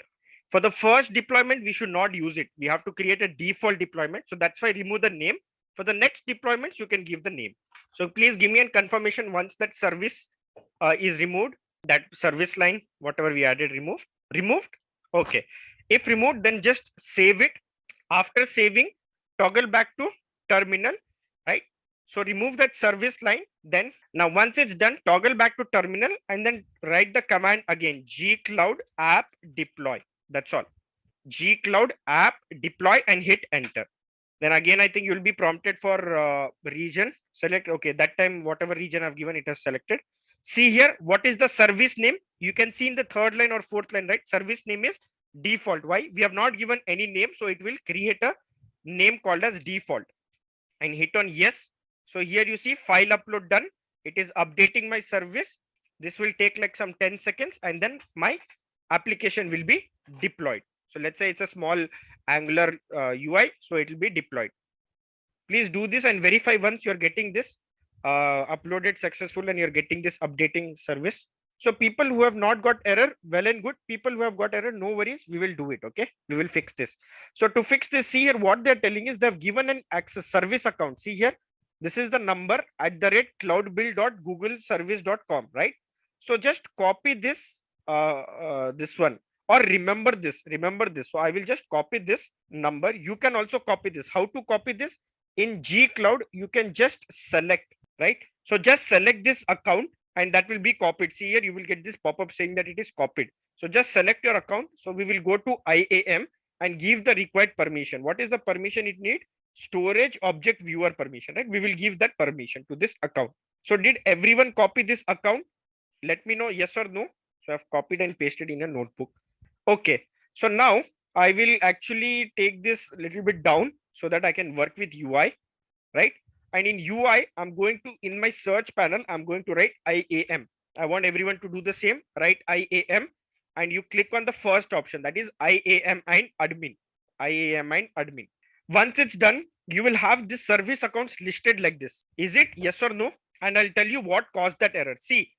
S2: For the first deployment, we should not use it. We have to create a default deployment. So that's why remove the name. For the next deployments, you can give the name. So please give me a confirmation once that service is removed, that service line, whatever we added, removed. Okay. If removed, then just save it. After saving, toggle back to terminal, right? So remove that service line. Then now once it's done, toggle back to terminal and then write the command again, gcloud app deploy. That's all. Gcloud app deploy and hit enter. Then again, I think you'll be prompted for region. Select, okay, that time whatever region I've given, it has selected. See here, what is the service name? You can see in the third line or fourth line, right? Service name is default. Why? We have not given any name, so it will create a name called as default. And hit on yes. So here you see file upload done. It is updating my service. This will take like some 10 seconds and then my application will be deployed. So let's say it's a small Angular UI, so it will be deployed. Please do this and verify once you're getting this uploaded successful and you're getting this updating service. So people who have not got error, well and good. People who have got error, no worries, we will do it. Okay, we will fix this. So to fix this, see here, what they're telling is they've given an access service account. See here, this is the number @cloudbuild.googleservice.com, right? So just copy this, this one, or remember this. So I will just copy this number. You can also copy this. How to copy this? In gcloud, you can just select, right? So just select this account and that will be copied. See here, you will get this pop-up saying that it is copied. So just select your account. So we will go to IAM and give the required permission. What is the permission it need? Storage object viewer permission, right? We will give that permission to this account. So did everyone copy this account? Let me know yes or no. So I've copied and pasted in a notebook. Okay. So now I will actually take this a little bit down so that I can work with UI, right? And in UI, I'm going to, in my search panel, I'm going to write IAM. I want everyone to do the same, write IAM, and you click on the first option, that is IAM and admin. IAM and admin. Once it's done, you will have this service accounts listed like this. Is it yes or no? And I'll tell you what caused that error. See,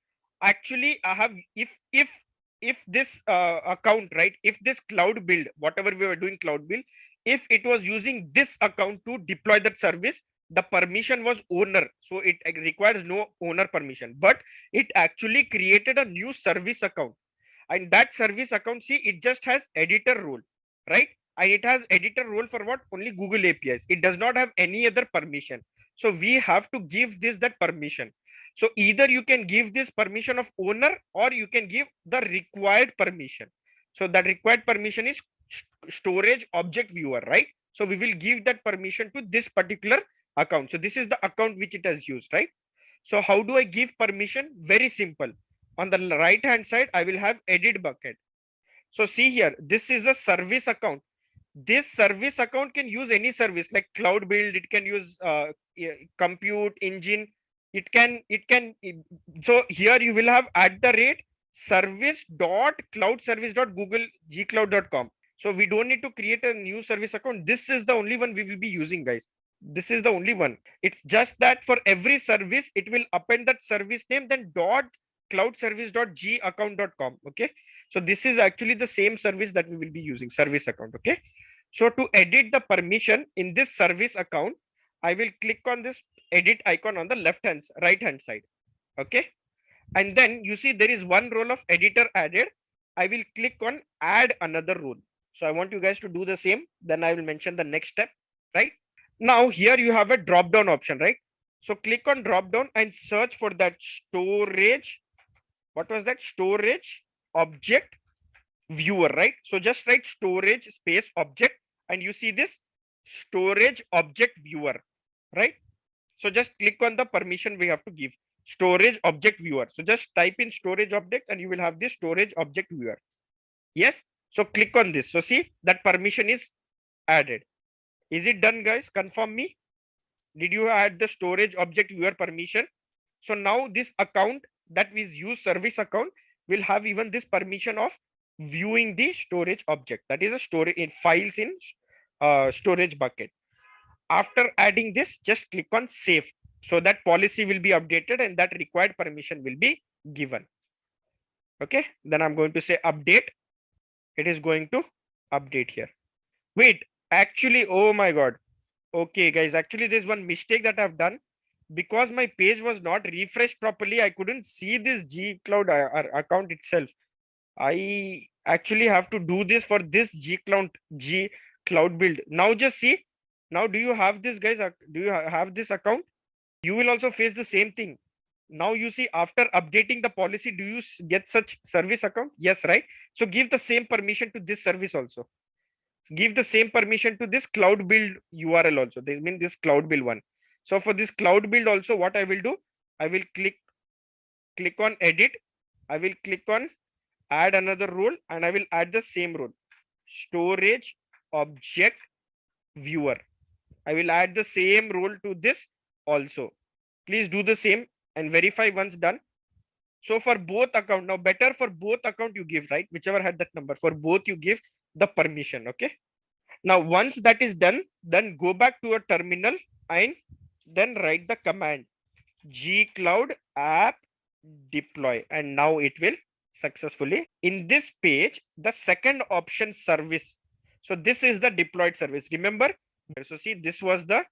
S2: actually, I have, if this account, right, if this cloud build, whatever we were doing cloud build, if it was using this account to deploy that service, the permission was owner. So it requires no owner permission, but it actually created a new service account. And that service account, see, it just has editor role, right? And it has editor role for what? Only Google APIs. It does not have any other permission. So we have to give this that permission. So either you can give this permission of owner or you can give the required permission. So that required permission is storage object viewer, right? So we will give that permission to this particular account. So this is the account which it has used, right? So how do I give permission? Very simple. On the right hand side, I will have edit bucket. So see here, this is a service account. This service account can use any service like cloud build. It can use compute engine. It can, so here you will have @service.cloudservice.google.gcloud.com. So we don't need to create a new service account. This is the only one we will be using, guys. This is the only one. It's just that for every service, it will append that service name, then .cloudservice.gaccount.com. Okay. So this is actually the same service that we will be using, service account. Okay. So to edit the permission in this service account, I will click on this edit icon on the right hand side. Okay. And then you see there is one role of editor added. I will click on add another role. So I want you guys to do the same. Then I will mention the next step, right? Now here you have a drop down option, right? So click on drop down and search for that storage. What was that? Storage object viewer, right? So just write storage space object and you see this storage object viewer. right? So just click on the permission we have to give. Storage object viewer. So just type in storage object and you will have this storage object viewer. Yes. So click on this. So see that permission is added. Is it done, guys? Confirm me. Did you add the storage object viewer permission? So now this account that we use service account will have even this permission of viewing the storage object. That is a storage in files in storage bucket. After adding this, just click on save. So that policy will be updated and that required permission will be given. Okay. Then I'm going to say update. It is going to update here. Wait, actually, oh my God. Okay, guys, actually there's one mistake that I've done. Because my page was not refreshed properly, I couldn't see this G Cloud account itself. I actually have to do this for this G Cloud build. Now just see. Now do you have this, guys? Do you have this account? You will also face the same thing. Now you see, after updating the policy, do you get such service account? Yes, right? So give the same permission to this service also. Give the same permission to this cloud build URL also. They mean this cloud build one. So for this cloud build also, what I will do, I will click on edit. I will click on add another role and I will add the same role. Storage object viewer. I will add the same role to this also. Please do the same and verify once done. So for both account, now better for both account you give, right? Whichever had that number, for both you give the permission. Okay. Now once that is done, then go back to a terminal and then write the command gcloud app deploy, and now it will successfully. In this page, the second option service. So this is the deployed service. Remember? So see, this was the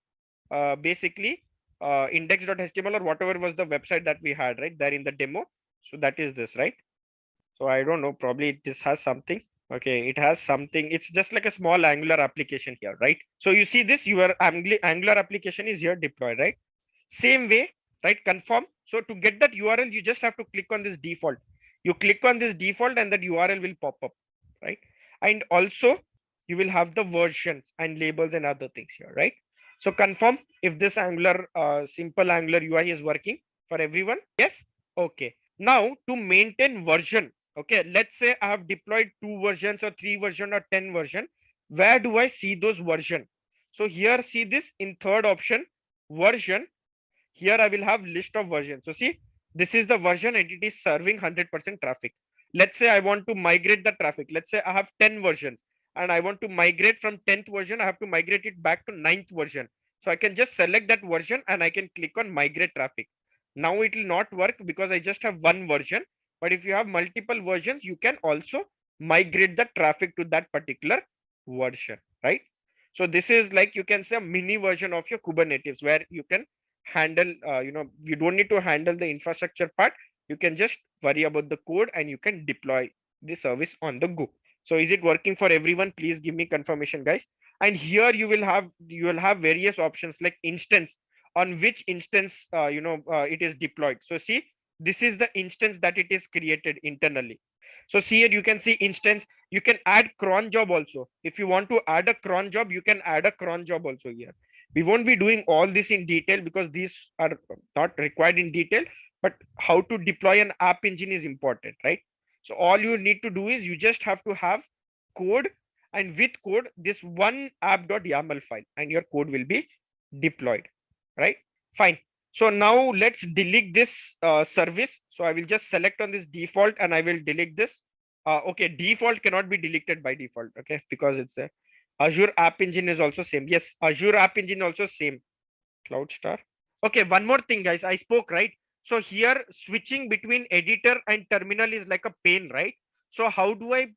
S2: basically index.html or whatever was the website that we had right there in the demo. So that is this, right? So I don't know, probably this has something. Okay, it has something. It's just like a small Angular application here, right? So you see this, your Angular application is here deployed, right? Same way, right? Confirm. So to get that URL, you just have to click on this default. You click on this default and that URL will pop up, right? And also you will have the versions and labels and other things here, right? So confirm if this Angular, simple Angular UI is working for everyone. Yes. Okay. Now to maintain version, okay, let's say I have deployed 2 versions or 3 version or 10 version. Where do I see those version? So here, see this in third option, version. Here I will have list of versions. So see, this is the version and it is serving 100% traffic. Let's say I want to migrate the traffic. Let's say I have 10 versions and I want to migrate from 10th version. I have to migrate it back to 9th version. So I can just select that version and I can click on migrate traffic. Now it will not work because I just have one version. But if you have multiple versions, you can also migrate the traffic to that particular version, right? So this is like, you can say, a mini version of your Kubernetes where you can handle, you don't need to handle the infrastructure part. You can just worry about the code and you can deploy the service on the go. So is it working for everyone? Please give me confirmation, guys. And here you will have various options like instance, on which instance it is deployed. So see, this is the instance that it is created internally. So see here, you can see instance. You can add cron job also. If you want to add a cron job, you can add a cron job also here. We won't be doing all this in detail because these are not required in detail, but how to deploy an app engine is important, right? So all you need to do is you just have to have code, and with code, this one app.yaml file, and your code will be deployed, right? Fine. So now let's delete this service. So I will just select on this default and I will delete this. Okay, default cannot be deleted by default, okay, because it's there. Azure App Engine is also same. Yes, Azure App Engine also same. Cloud Star. Okay, one more thing, guys. I spoke, right? So here, switching between editor and terminal is like a pain, right? So how do I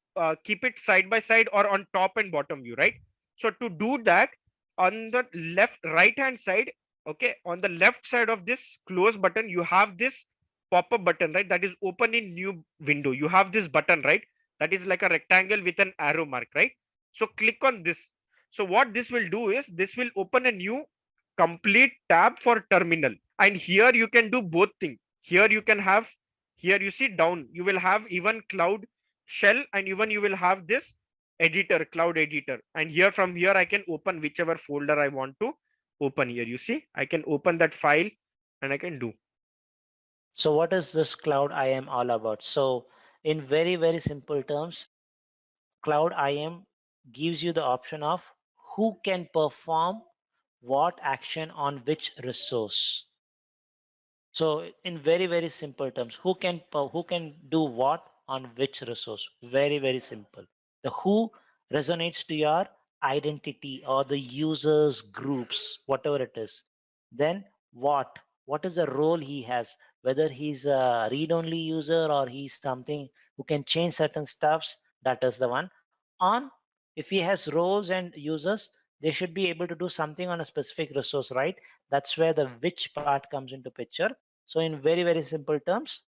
S2: keep it side by side or on top and bottom view, right? So to do that, on the right hand side, okay, on the left side of this close button, you have this pop-up button, right? That is open in new window. You have this button, right? That is like a rectangle with an arrow mark, right? So click on this. So what this will do is this will open a new complete tab for terminal. And here you can do both things. Here you can have, here you see down, you will have even cloud shell, and even you will have this editor, cloud editor. And here from here, I can open whichever folder I want to open here. You see, I can open that file and I can do.
S3: So what is this Cloud IAM all about? So in very, very simple terms, Cloud IAM gives you the option of who can perform what action on which resource. So in very, very simple terms, who can do what on which resource? Very, very simple. The who resonates to your identity or the users groups, whatever it is. Then what is the role he has, whether he's a read-only user or he's something who can change certain stuffs, that is the one. On if he has roles and users, they should be able to do something on a specific resource, right? That's where the which part comes into picture. So in very, very simple terms,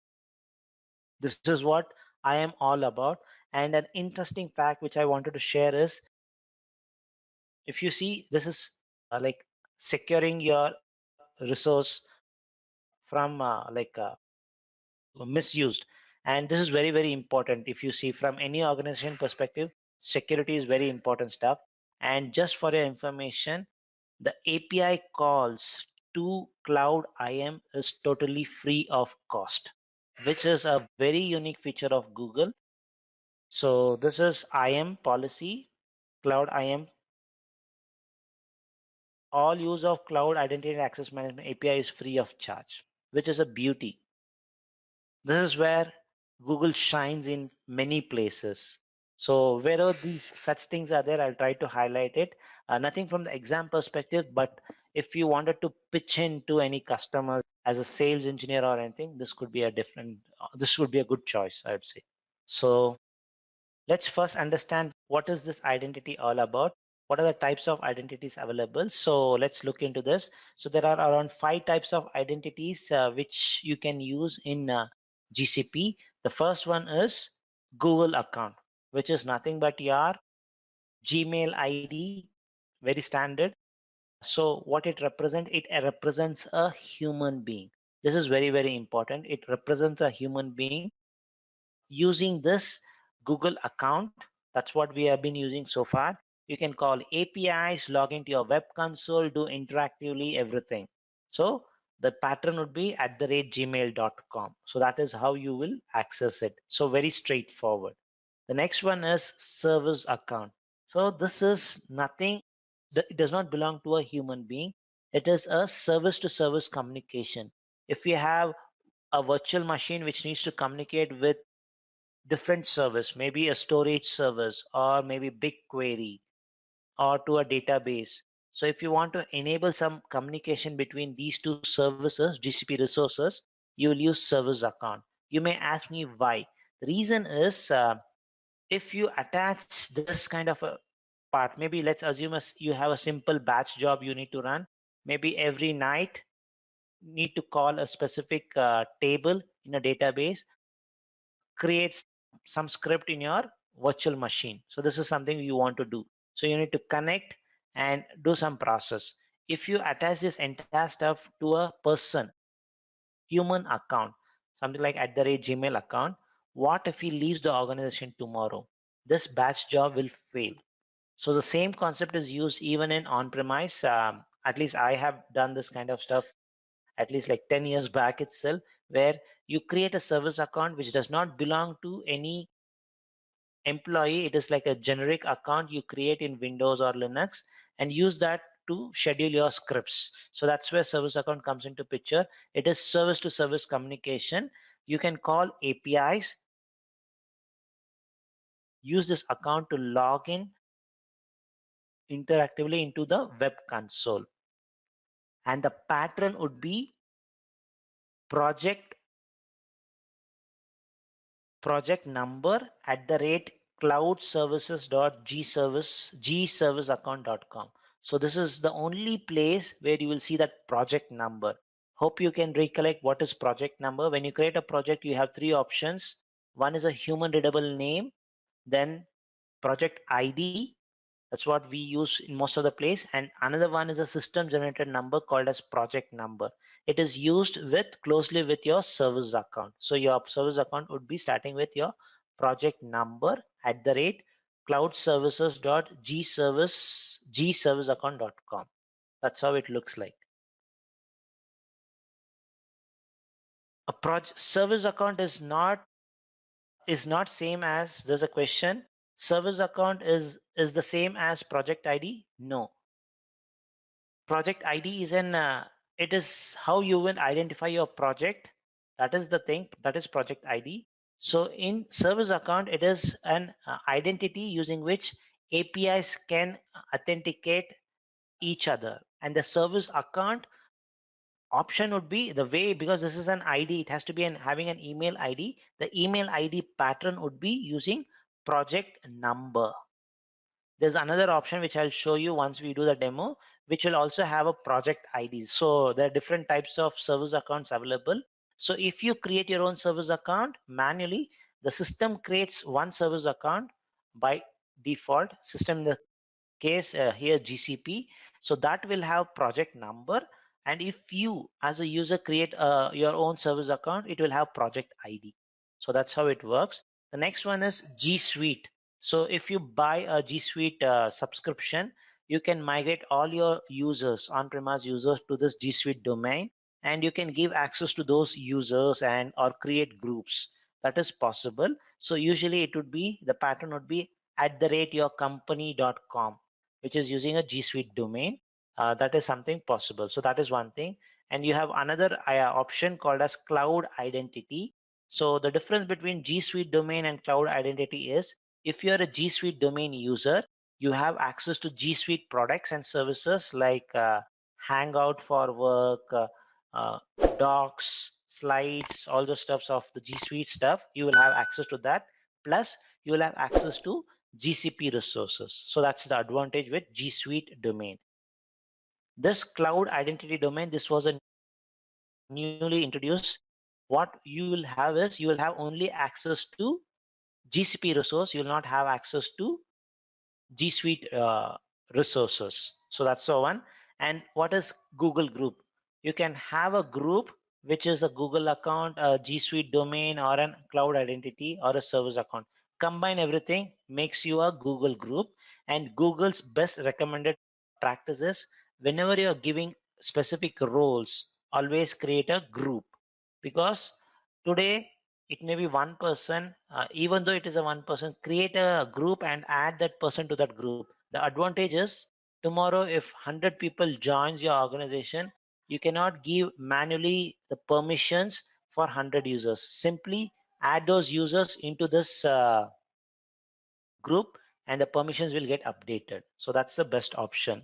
S3: this is what I am all about. And an interesting fact which I wanted to share is, if you see, this is like securing your resource from misused. And this is very, very important. If you see from any organization perspective, security is very important stuff. And just for your information, the API calls to Cloud IAM is totally free of cost, which is a very unique feature of Google. So this is IAM policy, Cloud IAM. All use of Cloud Identity and Access Management API is free of charge, which is a beauty. This is where Google shines in many places. So wherever these such things are there, I'll try to highlight it. Nothing from the exam perspective, but if you wanted to pitch in to any customers as a sales engineer or anything, this could be a different, this would be a good choice, I would say. So let's first understand what is this identity all about. What are the types of identities available? So let's look into this. So there are around 5 types of identities which you can use in GCP. The first one is Google account, which is nothing but your Gmail ID, very standard. So what it represents? It represents a human being. This is very, very important. It represents a human being. Using this Google account, that's what we have been using so far. You can call APIs, log into your web console, do interactively everything. So the pattern would be @gmail.com. So that is how you will access it. So very straightforward. The next one is service account. So this is nothing, it does not belong to a human being. It is a service to service communication. If you have a virtual machine which needs to communicate with different service, maybe a storage service or maybe BigQuery or to a database. So if you want to enable some communication between these two services, GCP resources, you will use service account. You may ask me why. The reason is if you attach this kind of a part, maybe let's assume you have a simple batch job you need to run. Maybe every night need to call a specific table in a database, create some script in your virtual machine. So this is something you want to do. So you need to connect and do some process. If you attach this entire stuff to a person, human account, something like @gmail account, what if he leaves the organization tomorrow? This batch job will fail. So the same concept is used even in on-premise. At least I have done this kind of stuff at least like 10 years back itself, where you create a service account which does not belong to any employee. It is like a generic account you create in Windows or Linux and use that to schedule your scripts. So that's where service account comes into picture. It is service to service communication. You can call APIs, use this account to log in interactively into the web console. And the pattern would be project number @cloudservices.gserviceaccount.com. So this is the only place where you will see that project number. Hope you can recollect what is project number. When you create a project, you have 3 options. One is a human readable name, then project ID, that's what we use in most of the place, and another one is a system generated number called as project number. It is used with closely with your service account. So your service account would be starting with your project number @cloudservices.gserviceaccount.com. That's how it looks like. A project service account is not same as, there's a question, service account is the same as project ID? No. Project ID is it is how you will identify your project. That is the thing, that is project ID. So in service account, it is an identity using which APIs can authenticate each other, and the service account option would be the way, because this is an ID, it has to be having an email ID. The email ID pattern would be using project number. There's another option which I'll show you once we do the demo, which will also have a project ID. So there are different types of service accounts available. So if you create your own service account manually, the system creates one service account by default. System in the case here GCP, so that will have project number, and if you as a user create your own service account, it will have project ID. So that's how it works. The next one is G Suite. So if you buy a G Suite subscription, you can migrate all your users, on-premise users, to this G Suite domain, and you can give access to those users and or create groups. That is possible. So usually it would be, the pattern would be @yourcompany.com, which is using a G Suite domain. That is something possible. So that is one thing. And you have another option called as cloud identity. So the difference between G Suite domain and cloud identity is, if you're a G Suite domain user, you have access to G Suite products and services like Hangout for work, uh, docs, slides, all the stuffs of the G Suite stuff. You will have access to that. Plus, you will have access to GCP resources. So that's the advantage with G Suite domain. This cloud identity domain, this was a newly introduced. What you will have is, you will have only access to GCP resource. You will not have access to G Suite resources. So that's the one. And what is Google Group? You can have a group which is a Google account, a G Suite domain, or a cloud identity, or a service account. Combine everything, makes you a Google Group. And Google's best recommended practices, whenever you're giving specific roles, always create a group, because today it may be one person, even though it is a one person, create a group and add that person to that group. The advantage is, tomorrow if 100 people joins your organization, you cannot give manually the permissions for 100 users. Simply add those users into this group, and the permissions will get updated. So that's the best option.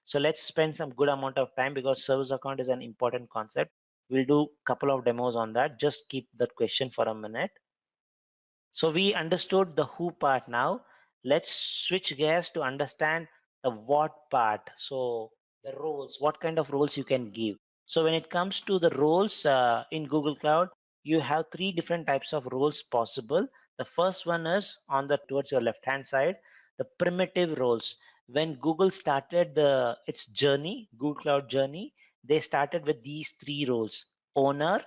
S3: So let's spend some good amount of time, because service account is an important concept. We'll do a couple of demos on that. Just keep that question for a minute. So we understood the who part. Now let's switch gears to understand the what part. So the roles, what kind of roles you can give. So when it comes to the roles in Google Cloud, you have three different types of roles possible. The first one is on the towards your left hand side, the primitive roles. When Google started its journey, Google Cloud journey, they started with these three roles: owner,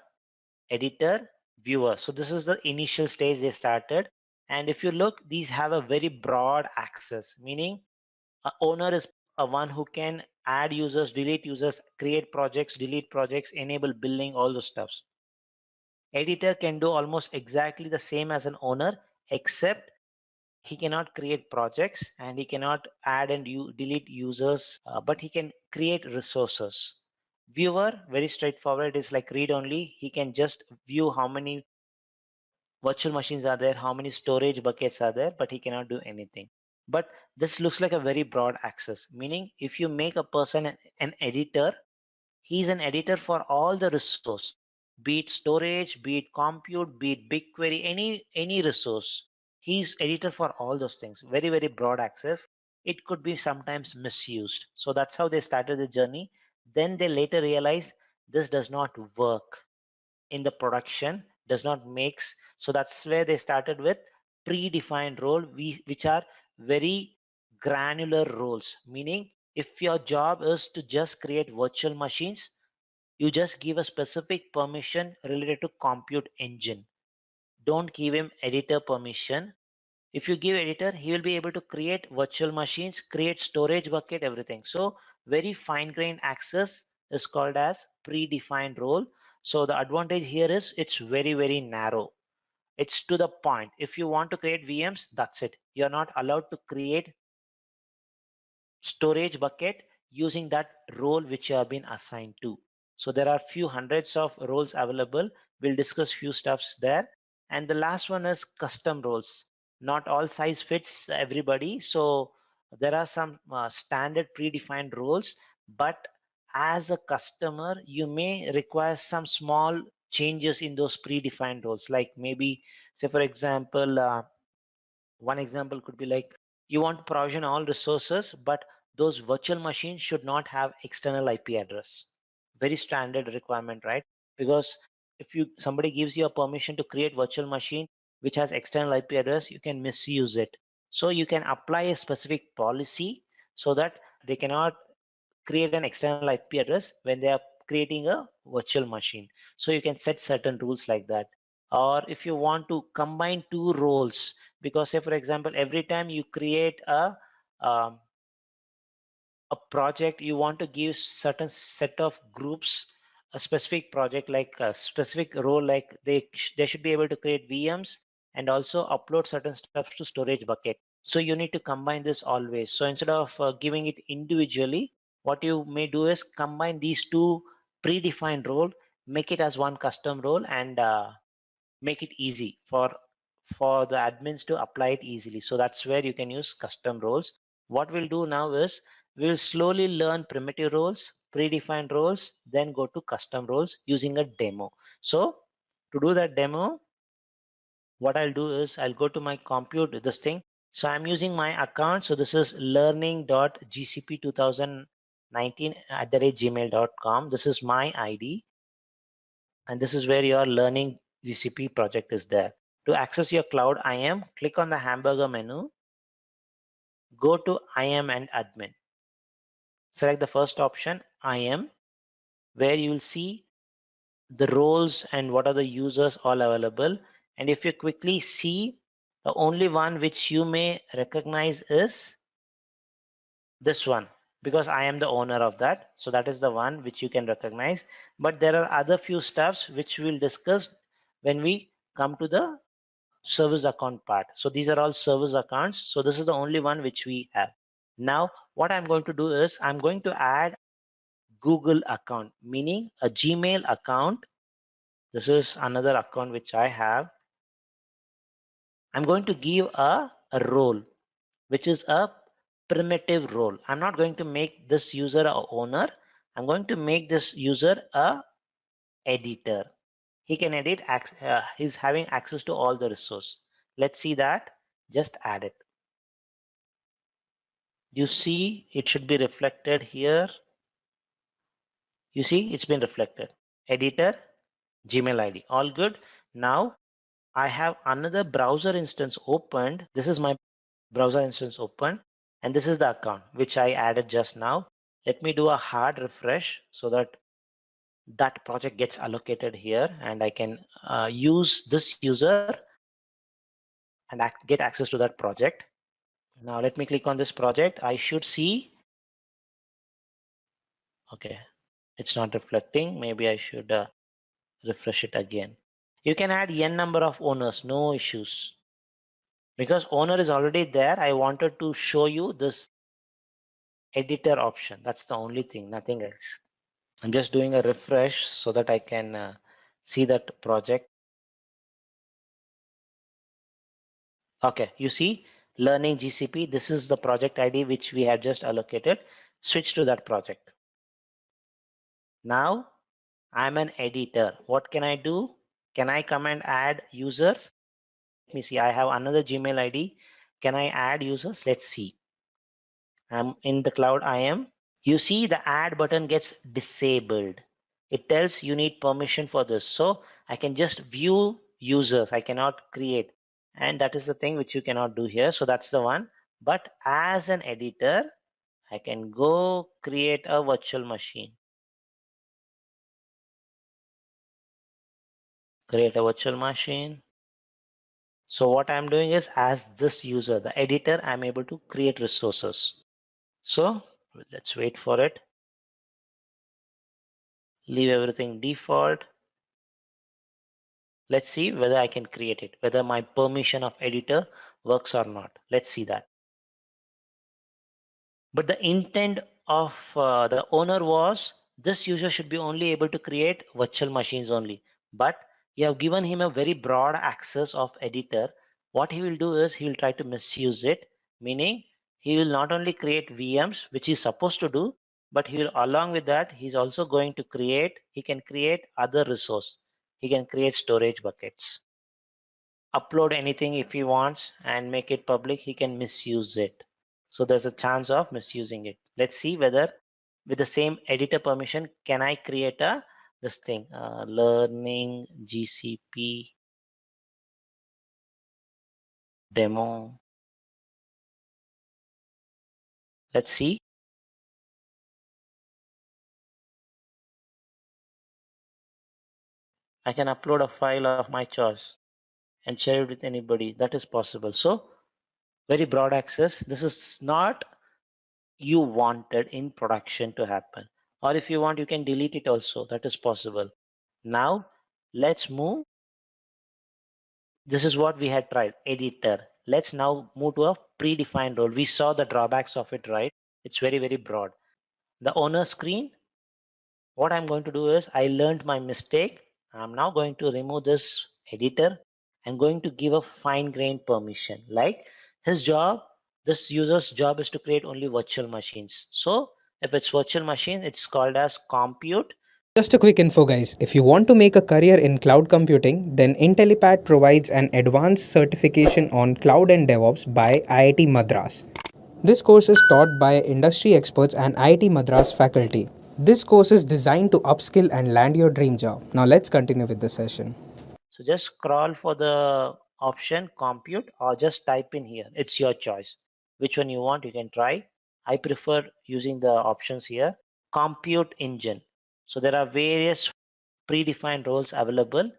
S3: editor, viewer. So this is the initial stage they started. And if you look, these have a very broad access, meaning owner is a one who can add users, delete users, create projects, delete projects, enable billing, all those stuffs. Editor can do almost exactly the same as an owner, except he cannot create projects and he cannot add and delete users, but he can create resources. Viewer, very straightforward, is like read only. He can just view how many virtual machines are there, how many storage buckets are there, but he cannot do anything. But this looks like a very broad access, meaning if you make a person an editor, he's an editor for all the resource, be it storage, be it compute, be it BigQuery, any resource. He's editor for all those things. Very, very broad access. It could be sometimes misused. So that's how they started the journey. Then they later realized this does not work in the production, does not makes. So that's where they started with predefined role, which are very granular roles, meaning if your job is to just create virtual machines, you just give a specific permission related to compute engine. Don't give him editor permission. If you give editor, he will be able to create virtual machines, create storage bucket, everything. So very fine-grained access is called as predefined role. So the advantage here is it's very, very narrow. It's to the point. If you want to create VMs, that's it. You're not allowed to create storage bucket using that role which you have been assigned to. So there are few hundreds of roles available. We'll discuss few stuffs there. And the last one is custom roles. Not all size fits everybody. So there are some standard predefined roles, but as a customer, you may require some small changes in those predefined roles. Like maybe, say for example, one example could be like you want to provision all resources, but those virtual machines should not have external IP address. Very standard requirement, right? Because if you somebody gives you a permission to create virtual machine which has external IP address, you can misuse it. So you can apply a specific policy so that they cannot create an external IP address when they are creating a virtual machine. So you can set certain rules like that. Or if you want to combine two roles, because say for example, every time you create um, a project, you want to give certain set of groups a specific project, like a specific role, like they should be able to create VMs and also upload certain stuff to storage bucket. So you need to combine this always. So instead of giving it individually, what you may do is combine these two predefined role, make it as one custom role, and make it easy for the admins to apply it easily. So that's where you can use custom roles. What we'll do now is we'll slowly learn primitive roles, predefined roles, then go to custom roles using a demo. So to do that demo, what I'll do is I'll go to my compute this thing. So I'm using my account. So this is learning.gcp2019@gmail.com. This is my ID. And this is where your learning GCP project is there. To access your cloud IAM, click on the hamburger menu, go to IAM and admin. Select the first option, IAM, where you will see the roles and what are the users all available. And if you quickly see, the only one which you may recognize is this one, because I am the owner of that. So that is the one which you can recognize. But there are other few stuffs which we'll discuss when we come to the service account part. So these are all service accounts. So this is the only one which we have. Now what I'm going to do is I'm going to add Google account, meaning a Gmail account. This is another account which I have. I'm going to give a role, which is a primitive role. I'm not going to make this user a owner. I'm going to make this user a editor. He can edit, he's having access to all the resource. Let's see that. Just add it. You see it should be reflected here. You see it's been reflected. Editor, Gmail ID, all good. Now I have another browser instance opened. This is my browser instance open, and this is the account which I added just now. Let me do a hard refresh so that that project gets allocated here, and I can use this user and get access to that project. Now let me click on this project. I should see, okay, it's not reflecting. Maybe I should refresh it again. You can add n number of owners, no issues. Because owner is already there, I wanted to show you this editor option. That's the only thing, nothing else. I'm just doing a refresh so that I can see that project. Okay, you see learning GCP. This is the project ID which we have just allocated. Switch to that project. Now I'm an editor. What can I do? Can I come and add users? Let me see. I have another Gmail ID. Can I add users? Let's see. I'm in the cloud IAM. You see the add button gets disabled. It tells you need permission for this. So I can just view users. I cannot create. And that is the thing which you cannot do here. So that's the one. But as an editor, I can go create a virtual machine. Create a virtual machine. So what I'm doing is, as this user, the editor, I'm able to create resources. So let's wait for it. Leave everything default. Let's see whether I can create it, whether my permission of editor works or not. Let's see that. But the intent of the owner was this user should be only able to create virtual machines only. But you have given him a very broad access of editor. What he will do is he will try to misuse it, meaning he will not only create VMs, which he's supposed to do, but he will, along with that, he's also going to create, he can create other resource. He can create storage buckets, upload anything if he wants and make it public. He can misuse it. So there's a chance of misusing it. Let's see whether with the same editor permission can I create a this thing learning GCP demo. Let's see. I can upload a file of my choice and share it with anybody. That is possible. So very broad access. This is not you wanted in production to happen, or if you want you can delete it also. That is possible. Now let's move. This is what we had tried, editor. Let's now move to a predefined role. We saw the drawbacks of it, right? It's very, very broad. The owner screen, what I'm going to do is I learned my mistake. I'm now going to remove this editor and going to give a fine-grained permission. Like his job, this user's job is to create only virtual machines. So if it's virtual machine, it's called as compute.
S1: Just a quick info, guys. If you want to make a career in cloud computing, then Intellipaat provides an advanced certification on cloud and DevOps by IIT Madras. This course is taught by industry experts and IIT Madras faculty. This course is designed to upskill and land your dream job. Now let's continue with the session.
S3: So just scroll for the option compute or just type in here. It's your choice. Which one you want, you can try. I prefer using the options here. Compute engine. So there are various predefined roles available.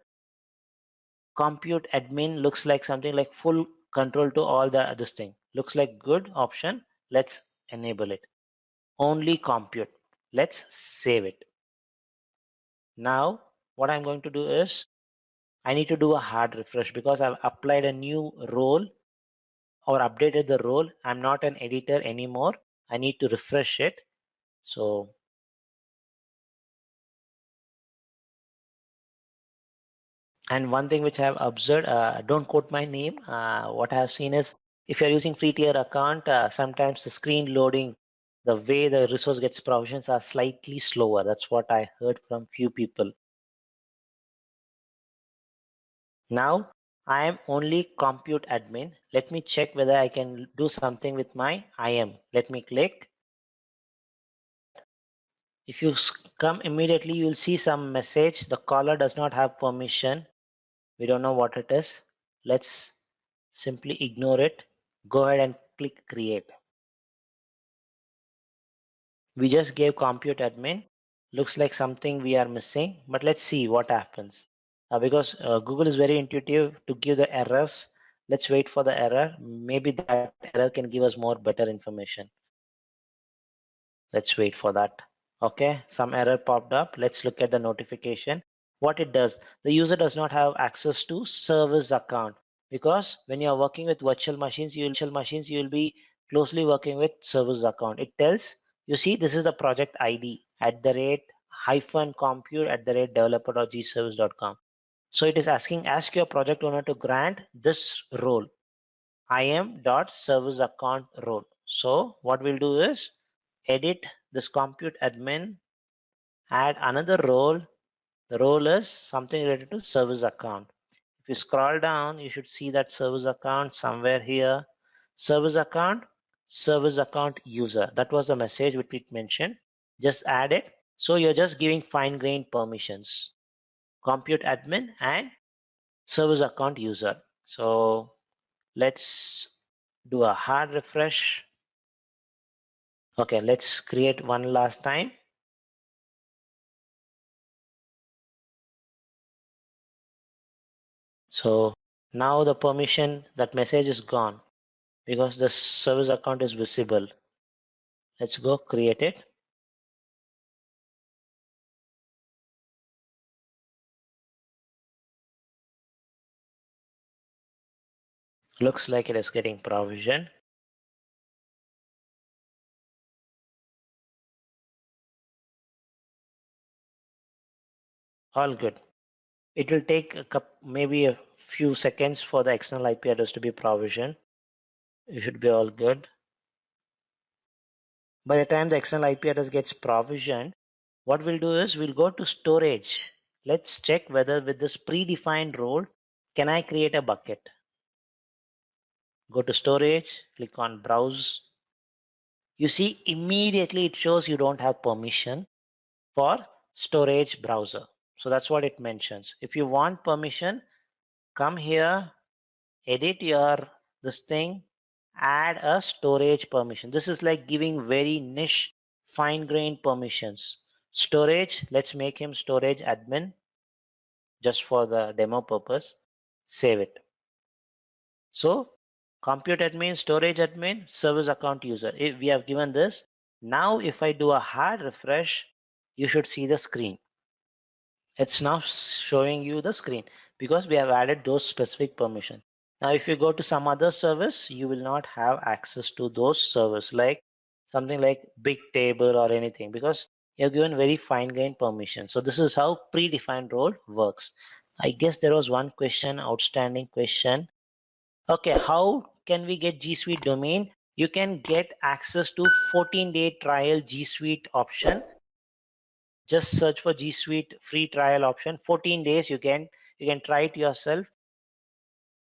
S3: Compute admin looks like something like full control to all this thing. Looks like good option. Let's enable it. Only compute. Let's save it. Now what I'm going to do is I need to do a hard refresh because I've applied a new role or updated the role. I'm not an editor anymore. I need to refresh it. So and one thing which I have observed, don't quote my name. What I have seen is if you're using free tier account, sometimes the screen loading, the way the resource gets provisions are slightly slower. That's what I heard from few people. Now I am only compute admin. Let me check whether I can do something with my IAM. Let me click. If you come immediately, you will see some message. The caller does not have permission. We don't know what it is. Let's simply ignore it. Go ahead and click create. We just gave compute admin. Looks like something we are missing, but let's see what happens. Because Google is very intuitive to give the errors. Let's wait for the error. Maybe that error can give us more better information. Let's wait for that. Okay, some error popped up. Let's look at the notification. What it does, the user does not have access to service account, because when you are working with virtual machines, you will be closely working with service account. It tells you, see, this is the project ID @-compute@developer.gservice.com. So it is asking, ask your project owner to grant this role, IAM.service account role. So what we'll do is edit this compute admin, add another role. The role is something related to service account. If you scroll down, you should see that service account somewhere here. Service account user. That was the message which we mentioned. Just add it. So you're just giving fine-grained permissions. Compute admin and service account user. So let's do a hard refresh. Okay, let's create one last time. So Now the permission, that message is gone because the service account is visible. Let's go create it. Looks like it is getting provision. All good. It will take maybe a few seconds for the external IP address to be provisioned. You should be all good. By the time the external IP address gets provisioned, what we'll do is we'll go to storage. Let's check whether with this predefined role, can I create a bucket? Go to storage, click on browse. You see immediately it shows you don't have permission for storage browser. So that's what it mentions. If you want permission, come here, edit your this thing, add a storage permission. This is like giving very niche fine-grained permissions. Storage, let's make him storage admin just for the demo purpose. Save it. So compute admin, storage admin, service account user. If we have given this, now if I do a hard refresh, you should see the screen. It's now showing you the screen because we have added those specific permission. Now if you go to some other service, you will not have access to those servers, like something like big table or anything, because you have given very fine-grained permission. So this is how predefined role works. I guess there was one question, outstanding question. Okay, how can we get G Suite domain? You can get access to 14-day trial G Suite option. Just search for G Suite free trial option. 14 days you can try it yourself.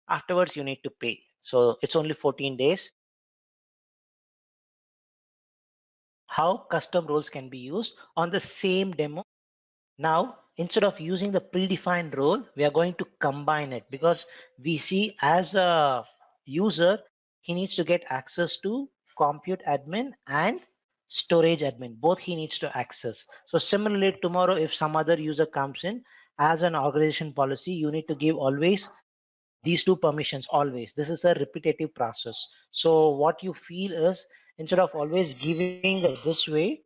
S3: Afterwards you need to pay. So it's only 14 days. How custom roles can be used on the same demo. Now, instead of using the predefined role, we are going to combine it because we see as a user, he needs to get access to compute admin and storage admin. Both he needs to access. So similarly, tomorrow, if some other user comes in, as an organization policy, you need to give always these two permissions always. This is a repetitive process. So what you feel is, instead of always giving this way,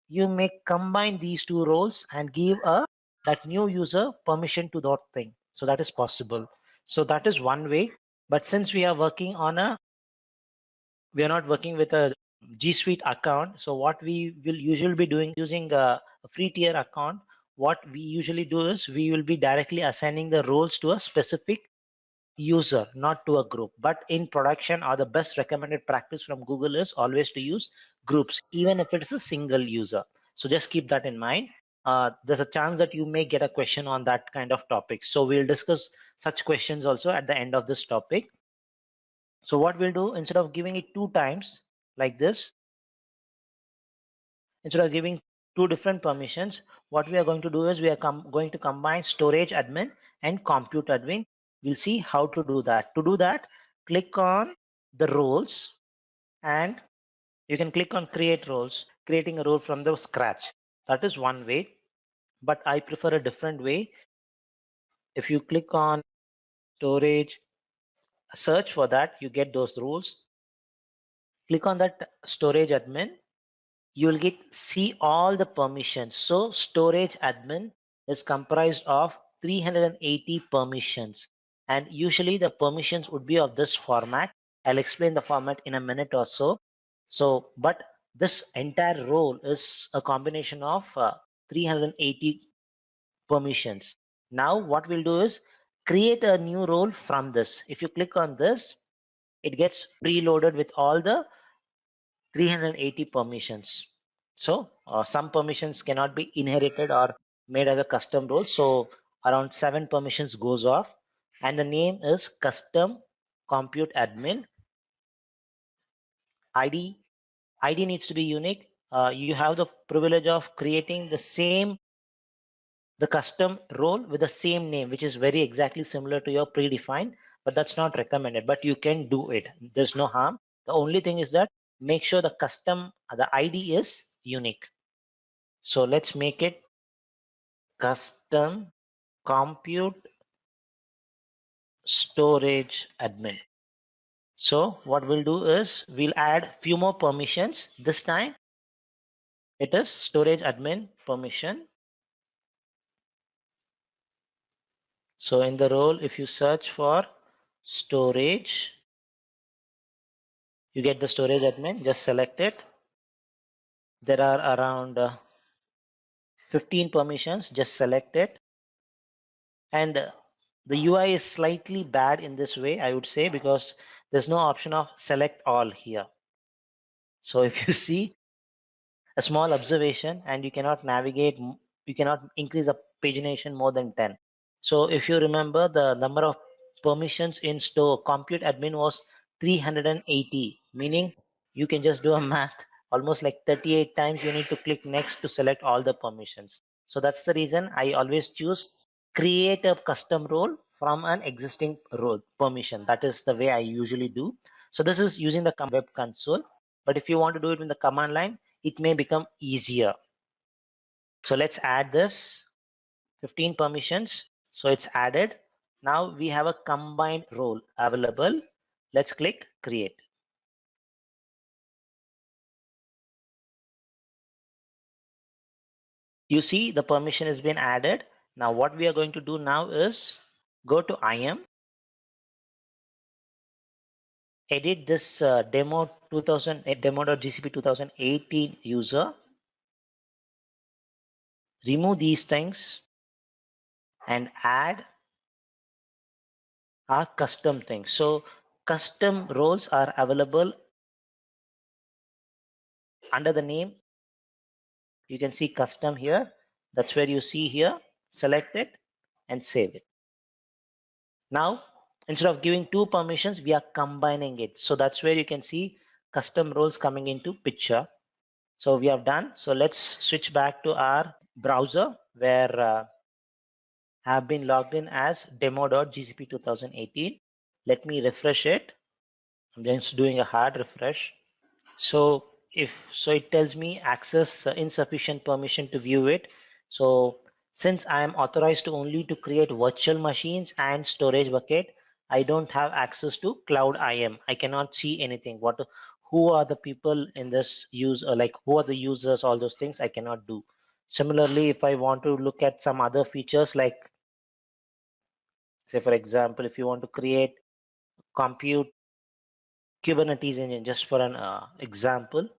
S3: you may combine these two roles and give a that new user permission to that thing. So that is possible. So that is one way. But since we are working on a, we are not working with a G Suite account, so what we will usually be doing using a free tier account, what we usually do is we will be directly assigning the roles to a specific user, not to a group. But in production, or the best recommended practice from Google is always to use groups, even if it is a single user. So just keep that in mind. There's a chance that you may get a question on that kind of topic. So we'll discuss such questions also at the end of this topic. So what we'll do, instead of giving it two times like this, instead of giving two different permissions, what we are going to do is we are going to combine storage admin and compute admin. We'll see how to do that. To do that, click on the roles and you can click on create roles, creating a role from the scratch. That is one way, but I prefer a different way. If you click on storage, search for that, you get those rules. Click on that storage admin, you will get see all the permissions. So storage admin is comprised of 380 permissions, and usually the permissions would be of this format. I'll explain the format in a minute or so. So but this entire role is a combination of 380 permissions. Now what we'll do is create a new role from this. If you click on this, it gets preloaded with all the 380 permissions. So some permissions cannot be inherited or made as a custom role. So around 7 permissions goes off, and the name is custom compute admin. ID needs to be unique. You have the privilege of creating the custom role with the same name, which is very exactly similar to your predefined, but that's not recommended, but you can do it. There's no harm. The only thing is that make sure the the ID is unique. So let's make it custom compute storage admin. So what we'll do is we'll add few more permissions. This time it is storage admin permission. So in the role, if you search for storage, you get the storage admin. Just select it. There are around 15 permissions. Just select it. And the UI is slightly bad in this way, I would say, because there's no option of select all here. So if you see a small observation, and you cannot navigate, you cannot increase the pagination more than 10. So if you remember, the number of permissions in store compute admin was 380, meaning you can just do a math almost like 38 times you need to click next to select all the permissions. So that's the reason I always choose create a custom role from an existing role permission. That is the way I usually do. So this is using the web console, but if you want to do it in the command line, it may become easier. So let's add this 15 permissions. So it's added. Now we have a combined role available. Let's click create. You see the permission has been added. Now what we are going to do now is go to IAM, edit this demo 2000 demo.gcp 2018 user, remove these things and add our custom things. So custom roles are available under the name. You can see custom here. That's where you see here. Select it and save it. Now instead of giving two permissions, we are combining it. So that's where you can see custom roles coming into picture. So we have done. So let's switch back to our browser where I have been logged in as demo.gcp 2018. Let me refresh it. I'm just doing a hard refresh. So it tells me access insufficient permission to view it. So since I am authorized to only to create virtual machines and storage bucket, I don't have access to cloud IAM. I cannot see anything. Who are the people in this like who are the users, all those things I cannot do. Similarly, if I want to look at some other features, like say for example, if you want to create compute Kubernetes engine, just for an example,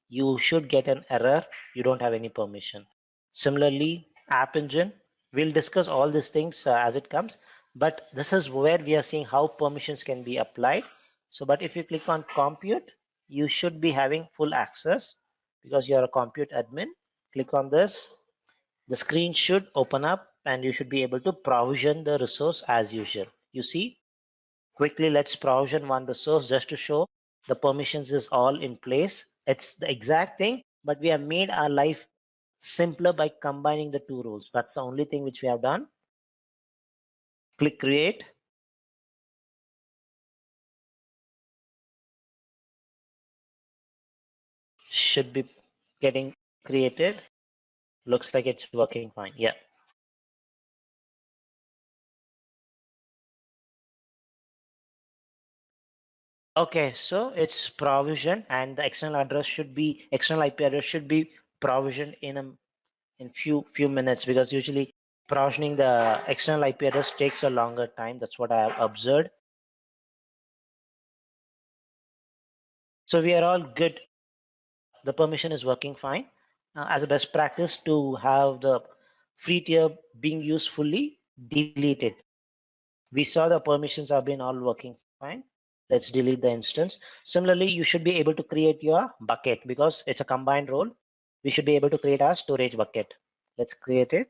S3: you should get an error. You don't have any permission. Similarly, App Engine, we'll discuss all these things as it comes, but this is where we are seeing how permissions can be applied. So, but if you click on compute, you should be having full access because you're a compute admin. Click on this. The screen should open up and you should be able to provision the resource as usual. You see, quickly let's provision one resource just to show the permissions is all in place. It's the exact thing, but we have made our life simpler by combining the two roles. That's the only thing which we have done. Click create. Should be getting created. Looks like it's working fine. Yeah. Okay, so it's provision and the external IP address should be provisioned in few minutes, because usually provisioning the external IP address takes a longer time. That's what I have observed. So we are all good. The permission is working fine. As a best practice, to have the free tier being used fully, delete it. We saw the permissions have been all working fine. Let's delete the instance. Similarly, you should be able to create your bucket because it's a combined role. We should be able to create our storage bucket. Let's create it.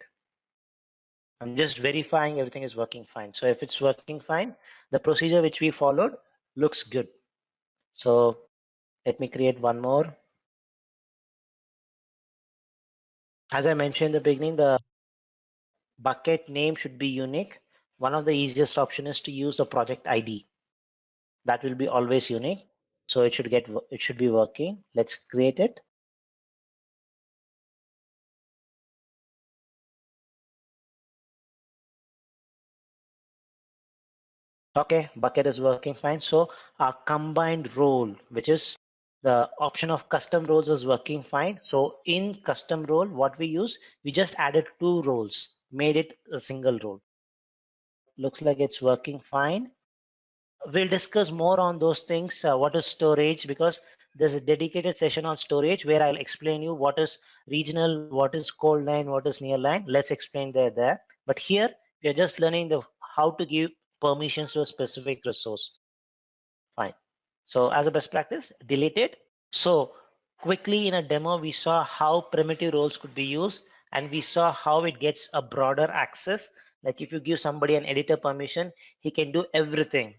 S3: I'm just verifying everything is working fine. So if it's working fine, the procedure which we followed looks good. So let me create one more. As I mentioned in the beginning, the bucket name should be unique. One of the easiest option is to use the project ID. That will be always unique. So it should be working. Let's create it. Okay, bucket is working fine. So our combined role, which is the option of custom roles, is working fine. So in custom role, what we use, we just added 2 roles, made it a single role. Looks like it's working fine. We'll discuss more on those things. What is storage? Because there's a dedicated session on storage where I'll explain you what is regional, what is cold line, what is near line. Let's explain there. But here we are just learning the how to give permissions to a specific resource. Fine. So as a best practice, delete it. So quickly in a demo, we saw how primitive roles could be used, and we saw how it gets a broader access. Like if you give somebody an editor permission, he can do everything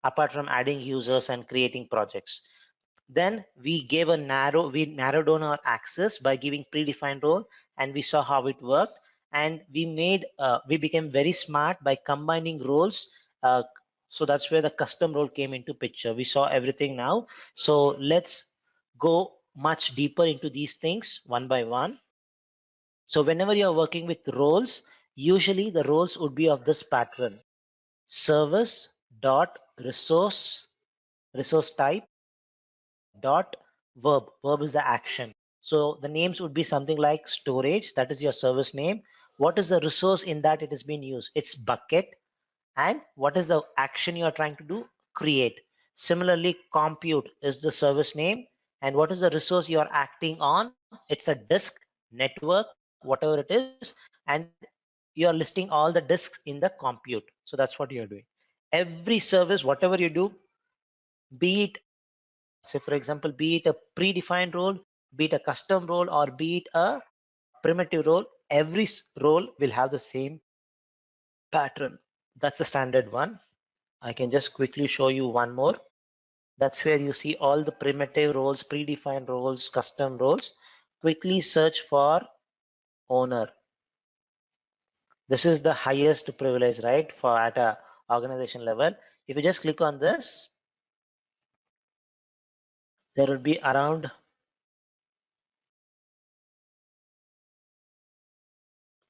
S3: apart from adding users and creating projects. Then we narrowed down our access by giving predefined role, and we saw how it worked. And we became very smart by combining roles. Uh, so that's where the custom role came into picture. We saw everything now. So let's go much deeper into these things one by one. So whenever you're working with roles, usually the roles would be of this pattern: service dot resource type dot verb is the action. So the names would be something like storage, that is your service name. What is the resource in that it is being used? It's bucket. And what is the action you are trying to do? Create. Similarly, compute is the service name, and what is the resource you are acting on? It's a disk, network, whatever it is, and you are listing all the disks in the compute. So that's what you're doing. Every service, whatever you do, be it say for example, be it a predefined role, be it a custom role, or be it a primitive role, every role will have the same pattern. That's the standard one. I can just quickly show you one more. That's where you see all the primitive roles, predefined roles, custom roles. Quickly search for owner. This is the highest privilege, right, for at a organization level. If you just click on this, there will be around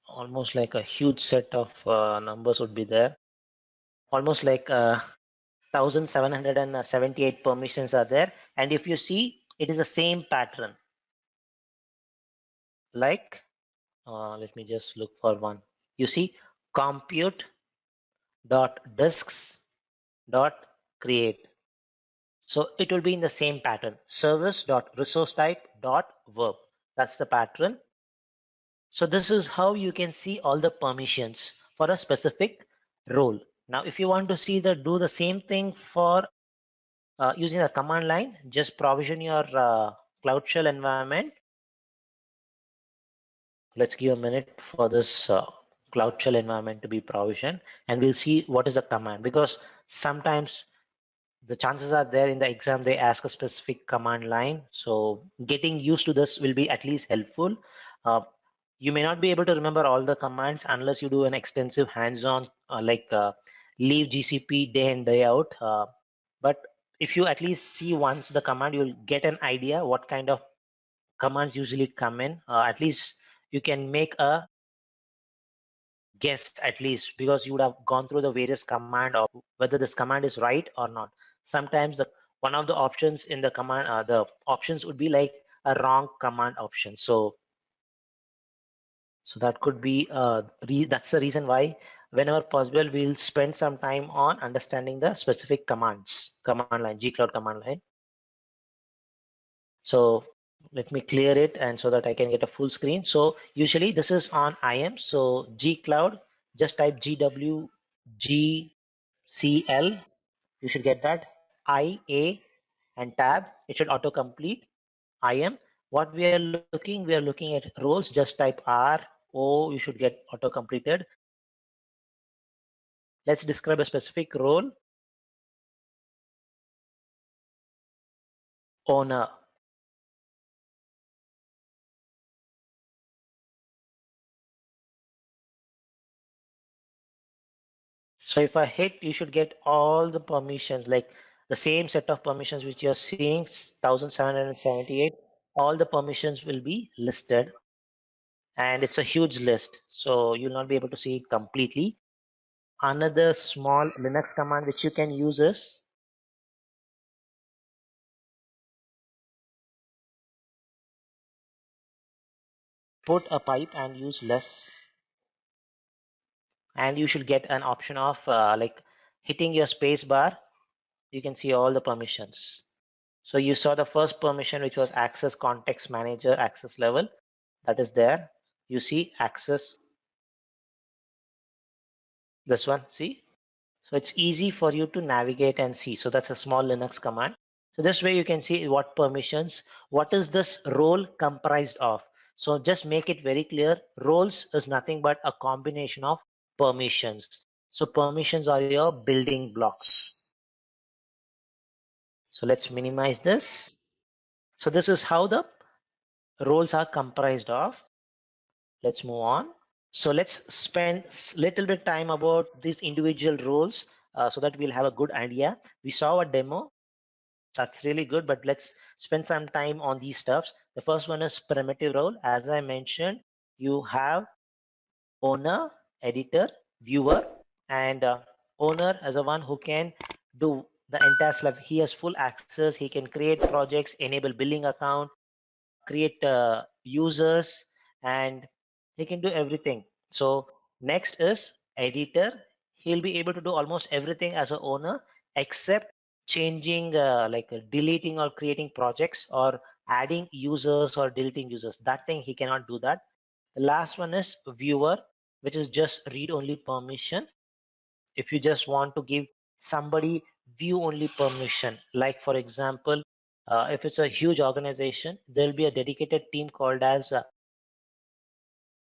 S3: almost like a huge set of numbers would be there. Almost like 1778 permissions are there, and if you see, it is the same pattern. Like let me just look for one. You see, compute dot disks dot create. So it will be in the same pattern: service dot resource type dot verb. That's the pattern. So this is how you can see all the permissions for a specific role. Now if you want to see do the same thing for using a command line, just provision your Cloud Shell environment. Let's give a minute for this Cloud Shell environment to be provisioned, and we'll see what is the command, because sometimes the chances are there in the exam they ask a specific command line. So getting used to this will be at least helpful. You may not be able to remember all the commands unless you do an extensive hands-on leave GCP day in day out. But if you at least see once the command, you'll get an idea what kind of commands usually come in. At least you can make a guess, at least, because you would have gone through the various command of whether this command is right or not. Sometimes one of the options in the command, the options would be like a wrong command option. So that could be that's the reason why whenever possible we'll spend some time on understanding the specific command line, gcloud command line. So let me clear it, and so that I can get a full screen. So usually this is on IAM. So gcloud, just type GW GCL. You should get that. IA and tab. It should auto complete. IAM. What we are looking, at roles. Just type R O. You should get auto completed. Let's describe a specific role. Owner. So if I hit, you should get all the permissions, like the same set of permissions which you're seeing, 1778. All the permissions will be listed, and it's a huge list. So you'll not be able to see it completely. Another small Linux command which you can use is put a pipe and use less, and you should get an option of like hitting your space bar. You can see all the permissions. So you saw the first permission, which was access context manager access level, that is there. You see access, this one, see? So it's easy for you to navigate and see. So that's a small Linux command. So this way you can see what permissions, what is this role comprised of. So just make it very clear. Roles is nothing but a combination of permissions. So permissions are your building blocks. So let's minimize this. So this is how the roles are comprised of. Let's move on. So let's spend little bit time about these individual roles so that we'll have a good idea. We saw a demo. That's really good, but let's spend some time on these stuffs. The first one is primitive role. As I mentioned, you have owner, editor, viewer, and owner as a one who can do the entire stuff. He has full access. He can create projects, enable billing account, create users, and he can do everything. So next is editor. He'll be able to do almost everything as a owner except changing deleting or creating projects or adding users or deleting users. That thing he cannot do that. The last one is viewer, which is just read only permission. If you just want to give somebody view only permission, like for example, if it's a huge organization, there'll be a dedicated team called as a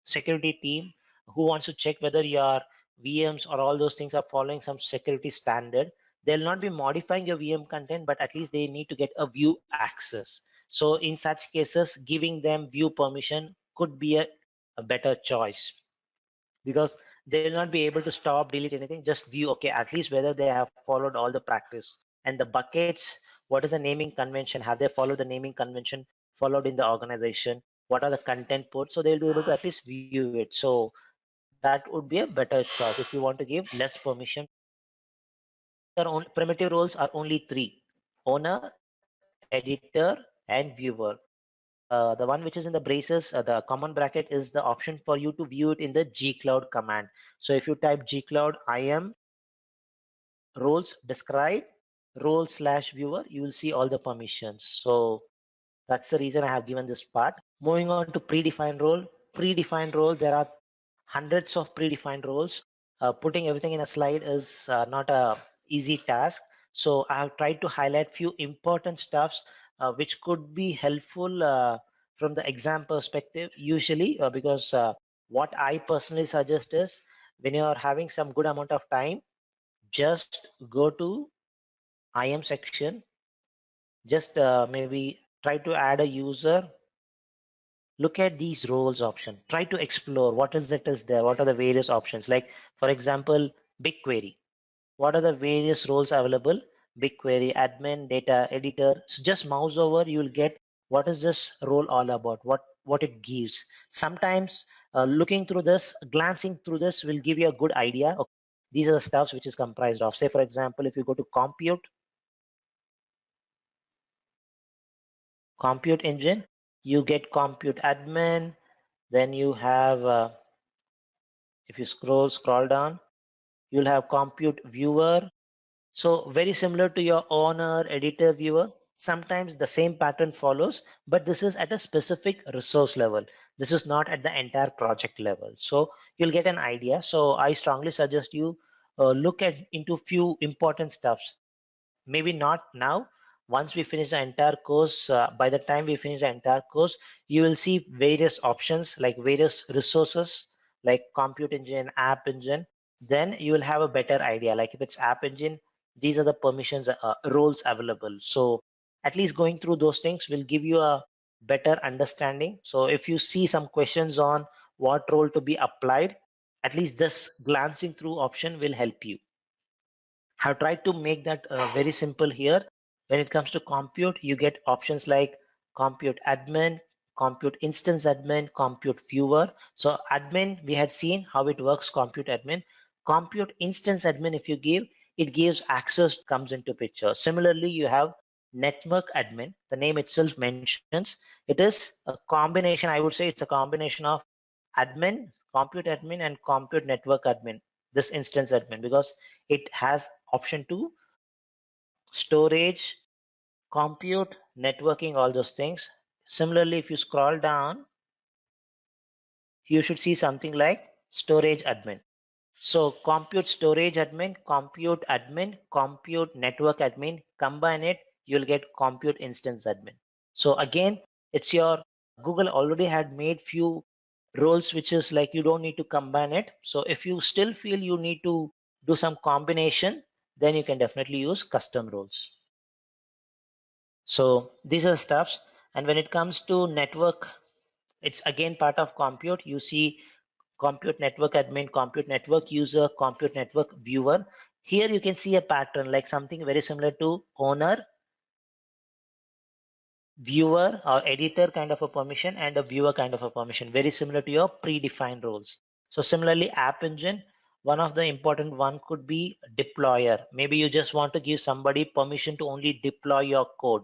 S3: security team who wants to check whether your VMs or all those things are following some security standard. They'll not be modifying your VM content, but at least they need to get a view access. So in such cases, giving them view permission could be a better choice, because they will not be able to stop, delete anything, just view, okay, at least whether they have followed all the practice. And the buckets, what is the naming convention, have they followed the naming convention followed in the organization, what are the content put, so they'll be able to at least view it. So that would be a better choice if you want to give less permission. Their own primitive roles are only three: owner, editor, and viewer. The one which is in the braces, the common bracket, is the option for you to view it in the gcloud command. So if you type gcloud im roles describe role/viewer, you will see all the permissions. So that's the reason I have given this part. Moving on to predefined role. Predefined role, there are hundreds of predefined roles. Putting everything in a slide is not a easy task. So I have tried to highlight few important stuffs which could be helpful from the exam perspective, usually because what I personally suggest is, when you are having some good amount of time, just go to IM section, just maybe try to add a user, look at these roles option, try to explore what is it is there, what are the various options. Like for example, BigQuery, what are the various roles available? BigQuery admin, data editor. So just mouse over, you will get what is this role all about, what it gives. Sometimes looking through this, glancing through this will give you a good idea. Okay, these are the stuffs which is comprised of. Say for example, if you go to compute engine, you get compute admin, then you have if you scroll down, you'll have compute viewer. So very similar to your owner, editor, viewer. Sometimes the same pattern follows, but this is at a specific resource level. This is not at the entire project level. So you'll get an idea. So I strongly suggest you look at into few important stuffs. Maybe not now. Once we finish the entire course, by the time we finish the entire course, you will see various options like various resources like compute engine, app engine. Then you will have a better idea. Like if it's app engine, these are the permissions, roles available. So at least going through those things will give you a better understanding. So if you see some questions on what role to be applied, at least this glancing through option will help you. Have tried to make that very simple here. When it comes to compute, you get options like compute admin, compute instance admin, compute viewer. So admin, we had seen how it works, compute admin. Compute instance admin, if you give, it gives access, comes into picture. Similarly, you have network admin. The name itself mentions it is a combination. I would say it's a combination of admin, compute admin, and compute network admin. This instance admin, because it has option to storage, compute, networking, all those things. Similarly, if you scroll down, you should see something like storage admin. So compute storage admin, compute network admin, combine it, you'll get compute instance admin. So again, it's your Google already had made few roles, which is like you don't need to combine it. So if you still feel you need to do some combination, then you can definitely use custom roles. So these are stuffs. And when it comes to network, it's again part of compute. You see compute network admin, compute network user, compute network viewer. Here you can see a pattern like something very similar to owner, viewer or editor kind of a permission and a viewer kind of a permission, very similar to your predefined roles. So similarly, app engine, one of the important one could be deployer. Maybe you just want to give somebody permission to only deploy your code.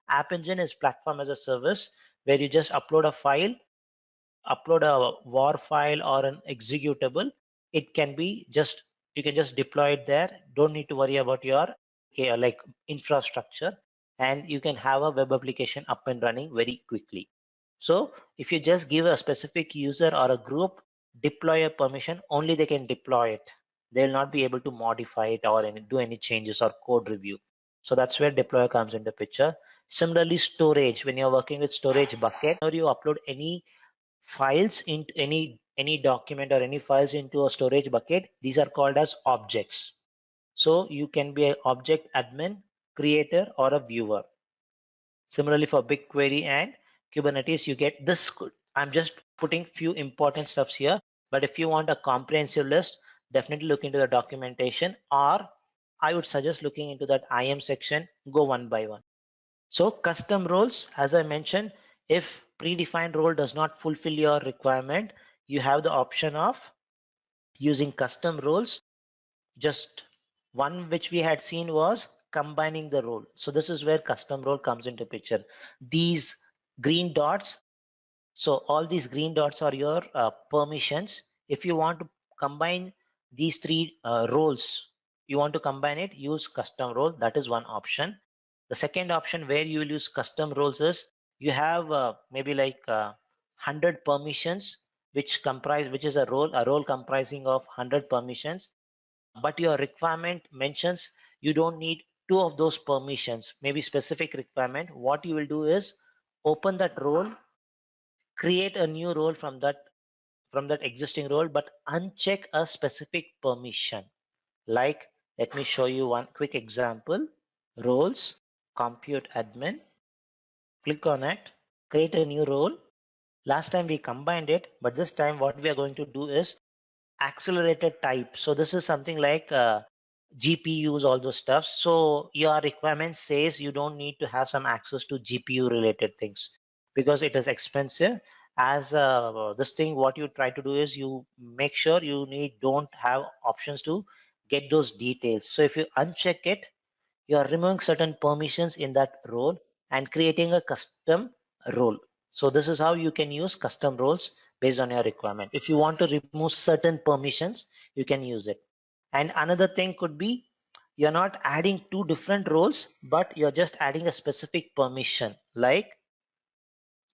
S3: App engine is platform as a service where you just upload a file, upload a war file or an executable. It can be just, you can just deploy it there. Don't need to worry about your like infrastructure, and you can have a web application up and running very quickly. So if you just give a specific user or a group deploy a permission, only they can deploy it. They will not be able to modify it or do any changes or code review. So that's where deployer comes into picture. Similarly, storage, when you're working with storage bucket or you upload any files into any document or any files into a storage bucket, these are called as objects. So you can be an object admin, creator, or a viewer. Similarly, for BigQuery and Kubernetes, you get this. I'm just putting few important stuffs here, but if you want a comprehensive list, definitely look into the documentation, or I would suggest looking into that IM section, go one by one. So custom roles, as I mentioned, if predefined role does not fulfill your requirement, you have the option of using custom roles. Just one which we had seen was combining the role. So this is where custom role comes into picture. These green dots, so all these green dots are your permissions. If you want to combine these three roles, you want to combine it, use custom role. That is one option. The second option where you will use custom roles is you have maybe like 100 permissions, which is a role comprising of 100 permissions, but your requirement mentions you don't need two of those permissions, maybe specific requirement. What you will do is open that role, create a new role from that existing role, but uncheck a specific permission. Like, let me show you one quick example. Roles, compute admin, click on it, create a new role. Last time we combined it, but this time what we are going to do is accelerated type. So this is something like GPUs, all those stuff. So your requirement says you don't need to have some access to GPU related things because it is expensive. As this thing, what you try to do is you make sure you don't have options to get those details. So if you uncheck it, you are removing certain permissions in that role and creating a custom role. So this is how you can use custom roles based on your requirement. If you want to remove certain permissions, you can use it. And another thing could be you're not adding two different roles, but you're just adding a specific permission, like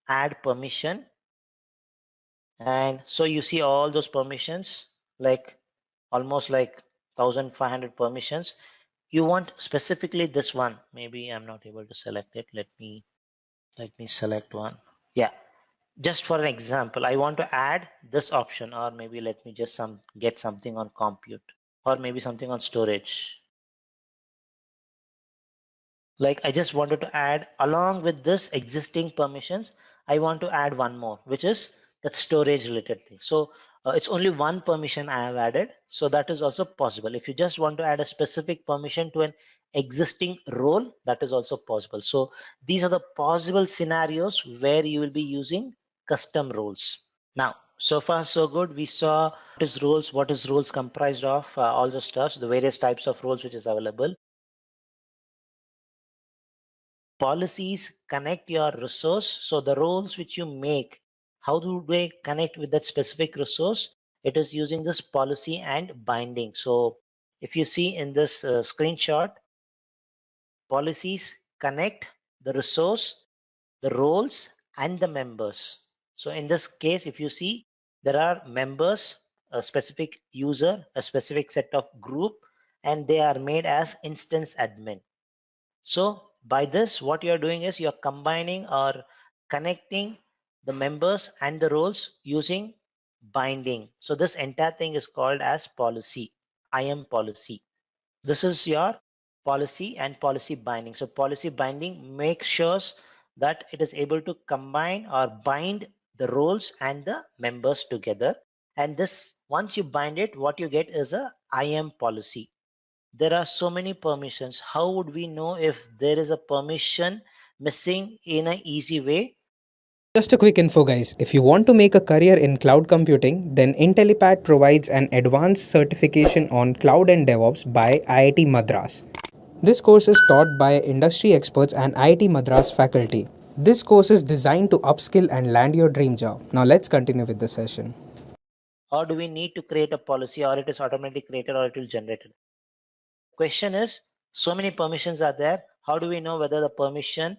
S3: add permission. And so you see all those permissions, like almost like 1500 permissions. You want specifically this one. Maybe I'm not able to select it. Let me select one. Yeah, just for an example, I want to add this option, or maybe let me just get something on compute, or maybe something on storage. Like I just wanted to add, along with this existing permissions, I want to add one more, which is that storage related thing. So it's only one permission I have added. So that is also possible. If you just want to add a specific permission to an existing role, that is also possible. So these are the possible scenarios where you will be using custom roles. Now, So far so good. We saw what is roles comprised of, all the stuff, the various types of roles which is available. Policies connect your resource. So the roles which you make, how do they connect with that specific resource? It is using this policy and binding. So if you see in this screenshot, policies connect the resource, the roles, and the members. So in this case, if you see, there are members, a specific user, a specific set of group, and they are made as instance admin. So by this, what you're doing is you're combining or connecting the members and the roles using binding. So this entire thing is called as policy, IAM policy. This is your policy and policy binding. So policy binding makes sure that it is able to combine or bind the roles and the members together. And this, once you bind it, what you get is a IAM policy. There are so many permissions. How would we know if there is a permission missing in an easy way?
S1: Just a quick info, guys. If you want to make a career in cloud computing, then Intellipaat provides an advanced certification on cloud and DevOps by IIT Madras. This course is taught by industry experts and IIT Madras faculty. This course is designed to upskill and land your dream job. Now let's continue with the session.
S3: Or do we need to create a policy, or it is automatically created, or it will generate it? Question is, so many permissions are there. How do we know whether the permission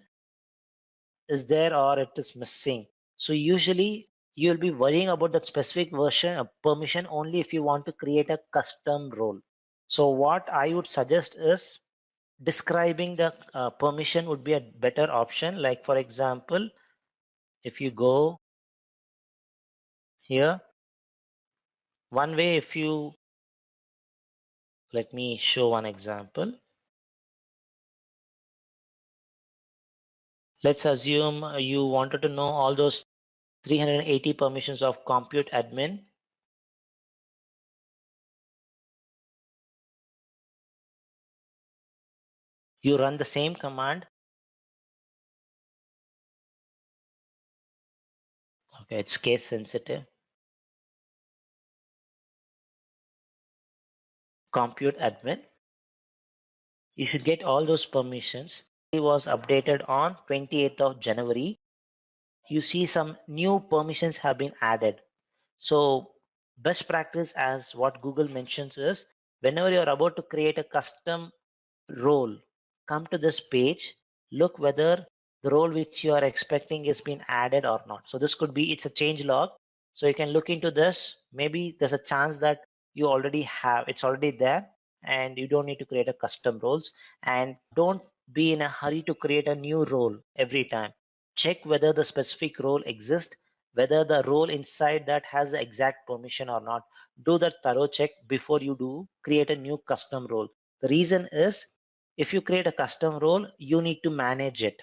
S3: is there or it is missing? So usually you'll be worrying about that specific version of permission only if you want to create a custom role. So what I would suggest is describing the permission would be a better option. Like for example, if you go here, one way, if you, let me show one example. Let's assume you wanted to know all those 380 permissions of compute admin. You run the same command. Okay, it's case sensitive. Compute admin. You should get all those permissions. It was updated on 28th of January. You see some new permissions have been added. So best practice, as what Google mentions, is whenever you're about to create a custom role, come to this page, look whether the role which you are expecting is being added or not. So this could be, it's a change log. So you can look into this. Maybe there's a chance that you already have, it's already there, and you don't need to create a custom roles. And don't be in a hurry to create a new role every time. Check whether the specific role exists, whether the role inside that has the exact permission or not. Do that thorough check before you do create a new custom role. The reason is, if you create a custom role, you need to manage it.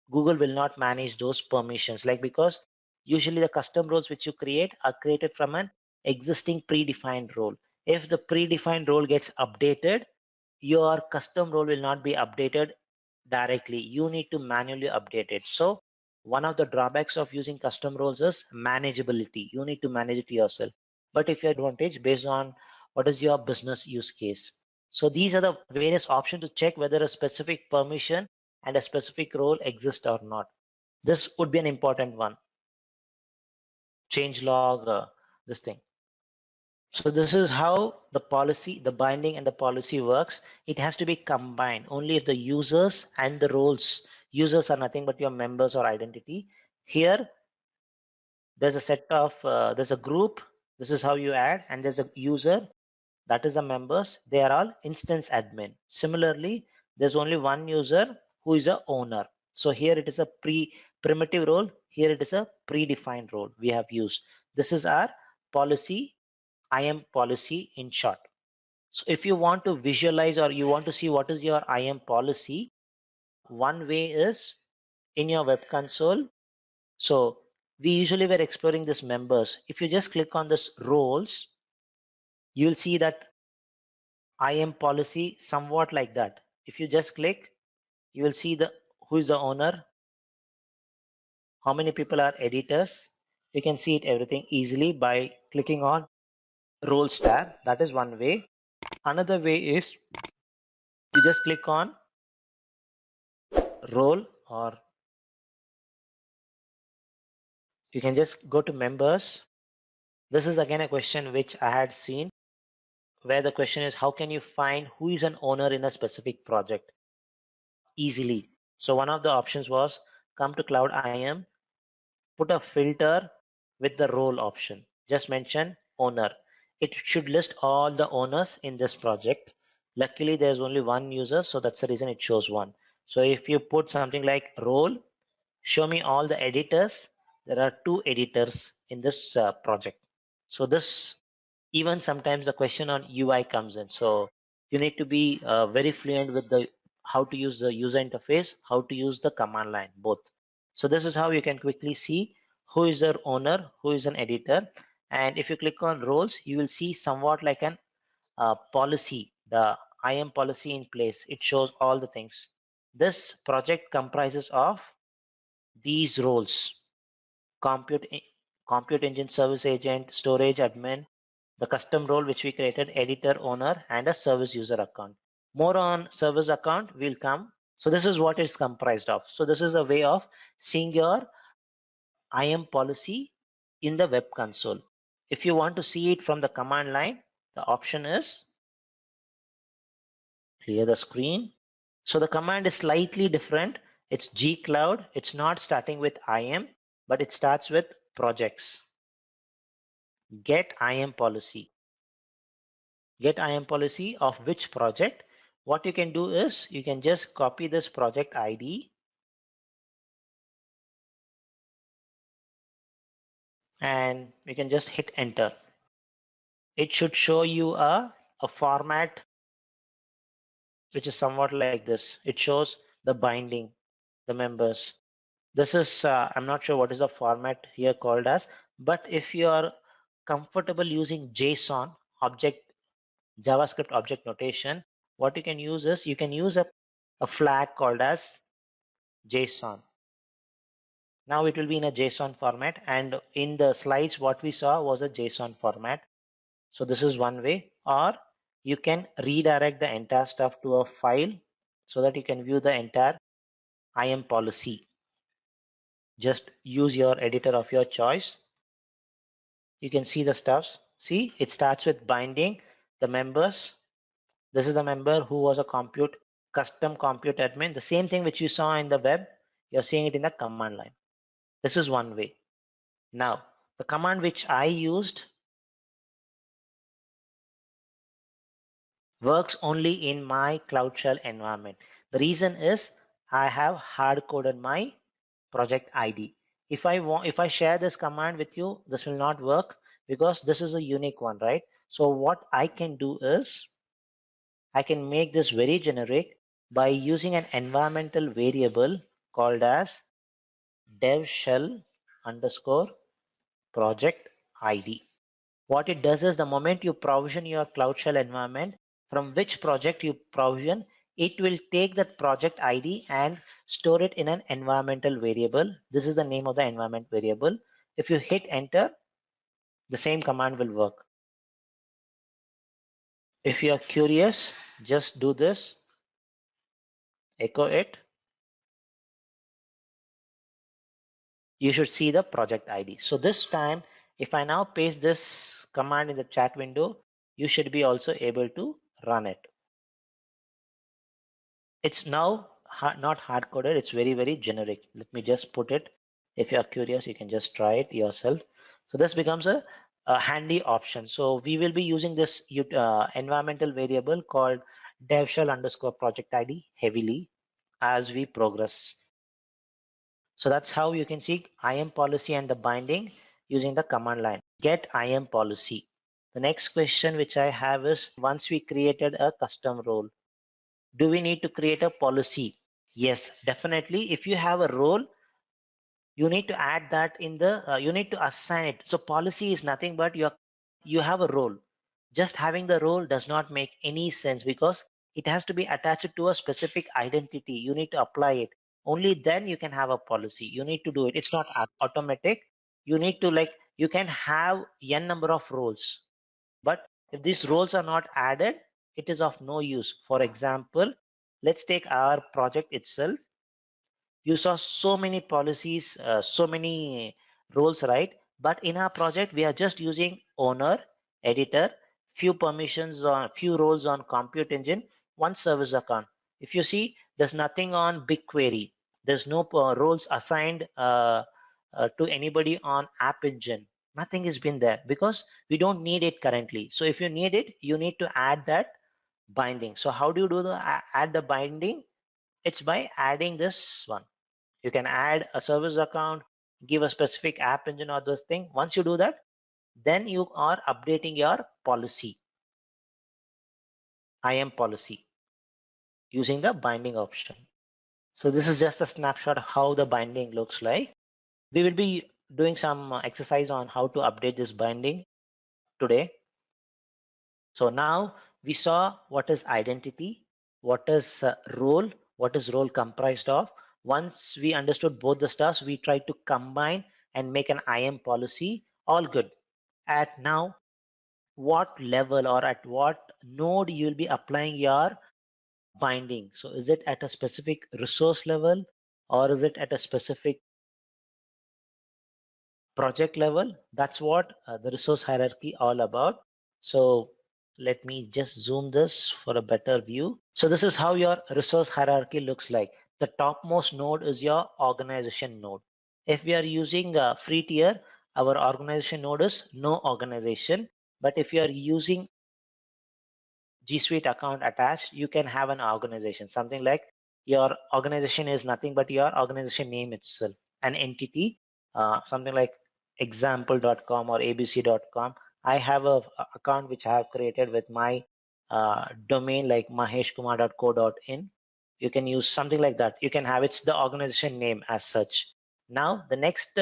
S3: Google will not manage those permissions, like, because usually the custom roles which you create are created from an existing predefined role. If the predefined role gets updated, your custom role will not be updated directly. You need to manually update it. So one of the drawbacks of using custom roles is manageability. You need to manage it yourself. But if your advantage based on what is your business use case. So these are the various options to check whether a specific permission and a specific role exists or not. This would be an important one. Change log, this thing. So this is how the policy, the binding and the policy works. It has to be combined only if the users and the roles. Users are nothing but your members or identity. Here, there's a set of, there's a group. This is how you add, and there's a user. That is the members. They are all instance admin. Similarly, there's only one user who is a owner. So here it is a primitive role. Here it is a predefined role we have used. This is our policy, IAM policy in short. So if you want to visualize or you want to see what is your IAM policy, one way is in your web console. So we usually were exploring this members. If you just click on this roles, you will see that IAM policy somewhat like that. If you just click, you will see the who is the owner, how many people are editors, You can see it everything easily by clicking on roles tab. That is one way. Another way is you just click on role, or you can just go to members. This is again a question which I had seen, where the question is, how can you find who is an owner in a specific project easily? So one of the options was come to Cloud IAM, put a filter with the role option. Just mention owner. It should list all the owners in this project. Luckily, there's only one user, so that's the reason it shows one. So if you put something like role, show me all the editors. There are two editors in this project. So this, even sometimes the question on UI comes in. So you need to be very fluent with the how to use the user interface, how to use the command line, both. So this is how you can quickly see who is their owner, who is an editor. And if you click on roles, you will see somewhat like an policy, the IAM policy in place. It shows all the things. This project comprises of these roles: compute, compute engine service agent, storage admin, the custom role which we created, editor, owner, and a service user account. More on service account will come. So this is what it's comprised of. So this is a way of seeing your IAM policy in the web console. If you want to see it from the command line, the option is clear the screen. So the command is slightly different. It's gcloud. It's not starting with IAM, but it starts with projects. Get IAM policy. Get IAM policy of which project? What you can do is you can just copy this project ID and you can just hit enter. It should show you a format which is somewhat like this. It shows the binding, the members. This is, I'm not sure what is the format here called as, but if you are comfortable using JSON object, JavaScript object notation, what you can use is you can use a flag called as JSON. Now it will be in a JSON format, and in the slides what we saw was a JSON format. So this is one way, or you can redirect the entire stuff to a file so that you can view the entire IAM policy. Just use your editor of your choice. You can see the stuffs. See, it starts with binding, the members. This is the member who was a custom compute admin. The same thing which you saw in the web, you're seeing it in the command line. This is one way. Now, the command which I used works only in my Cloud Shell environment. The reason is I have hard coded my project ID. If I share this command with you, this will not work because this is a unique one, right? So what I can do is I can make this very generic by using an environmental variable called as dev shell underscore project ID. What it does is the moment you provision your Cloud Shell environment, from which project you provision, it will take that project ID and store it in an environmental variable. This is the name of the environment variable. If you hit enter, the same command will work. If you are curious, just do this, echo it. You should see the project ID. So this time, if I now paste this command in the chat window, you should be also able to run it. It's now not hard coded, it's very generic. Let me just put it. If you are curious, you can just try it yourself. So this becomes a handy option. So we will be using this environmental variable called dev shell underscore project ID heavily as we progress. So that's how you can see IAM policy and the binding using the command line. Get IAM policy. The next question which I have is, once we created a custom role, do we need to create a policy? Yes, definitely. If you have a role, you need to add that in the, you need to assign it. So policy is nothing but you have a role. Just having the role does not make any sense because it has to be attached to a specific identity. You need to apply it. Only then you can have a policy. You need to do it. It's not automatic. you need to you can have n number of roles, but if these roles are not added, it is of no use. For example, let's take our project itself. You saw so many policies, so many roles, right? But in our project, we are just using owner, editor, few permissions on few roles on compute engine, one service account. If you see, there's nothing on BigQuery. There's no roles assigned to anybody on App Engine. Nothing has been there because we don't need it currently. So if you need it, you need to add that binding. So how do you do the add the binding? It's by adding this one. You can add a service account, give a specific app engine or those thing. Once you do that, then you are updating your policy, IAM policy, using the binding option. So this is just a snapshot of how the binding looks like. We will be doing some exercise on how to update this binding today. So now we saw what is identity, what is role, what is role comprised of. Once we understood both the stuffs, we tried to combine and make an IAM policy. All good. At now, what level or at what node you will be applying your binding? So is it at a specific resource level, or is it at a specific project level? That's what the resource hierarchy all about. So let me just zoom this for a better view. So this is how your resource hierarchy looks like. The topmost node is your organization node. If we are using a free tier, our organization node is no organization. But if you are using G Suite account attached, you can have an organization, something like your organization is nothing but your organization name itself, an entity, something like example.com or abc.com. I have a account which I have created with my domain like maheshkumar.co.in. You can use something like that. You can have it's the organization name as such. Now the next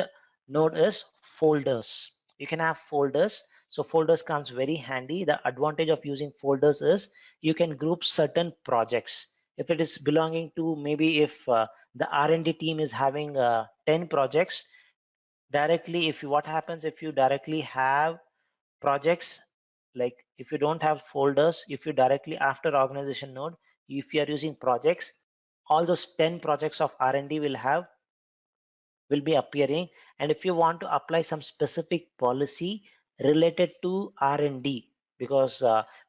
S3: node is folders. You can have folders. So folders comes very handy. The advantage of using folders is you can group certain projects. If it is belonging to, maybe if the R&D team is having 10 projects, directly if you, what happens if you directly have projects, like if you don't have folders, if you directly after organization node, if you are using projects, all those 10 projects of R&D will be appearing. And if you want to apply some specific policy related to R&D, because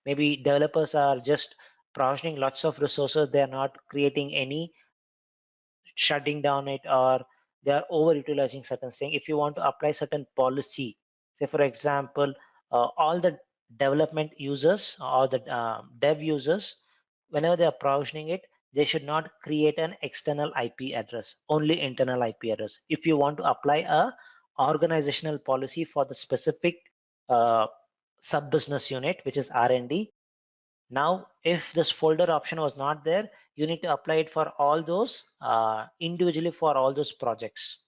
S3: maybe developers are just provisioning lots of resources, they are not creating any, shutting down it, or they are overutilizing certain thing. If you want to apply certain policy, say for example, all the development users or the dev users, whenever they are provisioning it, they should not create an external IP address, only internal IP address. If you want to apply a organizational policy for the specific sub business unit, which is R&D, now if this folder option was not there, you need to apply it for all those individually for all those projects.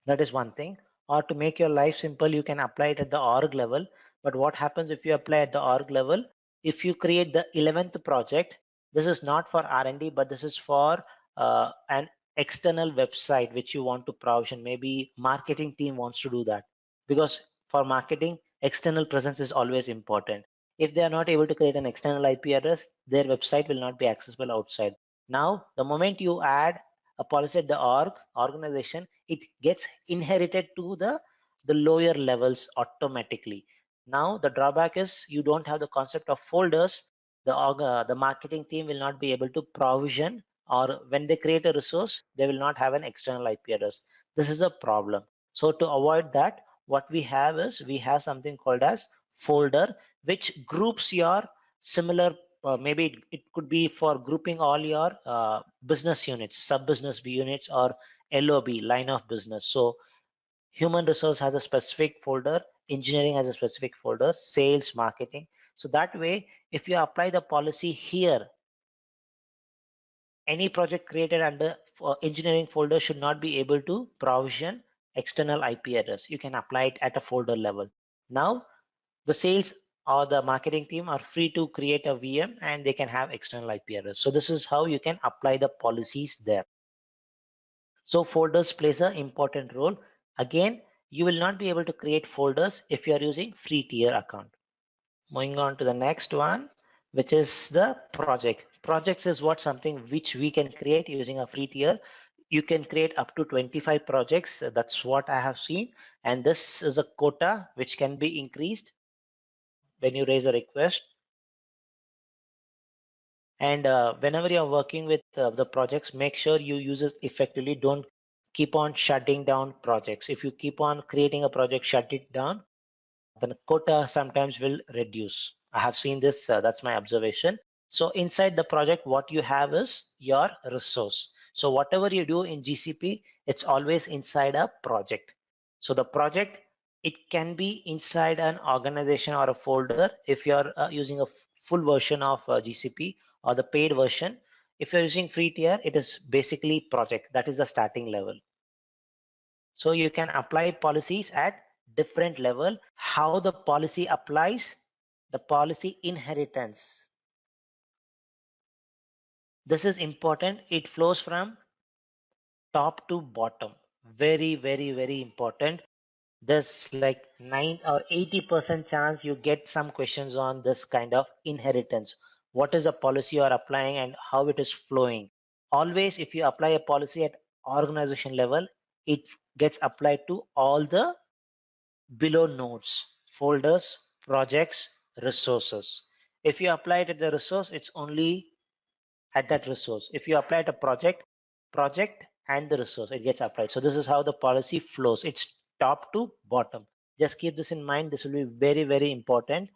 S3: That is one thing. Or to make your life simple, you can apply it at the org level. But what happens if you apply at the org level? If you create the 11th project, this is not for R&D, but this is for an external website which you want to provision. Maybe marketing team wants to do that, because for marketing, external presence is always important. If they are not able to create an external IP address, their website will not be accessible outside. Now, the moment you add a policy at the organization, it gets inherited to the lower levels automatically. Now the drawback is you don't have the concept of folders. The marketing team will not be able to provision, or when they create a resource, they will not have an external IP address. This is a problem. So to avoid that, what we have is we have something called as folder, which groups your similar, maybe it could be for grouping all your business units, sub business units, or LOB, line of business. So human resource has a specific folder, engineering has a specific folder, sales, marketing. So that way, if you apply the policy here, any project created under engineering folder should not be able to provision external IP address. You can apply it at a folder level. Now the sales or the marketing team are free to create a VM, and they can have external IP address. So this is how you can apply the policies there. So folders plays an important role. Again, you will not be able to create folders if you are using free tier account. Moving on to the next one, which is the project. Projects is what something which we can create using a free tier. You can create up to 25 projects. That's what I have seen. And this is a quota which can be increased when you raise a request. And whenever you're working with the projects, make sure you use it effectively. Don't keep on shutting down projects. If you keep on creating a project, shut it down, then quota sometimes will reduce. I have seen this, that's my observation. So inside the project, what you have is your resource. So whatever you do in GCP, it's always inside a project. So the project, it can be inside an organization or a folder if you're using a full version of GCP or the paid version. If you're using free tier, it is basically project. That is the starting level. So you can apply policies at different level. How the policy applies, the policy inheritance. This is important. It flows from top to bottom. Very, very, very important. There's like 9 or 80% chance you get some questions on this kind of inheritance. What is the policy you are applying and how it is flowing? Always, if you apply a policy at organization level, it gets applied to all the below nodes, folders, projects, resources. If you apply it at the resource, it's only at that resource. If you apply it a project and the resource, it gets applied. So this is how the policy flows. It's top to bottom. Just keep this in mind. This will be very, very important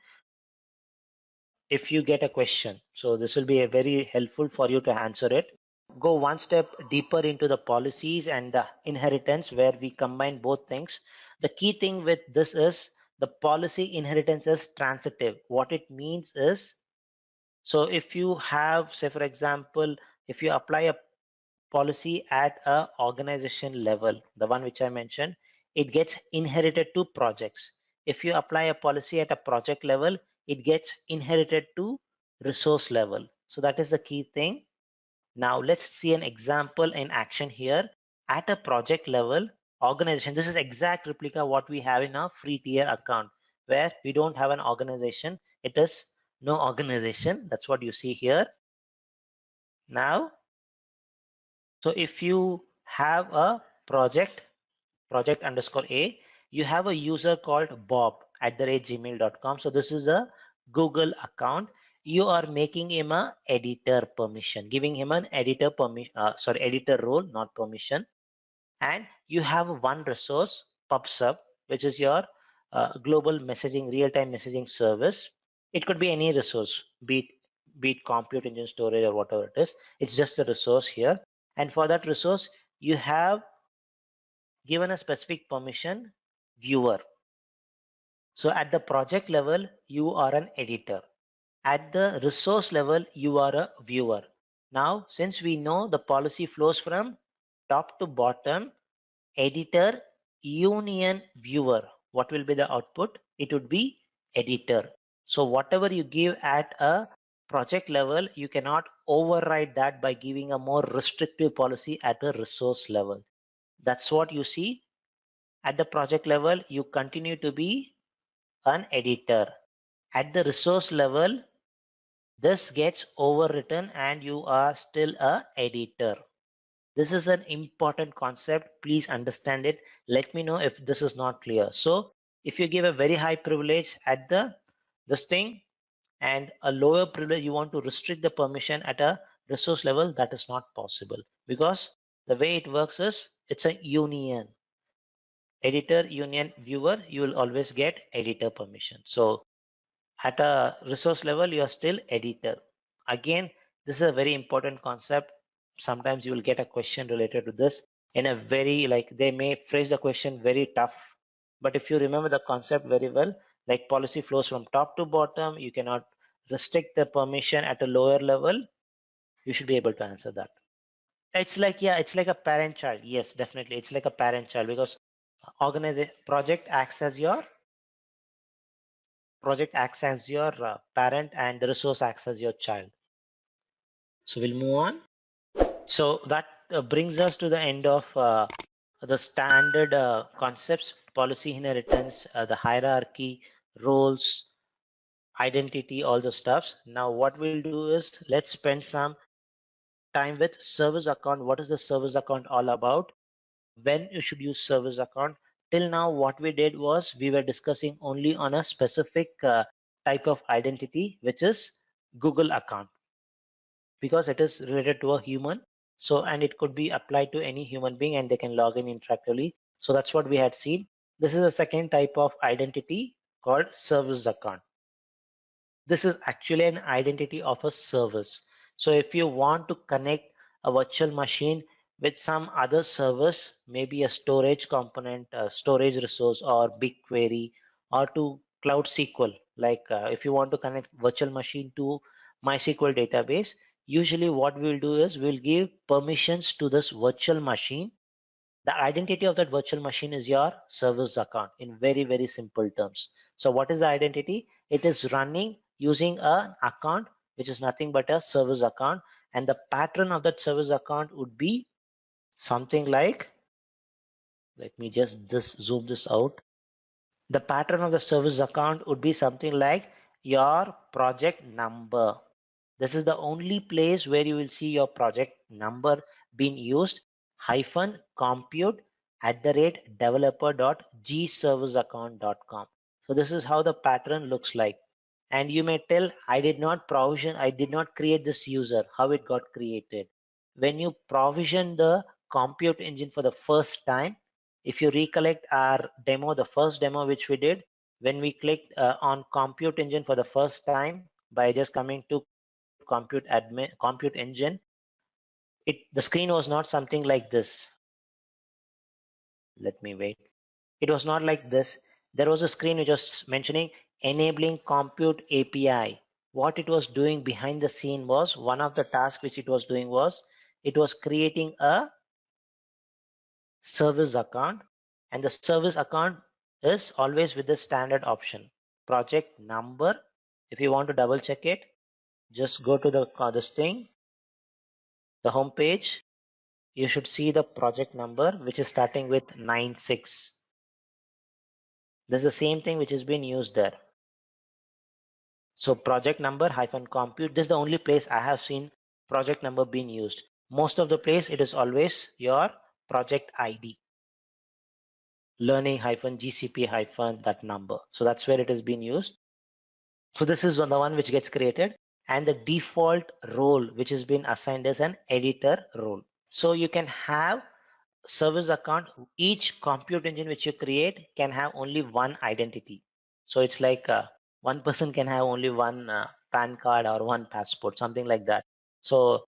S3: if you get a question. So this will be a very helpful for you to answer it. Go one step deeper into the policies and the inheritance where we combine both things. The key thing with this is the policy inheritance is transitive. What it means is, so if you have, say for example, if you apply a policy at a organization level, the one which I mentioned, it gets inherited to projects. If you apply a policy at a project level, it gets inherited to resource level. So that is the key thing. Now let's see an example in action here. At a project level, organization, this is exact replica what we have in a free tier account, where we don't have an organization. It is no organization. That's what you see here. Now, so if you have a project underscore A, you have a user called bob@gmail.com. So this is a Google account. You are making him a editor permission, giving him an editor permission, editor role, not permission. And you have one resource, PubSub, which is your global messaging, real-time messaging service. It could be any resource, be it compute engine, storage, or whatever it is. It's just a resource here. And for that resource, you have given a specific permission, viewer. So at the project level, you are an editor. At the resource level, you are a viewer. Now, since we know the policy flows from top to bottom, editor union viewer, what will be the output? It would be editor. So whatever you give at a project level, you cannot override that by giving a more restrictive policy at a resource level. That's what you see. At the project level, you continue to be an editor. At the resource level, this gets overwritten and you are still a editor. This is an important concept. Please understand it. Let me know if this is not clear. So if you give a very high privilege at this thing and a lower privilege, you want to restrict the permission at a resource level, that is not possible, because the way it works is it's a union. Editor union viewer, you will always get editor permission. So at a resource level, you are still editor. Again, this is a very important concept. Sometimes you will get a question related to this in a very, like, they may phrase the question very tough, but if you remember the concept very well, like policy flows from top to bottom, you cannot restrict the permission at a lower level, you should be able to answer that. It's like, yeah, it's like a parent child. Yes, definitely, it's like a parent child, because project acts as your parent and the resource acts as your child. So we'll move on. So that brings us to the end of the standard concepts, policy inheritance, the hierarchy, roles, identity, all the stuffs. Now what we'll do is let's spend some time with service account. What is the service account all about? When you should use service account? Till now, what we did was we were discussing only on a specific type of identity, which is Google account, because it is related to a human. So, and it could be applied to any human being and they can log in interactively. So that's what we had seen. This is a second type of identity called service account. This is actually an identity of a service. So if you want to connect a virtual machine with some other service, maybe a storage component, a storage resource, or BigQuery, or to Cloud SQL, like if you want to connect virtual machine to MySQL database, usually what we'll do is we'll give permissions to this virtual machine. The identity of that virtual machine is your service account in very, very simple terms. So what is the identity? It is running using an account, which is nothing but a service account. And the pattern of that service account would be something like, let me just zoom this out. The pattern of the service account would be something like your project number. This is the only place where you will see your project number being used, hyphen compute @ developer.gserviceaccount.com. So this is how the pattern looks like. And you may tell, I did not provision, I did not create this user, how it got created. When you provision the compute engine for the first time, if you recollect our demo, the first demo which we did, when we clicked on compute engine for the first time by just coming to compute engine, the screen was not something like this. Let me wait. It was not like this. There was a screen which was mentioning enabling compute API. What it was doing behind the scene was, one of the tasks which it was doing was, it was creating a service account, and the service account is always with the standard option, project number. If you want to double check it, just go to this thing, the home page. You should see the project number, which is starting with 96. This is the same thing which has been used there. So project number hyphen compute, this is the only place I have seen project number being used. Most of the place it is always your project ID, learning hyphen GCP hyphen that number. So that's where it has been used. So this is the one which gets created, and the default role which has been assigned as an editor role. So you can have service account, each compute engine which you create can have only one identity. So it's like one person can have only one PAN card or one passport, something like that. So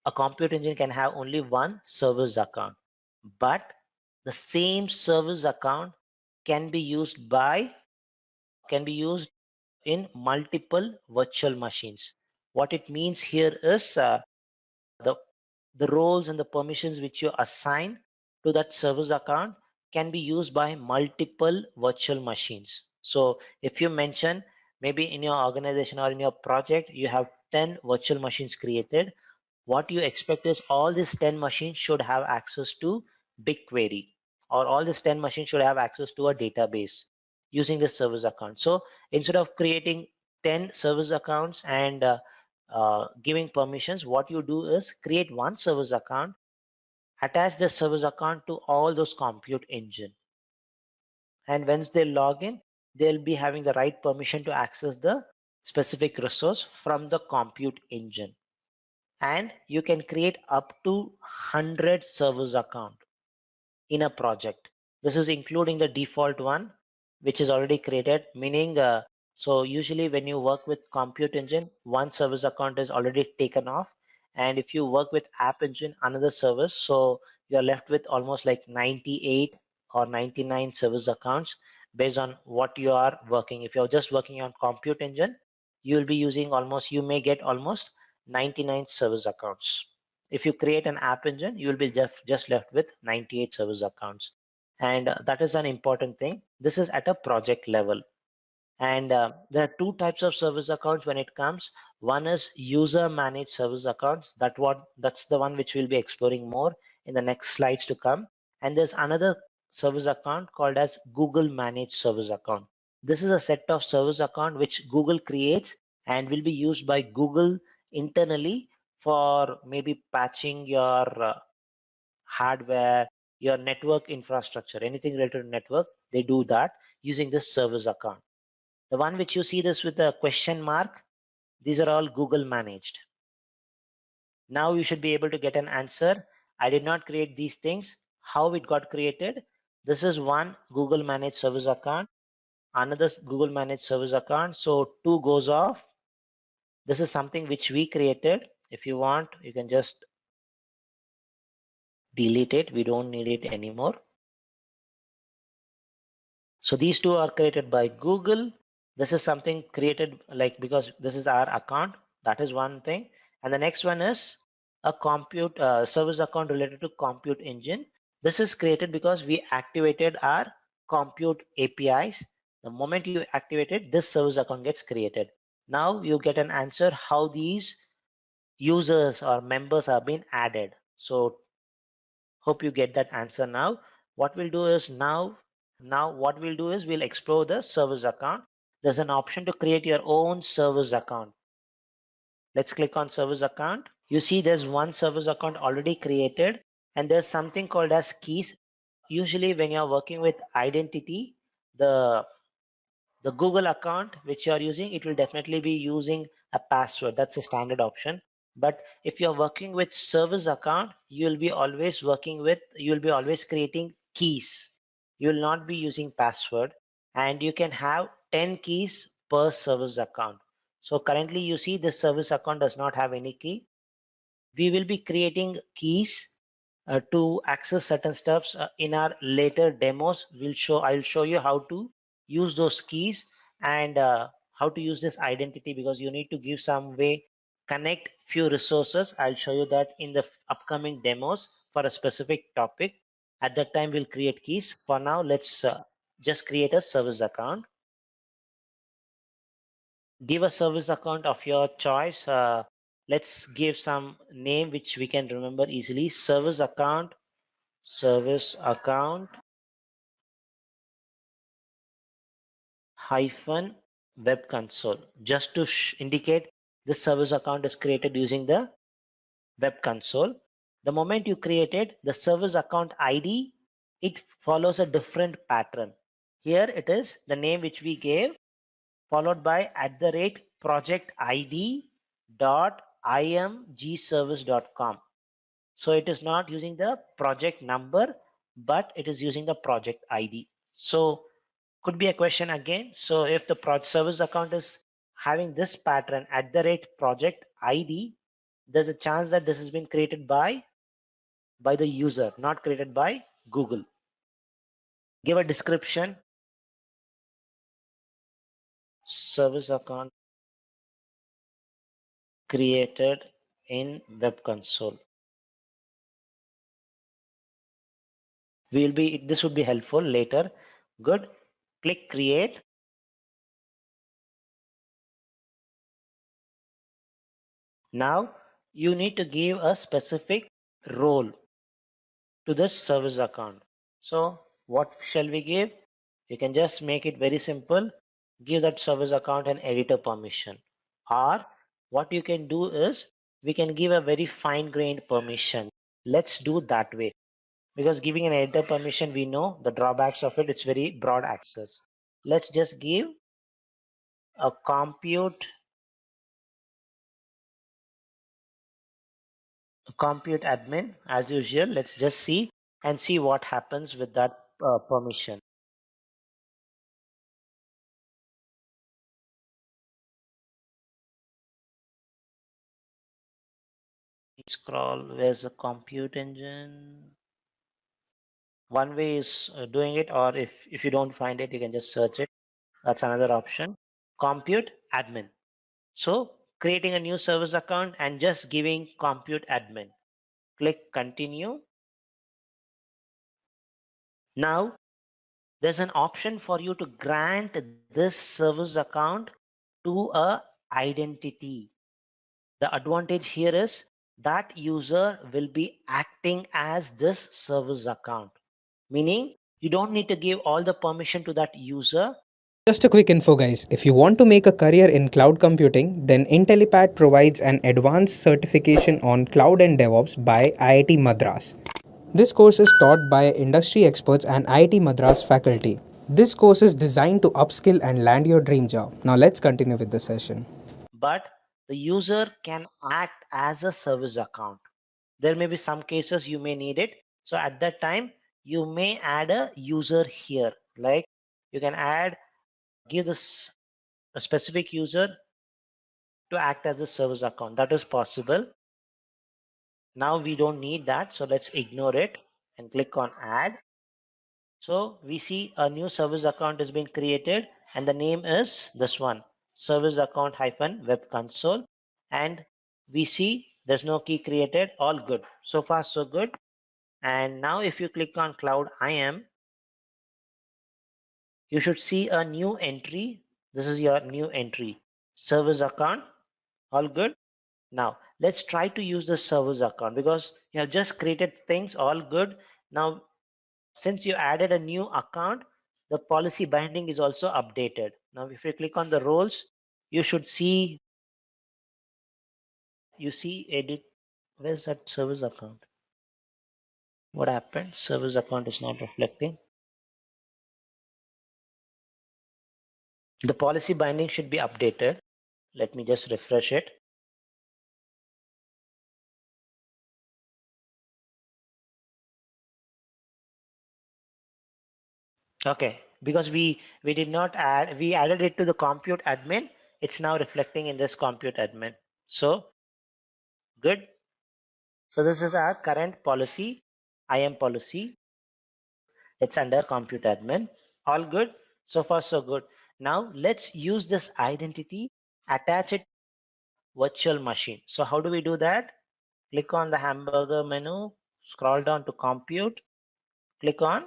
S3: a compute engine can have only one service account, but the same service account can be used in multiple virtual machines. What it means here is the the roles and the permissions which you assign to that service account can be used by multiple virtual machines. So if you mention, maybe in your organization or in your project you have 10 virtual machines created, what you expect is all these 10 machines should have access to BigQuery, or all these 10 machines should have access to a database using this service account. So instead of creating 10 service accounts and giving permissions, what you do is create one service account, attach the service account to all those compute engine, and once they log in, they'll be having the right permission to access the specific resource from the compute engine. And you can create up to 100 service account in a project. This is including the default one which is already created, meaning so usually when you work with compute engine, one service account is already taken off, and if you work with app engine, another service, so you're left with almost like 98 or 99 service accounts based on what you are working. If you're just working on compute engine, you will be using almost, you may get almost 99 service accounts. If you create an app engine, you will be just left with 98 service accounts. And that is an important thing. This is at a project level. And there are two types of service accounts when it comes. One is user managed service accounts. That's the one which we'll be exploring more in the next slides to come. and there's another service account called as Google Managed Service Account. This is a set of service account which Google creates and will be used by Google internally for maybe patching your hardware, your network infrastructure, anything related to network, they do that using this service account. The one which you see this with a question mark, these are all Google managed. Now you should be able to get an answer. I did not create these things. How it got created? This is one Google managed service account, another Google managed service account. So two goes off. This is something which we created. If you want, you can just delete it. We don't need it anymore. So these two are created by Google. This is something created like because this is our account. That is one thing. And the next one is a compute service account related to compute engine. This is created because we activated our compute APIs. The moment you activate it, this service account gets created. Now you get an answer how these users or members are being added. So hope you get that answer now. What we'll do is now what we'll do is we'll explore the service account. There's an option to create your own service account. Let's click on service account. You see there's one service account already created and there's something called as keys. Usually when you're working with identity, the Google account which you're using, it will definitely be using a password. That's a standard option. But if you're working with service account, you'll be always creating keys. You will not be using password, and you can have 10 keys per service account. So currently you see this service account does not have any key. We will be creating keys to access certain stuffs in our later demos. I'll show you how to use those keys and how to use this identity, because you need to give some way connect few resources. I'll show you that in the upcoming demos for a specific topic. At that time we'll create keys. For now let's just create a service account. Give a service account of your choice. Let's give some name which we can remember easily. Service account hyphen web console, just to indicate this service account is created using the web console. The moment you created the service account ID, it follows a different pattern. Here it is the name which we gave, followed by @project ID dot imgservice.com. So it is not using the project number, but it is using the project ID. So could be a question again. So if the service account is having this pattern @project ID, there's a chance that this has been created by the user, not created by Google. Give a description. Service account created in web console. This would be helpful later. Good. Click create. Now you need to give a specific role to this service account. So what shall we give? You can just make it very simple. Give that service account an editor permission. Or what you can do is we can give a very fine-grained permission. Let's do that way. Because giving an editor permission, we know the drawbacks of it. It's very broad access. Let's just give a compute admin as usual. Let's just see what happens with that permission. Scroll, where's the compute engine? One way is doing it, or if you don't find it, you can just search it. That's another option. Compute admin. So creating a new service account and just giving compute admin. Click continue. Now there's an option for you to grant this service account to a identity. The advantage here is that user will be acting as this service account. meaning you don't need to give all the permission to that user.
S1: Just a quick info, guys. If you want to make a career in cloud computing, then Intellipaat provides an advanced certification on cloud and DevOps by IIT Madras. This course is taught by industry experts and IIT Madras faculty. This course is designed to upskill and land your dream job. Now let's continue with the session.
S3: But the user can act as a service account. There may be some cases you may need it. So at that time, you may add a user here. Like you can give this a specific user to act as a service account. That is possible. Now we don't need that. So let's ignore it and click on add. So we see a new service account has been created and the name is this one, service account hyphen web console. And we see there's no key created, all good. So far so good. And now if you click on cloud IAM, you should see a new entry. This is your new entry, service account, all good. Now let's try to use the service account because you have just created things, all good. Now since you added a new account, the policy binding is also updated. Now if you click on the roles, you should see, you see edit. Where's that service account? What happened? Service account is not reflecting. The policy binding should be updated. Let me just refresh it. Okay, because we did not add, we added it to the compute admin. It's now reflecting in this compute admin. So good. So this is our current policy, IAM policy. It's under compute admin. All good. So far so good. Now let's use this identity, attach it virtual machine. So how do we do that? Click on the hamburger menu, scroll down to compute, click on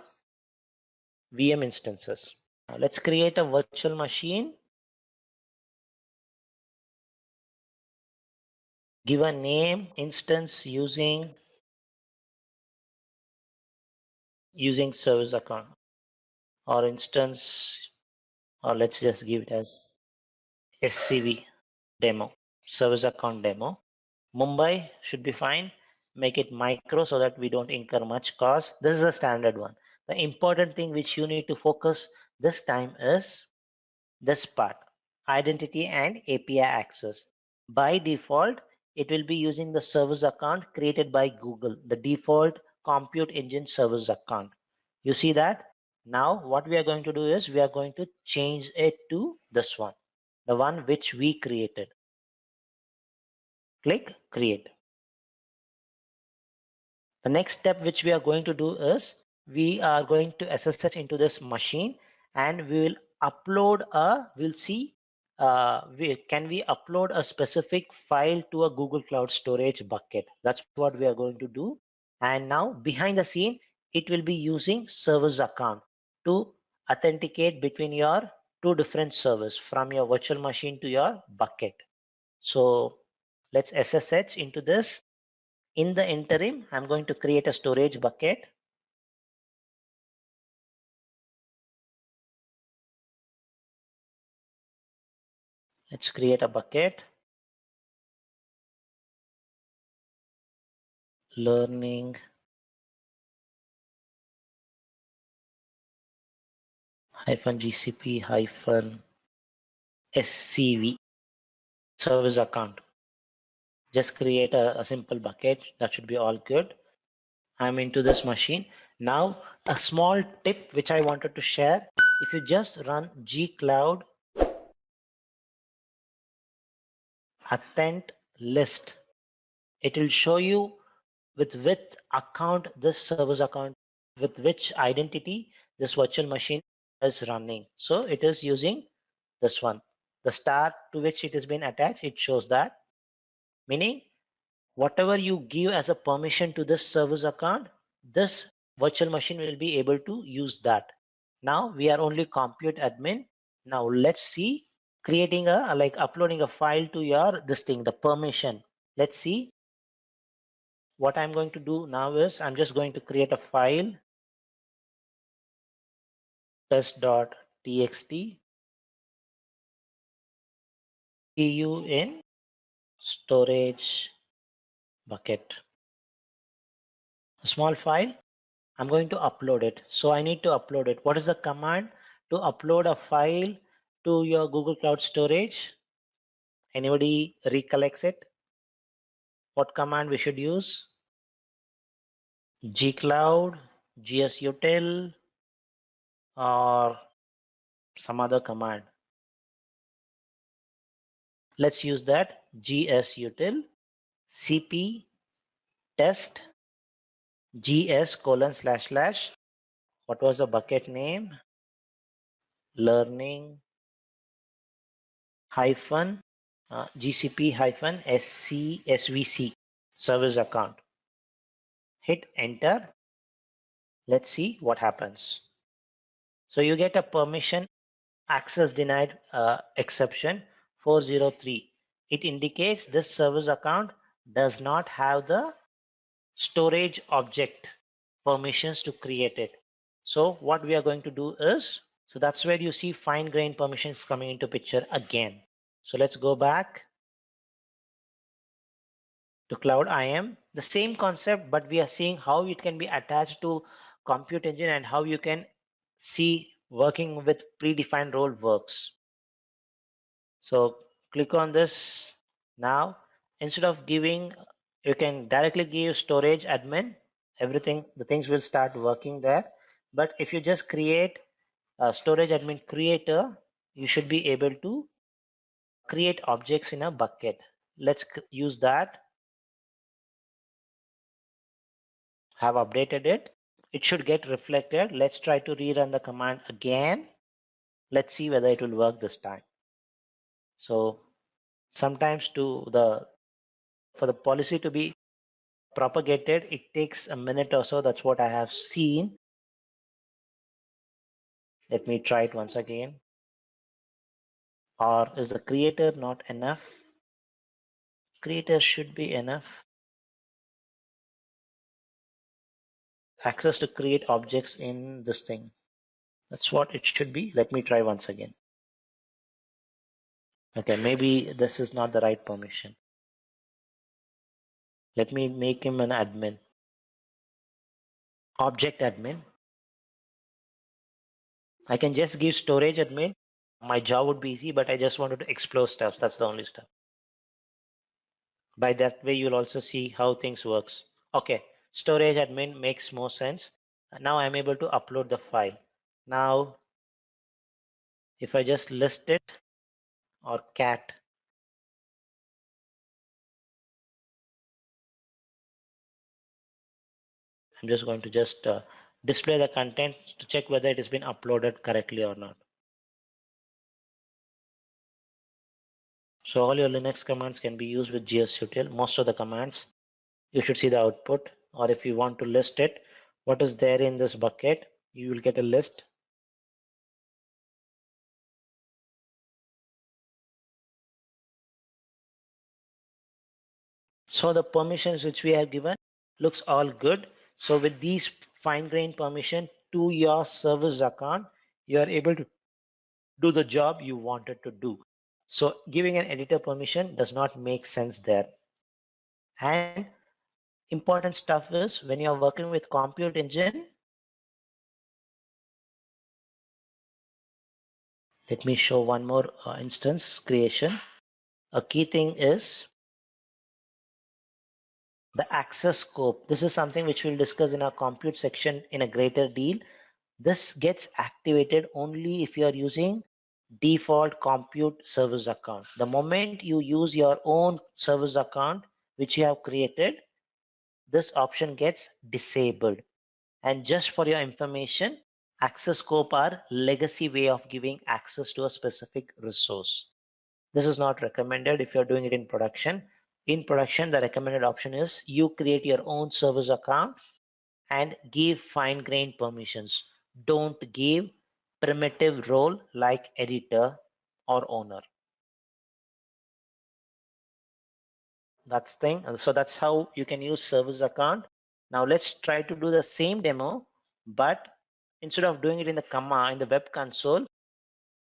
S3: VM instances. Now let's create a virtual machine. Give a name instance using service account or instance, or let's just give it as SCV demo, service account demo. Mumbai should be fine. Make it micro so that we don't incur much cost. This is a standard one. The important thing which you need to focus this time is this part, identity and API access. By default, it will be using the service account created by Google, the default compute engine service account. You see that? Now what we are going to do is we are going to change it to this one, the one which we created. Click create. The next step which we are going to do is we are going to SSH into this machine and we will upload we'll see can we upload a specific file to a Google Cloud Storage bucket. That's what we are going to do. And now behind the scene, it will be using service account to authenticate between your two different servers from your virtual machine to your bucket. So let's SSH into this. In the interim, I'm going to create a storage bucket. Let's create a bucket. Learning hyphen GCP hyphen SCV service account. Just create a simple bucket. That should be all good. I'm into this machine. Now, a small tip which I wanted to share. If you just run gcloud authent list, it will show you with which account this service account, with which identity this virtual machine is running. So it is using this one, the star to which it has been attached. It shows that, meaning whatever you give as a permission to this service account, this virtual machine will be able to use that. Now we are only compute admin. Now let's see creating a like uploading a file to your this thing, the permission. Let's see. What I'm going to do now is I'm just going to create a file test.txt, pu in storage bucket. A small file. I'm going to upload it. So I need to upload it. What is the command to upload a file to your Google Cloud Storage? Anybody recollects it? What command we should use? gcloud, gsutil, or some other command. Let's use that gsutil cp test gs:// what was the bucket name? Learning hyphen GCP hyphen SVC service account. Hit enter. Let's see what happens. So you get a permission access denied exception 403. It indicates this service account does not have the storage object permissions to create it. So what we are going to do is, so that's where you see fine grained permissions coming into picture again. So let's go back to Cloud IAM. The same concept, but we are seeing how it can be attached to Compute Engine and how you can see working with predefined role works. So click on this now. Instead of giving, you can directly give storage admin. Everything, the things will start working there. But if you just create a storage admin creator, you should be able to create objects in a bucket. Let's use that. Have updated it. It should get reflected. Let's try to rerun the command again. Let's see whether it will work this time. So sometimes for the policy to be propagated, it takes a minute or so. That's what I have seen. Let me try it once again. Or is the creator not enough? Creator should be enough. Access to create objects in this thing. That's what it should be. Let me try once again. Okay, maybe this is not the right permission. Let me make him an admin. Object admin. I can just give storage admin. My job would be easy, but I just wanted to explore stuff. That's the only stuff. By that way, you'll also see how things works. Okay, storage admin makes more sense. Now I'm able to upload the file. Now, if I just list it or cat, I'm just going to just display the content to check whether it has been uploaded correctly or not. So all your Linux commands can be used with gsutil. Most of the commands, you should see the output, or if you want to list it, what is there in this bucket, you will get a list. So the permissions which we have given looks all good. So with these fine-grained permission to your service account, you are able to do the job you wanted to do. So giving an editor permission does not make sense there. And important stuff is when you are working with Compute Engine, let me show one more instance creation. A key thing is the access scope. This is something which we'll discuss in our compute section in a greater deal. This gets activated only if you are using default compute service account. The moment you use your own service account which you have created, this option gets disabled. And just for your information, access scope are legacy way of giving access to a specific resource. This is not recommended if you're doing it in production. In production, the recommended option is you create your own service account and give fine-grained permissions. Don't give primitive role like editor or owner. That's thing. So that's how you can use service account. Now let's try to do the same demo, but instead of doing it in the command in the web console,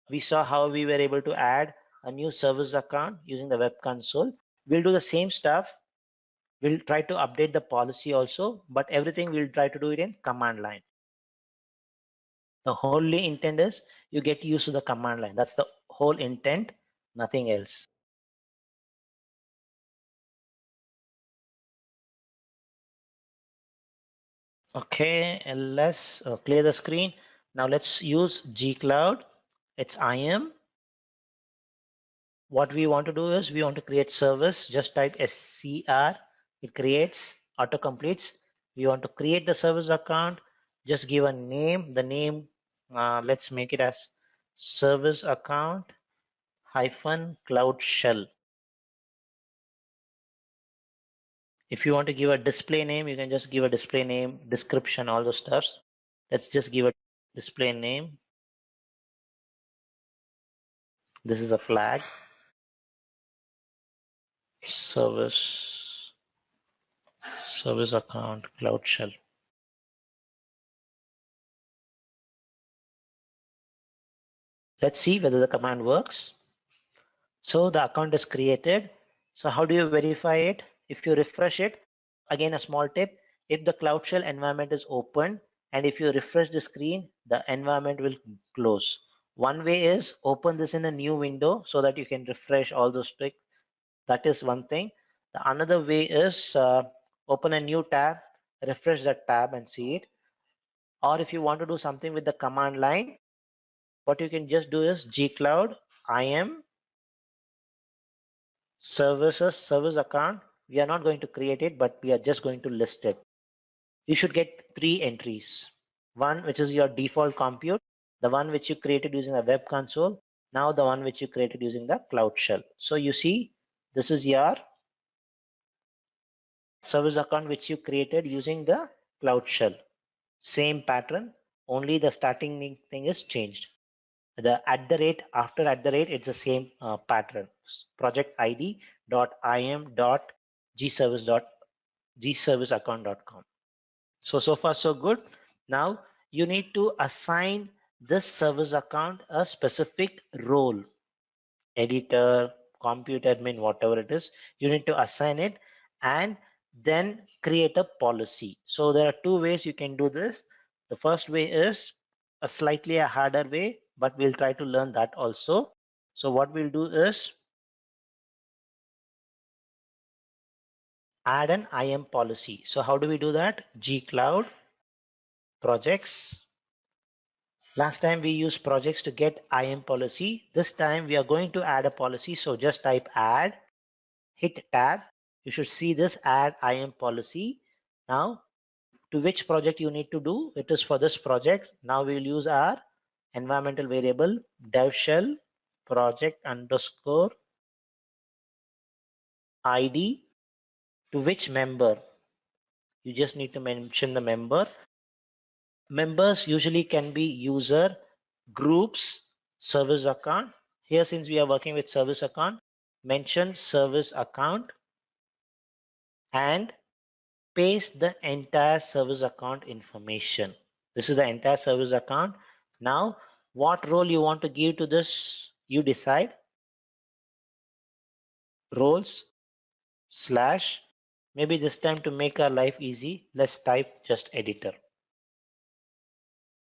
S3: we saw how we were able to add a new service account using the web console. We'll do the same stuff. We'll try to update the policy also, but everything we'll try to do it in command line. The only intent is you get used to the command line. That's the whole intent, nothing else. Okay, and let's clear the screen. Now let's use gcloud. It's IAM. What we want to do is we want to create service. Just type SCR. It creates, auto completes. We want to create the service account. Just give a name. The name, let's make it as service account hyphen cloud shell. If you want to give a display name, you can just give a display name, description, all those stuffs. Let's just give a display name. This is a flag. Service account cloud shell. Let's see whether the command works. So the account is created. So how do you verify it? If you refresh it, again a small tip, if the cloud shell environment is open and if you refresh the screen, the environment will close. One way is open this in a new window so that you can refresh all those tricks. That is one thing. The another way is open a new tab, refresh that tab and see it. Or if you want to do something with the command line, what you can just do is gcloud IAM service account. We are not going to create it, but we are just going to list it. You should get 3 entries. One which is your default compute, the one which you created using the web console, now the one which you created using the cloud shell. So you see, this is your service account which you created using the cloud shell. Same pattern, only the starting thing is changed. The @ after @ it's the same pattern. Project ID .im .gservice.gserviceaccount.com. So far so good. Now you need to assign this service account a specific role, editor, compute admin, whatever it is. You need to assign it and then create a policy. So there are 2 ways you can do this. The first way is a slightly harder way, but we'll try to learn that also. So what we'll do is add an IAM policy. So how do we do that? gcloud projects. Last time we used projects to get IAM policy. This time we are going to add a policy. So just type add, hit tab. You should see this add IAM policy. Now to which project you need to do? It is for this project. Now we will use our environmental variable dev shell project underscore ID. To which member? You just need to mention the member. Members usually can be user, groups, service account. Here, since we are working with service account, mention service account and paste the entire service account information. This is the entire service account. Now, what role you want to give to this, you decide. Roles / maybe this time to make our life easy, let's type just editor.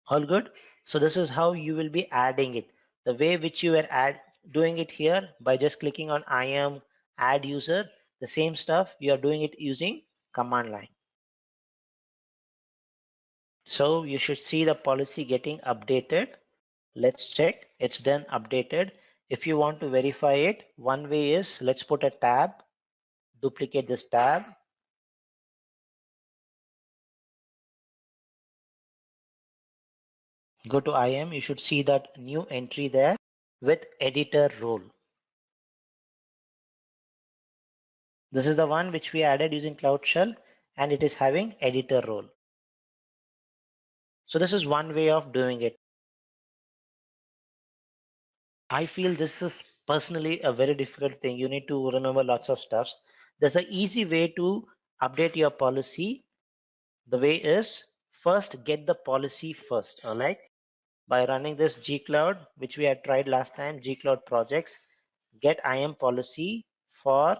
S3: All good. So this is how you will be adding it. The way which you were doing it here by just clicking on IAM add user, the same stuff you are doing it using command line. So you should see the policy getting updated. Let's check. It's done updated. If you want to verify it, one way is let's put a tab, duplicate this tab. Go to IAM. You should see that new entry there with editor role. This is the one which we added using Cloud Shell and it is having editor role. So this is one way of doing it. I feel this is personally a very difficult thing. You need to remember lots of stuffs. There's an easy way to update your policy. The way is first get the policy first. Like by running this gcloud, which we had tried last time, gcloud projects, get IAM policy for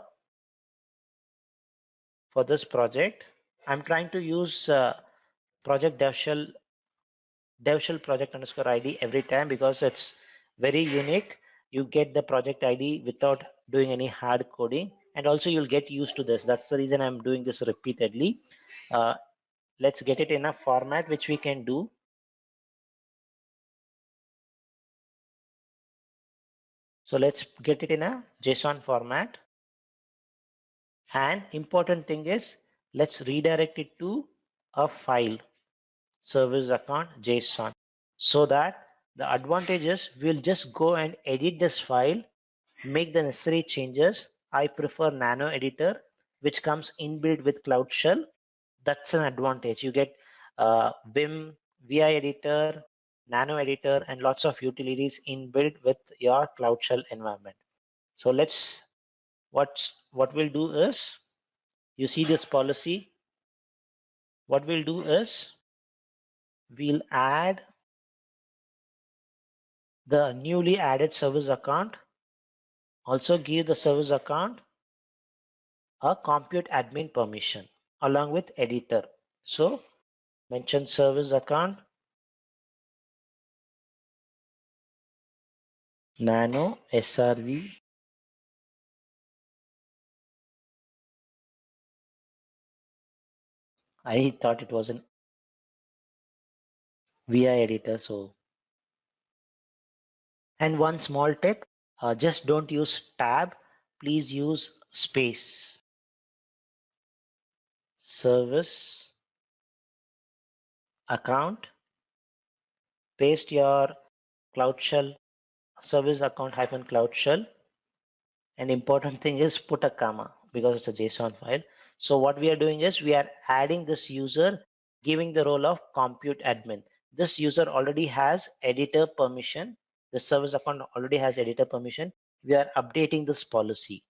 S3: this project. I'm trying to use project devshell project underscore ID every time because it's very unique. You get the project ID without doing any hard coding, and also you'll get used to this. That's the reason I'm doing this repeatedly. Let's get it in a format which we can do. So let's get it in a JSON format. And important thing is, let's redirect it to a file, service account JSON, so that the advantage is we'll just go and edit this file, make the necessary changes. I prefer Nano Editor, which comes inbuilt with Cloud Shell. That's an advantage. You get Vim, VI Editor, Nano Editor, and lots of utilities inbuilt with your Cloud Shell environment. So let's, what we'll do is, you see this policy, what we'll do is we'll add the newly added service account, also give the service account a compute admin permission along with editor. So mention service account nano srv I thought it was an VI editor. So, and one small tip, just don't use tab, please use space. Service account, paste your Cloud Shell service account hyphen Cloud Shell. An important thing is put a comma because it's a JSON file. So what we are doing is we are adding this user, giving the role of compute admin. This user already has editor permission. The service account already has editor permission. We are updating this policy.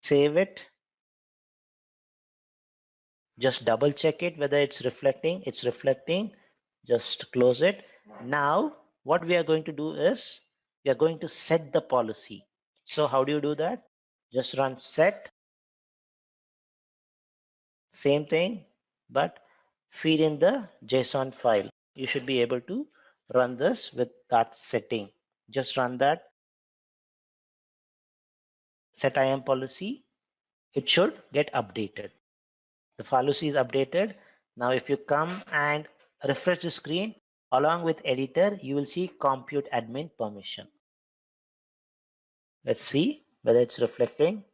S3: Save it. Just double check it whether it's reflecting. It's reflecting. Just close it. Now what we are going to do is we are going to set the policy. So how do you do that? Just run set. Same thing, but feed in the JSON file. You should be able to run this with that setting. Just run that set IAM policy. It should get updated. The policy is updated. Now if you come and refresh the screen along with editor, you will see compute admin permission. Let's see whether it's reflecting.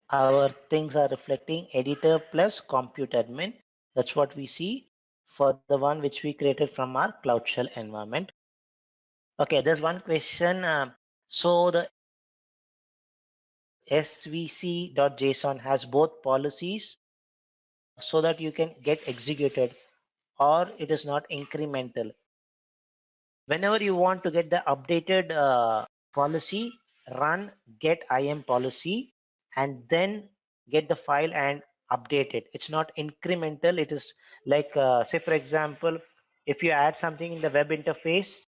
S3: Our things are reflecting editor plus compute admin. That's what we see for the one which we created from our Cloud Shell environment. Okay, there's one question. So the svc.json has both policies so that you can get executed, or it is not incremental. Whenever you want to get the updated policy, run get IAM policy and then get the file and update it. It's not incremental. It is like, say for example, if you add something in the web interface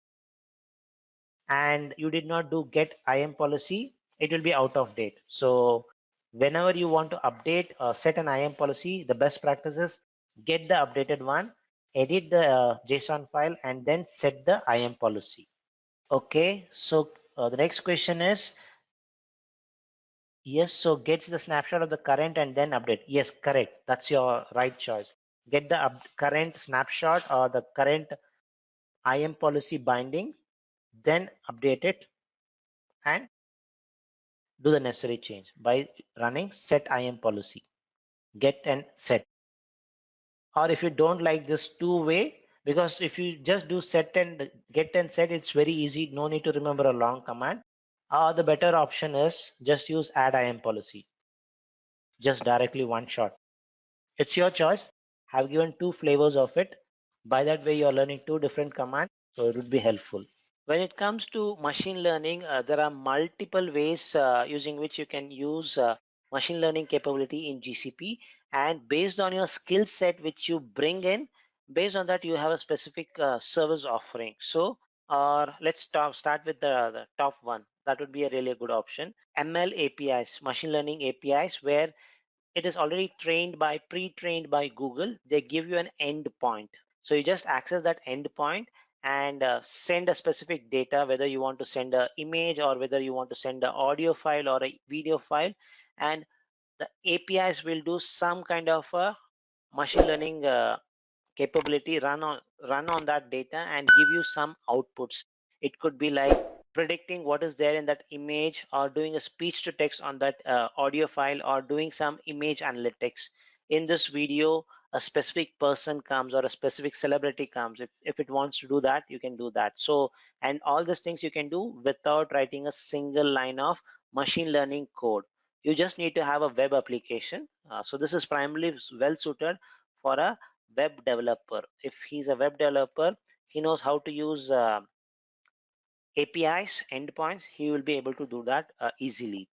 S3: and you did not do get IAM policy, it will be out of date. So whenever you want to update or set an IAM policy, the best practice is get the updated one, edit the JSON file, and then set the IAM policy. Okay, so the next question is, yes, so gets the snapshot of the current and then update. Yes, correct. That's your right choice. Get the current snapshot or the current IAM policy binding, then update it and do the necessary change by running set IAM policy, get and set. Or if you don't like this two-way, because if you just do set and get and set, it's very easy. No need to remember a long command. The better option is just use add IAM policy. Just directly one shot. It's your choice. I've given two flavors of it. By that way, you're learning two different commands, so it would be helpful. When it comes to machine learning, there are multiple ways using which you can use machine learning capability in GCP, and based on your skill set which you bring in, based on that you have a specific service offering. So or let's start with the top one. That would be a really good option. ML APIs, machine learning APIs, where it is already pre-trained by Google. They give you an endpoint. So you just access that endpoint and send a specific data, whether you want to send an image or whether you want to send an audio file or a video file, and the APIs will do some kind of a machine learning capability, run on that data and give you some outputs. It could be like predicting what is there in that image, or doing a speech to text on that audio file, or doing some image analytics. In this video, a specific person comes or a specific celebrity comes. If it wants to do that, you can do that. So, and all these things you can do without writing a single line of machine learning code. You just need to have a web application. So this is primarily well suited for a web developer. If he's a web developer, he knows how to use APIs, endpoints, he will be able to do that easily.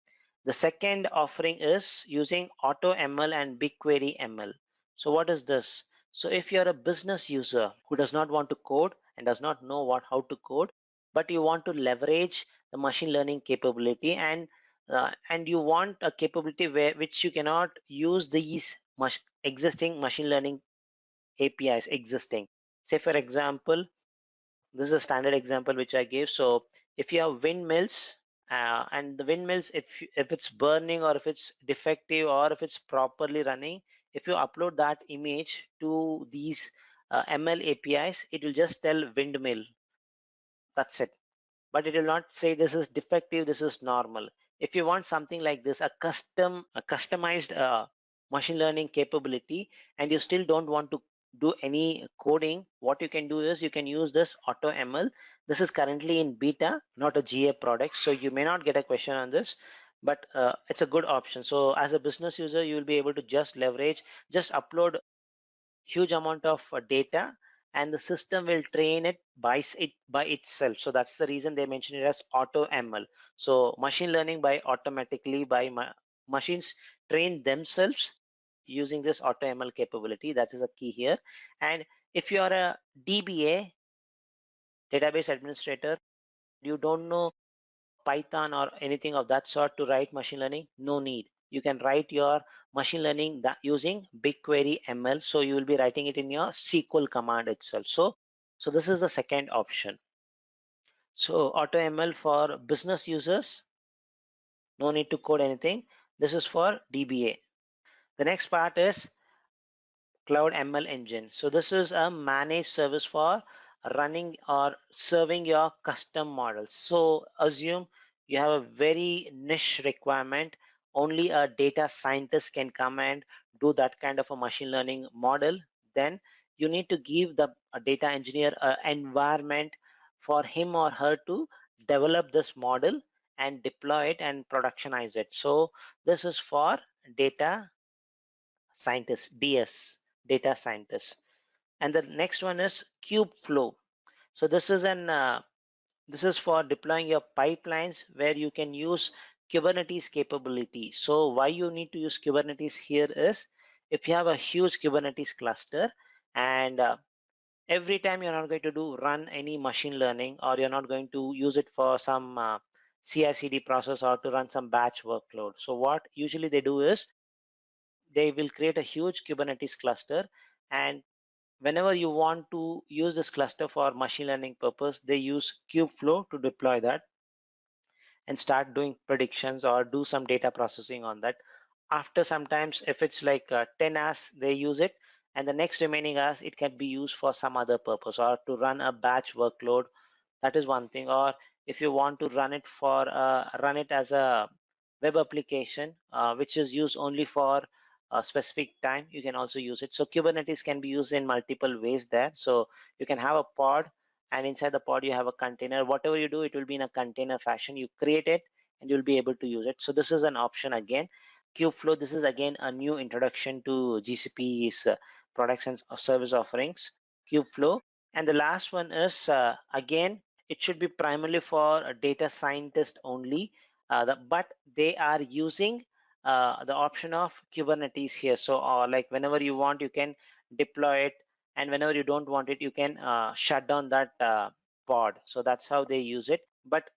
S3: The second offering is using AutoML and BigQuery ML. So what is this? So if you're a business user who does not want to code and does not know how to code, but you want to leverage the machine learning capability, and you want a capability which you cannot use these existing machine learning APIs existing. Say for example, this is a standard example which I gave. So if you have windmills, and the windmills, if it's burning or if it's defective or if it's properly running, if you upload that image to these ML APIs, it will just tell windmill. That's it. But it will not say this is defective, this is normal. If you want something like this, a customized machine learning capability, and you still don't want to do any coding, what you can do is you can use this AutoML. This is currently in beta, not a GA product, so you may not get a question on this, but it's a good option. So as a business user, you will be able to just leverage, just upload huge amount of data, and the system will train it by itself. So that's the reason they mention it as auto ML. So machine learning by automatically by machines train themselves using this auto ML capability. That is a key here. And if you are a DBA, database administrator, you don't know Python or anything of that sort to write machine learning, no need. You can write your machine learning using BigQuery ML. So you will be writing it in your SQL command itself. So this is the second option. So AutoML for business users, no need to code anything. This is for DBA. The next part is Cloud ML Engine. So this is a managed service for running or serving your custom models. So assume you have a very niche requirement, only a data scientist can come and do that kind of a machine learning model. Then you need to give the data engineer an environment for him or her to develop this model and deploy it and productionize it. So this is for data scientist, DS, data scientist. And the next one is Kubeflow. So this is for deploying your pipelines where you can use Kubernetes capability. So why you need to use Kubernetes here is, if you have a huge Kubernetes cluster, and every time you're not going to run any machine learning, or you're not going to use it for some CI/CD process or to run some batch workload. So what usually they do is they will create a huge Kubernetes cluster, and whenever you want to use this cluster for machine learning purpose, they use Kubeflow to deploy that and start doing predictions or do some data processing on that. After sometimes, if it's like 10 hours, they use it, and the next remaining hours it can be used for some other purpose or to run a batch workload. That is one thing. Or if you want to run it as a web application, which is used only for a specific time, you can also use it. So Kubernetes can be used in multiple ways there. So you can have a pod, and inside the pod you have a container. Whatever you do, it will be in a container fashion. You create it and you'll be able to use it. So this is an option again. Kubeflow, this is again a new introduction to GCP's products and service offerings, Kubeflow. And the last one is again, it should be primarily for a data scientist only, but they are using the option of Kubernetes here. So like whenever you want, you can deploy it, and whenever you don't want it, you can shut down that pod. So that's how they use it. But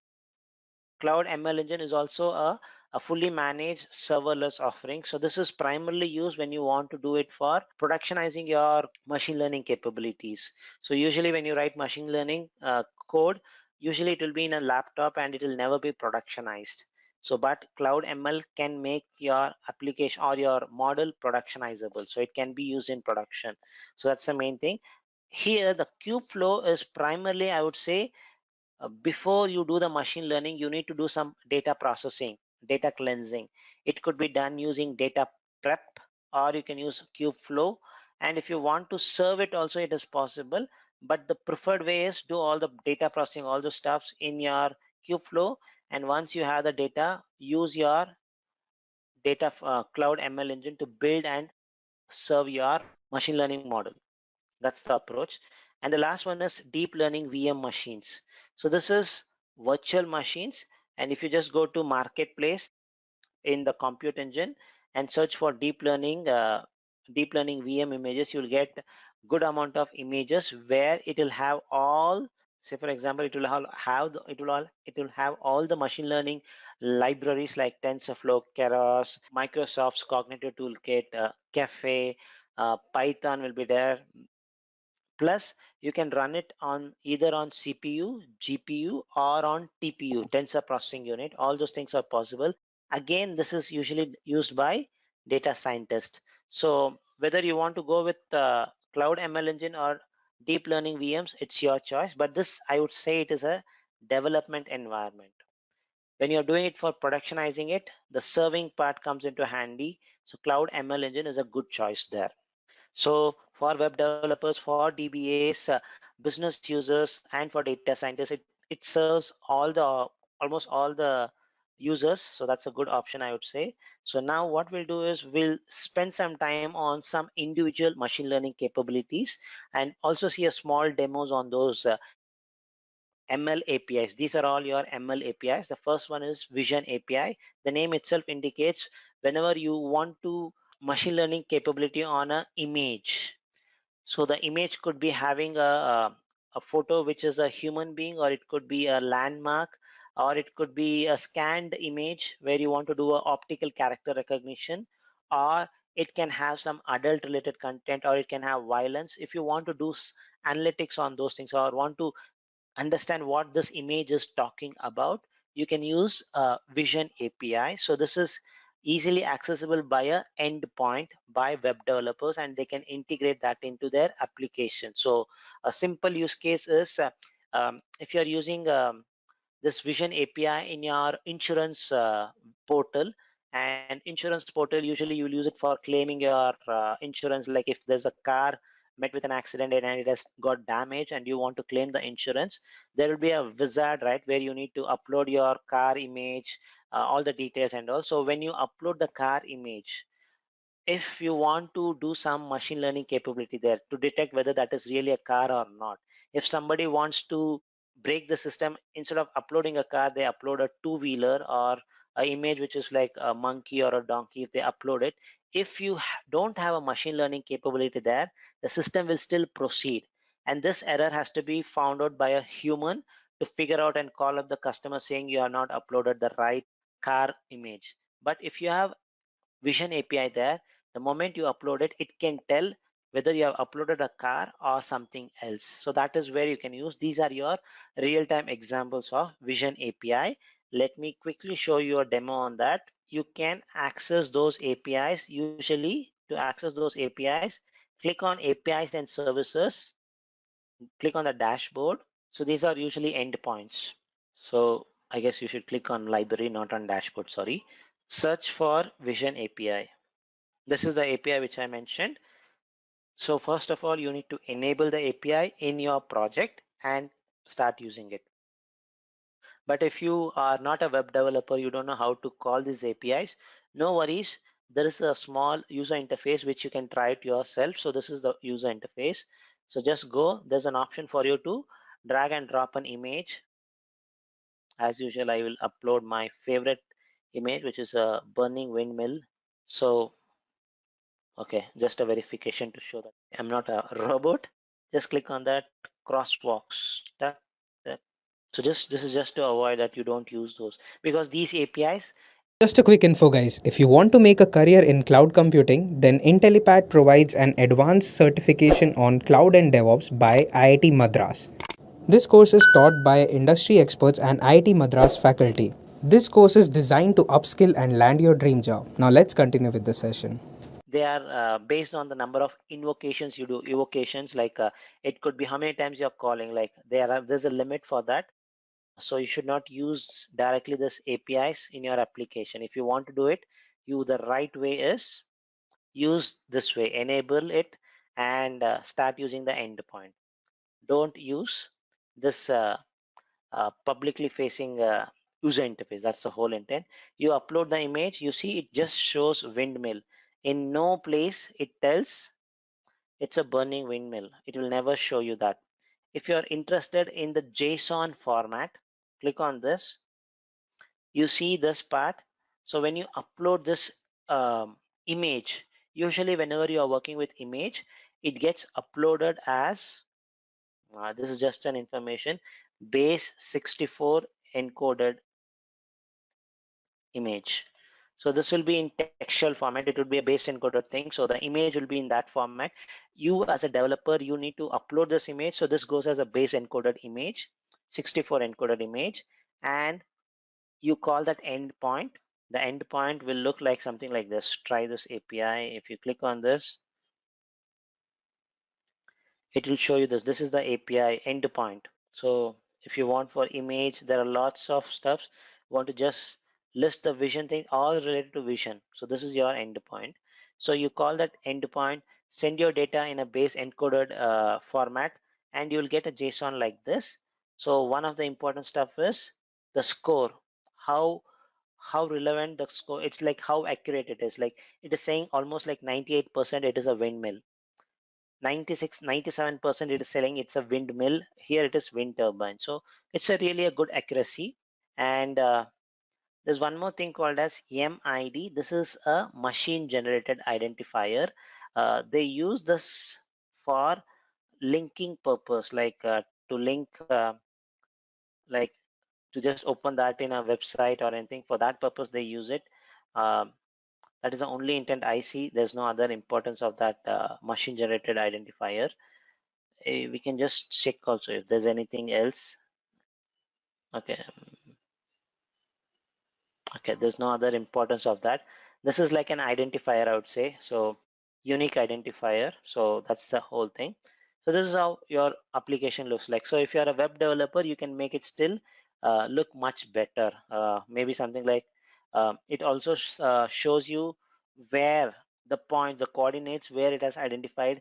S3: Cloud ML Engine is also a fully managed serverless offering. So this is primarily used when you want to do it for productionizing your machine learning capabilities. So usually when you write machine learning code, usually it will be in a laptop and it will never be productionized. So but Cloud ML can make your application or your model productionizable. So it can be used in production. So that's the main thing. Here the Kubeflow is primarily, I would say, before you do the machine learning, you need to do some data processing, data cleansing. It could be done using data prep, or you can use Kubeflow. And if you want to serve it also, it is possible. But the preferred way is do all the data processing, all the stuffs in your Kubeflow. And once you have the data, use your data cloud ML engine to build and serve your machine learning model. That's the approach. And the last one is deep learning VM machines. So this is virtual machines. And if you just go to marketplace in the compute engine and search for deep learning VM images, you'll get good amount of images where it will have all, say for example, it will have all the machine learning libraries like TensorFlow, Keras, Microsoft's Cognitive Toolkit, Cafe, Python will be there. Plus, you can run it on either on CPU, GPU, or on TPU, tensor processing unit. All those things are possible. Again, this is usually used by data scientists. So whether you want to go with Cloud ML Engine or deep learning VMs, it's your choice. But this, I would say, it is a development environment. When you're doing it for productionizing it, the serving part comes into handy. So Cloud ML Engine is a good choice there. So for web developers, for DBAs, business users, and for data scientists, it serves almost all the users. So that's a good option, I would say. So now what we'll do is we'll spend some time on some individual machine learning capabilities and also see a small demos on those ML APIs. These are all your ML APIs. The first one is Vision API. The name itself indicates whenever you want to machine learning capability on an image. So the image could be having a photo which is a human being, or it could be a landmark, or it could be a scanned image where you want to do a optical character recognition, or it can have some adult related content, or it can have violence. If you want to do analytics on those things or want to understand what this image is talking about, you can use Vision API. So this is easily accessible by a endpoint by web developers, and they can integrate that into their application. So a simple use case is if you're using this Vision API in your insurance portal, and insurance portal, usually you'll use it for claiming your insurance. Like if there's a car met with an accident and it has got damage and you want to claim the insurance, there will be a wizard, right, where you need to upload your car image, all the details. And also when you upload the car image, if you want to do some machine learning capability there to detect whether that is really a car or not. If somebody wants to break the system, instead of uploading a car, they upload a two-wheeler or a image which is like a monkey or a donkey. If they upload it, if you don't have a machine learning capability there, the system will still proceed, and this error has to be found out by a human to figure out and call up the customer saying you have not uploaded the right car image. But if you have Vision API there, the moment you upload it, it can tell whether you have uploaded a car or something else. So that is where you can use. These are your real-time examples of Vision API. Let me quickly show you a demo on that. You can access those APIs. Usually to access those APIs, click on APIs and services, click on the dashboard. So these are usually endpoints. So I guess you should click on library, not on dashboard, sorry. Search for Vision API. This is the API which I mentioned. So first of all, you need to enable the API in your project and start using it. But if you are not a web developer, you don't know how to call these APIs, no worries. There is a small user interface which you can try it yourself. So this is the user interface. So just go, there's an option for you to drag and drop an image. As usual, I will upload my favorite image, which is a burning windmill. So, okay, just a verification to show that I'm not a robot. Just click on that crosswalks. So this is just to avoid that you don't use those, because these APIs.
S1: Just a quick info, guys. If you want to make a career in cloud computing, then Intellipaat provides an advanced certification on cloud and DevOps by IIT Madras. This course is taught by industry experts and IIT Madras faculty. This course is designed to upskill and land your dream job. Now let's continue with the session.
S3: They are based on the number of invocations you do. Evocations, like it could be how many times you're calling, like there's a limit for that. So you should not use directly this APIs in your application. If you want to do it, the right way is use this way, enable it and start using the endpoint. Don't use this publicly facing user interface. That's the whole intent. You upload the image, you see it just shows windmill. In no place it tells it's a burning windmill. It will never show you that. If you're interested in the JSON format, click on this. You see this part. So when you upload this image, usually whenever you are working with image, it gets uploaded as this is just an information, base 64 encoded image. So this will be in textual format. It would be a base encoded thing. So the image will be in that format. You as a developer, you need to upload this image. So this goes as a base encoded image, 64 encoded image, and you call that endpoint. The endpoint will look like something like this. Try this API. If you click on this, it will show you this. This is the API endpoint. So if you want for image, there are lots of stuffs. Want to just list the vision thing, all related to vision. So this is your endpoint. So you call that endpoint, send your data in a base encoded format, and you'll get a JSON like this. So one of the important stuff is the score. How relevant the score, it's like how accurate it is. Like it is saying almost like 98% it is a windmill. 97% it is selling it's a windmill. Here it is wind turbine. So it's a really a good accuracy. And there's one more thing called as MID. This is a machine generated identifier. They use this for linking purpose, like to link like to just open that in a website or anything. For that purpose they use it. That is the only intent I see. There's no other importance of that machine generated identifier. We can just check also if there's anything else. Okay, there's no other importance of that. This is like an identifier, I would say. So unique identifier. So that's the whole thing. So this is how your application looks like. So if you're a web developer, you can make it still look much better. Maybe something like it also shows you where the point, the coordinates, where it has identified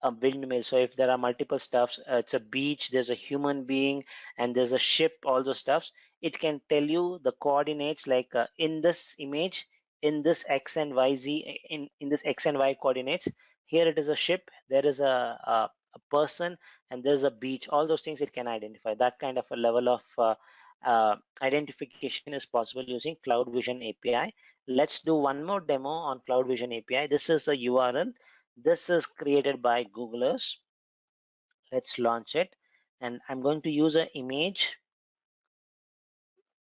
S3: a windmill. So if there are multiple stuffs, it's a beach, there's a human being, and there's a ship, all those stuffs, it can tell you the coordinates, like in this image, in this X and Y Z, in this X and Y coordinates, here it is a ship, there is a person, and there's a beach. All those things it can identify. That kind of a level of identification is possible using Cloud Vision API. Let's do one more demo on Cloud Vision API. This is a URL. This is created by Googlers. Let's launch it, and I'm going to use an image,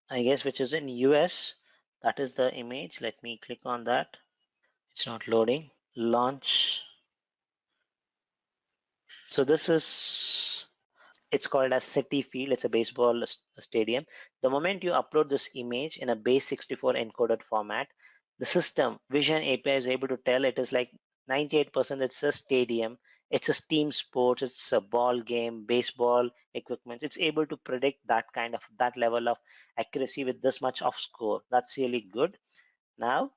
S3: I guess, which is in US. That is the image. Let me click on that. It's not loading. Launch. So this is, it's called as City Field. It's a baseball stadium. The moment you upload this image in a base 64 encoded format, the system Vision API is able to tell it is like 98% it's a stadium, it's a team sports, it's a ball game, baseball equipment. It's able to predict that kind of, that level of accuracy with this much of score. That's really good. Now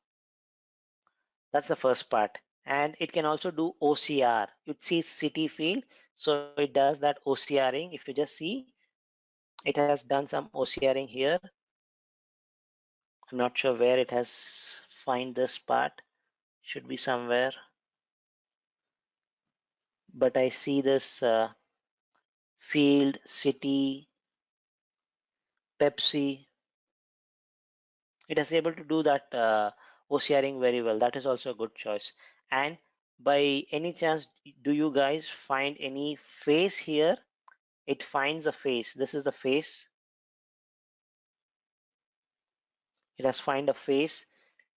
S3: that's the first part. And it can also do OCR. It sees city field, so it does that OCRing. If you just see, it has done some OCRing here. I'm not sure where it has find this part. Should be somewhere. But I see this field, city, Pepsi. It is able to do that OCRing very well. That is also a good choice. And by any chance, do you guys find any face here? It finds a face. This is the face. It has find a face.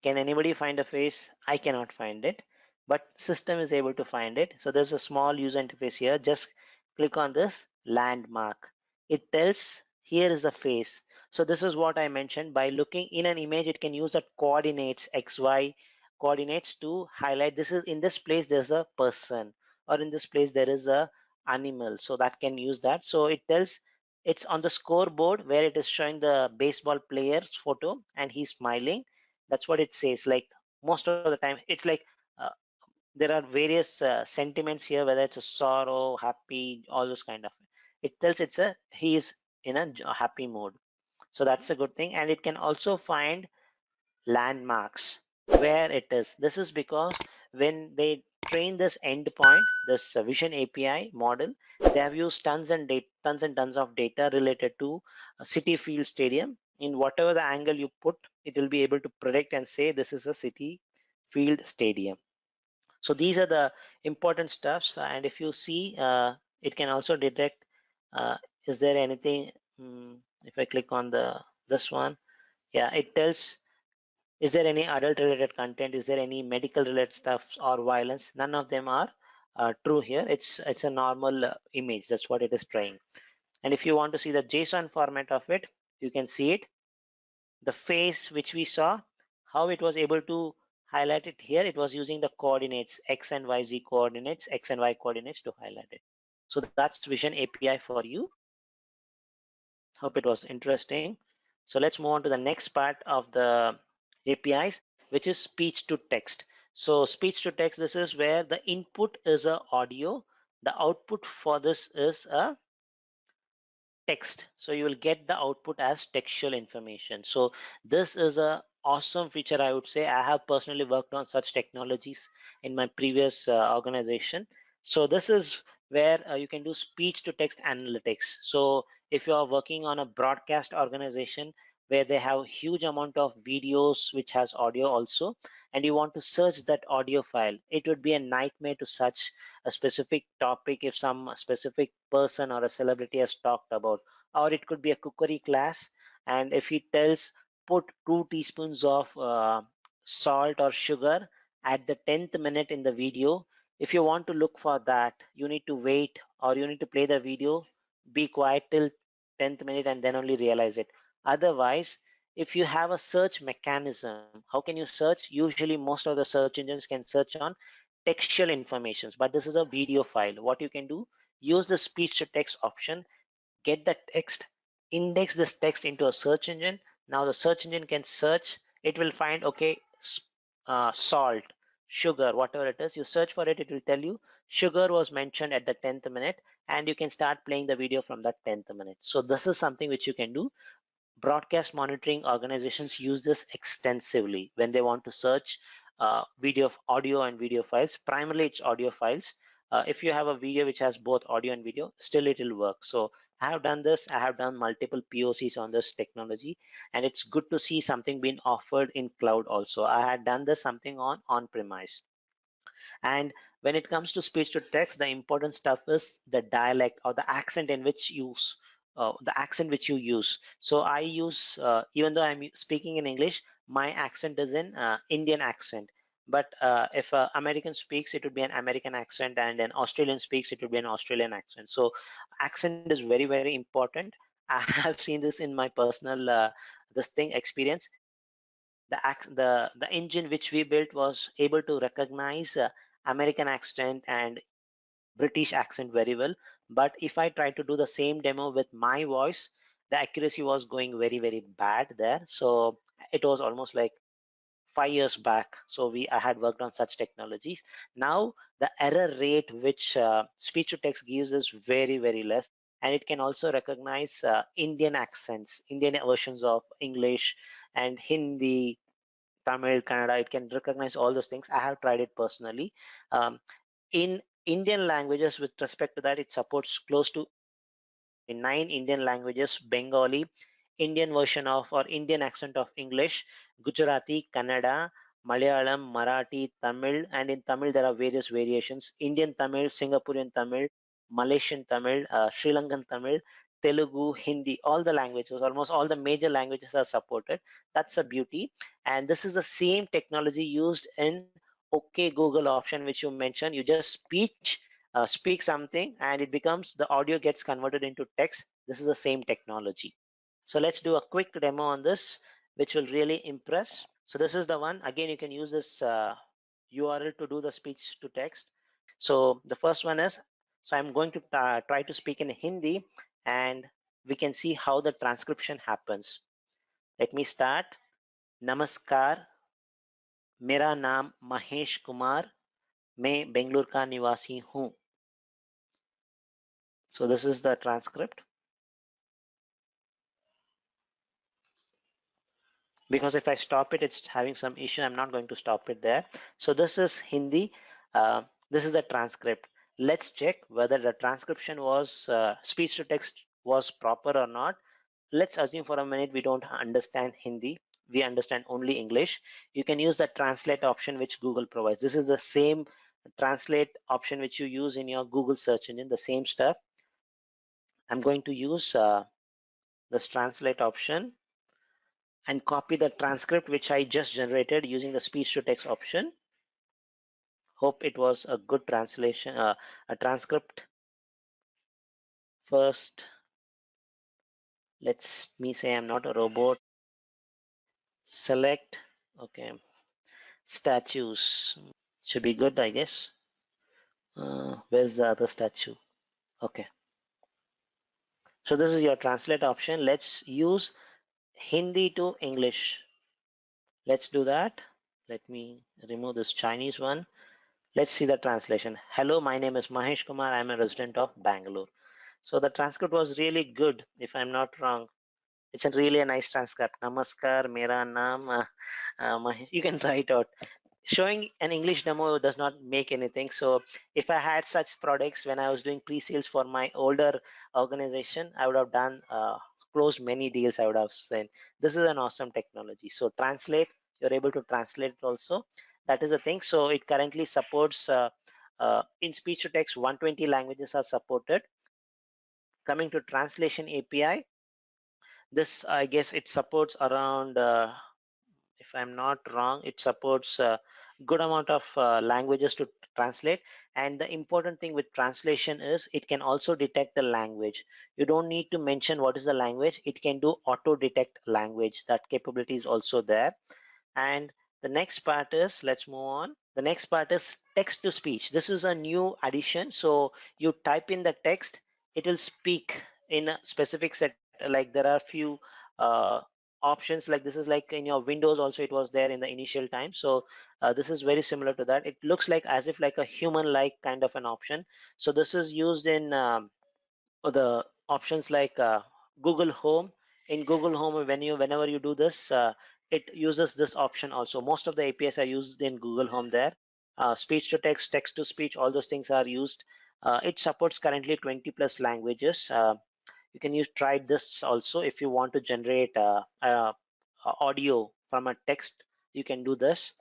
S3: Can anybody find a face? I cannot find it, but system is able to find it. So there's a small user interface here. Just click on this landmark. It tells here is a face. So this is what I mentioned. By looking in an image, it can use the coordinates, XY coordinates, to highlight this is in this place there's a person, or in this place there is a animal. So that can use that. So it tells it's on the scoreboard where it is showing the baseball player's photo and he's smiling. That's what it says. Like most of the time it's like uh, there are various sentiments here, whether it's a sorrow, happy, all those kind of. It tells it's a he is in a happy mood. So that's a good thing. And it can also find landmarks where it is. This is because when they train this endpoint, this vision API model, they have used tons and tons of data related to City Field Stadium. In whatever the angle you put, it will be able to predict and say this is a City Field Stadium. So these are the important stuffs. And if you see, it can also detect is there anything. If I click on the this one, yeah, it tells is there any adult related content, is there any medical related stuff or violence. None of them are true here. It's a normal image. That's what it is trying. And if you want to see the JSON format of it, you can see it. The face which we saw, how it was able to highlight it here, it was using the coordinates x and y z coordinates, x and y coordinates to highlight it. So that's Vision API for you. Hope it was interesting. So let's move on to the next part of the APIs, which is speech to text. So speech to text, this is where the input is a audio, the output for this is a text. So you will get the output as textual information. So this is a awesome feature, I would say. I have personally worked on such technologies in my previous organization. So this is where you can do speech to text analytics. So if you are working on a broadcast organization where they have huge amount of videos which has audio also, and you want to search that audio file, it would be a nightmare to search a specific topic if some specific person or a celebrity has talked about. Or it could be a cookery class, and if he tells put 2 teaspoons of salt or sugar at the 10th minute in the video, if you want to look for that, you need to wait, or you need to play the video, be quiet till 10th minute and then only realize it. Otherwise, if you have a search mechanism, how can you search? Usually most of the search engines can search on textual informations, but this is a video file. What you can do, use the speech to text option, get the text, index this text into a search engine. Now the search engine can search, it will find, okay, salt, sugar, whatever it is, you search for it, it will tell you sugar was mentioned at the 10th minute, and you can start playing the video from that 10th minute. So this is something which you can do. Broadcast monitoring organizations use this extensively when they want to search audio and video files. Primarily it's audio files. If you have a video which has both audio and video, still it will work. So I have done this. I have done multiple POCs on this technology, and it's good to see something being offered in cloud also. I had done this something on premise. And when it comes to speech to text, the important stuff is the dialect or the accent in which the accent which you use. So I use, even though I'm speaking in English, my accent is in Indian accent. But if American speaks, it would be an American accent, and an Australian speaks, it would be an Australian accent. So accent is very, very important. I have seen this in my personal this thing experience. The engine which we built was able to recognize American accent and British accent very well. But if I try to do the same demo with my voice, the accuracy was going very, very bad there. So it was almost like 5 years back. So I had worked on such technologies. Now the error rate which speech to text gives is very, very less, and it can also recognize Indian accents, Indian versions of English and Hindi, Tamil, Kannada. It can recognize all those things. I have tried it personally. In Indian languages, with respect to that, it supports close to in 9 Indian languages: Bengali, Indian version of or Indian accent of English, Gujarati, Kannada, Malayalam, Marathi, Tamil, and in Tamil there are various variations: Indian Tamil, Singaporean Tamil, Malaysian Tamil, Sri Lankan Tamil, Telugu, Hindi, all the languages, almost all the major languages are supported. That's a beauty. And this is the same technology used in OK Google option, which you mentioned. You just speak something, and it becomes the audio gets converted into text. This is the same technology. So let's do a quick demo on this, which will really impress. So this is the one. Again, you can use this URL to do the speech to text. So the first one is, so I'm going to try to speak in Hindi, and we can see how the transcription happens. Let me start. Namaskar, मेरा नाम महेश कुमार, मैं बेंगलुरु का निवासी हूँ. So this is the transcript. Because if I stop it, it's having some issue. I'm not going to stop it there. So this is Hindi. This is the transcript. Let's check whether the transcription was speech to text was proper or not. Let's assume for a minute we don't understand Hindi. We understand only English. You can use the translate option which Google provides. This is the same translate option which you use in your Google search engine, the same stuff. I'm going to use this translate option and copy the transcript which I just generated using the speech to text option. Hope it was a good translation, a transcript. First, let's me say I'm not a robot. Select, okay, statues. Should be good, I guess. Where's the other statue? Okay. So this is your translate option. Let's use Hindi to English. Let's do that. Let me remove this Chinese one. Let's see the translation. Hello, my name is Mahesh Kumar. I'm a resident of Bangalore. So the transcript was really good, if I'm not wrong. It's a really a nice transcript. Namaskar, mera naam. Mahesh. You can try it out. Showing an English demo does not make anything. So if I had such products when I was doing pre-sales for my older organization, I would have done closed many deals. I would have said this is an awesome technology. So translate, you're able to translate it also. That is the thing. So it currently supports in speech to text 120 languages are supported. Coming to translation API, this I guess it supports around if I'm not wrong, it supports a good amount of languages to translate. And the important thing with translation is it can also detect the language. You don't need to mention what is the language. It can do auto detect language. That capability is also there. And the next part is, let's move on. The next part is text to speech. This is a new addition. So you type in the text, it will speak in a specific set. Like there are few options, like this is like in your Windows also it was there in the initial time. So this is very similar to that. It looks like as if like a human like kind of an option. So this is used in the options like Google Home. In Google Home, whenever you do this, it uses this option also. Most of the APIs are used in Google Home there. Speech to text, text to speech, all those things are used. It supports currently 20 plus languages. You can use try this also if you want to generate audio from a text. You can do this.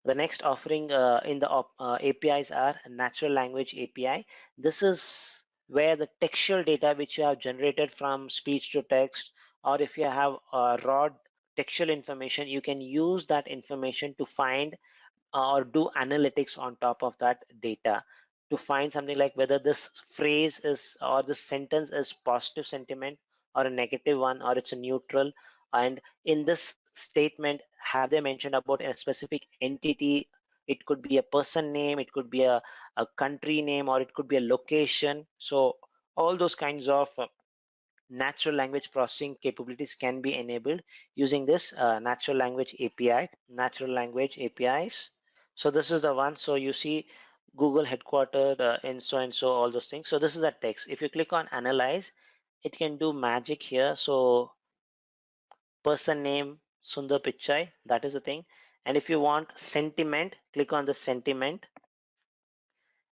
S3: The next offering in the APIs are natural language API. This is where the textual data which you have generated from speech to text, or if you have raw textual information, you can use that information to find or do analytics on top of that data to find something like whether this phrase is or this sentence is positive sentiment or a negative one, or it's a neutral. And in this statement, have they mentioned about a specific entity? It could be a person name, it could be a country name, or it could be a location. So all those kinds of natural language processing capabilities can be enabled using this natural language API, natural language APIs. So this is the one. So you see Google headquartered in so and so, all those things. So this is a text. If you click on analyze, it can do magic here. So person name Sundar Pichai, that is the thing. And if you want sentiment, click on the sentiment.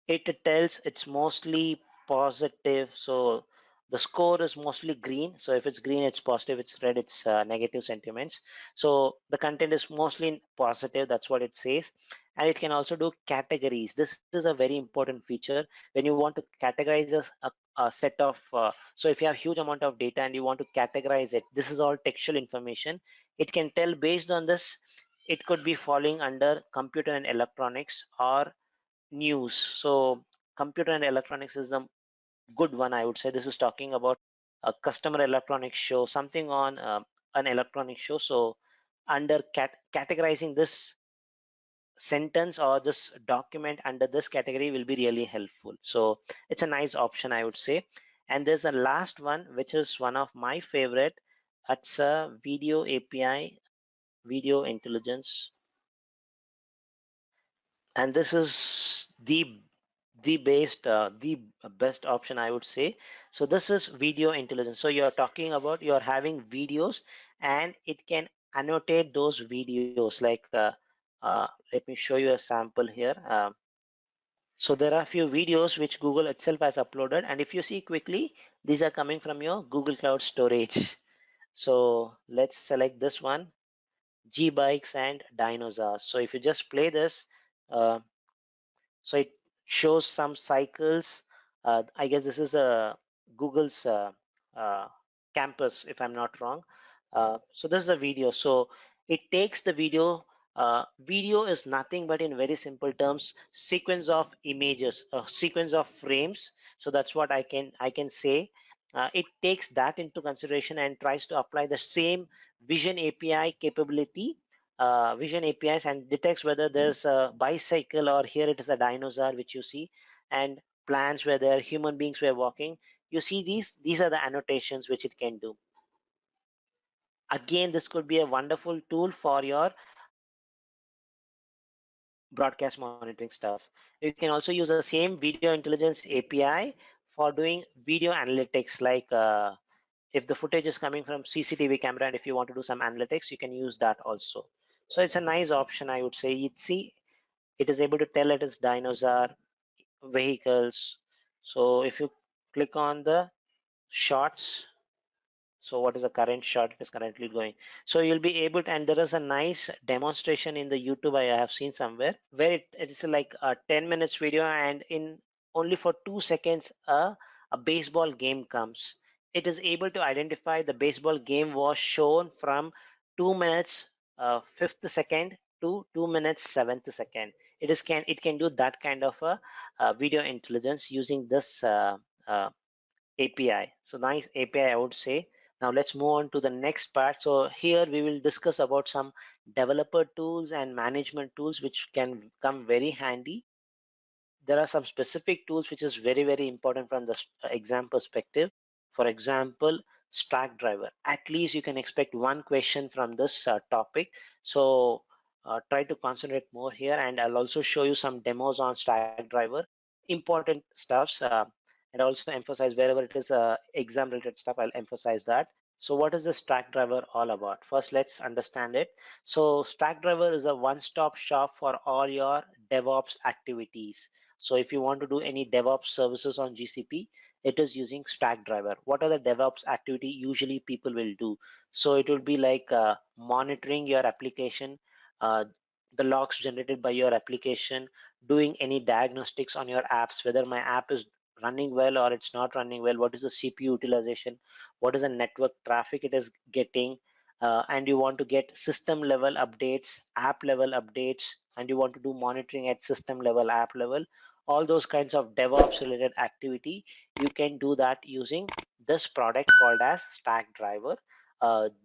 S3: It tells it's mostly positive. So The score is mostly green. So if it's green, it's positive. It's red, it's negative sentiments. So the content is mostly positive. That's what it says. And it can also do categories. This is a very important feature when you want to categorize a set of. So if you have huge amount of data and you want to categorize it, this is all textual information. It can tell based on this. It could be falling under computer and electronics or news. So computer and electronics is the good one, I would say. This is talking about a customer electronics show, something on an electronic show. So under categorizing this sentence or this document under this category will be really helpful. So it's a nice option, I would say. And there's a last one, which is one of my favorite. It's a video API, video intelligence. And this is the best option, I would say. So this is video intelligence. So you're talking about you're having videos and it can annotate those videos like let me show you a sample here. So there are a few videos which Google itself has uploaded, and if you see quickly, these are coming from your Google Cloud storage. So let's select this one, G bikes and dinosaurs. So if you just play this, uh, so it shows some cycles. I guess this is a Google's uh, campus, if I'm not wrong. So this is a video. So it takes the video. Video is nothing but, in very simple terms, sequence of images, a sequence of frames. So that's what I can say. It takes that into consideration and tries to apply the same vision API capability, vision APIs, and detects whether there's a bicycle or here it is a dinosaur which you see, and plants where there are human beings were walking. You see these are the annotations which it can do. Again, this could be a wonderful tool for your broadcast monitoring stuff. You can also use the same video intelligence API for doing video analytics, like if the footage is coming from CCTV camera and if you want to do some analytics, you can use that also. So it's a nice option, I would say. It is able to tell it is dinosaur, vehicles. So if you click on the shots, so what is the current shot it is currently going, so you'll be able to, and there is a nice demonstration in the YouTube I have seen somewhere where it is like a 10 minutes video, and in only for 2 seconds a baseball game comes. It is able to identify the baseball game was shown from 2 minutes 5th second to 2 minutes 7th second. It can do that kind of a video intelligence using this API. So nice API, I would say. Now let's move on to the next part. So here we will discuss about some developer tools and management tools which can come very handy. There are some specific tools which is very important from the exam perspective. For example, Stackdriver. At least you can expect one question from this topic. So try to concentrate more here, and I'll also show you some demos on Stackdriver, important stuffs, and also emphasize wherever it is exam related stuff, I'll emphasize that. So what is the Stackdriver all about? First, let's understand it. So Stackdriver is a one-stop shop for all your DevOps activities. So if you want to do any DevOps services on GCP, it is using Stackdriver. What are the DevOps activity usually people will do? So it will be like monitoring your application, uh, the logs generated by your application, doing any diagnostics on your apps, whether my app is running well or it's not running well, what is the CPU utilization, what is the network traffic it is getting, and you want to get system level updates, app level updates, and you want to do monitoring at system level, app level, all those kinds of DevOps related activity. You can do that using this product called as Stackdriver.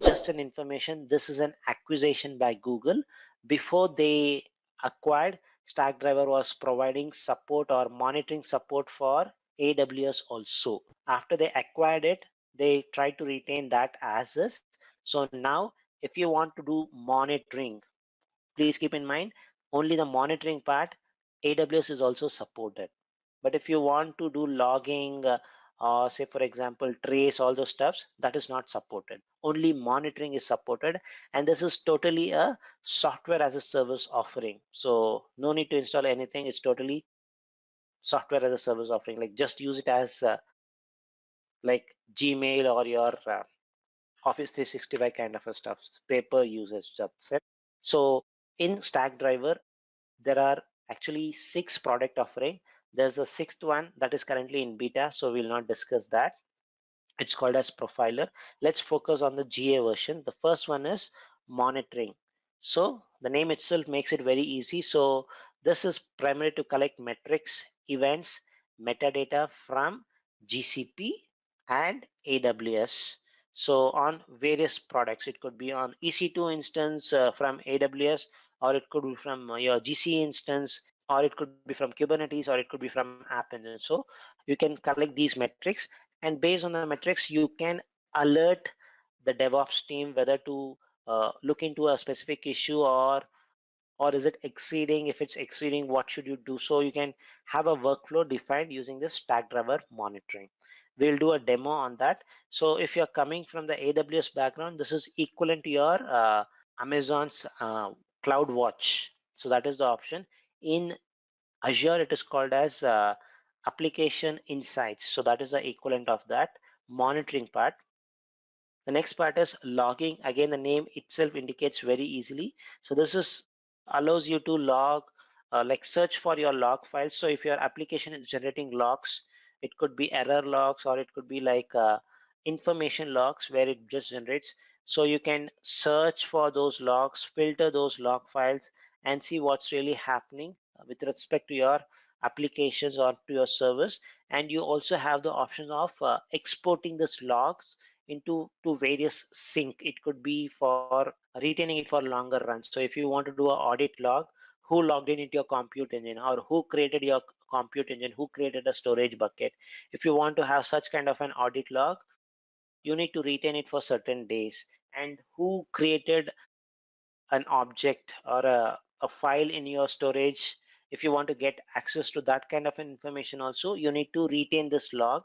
S3: Just an information, this is an acquisition by Google. Before they acquired, Stackdriver was providing support or monitoring support for AWS also. After they acquired it, they tried to retain that as is. So now if you want to do monitoring, please keep in mind only the monitoring part AWS is also supported. But if you want to do logging, or say for example trace all those stuffs, that is not supported. Only monitoring is supported, and this is totally a software as a service offering. So no need to install anything. It's totally software as a service offering. Like just use it as like Gmail or your Office 365 kind of a stuff, paper usage, that's it. So in Stackdriver, there are actually 6 product offering. There's a 6th one that is currently in beta, so we'll not discuss that. It's called as Profiler. Let's focus on the GA version. The first one is monitoring. So the name itself makes it very easy. So this is primarily to collect metrics, events, metadata from GCP and AWS. So on various products, it could be on EC2 instance from AWS, or it could be from your GC instance, or it could be from Kubernetes, or it could be from App Engine. So you can collect these metrics, and based on the metrics, you can alert the DevOps team whether to look into a specific issue, or is it exceeding. If it's exceeding, what should you do? So you can have a workflow defined using this Stackdriver monitoring. We'll do a demo on that. So if you're coming from the AWS background, this is equivalent to your Amazon's CloudWatch. So that is the option. In Azure, it is called as application insights. So that is the equivalent of that monitoring part. The next part is logging. Again, the name itself indicates very easily. So this is allows you to log, like search for your log files. So if your application is generating logs, it could be error logs, or it could be like information logs where it just generates. So you can search for those logs, filter those log files, and see what's really happening with respect to your applications or to your service. And you also have the option of exporting these logs into to various sync. It could be for retaining it for longer runs. So if you want to do an audit log, who logged in into your compute engine, or who created your compute engine, who created a storage bucket. If you want to have such kind of an audit log, you need to retain it for certain days, and who created an object or a file in your storage. If you want to get access to that kind of information also, you need to retain this log,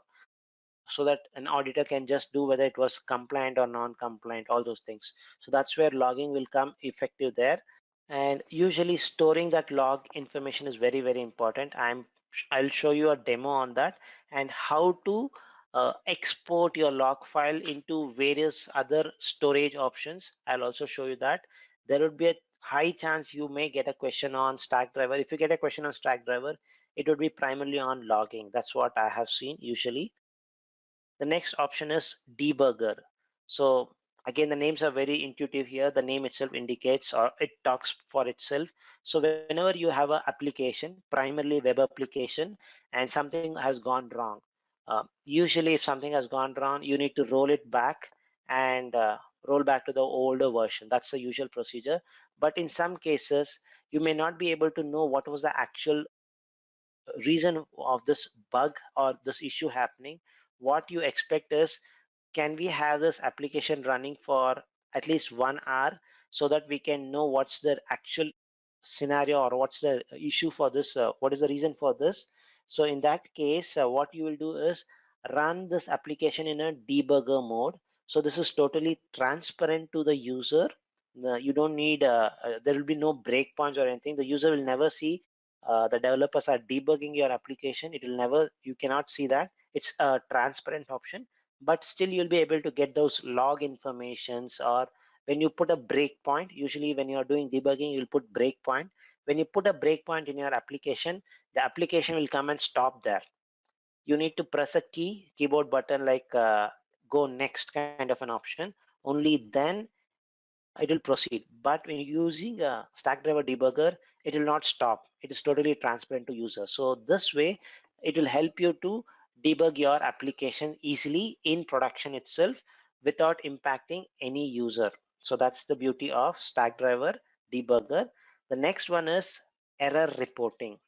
S3: so that an auditor can just do whether it was compliant or non-compliant, all those things. So that's where logging will come effective there. And usually storing that log information is very, very important. I'll show you a demo on that, and how to export your log file into various other storage options. I'll also show you that. There would be a high chance you may get a question on Stackdriver. If you get a question on Stackdriver, it would be primarily on logging. That's what I have seen usually. The next option is debugger. So again, the names are very intuitive here. The name itself indicates, or it talks for itself. So whenever you have an application, primarily web application, and something has gone wrong, usually if something has gone wrong, you need to roll it back and roll back to the older version. That's the usual procedure. But in some cases, you may not be able to know what was the actual reason of this bug or this issue happening. What you expect is, can we have this application running for at least 1 hour, so that we can know what's the actual scenario, or what's the issue for this, what is the reason for this. So in that case, what you will do is run this application in a debugger mode. So this is totally transparent to the user. You don't need there will be no breakpoints or anything. The user will never see the developers are debugging your application. It will never, you cannot see that. It's a transparent option, but still you'll be able to get those log informations. Or when you put a breakpoint, usually when you're doing debugging, you'll put breakpoint. When you put a breakpoint in your application, the application will come and stop there. You need to press a keyboard button, like go next kind of an option. Only then it will proceed. But when you're using a Stackdriver debugger, it will not stop. It is totally transparent to users. So this way, it will help you to debug your application easily in production itself without impacting any user. So that's the beauty of Stackdriver debugger. The next one is error reporting.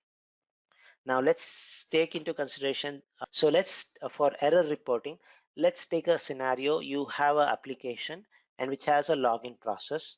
S3: Now let's take into consideration. So let's for error reporting, let's take a scenario. You have an application and which has a login process.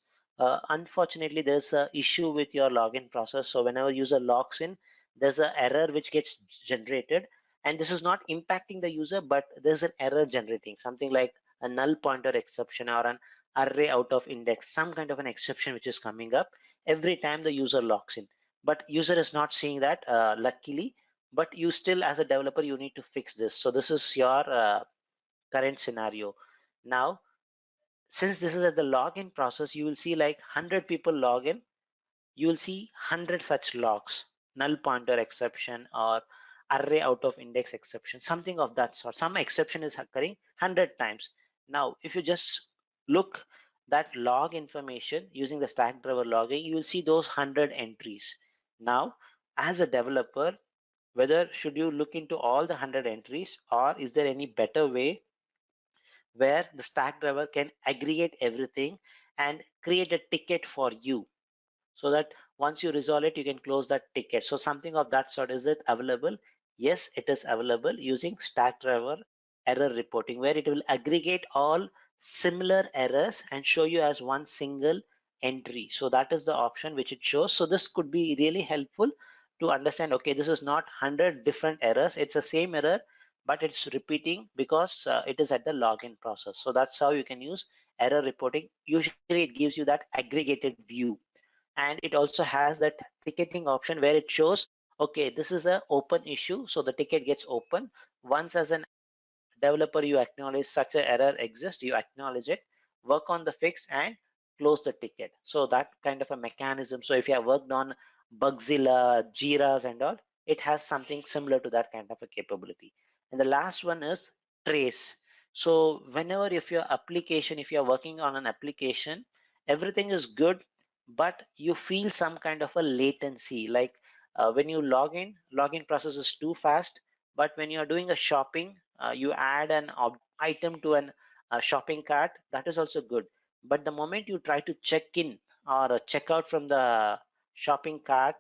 S3: Unfortunately, there's a issue with your login process. So whenever user logs in, there's an error which gets generated, and this is not impacting the user, but there's an error generating something like a null pointer exception, or an array out of index, some kind of an exception which is coming up every time the user logs in. But user is not seeing that, luckily. But you still, as a developer, you need to fix this. So this is your current scenario. Now, since this is at the login process, you will see like 100 people log in, you will see 100 such logs, null pointer exception or array out of index exception, something of that sort. Some exception is occurring 100 times. Now, if you just look that log information using the stack driver logging, you will see those 100 entries. Now, as a developer, whether should you look into all the 100 entries, or is there any better way where the stack driver can aggregate everything and create a ticket for you, so that once you resolve it, you can close that ticket. So something of that sort, is it available? Yes, it is available using stack driver error reporting, where it will aggregate all similar errors and show you as one single entry. So that is the option which it shows. So this could be really helpful to understand, okay, this is not 100 different errors, it's the same error, but it's repeating because it is at the login process. So that's how you can use error reporting. Usually it gives you that aggregated view, and it also has that ticketing option where it shows, okay, this is an open issue, so the ticket gets open. Once as an developer you acknowledge such an error exists, you acknowledge it, work on the fix and close the ticket. So that kind of a mechanism. So if you have worked on Bugzilla, Jiras and all, it has something similar to that kind of a capability. And the last one is trace. So whenever, if your application, if you're working on an application, everything is good, but you feel some kind of a latency, like when you login process is too fast, but when you're doing a shopping, you add an item to an shopping cart, that is also good. But the moment you try to check in or check out from the shopping cart,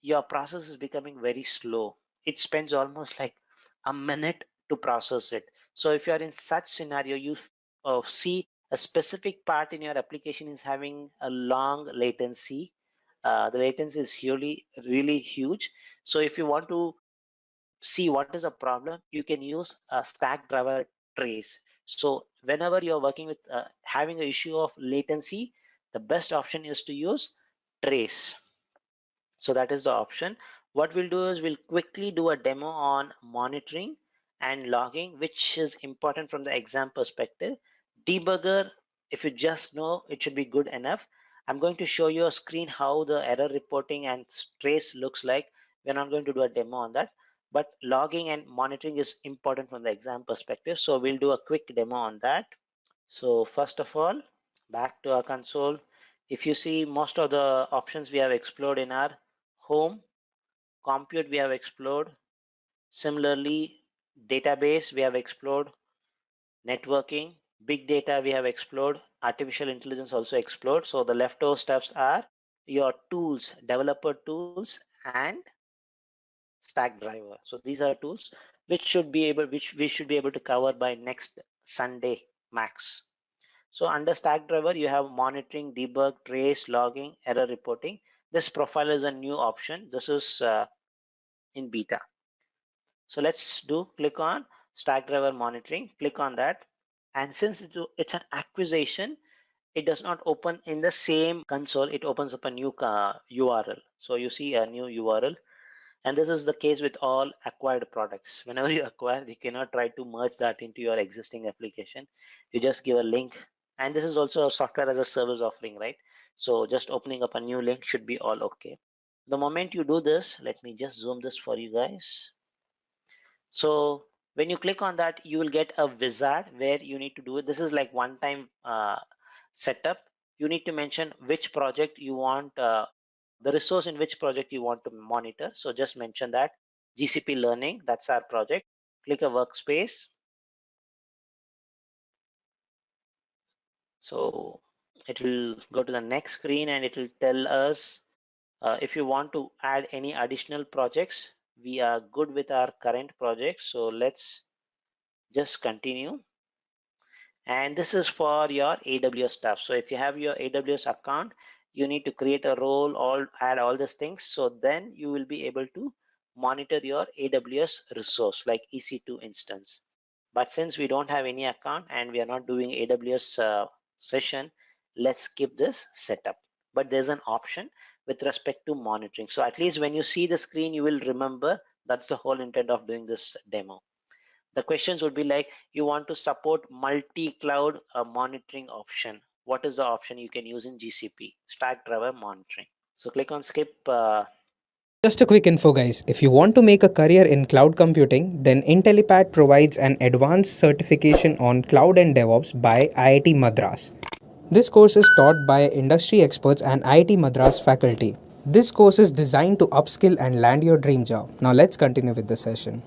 S3: your process is becoming very slow. It spends almost like a minute to process it. So if you are in such scenario, you see a specific part in your application is having a long latency. The latency is really huge. So if you want to see what is a problem, you can use a stack driver trace. So whenever you're working with having an issue of latency, the best option is to use trace. So that is the option. What we'll do is we'll quickly do a demo on monitoring and logging, which is important from the exam perspective. Debugger, if you just know, it should be good enough. I'm going to show you a screen how the error reporting and trace looks like. We're not going to do a demo on that, but logging and monitoring is important from the exam perspective. So we'll do a quick demo on that. So first of all, back to our console. If you see, most of the options we have explored in our home. Compute we have explored. Similarly, database we have explored. Networking, big data we have explored. Artificial intelligence also explored. So the leftover stuffs are your tools, developer tools and stack driver. So these are tools which we should be able to cover by next Sunday max. So under stack driver, you have monitoring, debug, trace, logging, error reporting. This profile is a new option. This is in beta. So let's click on stack driver monitoring, click on that. And since it's an acquisition, it does not open in the same console. It opens up a new URL. So you see a new URL. And this is the case with all acquired products. Whenever you acquire, you cannot try to merge that into your existing application. You just give a link. And this is also a software as a service offering, right? So just opening up a new link should be all okay. The moment you do this, let me just zoom this for you guys. So when you click on that, you will get a wizard where you need to do it. This is like one-time setup. You need to mention which project you want, the resource in which project you want to monitor. So just mention that GCP Learning, that's our project. Click a workspace. So it will go to the next screen and it will tell us if you want to add any additional projects. We are good with our current project. So let's just continue. And this is for your AWS stuff. So if you have your AWS account, you need to create a role, add all these things. So then you will be able to monitor your AWS resource like EC2 instance. But since we don't have any account and we are not doing AWS session, let's skip this setup. But there's an option with respect to monitoring. So at least when you see the screen, you will remember that's the whole intent of doing this demo. The questions would be like, you want to support multi-cloud monitoring option. What is the option you can use in GCP? Stack driver monitoring. So click on skip.
S1: Just a quick info guys, if you want to make a career in cloud computing, then Intellipaat provides an advanced certification on cloud and DevOps by IIT Madras. This course is taught by industry experts and IIT Madras faculty. This course is designed to upskill and land your dream job. Now let's continue with the session.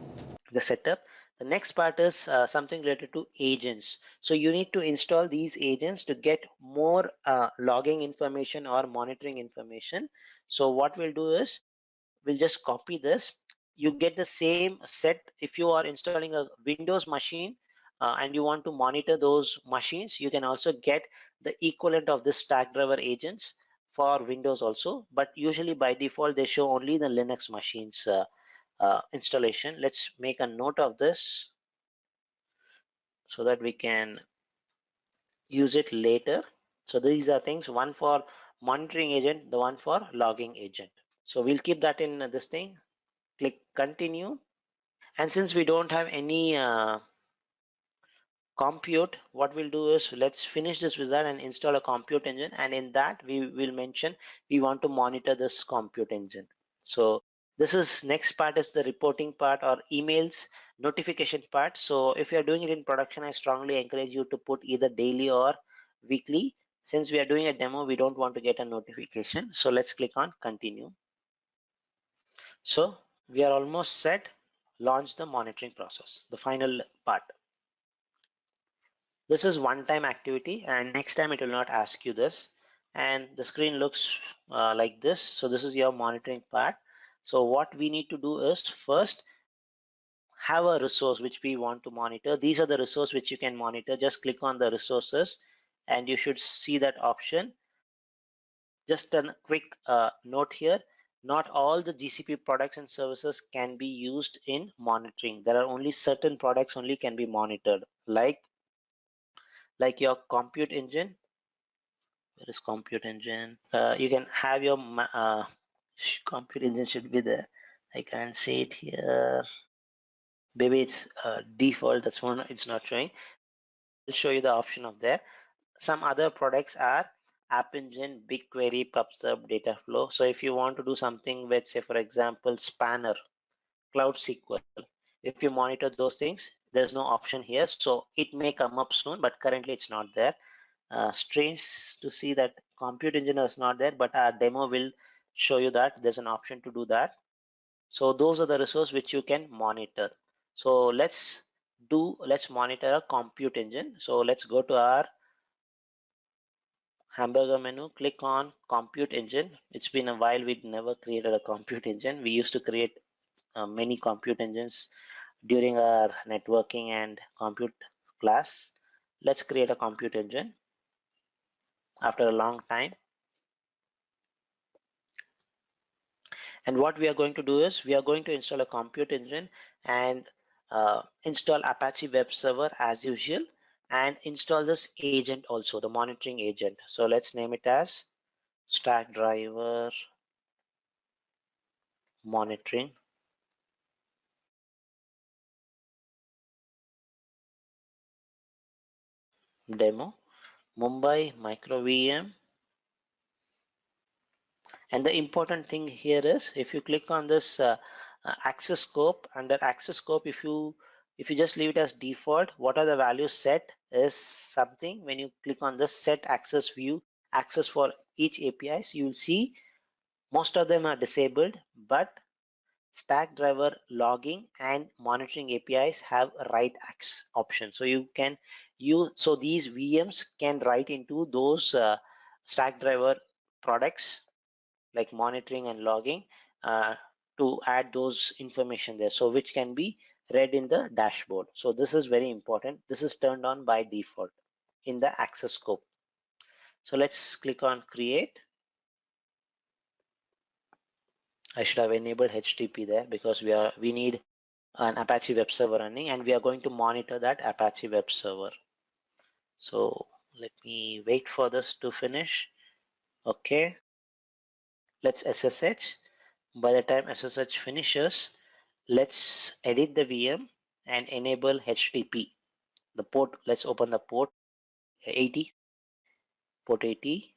S3: The setup. The next part is something related to agents. So you need to install these agents to get more logging information or monitoring information. So what we'll do is we'll just copy this. You get the same set if you are installing a Windows machine and you want to monitor those machines. You can also get the equivalent of this stack driver agents for Windows also, but usually by default they show only the Linux machines installation. Let's make a note of this so that we can use it later. So these are things, one for monitoring agent, the one for logging agent. So we'll keep that in this thing. Click continue. And since we don't have any compute, what we'll do is let's finish this wizard and install a compute engine, and in that we will mention we want to monitor this compute engine. So this is next part is the reporting part or emails notification part. So if you are doing it in production, I strongly encourage you to put either daily or weekly. Since we are doing a demo, we don't want to get a notification. So let's click on continue. So we are almost set. Launch the monitoring process, the final part. This is one time activity, and next time it will not ask you this, and the screen looks like this. So this is your monitoring part. So what we need to do is first have a resource which we want to monitor. These are the resources which you can monitor. Just click on the resources and you should see that option. Just a quick note here, not all the GCP products and services can be used in monitoring. There are only certain products only can be monitored, like your compute engine. Where is compute engine? You can have your compute engine should be there. I can't see it here. Maybe it's default, that's one it's not showing. I'll show you the option of there. Some other products are App Engine, BigQuery, PubSub, Dataflow. So if you want to do something with, say for example, Spanner, Cloud SQL, if you monitor those things, there's no option here. So it may come up soon, but currently it's not there. Strange to see that compute engine is not there, but our demo will show you that there's an option to do that. So those are the resources which you can monitor. So let's monitor a compute engine. So let's go to our hamburger menu, click on compute engine. It's been a while, we never created a compute engine. We used to create many compute engines during our networking and compute class. Let's create a compute engine after a long time. And what we are going to do is we are going to install a compute engine and install Apache web server as usual, and install this agent also, the monitoring agent. So let's name it as stack driver monitoring demo Mumbai micro VM. And the important thing here is if you click on this access scope, under access scope, if you just leave it as default, what are the values set is something. When you click on this set access view, access for each APIs, you will see most of them are disabled, but stack driver logging and monitoring APIs have write option. So you can use, so these VMs can write into those stack driver products like monitoring and logging to add those information there, so which can be read in the dashboard. So this is very important. This is turned on by default in the access scope. So let's click on create. I should have enabled HTTP there because we need an Apache web server running, and we are going to monitor that Apache web server. So let me wait for this to finish. Okay, let's SSH. By the time SSH finishes, let's edit the VM. and enable HTTP. The port, let's open the port 80, port 80.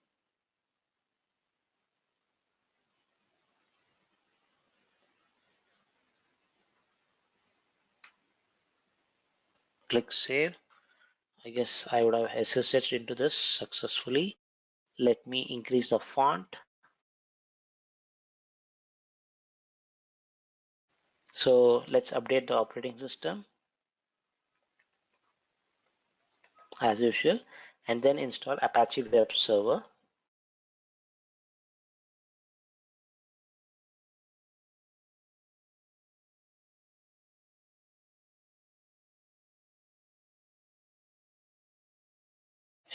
S3: Click save. I guess I would have SSH into this successfully. Let me increase the font. So let's update the operating system as usual, and then install Apache Web Server.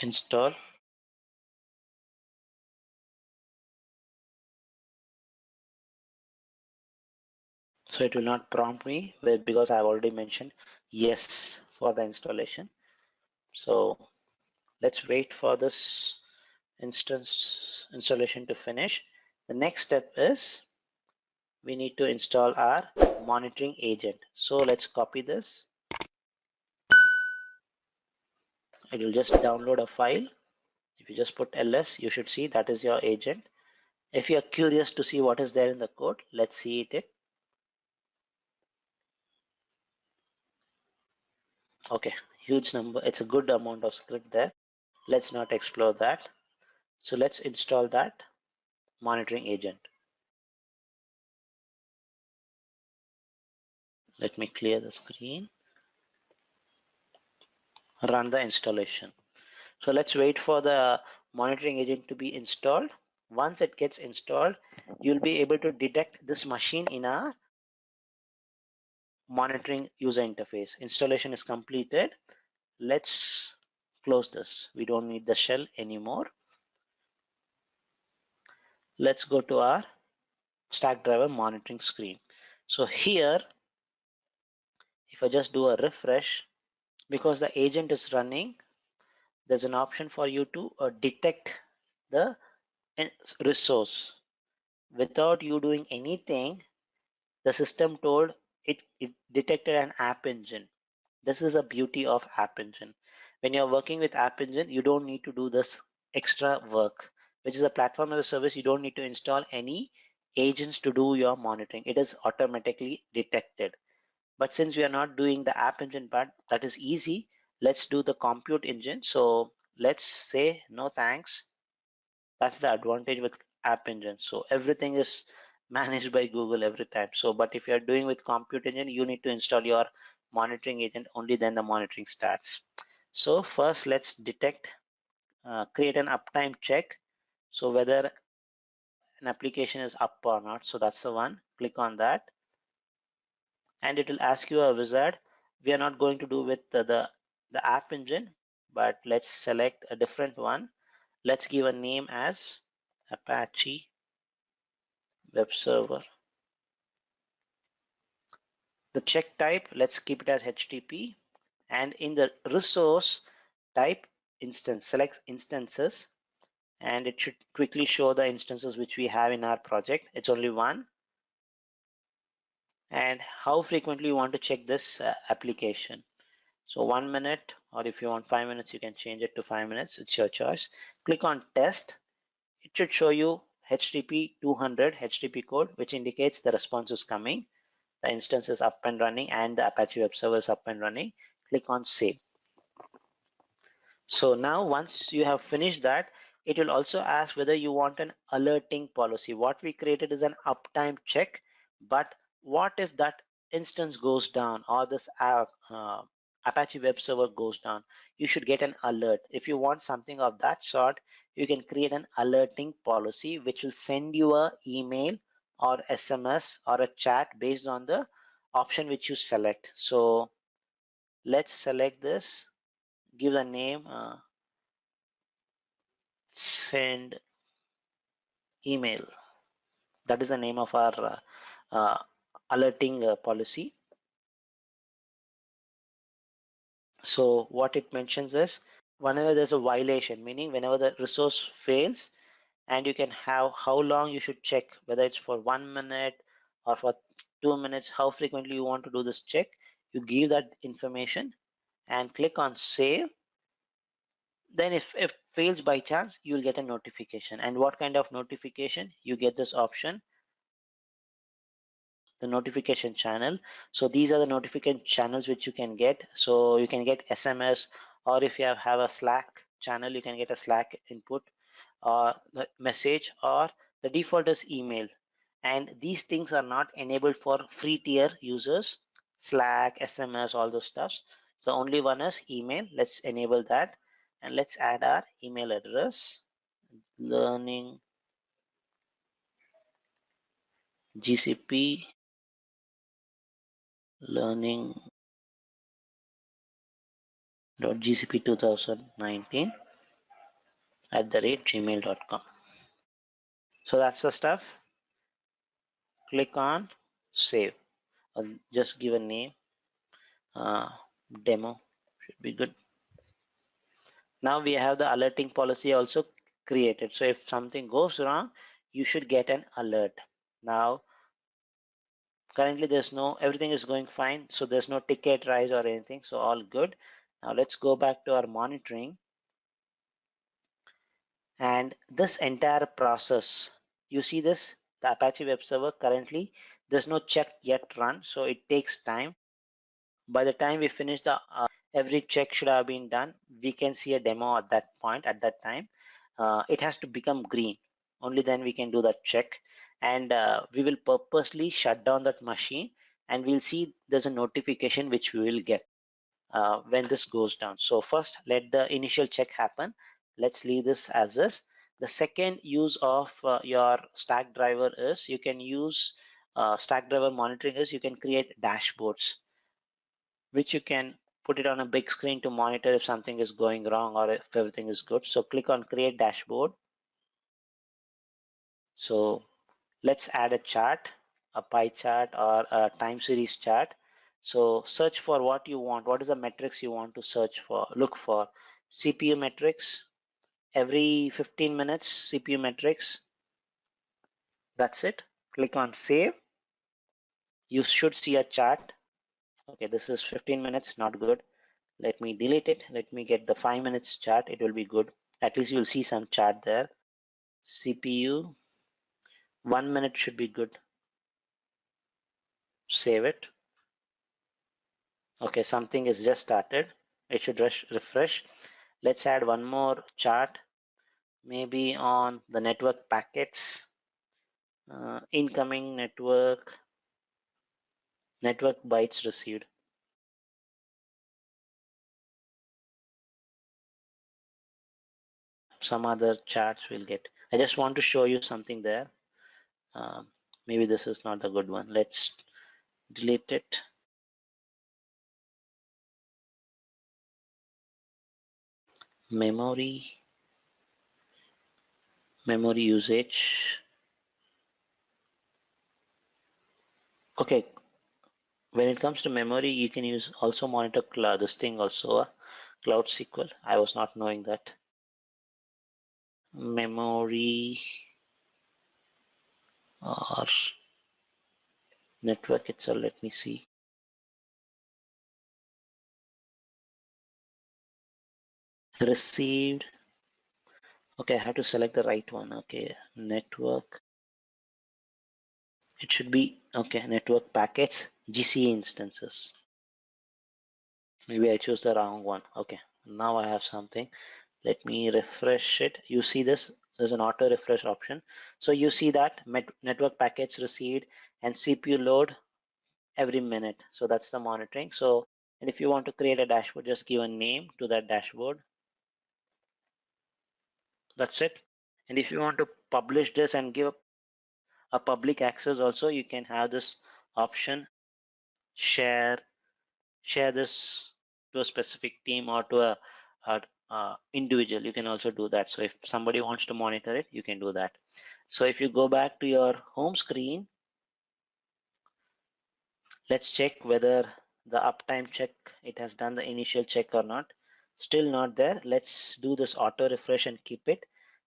S3: Install. So it will not prompt me because I've already mentioned yes for the installation. So let's wait for this instance installation to finish. The next step is we need to install our monitoring agent. So let's copy this. It will just download a file. If you just put ls, you should see that is your agent. If you are curious to see what is there in the code, let's see it. Okay, huge number. It's a good amount of script there. Let's not explore that. So let's install that monitoring agent. Let me clear the screen. Run the installation. So let's wait for the monitoring agent to be installed. Once it gets installed, you'll be able to detect this machine in a monitoring user interface. Installation is completed. Let's close this. We don't need the shell anymore. Let's go to our Stackdriver monitoring screen. So here, if I just do a refresh, because the agent is running, there's an option for you to detect the resource. Without you doing anything, the system told it detected an app engine. This is a beauty of app engine. When you're working with app engine, you don't need to do this extra work, which is a platform as a service. You don't need to install any agents to do your monitoring. It is automatically detected. But since we are not doing the app engine part, that is easy. Let's do the compute engine. So let's say no thanks. That's the advantage with app engine. So everything is managed by Google every time. So but if you're doing with compute engine, you need to install your monitoring agent, only then the monitoring starts. So first let's detect, create an uptime check. So whether an application is up or not. So that's the one. Click on that and it will ask you a wizard. We are not going to do with the app engine, but let's select a different one. Let's give a name as Apache Web Server. The check type, let's keep it as HTTP, and in the resource type instance, select instances, and it should quickly show the instances which we have in our project. It's only one. And how frequently you want to check this application. So 1 minute, or if you want 5 minutes, you can change it to 5 minutes. It's your choice. Click on test. It should show you HTTP 200 HTTP code, which indicates the response is coming. The instance is up and running and the Apache Web Server is up and running. Click on save. So now once you have finished that, it will also ask whether you want an alerting policy. What we created is an uptime check, but what if that instance goes down or this Apache Web Server goes down? You should get an alert. If you want something of that sort, you can create an alerting policy which will send you a email or SMS or a chat based on the option which you select. So let's select this, give the name, send email. That is the name of our alerting policy. So what it mentions is whenever there's a violation, meaning whenever the resource fails, and you can have how long you should check, whether it's for 1 minute or for 2 minutes, how frequently you want to do this check. You give that information and click on save. Then if fails by chance, you will get a notification. And what kind of notification? You get this option, the notification channel. So these are the notification channels which you can get. So you can get SMS, or if you have a Slack channel, you can get a Slack input or the message, or the default is email. And these things are not enabled for free tier users, Slack, SMS, all those stuffs. So the only one is email. Let's enable that, and let's add our email address, learning GCP learning.gcp 2019 @gmail.com. So that's the stuff. Click on save, or just give a name, demo should be good. Now we have the alerting policy also created. So if something goes wrong, you should get an alert. Now currently there's no, everything is going fine, so there's no ticket rise or anything, so all good. Now let's go back to our monitoring, and this entire process, you see this, the Apache web server, currently there's no check yet run, so it takes time. By the time we finish the every check should have been done, we can see a demo at that point. At that time it has to become green, only then we can do that check. And we will purposely shut down that machine, and we'll see there's a notification which we will get when this goes down. So first let the initial check happen. Let's leave this as is. The second use of your stack driver is, you can use stack driver monitoring is, you can create dashboards which you can put it on a big screen to monitor if something is going wrong or if everything is good. So click on create dashboard. So let's add a chart, a pie chart or a time series chart. So search for what you want. What is the metrics you want to search for? Look for CPU metrics. Every 15 minutes, CPU metrics. That's it. Click on save. You should see a chart. Okay, this is 15 minutes, not good. Let me delete it. Let me get the 5 minutes chart. It will be good. At least you'll see some chart there. CPU, 1 minute should be good. Save it. Okay, something is just started. It should refresh. Let's add one more chart, maybe on the network packets, incoming network bytes received. Some other charts we'll get. I just want to show you something there. Maybe this is not a good one. Let's delete it. Memory usage. Okay, when it comes to memory, you can use also monitor this thing also, Cloud SQL. I was not knowing that. Memory or network itself, let me see. Received. Okay, I have to select the right one. Okay, network. It should be, okay, network packets, GCA instances. Maybe I chose the wrong one. Okay, now I have something. Let me refresh it. You see this, there's an auto refresh option. So you see that network packets received and CPU load every minute. So that's the monitoring. So, and if you want to create a dashboard, just give a name to that dashboard. That's it. And if you want to publish this and give a public access also, you can have this option, share this to a specific team or to a individual. You can also do that. So if somebody wants to monitor it, you can do that. So if you go back to your home screen, let's check whether the uptime check, it has done the initial check or not. Still not there. Let's do this auto refresh and keep it.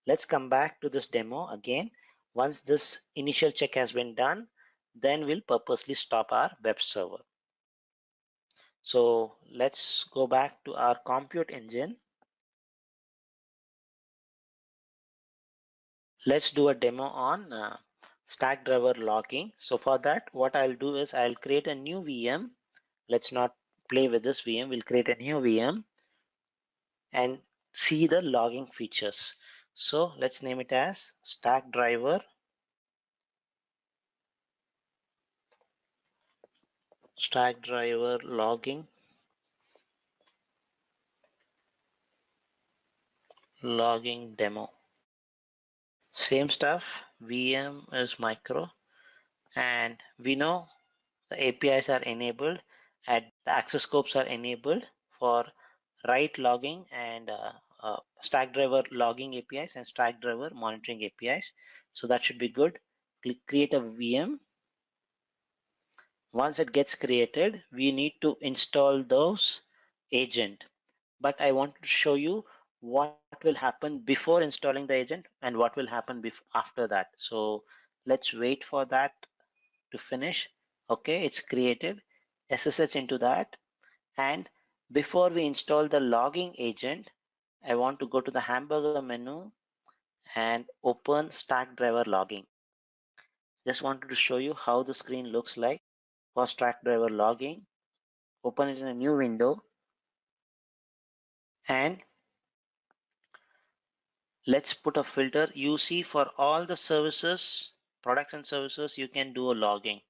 S3: Let's come back to this demo again. Once this initial check has been done, then we'll purposely stop our web server. So let's go back to our compute engine. Let's do a demo on Stackdriver logging. So for that, what I'll do is I'll create a new VM. Let's not play with this VM. We'll create a new VM and see the logging features. So let's name it as Stackdriver logging demo. Same stuff. VM is micro, and we know the APIs are enabled and the access scopes are enabled for write logging and Stackdriver logging APIs and Stackdriver monitoring APIs. So that should be good. Click create a VM. Once it gets created, we need to install those agent. But I want to show you what will happen before installing the agent and what will happen after that. So let's wait for that to finish. Okay, it's created. SSH into that. And before we install the logging agent, I want to go to the hamburger menu and open Stackdriver logging. Just wanted to show you how the screen looks like for Stackdriver logging. Open it in a new window and let's put a filter. You see, for all the services, products and services, you can do a logging.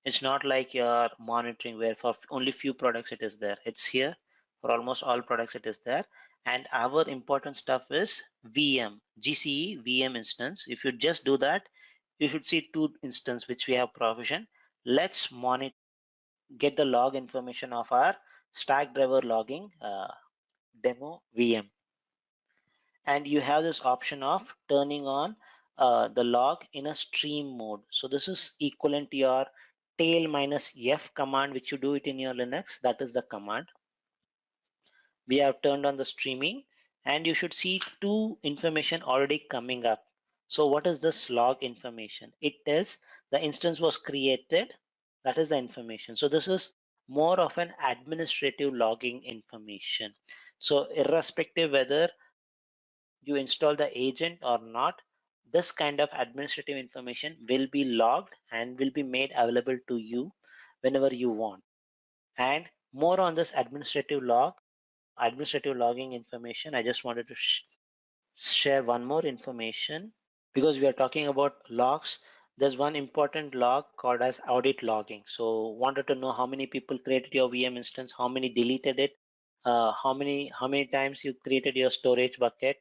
S3: It's not like you're monitoring where for only few products it is there. It's here for almost all products it is there. And our important stuff is VM, GCE VM instance. If you just do that, you should see two instances which we have provision. Let's monitor, get the log information of our Stackdriver logging demo VM. And you have this option of turning on the log in a stream mode. So this is equivalent to your tail minus F command, which you do it in your Linux. That is the command. We have turned on the streaming and you should see two information already coming up. So what is this log information? It tells the instance was created. That is the information. So this is more of an administrative logging information. So irrespective whether you install the agent or not, this kind of administrative information will be logged and will be made available to you whenever you want. And more on this administrative logging information, I just wanted to share one more information. Because we are talking about logs, there's one important log called as audit logging. So wanted to know how many people created your VM instance, how many deleted it, how many times you created your storage bucket,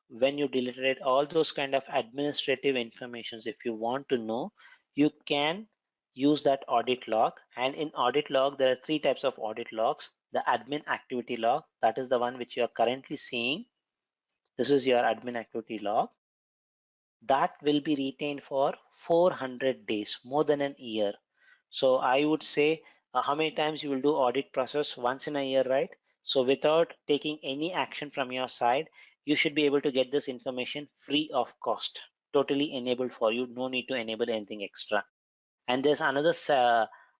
S3: when you deleted it, all those kind of administrative informations. If you want to know, you can use that audit log. And in audit log, there are three types of audit logs. The admin activity log, that is the one which you are currently seeing. This is your admin activity log. That will be retained for 400 days, more than an year. So I would say how many times you will do audit process? Once in a year, right? So without taking any action from your side, you should be able to get this information free of cost, totally enabled for you. No need to enable anything extra. And there's another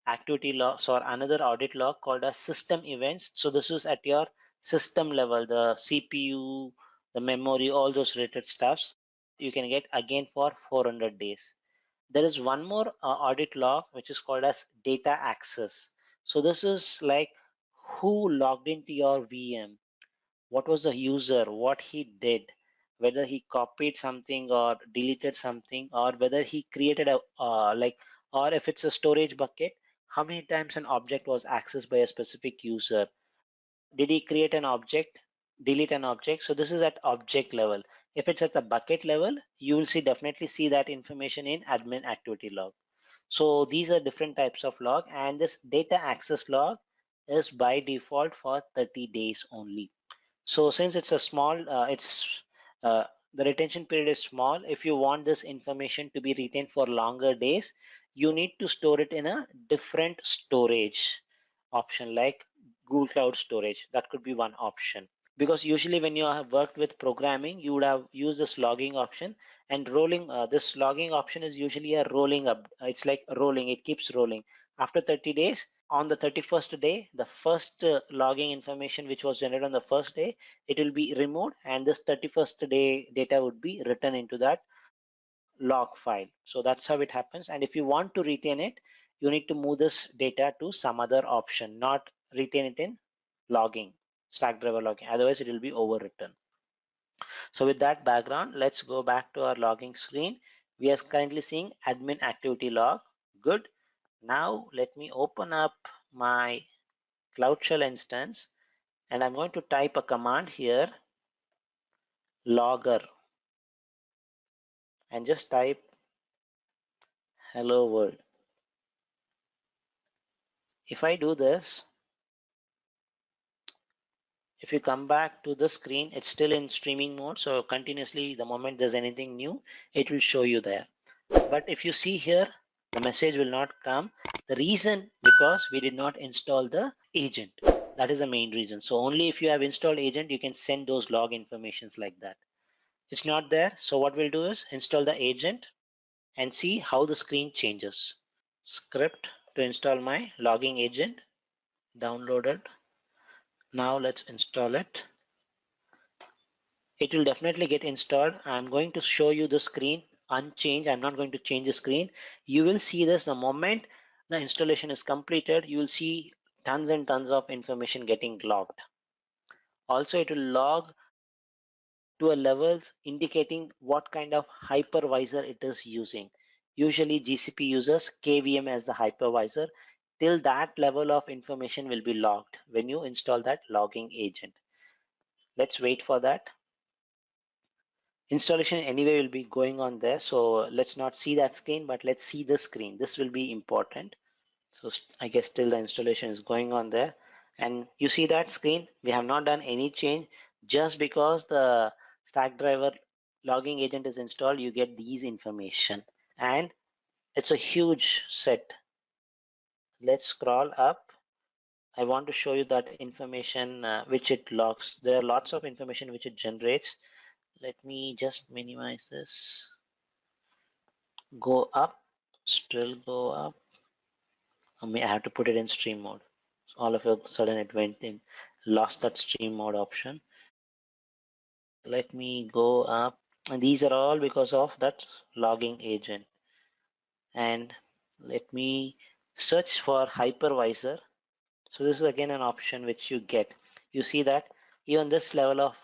S3: activity log or another audit log called as system events. So this is at your system level, the CPU, the memory, all those related stuffs you can get again for 400 days. There is one more audit log which is called as data access. So this is like who logged into your VM, what was the user, what he did, whether he copied something or deleted something, or whether he created a or if it's a storage bucket, how many times an object was accessed by a specific user. Did he create an object, delete an object? So this is at object level. If it's at the bucket level, you will definitely see that information in admin activity log. So these are different types of log, and this data access log is by default for 30 days only. So since it's a small, uh, the retention period is small. If you want this information to be retained for longer days, you need to store it in a different storage option like Google Cloud Storage. That could be one option. Because usually when you have worked with programming, you would have used this logging option, and rolling this logging option is usually a rolling up. It's like rolling, it keeps rolling. After 30 days, on the 31st day, the first logging information which was generated on the first day, it will be removed, and this 31st day data would be written into that log file. So that's how it happens. And if you want to retain it, you need to move this data to some other option, not retain it in logging, Stackdriver logging. Otherwise, it will be overwritten. So with that background, let's go back to our logging screen. We are currently seeing admin activity log. Good. Now let me open up my Cloud Shell instance, and I'm going to type a command here, logger, and just type hello world. If I do this, if you come back to the screen, it's still in streaming mode. So continuously, the moment there's anything new, it will show you there. But if you see here, the message will not come. The reason, because we did not install the agent. That is the main reason. So only if you have installed agent, you can send those log informations like that. It's not there. So what we'll do is install the agent and see how the screen changes. Script to install my logging agent, downloaded. Now let's install it. It will definitely get installed. I'm going to show you the screen unchanged. I'm not going to change the screen. You will see this the moment the installation is completed. You will see tons and tons of information getting logged. Also, it will log to a levels indicating what kind of hypervisor it is using. Usually GCP uses KVM as the hypervisor. Till that level of information will be logged when you install that logging agent. Let's wait for that. Installation anyway will be going on there, so let's not see that screen, but let's see the screen. This will be important. So I guess still the installation is going on there, and you see that screen. We have not done any change. Just because the Stackdriver logging agent is installed, you get these information, and it's a huge set. Let's scroll up. I want to show you that information which it logs. There are lots of information which it generates. Let me just minimize this. Go up, still go up. I have to put it in stream mode. So all of a sudden it went in, lost that stream mode option. Let me go up, and these are all because of that logging agent. And let me search for hypervisor. So this is again an option which you get. You see that even this level of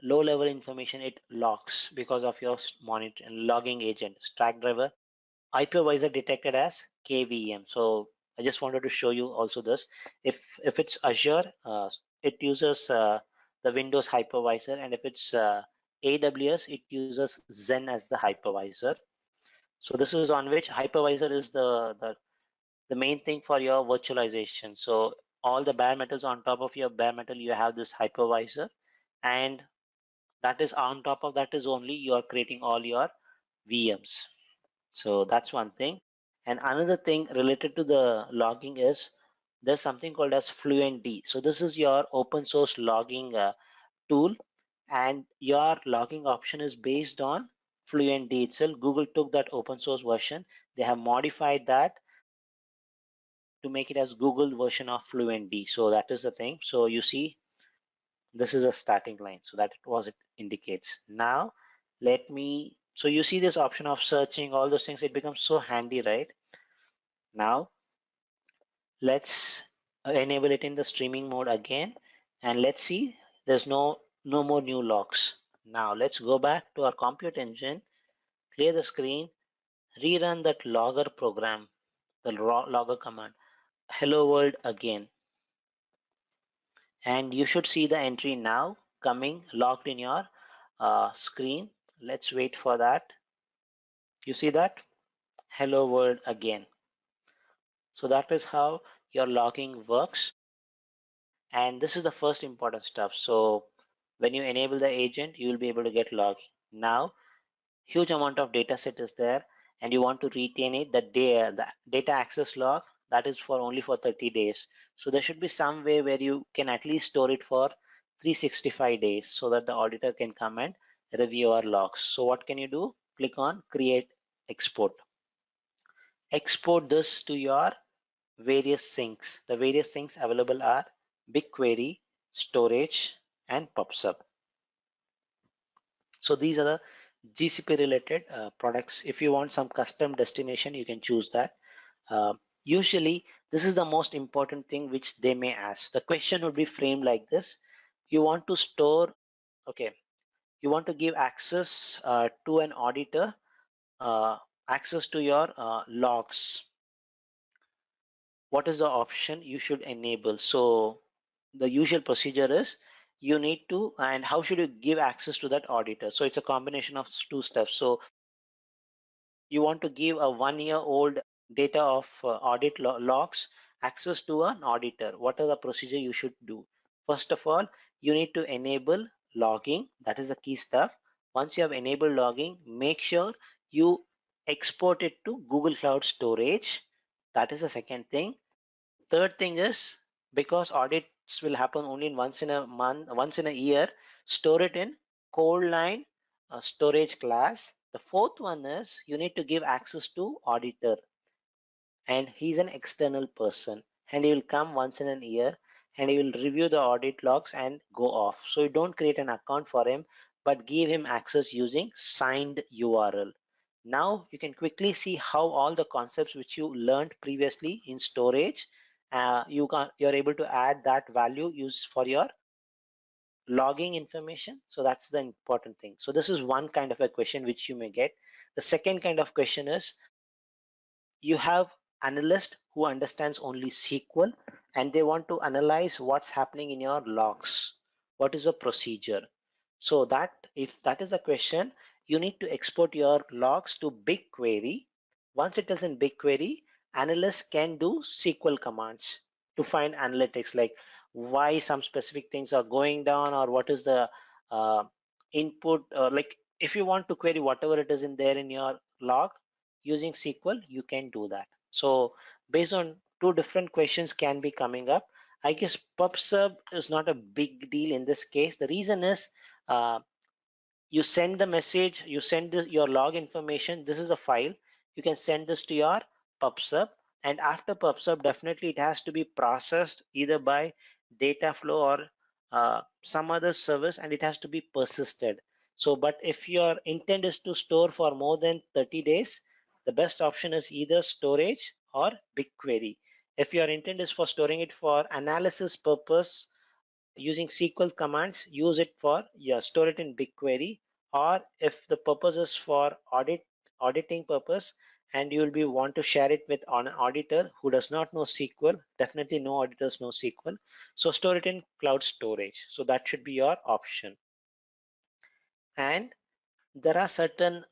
S3: low level information, it logs because of your monitor logging agent, Stackdriver hypervisor detected as KVM. So I just wanted to show you also this. If it's Azure, it uses the Windows hypervisor, and if it's AWS, it uses Zen as the hypervisor. So this is on which hypervisor is the main thing for your virtualization. So all the bare metals on top of your bare metal, you have this hypervisor, and that is on top of that is only you are creating all your VMs. So that's one thing. And another thing related to the logging is there's something called as FluentD. So this is your open source logging tool, and your logging option is based on FluentD itself. Google took that open source version. They have modified that to make it as Google version of FluentD. So that is the thing. So you see, this is a starting line. So that was it indicates. Now let me, so you see this option of searching, all those things, it becomes so handy, right? Now let's enable it in the streaming mode again, and let's see there's no more new logs. Now let's go back to our compute engine, clear the screen, rerun that logger program, the logger command, hello world again, and you should see the entry now coming logged in your screen. Let's wait for that. You see that hello world again. So that is how your logging works. And this is the first important stuff. So when you enable the agent, you will be able to get logging. Now, huge amount of data set is there, and you want to retain it. The data access log, that is for only for 30 days. So there should be some way where you can at least store it for 365 days so that the auditor can come and review our logs. So what can you do? Click on create export. Export this to your various sinks. The various sinks available are BigQuery, storage, and PubSub. So these are the GCP related products. If you want some custom destination, you can choose that. Usually, this is the most important thing which they may ask. The question would be framed like this. You want to store, okay, you want to give access to an auditor, access to your logs. What is the option you should enable? So the usual procedure is you need to, and how should you give access to that auditor? So it's a combination of two steps. So you want to give a 1 year old data of audit logs access to an auditor. What are the procedure you should do? First of all, you need to enable logging. That is the key stuff. Once you have enabled logging, make sure you export it to Google Cloud Storage. That is the second thing. Third thing is, because audits will happen only once in a month, once in a year, store it in cold line storage class. The fourth one is you need to give access to auditor, and he's an external person, and he will come once in a year and he will review the audit logs and go off. So you don't create an account for him, but give him access using signed URL. Now you can quickly see how all the concepts which you learned previously in storage, you're able to add that value used for your logging information. So that's the important thing. So this is one kind of a question which you may get. The second kind of question is, you have analyst who understands only SQL and they want to analyze what's happening in your logs. What is the procedure? So that, if that is a question, you need to export your logs to BigQuery. Once it is in BigQuery, analysts can do SQL commands to find analytics, like why some specific things are going down, or what is the input, like if you want to query whatever it is in there in your log using SQL, you can do that. So based on two different questions can be coming up. I guess PubSub is not a big deal in this case. The reason is, uh, you send the message, you send your log information, this is a file, you can send this to your PubSub, and after PubSub definitely it has to be processed either by Dataflow or some other service, and it has to be persisted. So but if your intent is to store for more than 30 days, the best option is either storage or BigQuery. If your intent is for storing it for analysis purpose using SQL commands, use it for, yeah, store it in BigQuery. Or if the purpose is for auditing purpose, and you will be want to share it with an auditor who does not know SQL, definitely no auditors know SQL, so store it in cloud storage. So that should be your option. And there are certain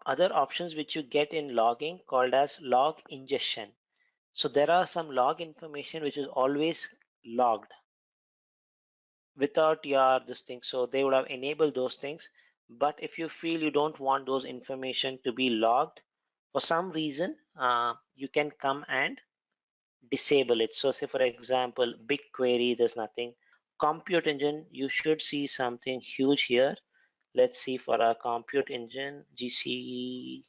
S3: other options which you get in logging called as log ingestion. So there are some log information which is always logged without your this thing, so they would have enabled those things. But if you feel you don't want those information to be logged for some reason, you can come and disable it. So say for example, BigQuery, there's nothing. Compute engine, you should see something huge here. Let's see for our compute engine GC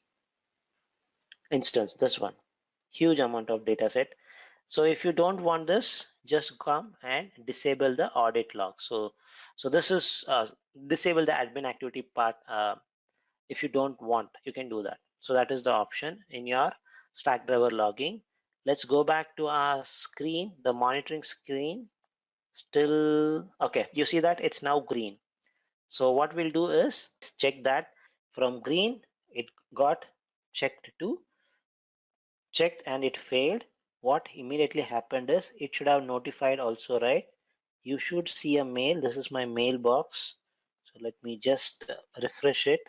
S3: instance, this one, huge amount of data set. So if you don't want this, just come and disable the audit log. So this is disable the admin activity part. If you don't want, you can do that. So that is the option in your Stackdriver logging. Let's go back to our screen, the monitoring screen. Still okay, you see that it's now green. So what we'll do is check that from green it got checked to checked and it failed. What immediately happened is it should have notified also, right? You should see a mail. This is my mailbox. So let me just refresh it.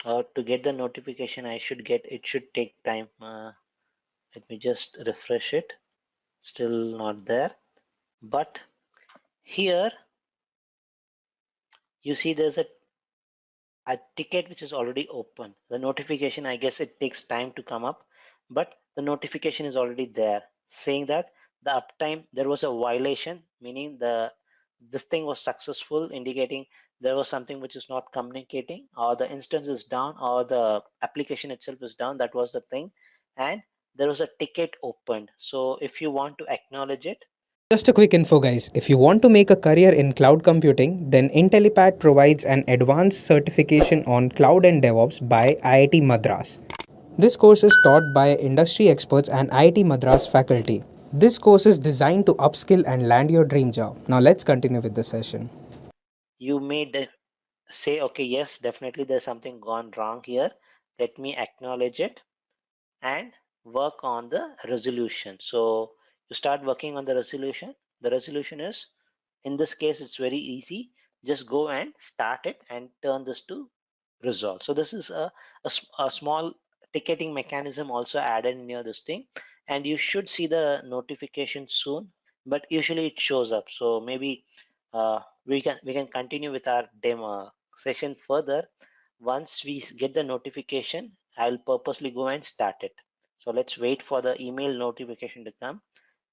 S3: To get the notification, I should get, it should take time. Let me just refresh it. Still not there. But here you see there's a ticket which is already open. The notification, I guess it takes time to come up, but the notification is already there saying that the uptime, there was a violation, meaning this thing was successful, indicating there was something which is not communicating, or the instance is down, or the application itself is down. That was the thing. And there was a ticket opened. So if you want to acknowledge it,
S1: Just a quick info, guys. If you want to make a career in cloud computing, then Intellipaat provides an advanced certification on cloud and DevOps by IIT Madras. This course is taught by industry experts and IIT Madras faculty. This course is designed to upskill and land your dream job. Now let's continue with the session.
S3: you may say, okay, yes, definitely there's something gone wrong here. Let me acknowledge it and work on the resolution. So you start working on the resolution. The resolution is, in this case, it's very easy. Just go and start it and turn this to resolve. So this is a small ticketing mechanism also added in your this thing, and you should see the notification soon, but usually it shows up. So maybe we can continue with our demo session further. Once we get the notification, I'll purposely go and start it. So let's wait for the email notification to come,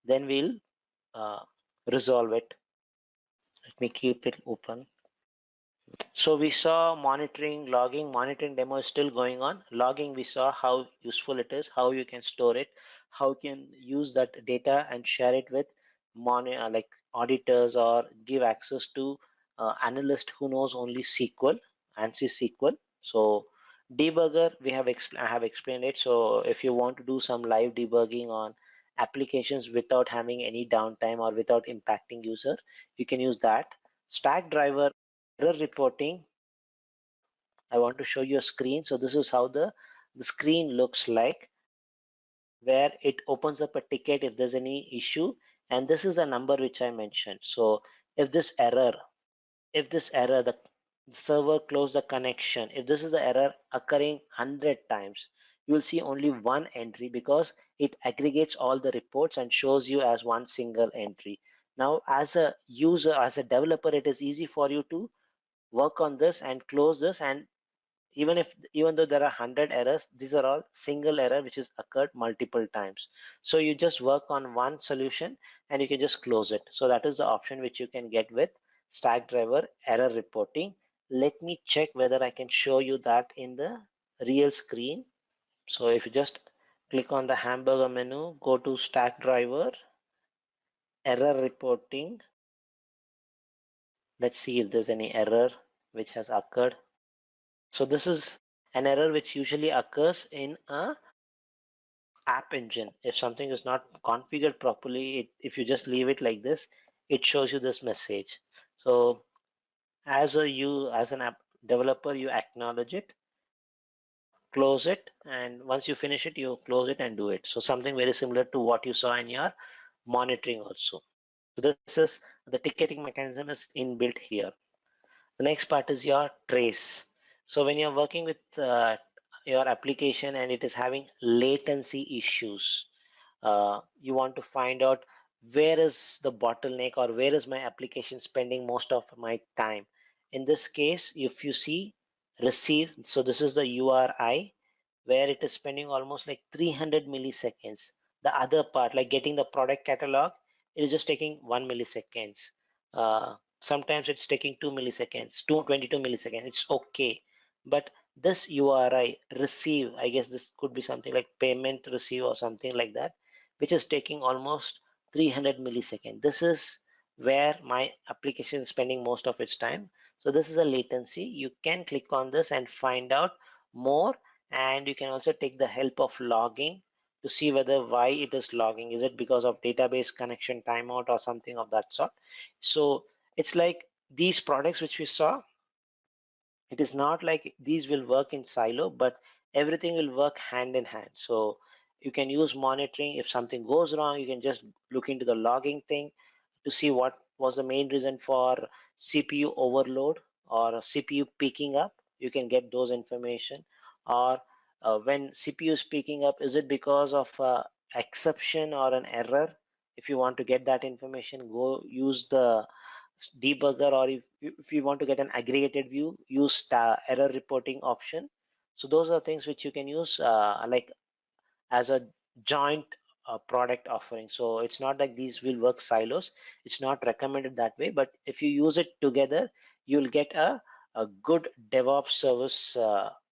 S3: then we'll uh, resolve it. Let me keep it open. So we saw monitoring, logging. Monitoring demo is still going on. Logging, we saw how useful it is, how you can store it, how you can use that data and share it with like auditors, or give access to analyst who knows only SQL, ANSI SQL. So debugger, I have explained it. So if you want to do some live debugging on applications without having any downtime or without impacting user, you can use that. Stack driver, error reporting. I want to show you a screen. So this is how the screen looks like, where it opens up a ticket if there's any issue, and this is the number which I mentioned. So if this error, the server closed the connection, if this is the error occurring 100 times, you will see only one entry, because it aggregates all the reports and shows you as one single entry. Now as a user, as a developer, it is easy for you to work on this and close this, and even though there are 100 errors, these are all single error which is occurred multiple times. So you just work on one solution and you can just close it. So that is the option which you can get with Stackdriver error reporting. Let me check whether I can show you that in the real screen. So if you just click on the hamburger menu, go to Stackdriver error reporting. Let's see if there's any error which has occurred. So this is an error which usually occurs in a app engine. If something is not configured properly, if you just leave it like this, it shows you this message. So as an app developer, you acknowledge it, close it, and once you finish it, you close it and do it. So something very similar to what you saw in your monitoring also. So this is the ticketing mechanism is inbuilt here. The next part is your trace. So when you're working with your application and it is having latency issues, you want to find out where is the bottleneck, or where is my application spending most of my time. In this case, if you see receive, so this is the URI where it is spending almost like 300 milliseconds. The other part, like getting the product catalog, it is just taking 1 milliseconds. Sometimes it's taking 2 milliseconds, 22 milliseconds. It's okay. But this URI receive, I guess this could be something like payment receive or something like that, which is taking almost 300 milliseconds. This is where my application is spending most of its time. So this is a latency. You can click on this and find out more, and you can also take the help of logging to see whether why it is logging. Is it because of database connection timeout or something of that sort? So it's like these products which we saw, it is not like these will work in silo, but everything will work hand in hand. So you can use monitoring. If something goes wrong, you can just look into the logging thing to see what was the main reason for CPU overload or CPU peaking up. You can get those information. Or when CPU is peaking up, is it because of exception or an error? If you want to get that information, go use the debugger, or if you want to get an aggregated view, use error reporting option. So those are things which you can use like as a joint product offering. So it's not like these will work silos. It's not recommended that way, but if you use it together, you'll get a good DevOps service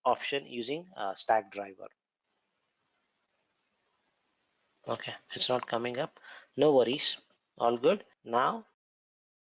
S3: option using Stackdriver. Okay, it's not coming up. No worries. All good. Now,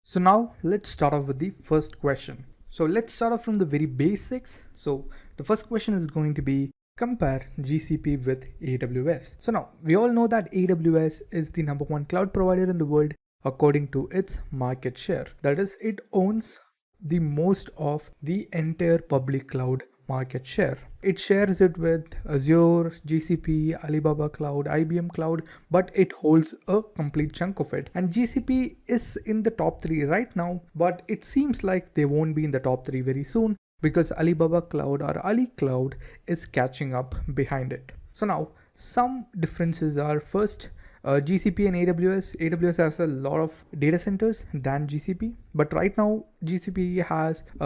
S4: So now let's start off with the first question. So let's start off from the very basics. So the first question is going to be compare GCP with AWS. So now we all know that AWS is the number one cloud provider in the world according to its market share. That is, it owns the most of the entire public cloud market share. It shares it with Azure, GCP, Alibaba Cloud, IBM Cloud, but it holds a complete chunk of it. And GCP is in the top 3 right now, but it seems like they won't be in the top 3 very soon because Alibaba Cloud or Ali Cloud is catching up behind it. So now some differences are, first, GCP and AWS. AWS has a lot of data centers than GCP, but right now GCP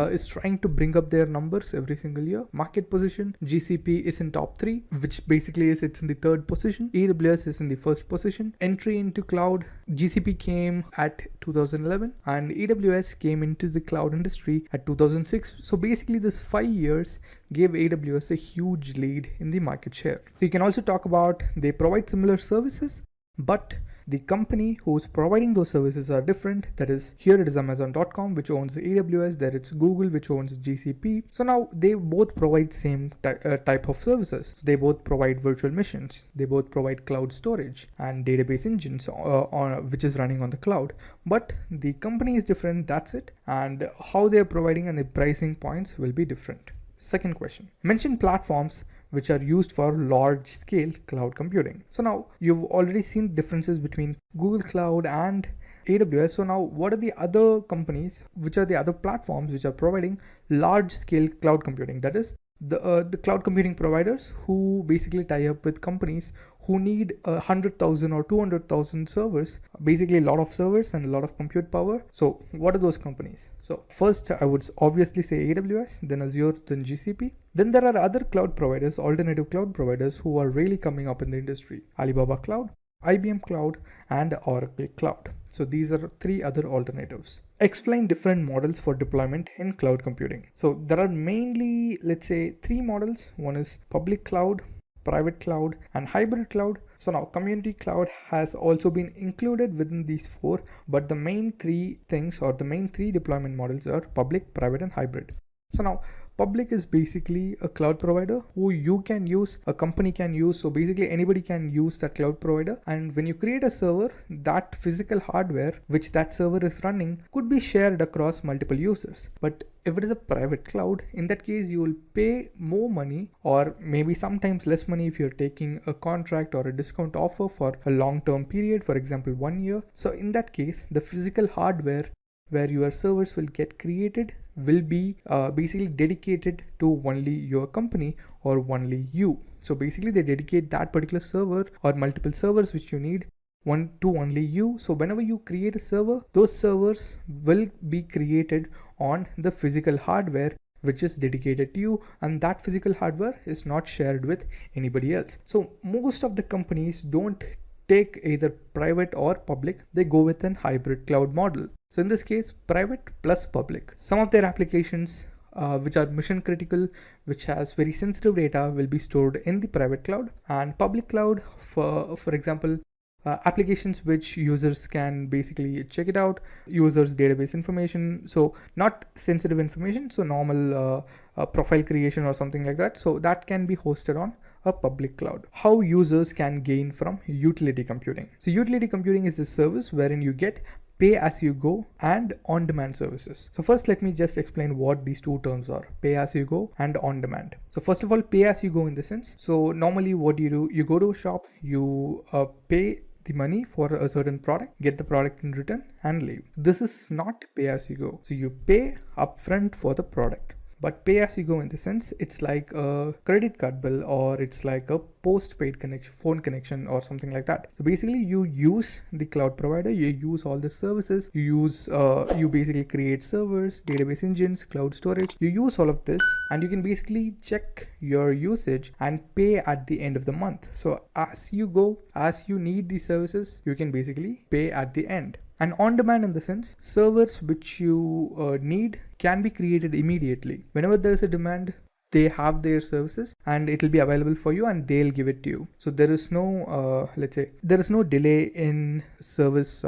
S4: is trying to bring up their numbers every single year. Market position, GCP is in top 3, which basically is it's in the 3rd position. AWS is in the 1st position. Entry into cloud, GCP came at 2011 and AWS came into the cloud industry at 2006. So basically this 5 years gave AWS a huge lead in the market share. So you can also talk about they provide similar services, but the company who's providing those services are different. That is, here it is Amazon.com, which owns AWS. There it's Google, which owns GCP. So now they both provide same type of services. So they both provide virtual machines. They both provide cloud storage and database engines which is running on the cloud. But the company is different. That's it. And how they are providing and the pricing points will be different. Second question, mention platforms which are used for large scale cloud computing. So now you've already seen differences between Google Cloud and AWS. So now what are the other companies, which are the other platforms which are providing large scale cloud computing? That is the cloud computing providers who basically tie up with companies who need 100,000 or 200,000 servers, basically a lot of servers and a lot of compute power. So what are those companies? So first I would obviously say AWS, then Azure, then GCP. Then there are other cloud providers, alternative cloud providers who are really coming up in the industry. Alibaba Cloud, IBM Cloud, and Oracle Cloud. So these are 3 other alternatives. Explain different models for deployment in cloud computing. So there are mainly, let's say, 3 models. One is public cloud, private cloud, and hybrid cloud. So now community cloud has also been included within these 4, but the main 3 things or the main 3 deployment models are public, private, and hybrid. So now public is basically a cloud provider who you can use, a company can use. So basically anybody can use that cloud provider. And when you create a server, that physical hardware which that server is running could be shared across multiple users. But if it is a private cloud, in that case, you will pay more money or maybe sometimes less money if you're taking a contract or a discount offer for a long-term period, for example, 1 year. So in that case, the physical hardware where your servers will get created will be basically dedicated to only your company or only you. So basically they dedicate that particular server or multiple servers which you need to only you. So whenever you create a server, those servers will be created on the physical hardware which is dedicated to you, and that physical hardware is not shared with anybody else. So most of the companies don't take either private or public, they go with an hybrid cloud model. So in this case, private plus public. Some of their applications which are mission critical, which has very sensitive data, will be stored in the private cloud. And public cloud, for example, applications which users can basically check it out, users database information, so not sensitive information, so normal profile creation or something like that, so that can be hosted on a public cloud. How users can gain from utility computing. So utility computing is a service wherein you get pay as you go and on demand services. So first let me just explain what these 2 terms are, pay as you go and on demand. So first of all, pay as you go in the sense, so normally what you do, you go to a shop, you pay the money for a certain product, get the product in return and leave. This is not pay as you go. So you pay upfront for the product. But pay as you go in the sense, it's like a credit card bill or it's like a postpaid phone connection or something like that. So basically you use the cloud provider, you use all the services, you basically create servers, database engines, cloud storage, you use all of this and you can basically check your usage and pay at the end of the month. So as you go, as you need these services, you can basically pay at the end. And on demand in the sense, servers which you need can be created immediately. Whenever there is a demand, they have their services and it will be available for you and they'll give it to you. So there is no let's say there is no delay in service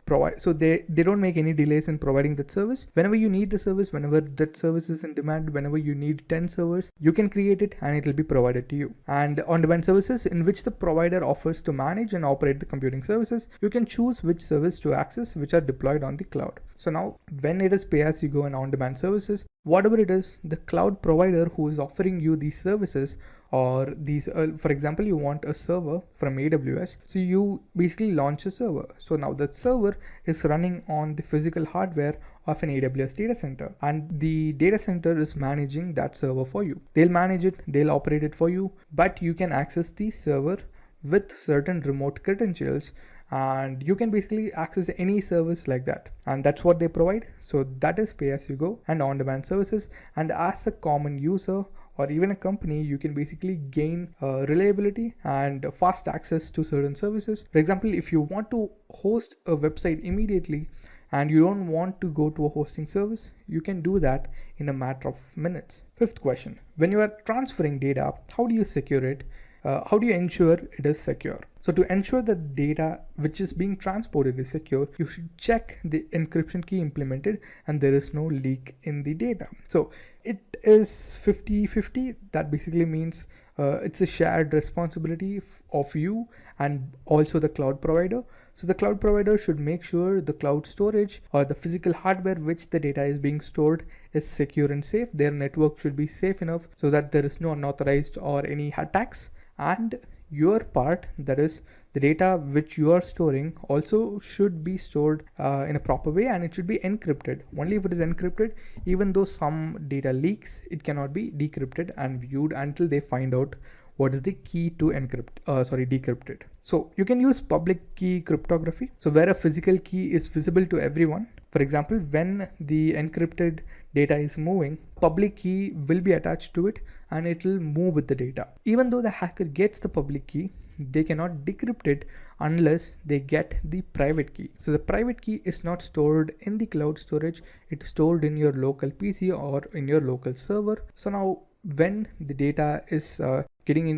S4: provide. So they don't make any delays in providing that service. Whenever you need the service, whenever that service is in demand, whenever you need 10 servers, you can create it and it will be provided to you. And on-demand services, in which the provider offers to manage and operate the computing services, you can choose which service to access, which are deployed on the cloud. So now when it is pay-as-you-go and on-demand services, whatever it is, the cloud provider who is offering you these services or these, for example, you want a server from AWS. So you basically launch a server. So now that server is running on the physical hardware of an AWS data center, and the data center is managing that server for you. They'll manage it, they'll operate it for you, but you can access the server with certain remote credentials, and you can basically access any service like that, and that's what they provide. So that is pay-as-you-go and on-demand services. And as a common user or even a company, you can basically gain reliability and fast access to certain services. For example, if you want to host a website immediately and you don't want to go to a hosting service, you can do that in a matter of minutes. Fifth question: when you are transferring data, how do you secure it? How do you ensure it is secure? So to ensure that data which is being transported is secure, you should check the encryption key implemented and there is no leak in the data. So it is 50-50. That basically means it's a shared responsibility of you and also the cloud provider. So the cloud provider should make sure the cloud storage or the physical hardware which the data is being stored is secure and safe. Their network should be safe enough so that there is no unauthorized or any attacks. And your part, that is the data which you are storing, also should be stored in a proper way, and it should be encrypted. Only if it is encrypted, even though some data leaks, it cannot be decrypted and viewed until they find out what is the key to decrypt it. So you can use public key cryptography, so where a physical key is visible to everyone. For example, when the encrypted data is moving, public key will be attached to it and it will move with the data. Even though the hacker gets the public key, they cannot decrypt it unless they get the private key. So the private key is not stored in the cloud storage, it's stored in your local PC or in your local server. So now when the data is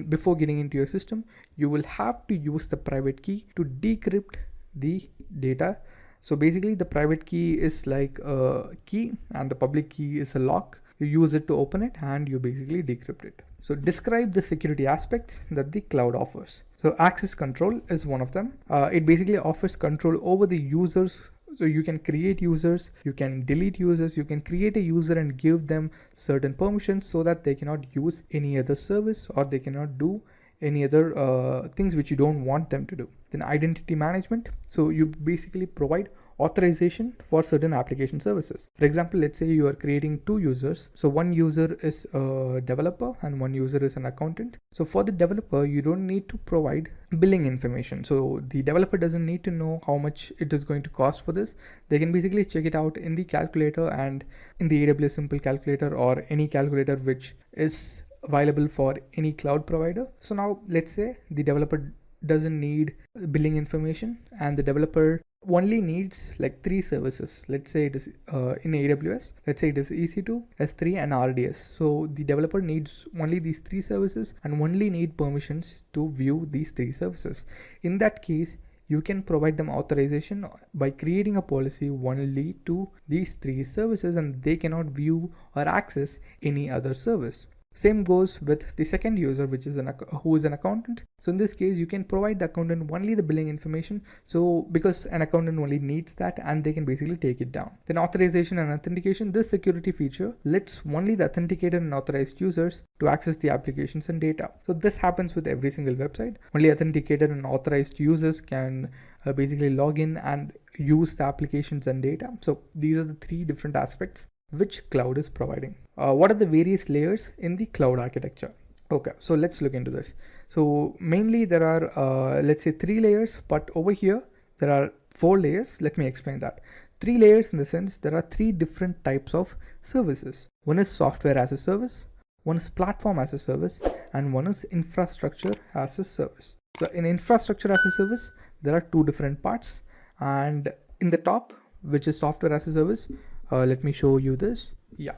S4: before getting into your system, you will have to use the private key to decrypt the data. So basically the private key is like a key and the public key is a lock. You use it to open it and you basically decrypt it. So describe the security aspects that the cloud offers. So access control is one of them. It basically offers control over the users. So you can create users, you can delete users, you can create a user and give them certain permissions so that they cannot use any other service or they cannot do any other things which you don't want them to do. Then identity management. So you basically provide authorization for certain application services. For example, let's say you are creating two users. So one user is a developer and one user is an accountant. So for the developer, you don't need to provide billing information. So the developer doesn't need to know how much it is going to cost for this. They can basically check it out in the calculator and in the AWS simple calculator or any calculator which is available for any cloud provider. So now let's say the developer doesn't need billing information and the developer only needs like 3 services. Let's say it is in AWS, let's say it is EC2, S3 and RDS. So the developer needs only these 3 services and only need permissions to view these 3 services. In that case, you can provide them authorization by creating a policy only to these 3 services and they cannot view or access any other service. Same goes with the second user, which is who is an accountant. So in this case, you can provide the accountant only the billing information. So because an accountant only needs that and they can basically take it down. Then authorization and authentication. This security feature lets only the authenticated and authorized users to access the applications and data. So this happens with every single website. Only authenticated and authorized users can basically log in and use the applications and data. So these are the 3 different aspects which cloud is providing. What are the various layers in the cloud architecture? Okay, so let's look into this. So mainly there are let's say 3 layers, but over here there are 4 layers. Let me explain that. 3 layers in the sense there are 3 different types of services. One is software as a service, one is platform as a service, and one is infrastructure as a service. So in infrastructure as a service, there are 2 different parts, and in the top, which is software as a service, let me show you this. Yeah,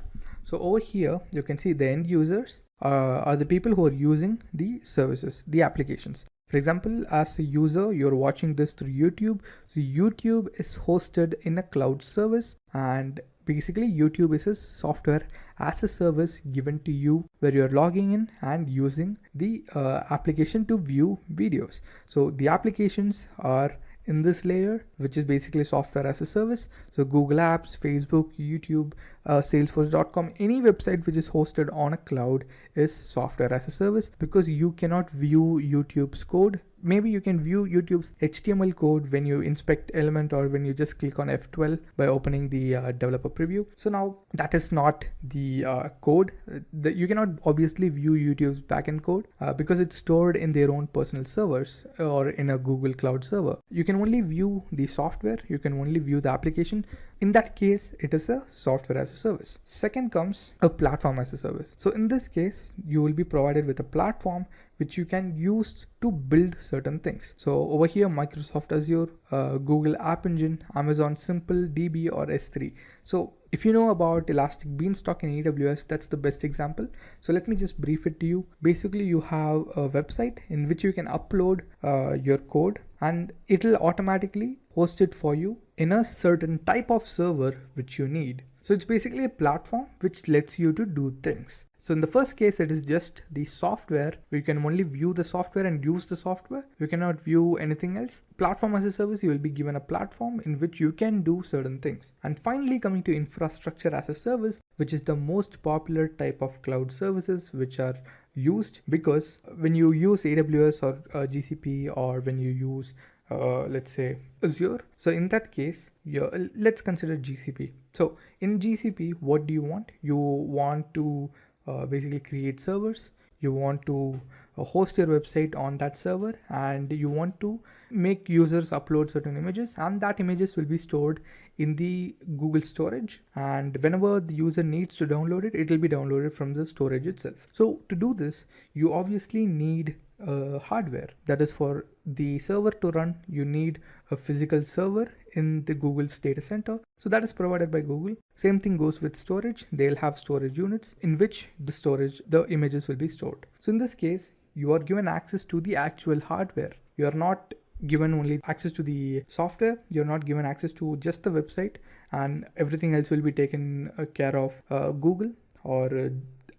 S4: So over here, you can see the end users are the people who are using the services, the applications. For example, as a user, you're watching this through YouTube. So YouTube is hosted in a cloud service, and basically YouTube is a software as a service given to you where you're logging in and using the application to view videos. So the applications are in this layer, which is basically software as a service. So Google Apps, Facebook, YouTube, Salesforce.com, any website which is hosted on a cloud is software as a service, because you cannot view YouTube's code. Maybe you can view YouTube's HTML code when you inspect element or when you just click on F12 by opening the developer preview. So now that is not the code. You cannot obviously view YouTube's backend code because it's stored in their own personal servers or in a Google Cloud server. You can only view the software. You can only view the application. In that case, it is a software as a service. Second comes a platform as a service. So in this case, you will be provided with a platform which you can use to build certain things. So over here, Microsoft Azure, Google App Engine, Amazon Simple, DB or S3. So if you know about Elastic Beanstalk in AWS, that's the best example. So let me just brief it to you. Basically, you have a website in which you can upload your code, and it'll automatically host it for you in a certain type of server which you need. So it's basically a platform which lets you to do things. So in the first case, it is just the software. You can only view the software and use the software. You cannot view anything else. Platform as a service, you will be given a platform in which you can do certain things. And finally, coming to infrastructure as a service, which is the most popular type of cloud services which are used, because when you use AWS or GCP, or when you use let's say Azure, so in that case, let's consider GCP. So in GCP, what do you want? You want to basically create servers. You want to host your website on that server, and you want to make users upload certain images, and that images will be stored in the Google storage, and whenever the user needs to download it, it will be downloaded from the storage itself. So to do this, you obviously need hardware. That is, for the server to run, you need a physical server in the Google's data center. So that is provided by Google. Same thing goes with storage. They'll have storage units in which the images will be stored. So in this case, you are given access to the actual hardware. You are not given only access to the software. You're not given access to just the website, and everything else will be taken care of Google or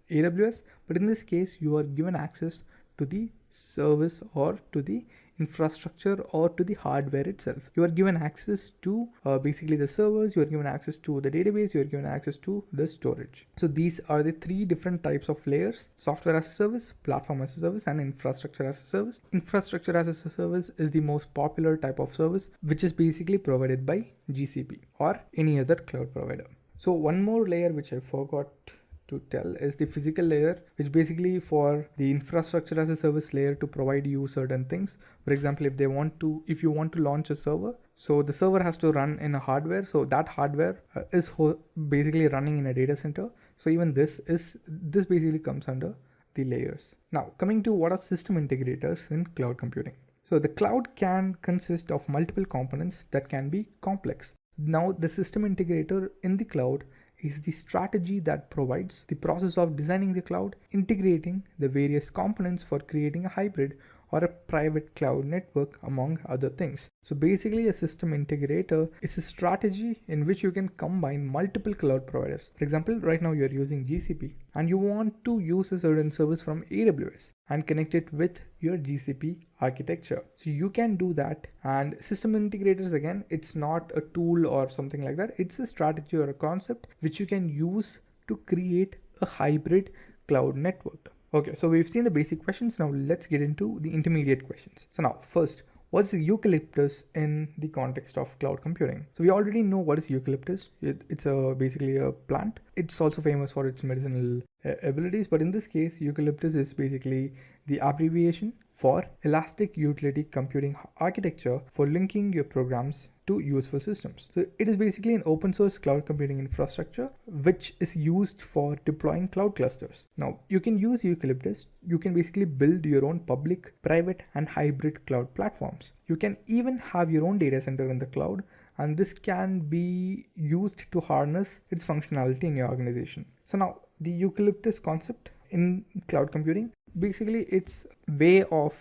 S4: AWS. But in this case, you are given access to the service or to the infrastructure or to the hardware itself. You are given access to basically the servers, you are given access to the database, you are given access to the storage. So these are the three different types of layers: software as a service, platform as a service, and infrastructure as a service. Infrastructure as a service is the most popular type of service, which is basically provided by GCP or any other cloud provider. So one more layer which I forgot to tell is the physical layer, which basically for the infrastructure as a service layer to provide you certain things. For example, if you want to launch a server, so the server has to run in a hardware. So that hardware is basically running in a data center. So even this basically comes under the layers. Now coming to what are system integrators in cloud computing. So the cloud can consist of multiple components that can be complex. Now the system integrator in the cloud is the strategy that provides the process of designing the cloud, integrating the various components for creating a hybrid or a private cloud network, among other things. So basically, a system integrator is a strategy in which you can combine multiple cloud providers. For example, right now you're using GCP and you want to use a certain service from AWS and connect it with your GCP architecture. So you can do that. And system integrators, again, it's not a tool or something like that. It's a strategy or a concept which you can use to create a hybrid cloud network. Okay, so we've seen the basic questions. Now let's get into the intermediate questions. So now first, what's the eucalyptus in the context of cloud computing? So we already know what is eucalyptus. It's basically a plant. It's also famous for its medicinal abilities, but in this case, eucalyptus is basically the abbreviation for Elastic Utility Computing Architecture for linking your programs to useful systems. So it is basically an open source cloud computing infrastructure which is used for deploying cloud clusters. Now you can use Eucalyptus. You can basically build your own public, private and hybrid cloud platforms. You can even have your own data center in the cloud, and this can be used to harness its functionality in your organization. So now the Eucalyptus concept in cloud computing, basically it's way of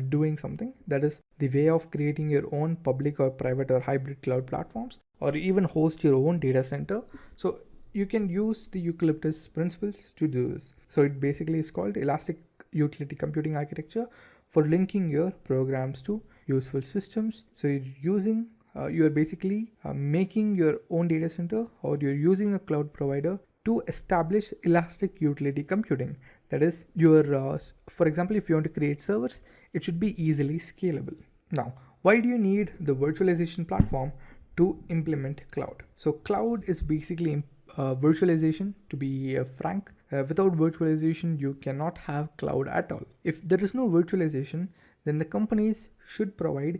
S4: doing something, that is the way of creating your own public or private or hybrid cloud platforms, or even host your own data center. So you can use the Eucalyptus principles to do this. So it basically is called elastic utility computing architecture for linking your programs to useful systems. So you're basically making your own data center, or you're using a cloud provider to establish elastic utility computing. That is for example, if you want to create servers, it should be easily scalable. Now, why do you need the virtualization platform to implement cloud? So cloud is basically virtualization, to be frank. Without virtualization, you cannot have cloud at all. If there is no virtualization, then the companies should provide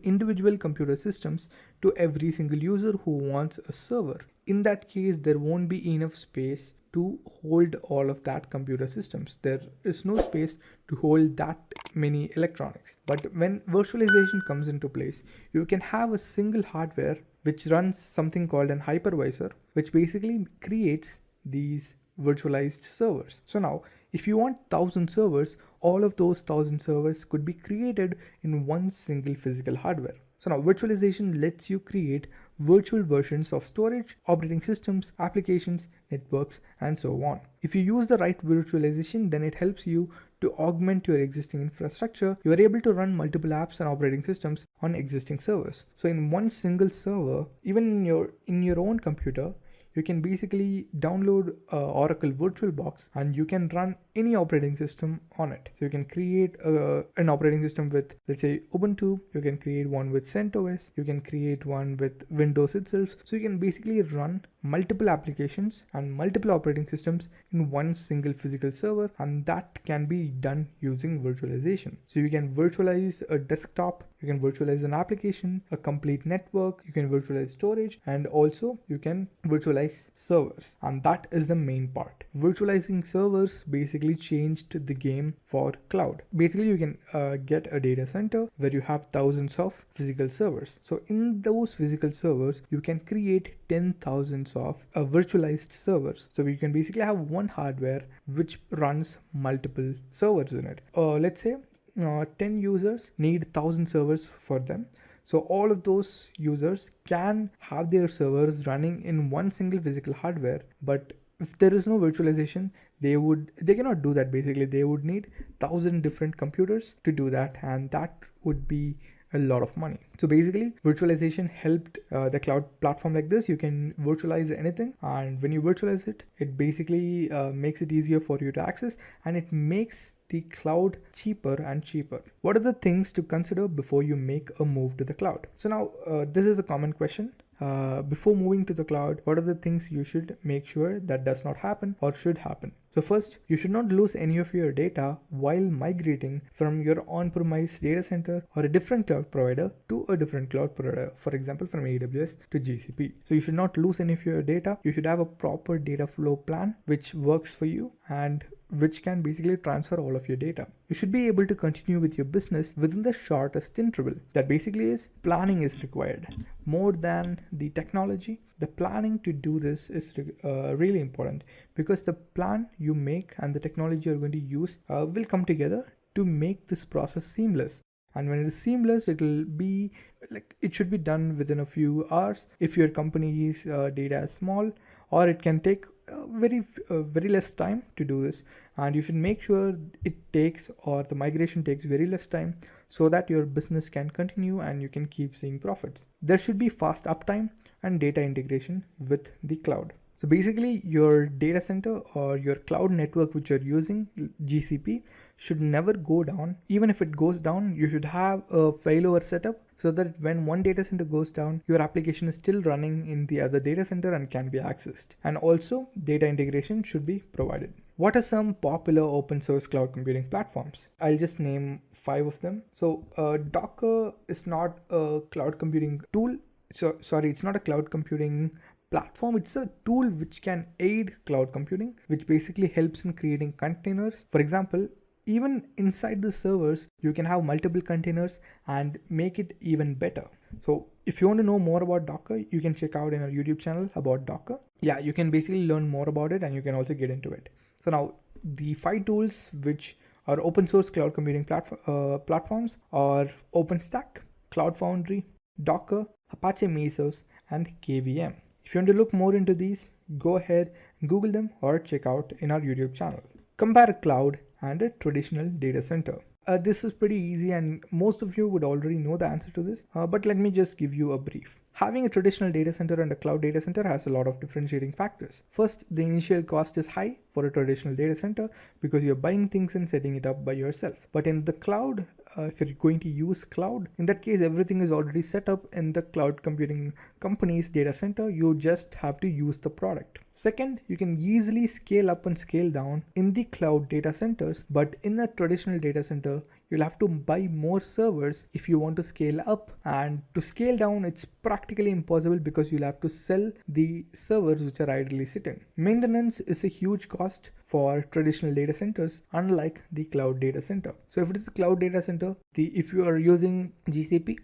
S4: individual computer systems to every single user who wants a server. In that case, there won't be enough space to hold all of that computer systems. There is no space to hold that many electronics. But when virtualization comes into place, you can have a single hardware which runs something called an hypervisor, which basically creates these virtualized servers. So now, if you want 1,000 servers, all of those 1,000 servers could be created in one single physical hardware. So now virtualization lets you create virtual versions of storage, operating systems, applications, networks, and so on. If you use the right virtualization, then it helps you to augment your existing infrastructure. You are able to run multiple apps and operating systems on existing servers. So in one single server, even in your own computer, you can basically download Oracle VirtualBox and you can run any operating system on it. So you can create an operating system with, let's say, Ubuntu. You can create one with CentOS. You can create one with Windows itself. So you can basically run multiple applications and multiple operating systems in one single physical server, and that can be done using virtualization. So you can virtualize a desktop, you can virtualize an application, a complete network, you can virtualize storage, and also you can virtualize servers. And that is the main part. Virtualizing servers basically changed the game for cloud. Basically, you can get a data center where you have thousands of physical servers. So in those physical servers, you can create 10,000 of virtualized servers. So you can basically have one hardware which runs multiple servers in it. Let's say 10 users need 1,000 servers for them. So all of those users can have their servers running in one single physical hardware, but if there is no virtualization, they cannot do that. Basically, they would need 1,000 different computers to do that, and that would be a lot of money. So basically, virtualization helped the cloud platform like this. You can virtualize anything, and when you virtualize it, it basically makes it easier for you to access, and it makes the cloud cheaper and cheaper. What are the things to consider before you make a move to the cloud? So now this is a common question. Before moving to the cloud, what are the things you should make sure that does not happen or should happen? So first, you should not lose any of your data while migrating from your on-premise data center or a different cloud provider to a different cloud provider, for example, from AWS to GCP. So you should not lose any of your data. You should have a proper data flow plan which works for you and which can basically transfer all of your data. You should be able to continue with your business within the shortest interval. That basically is planning is required. More than the technology, the planning to do this is really important, because the plan you make and the technology you're going to use will come together to make this process seamless. And when it is seamless, it will be like it should be done within a few hours if your company's data is small, or it can take very less time to do this. And you should make sure it takes, or the migration takes very less time, so that your business can continue and you can keep seeing profits. There should be fast uptime and data integration with the cloud. So basically, your data center or your cloud network which you're using, GCP, should never go down. Even if it goes down, you should have a failover setup so that when one data center goes down, your application is still running in the other data center and can be accessed. And also, data integration should be provided. what are some popular open source cloud computing platforms? I'll just name 5 of them. So Docker is not a cloud computing tool. It's not a cloud computing platform. It's a tool which can aid cloud computing, which basically helps in creating containers. For example, even inside the servers, you can have multiple containers and make it even better. So if you want to know more about Docker, you can check out in our YouTube channel about Docker. Yeah, you can basically learn more about it and you can also get into it. So now the 5 tools which are open source cloud computing platforms are OpenStack, Cloud Foundry, Docker, Apache Mesos, and KVM. If you want to look more into these, go ahead, Google them or check out in our YouTube channel. Compare a cloud and a traditional data center. This is pretty easy and most of you would already know the answer to this, but let me just give you a brief. Having a traditional data center and a cloud data center has a lot of differentiating factors. First, the initial cost is high for a traditional data center because you're buying things and setting it up by yourself. But in the cloud, if you're going to use cloud, in that case, everything is already set up in the cloud computing company's data center. You just have to use the product. Second, you can easily scale up and scale down in the cloud data centers, but in a traditional data center, you'll have to buy more servers if you want to scale up, and to scale down, it's practically impossible because you'll have to sell the servers which are idly sitting. Maintenance is a huge cost for traditional data centers, unlike the cloud data center. So if it is a cloud data center, if you are using GCP,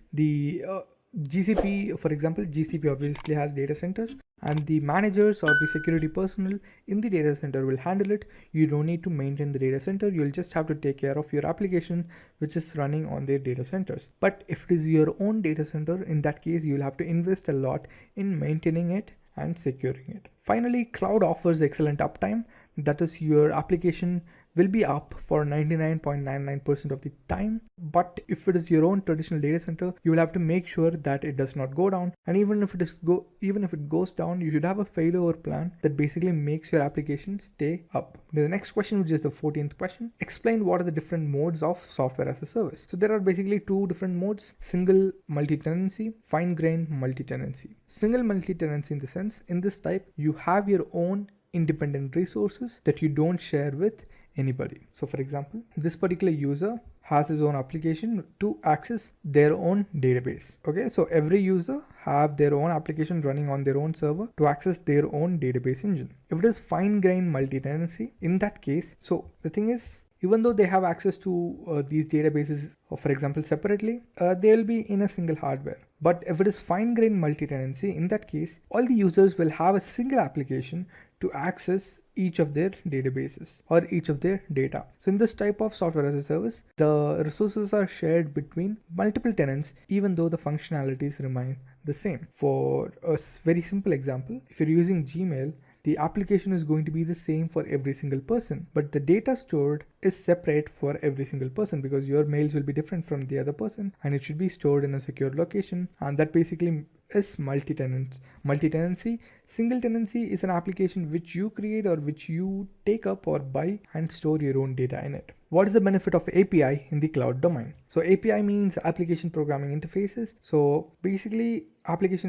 S4: GCP, for example, GCP obviously has data centers, and the managers or the security personnel in the data center will handle it. You don't need to maintain the data center. You'll just have to take care of your application which is running on their data centers. But if it is your own data center, in that case, you'll have to invest a lot in maintaining it and securing it. Finally, cloud offers excellent uptime. That is, your application will be up for 99.99% of the time. But if it is your own traditional data center, you will have to make sure that it does not go down. And even if it goes down, you should have a failover plan that basically makes your application stay up. The next question, which is the 14th question, explain what are the different modes of software as a service. So there are basically 2 different modes: single multi-tenancy, fine-grained multi-tenancy. Single multi-tenancy in the sense, in this type, you have your own independent resources that you don't share with anybody. So for example, this particular user has his own application to access their own database. Okay, so every user have their own application running on their own server to access their own database engine. If it is fine-grained multi-tenancy, in that case, so the thing is, even though they have access to these databases, for example, separately, they will be in a single hardware. But if it is fine-grained multi-tenancy, in that case, all the users will have a single application to access each of their databases or each of their data. So in this type of software as a service, the resources are shared between multiple tenants, even though the functionalities remain the same. For a very simple example, if you're using Gmail, the application is going to be the same for every single person, but the data stored is separate for every single person because your mails will be different from the other person and it should be stored in a secure location, and that basically is multi-tenancy. Single tenancy is an application which you create or which you take up or buy and store your own data in it. What is the benefit of API in the cloud domain? So API means application programming interfaces. So basically APIs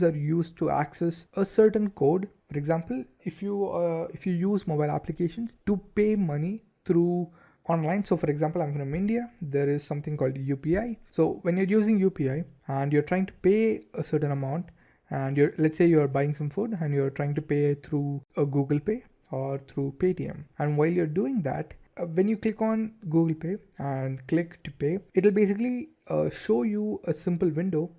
S4: are used to access a certain code. For example, if you use mobile applications to pay money through online. So for example, I'm from India, there is something called UPI. So when you're using UPI and you're trying to pay a certain amount, and let's say you're buying some food and you're trying to pay through a Google Pay or through Paytm. And while you're doing that, when you click on Google Pay and click to pay, it'll basically show you a simple window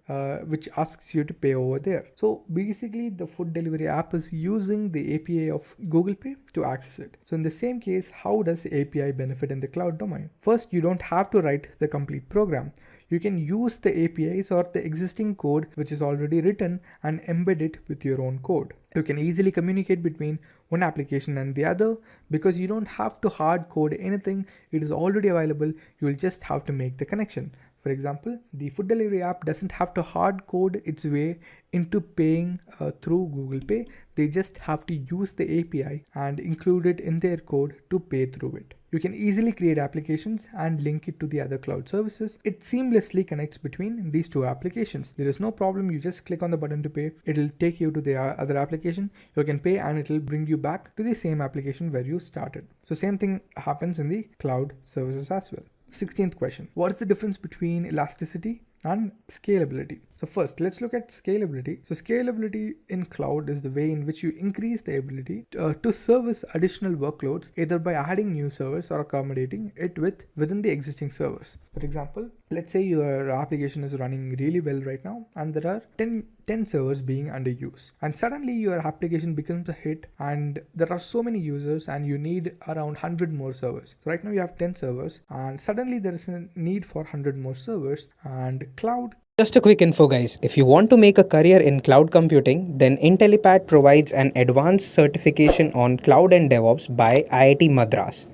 S4: which asks you to pay over there. So basically the food delivery app is using the API of Google Pay to access it. So in the same case, how does the API benefit in the cloud domain? First, you don't have to write the complete program. You can use the APIs or the existing code which is already written and embed it with your own code. You can easily communicate between one application and the other because you don't have to hard code anything. It is already available. You will just have to make the connection. For For example, the food delivery app doesn't have to hard code its way into paying through Google Pay. They just have to use the API and include it in their code to pay through it. You can easily create applications and link it to the other cloud services. It seamlessly connects between these two applications. There is no problem. You just click on the button to pay. It'll take you to the other application. You can pay and it'll bring you back to the same application where you started. So same thing happens in the cloud services as well. 16th question. What is the difference between elasticity and scalability? So first, let's look at scalability. So scalability in cloud is the way in which you increase the ability to service additional workloads, either by adding new servers or accommodating it within the existing servers. For example, let's say your application is running really well right now and there are 10 servers being under use, and suddenly your application becomes a hit and there are so many users and you need around 100 more servers. So right now you have 10 servers and suddenly there is a need for 100 more servers, and cloud.
S1: Just a quick info guys, if you want to make a career in cloud computing, then Intellipaat provides an advanced certification on cloud and DevOps by IIT Madras.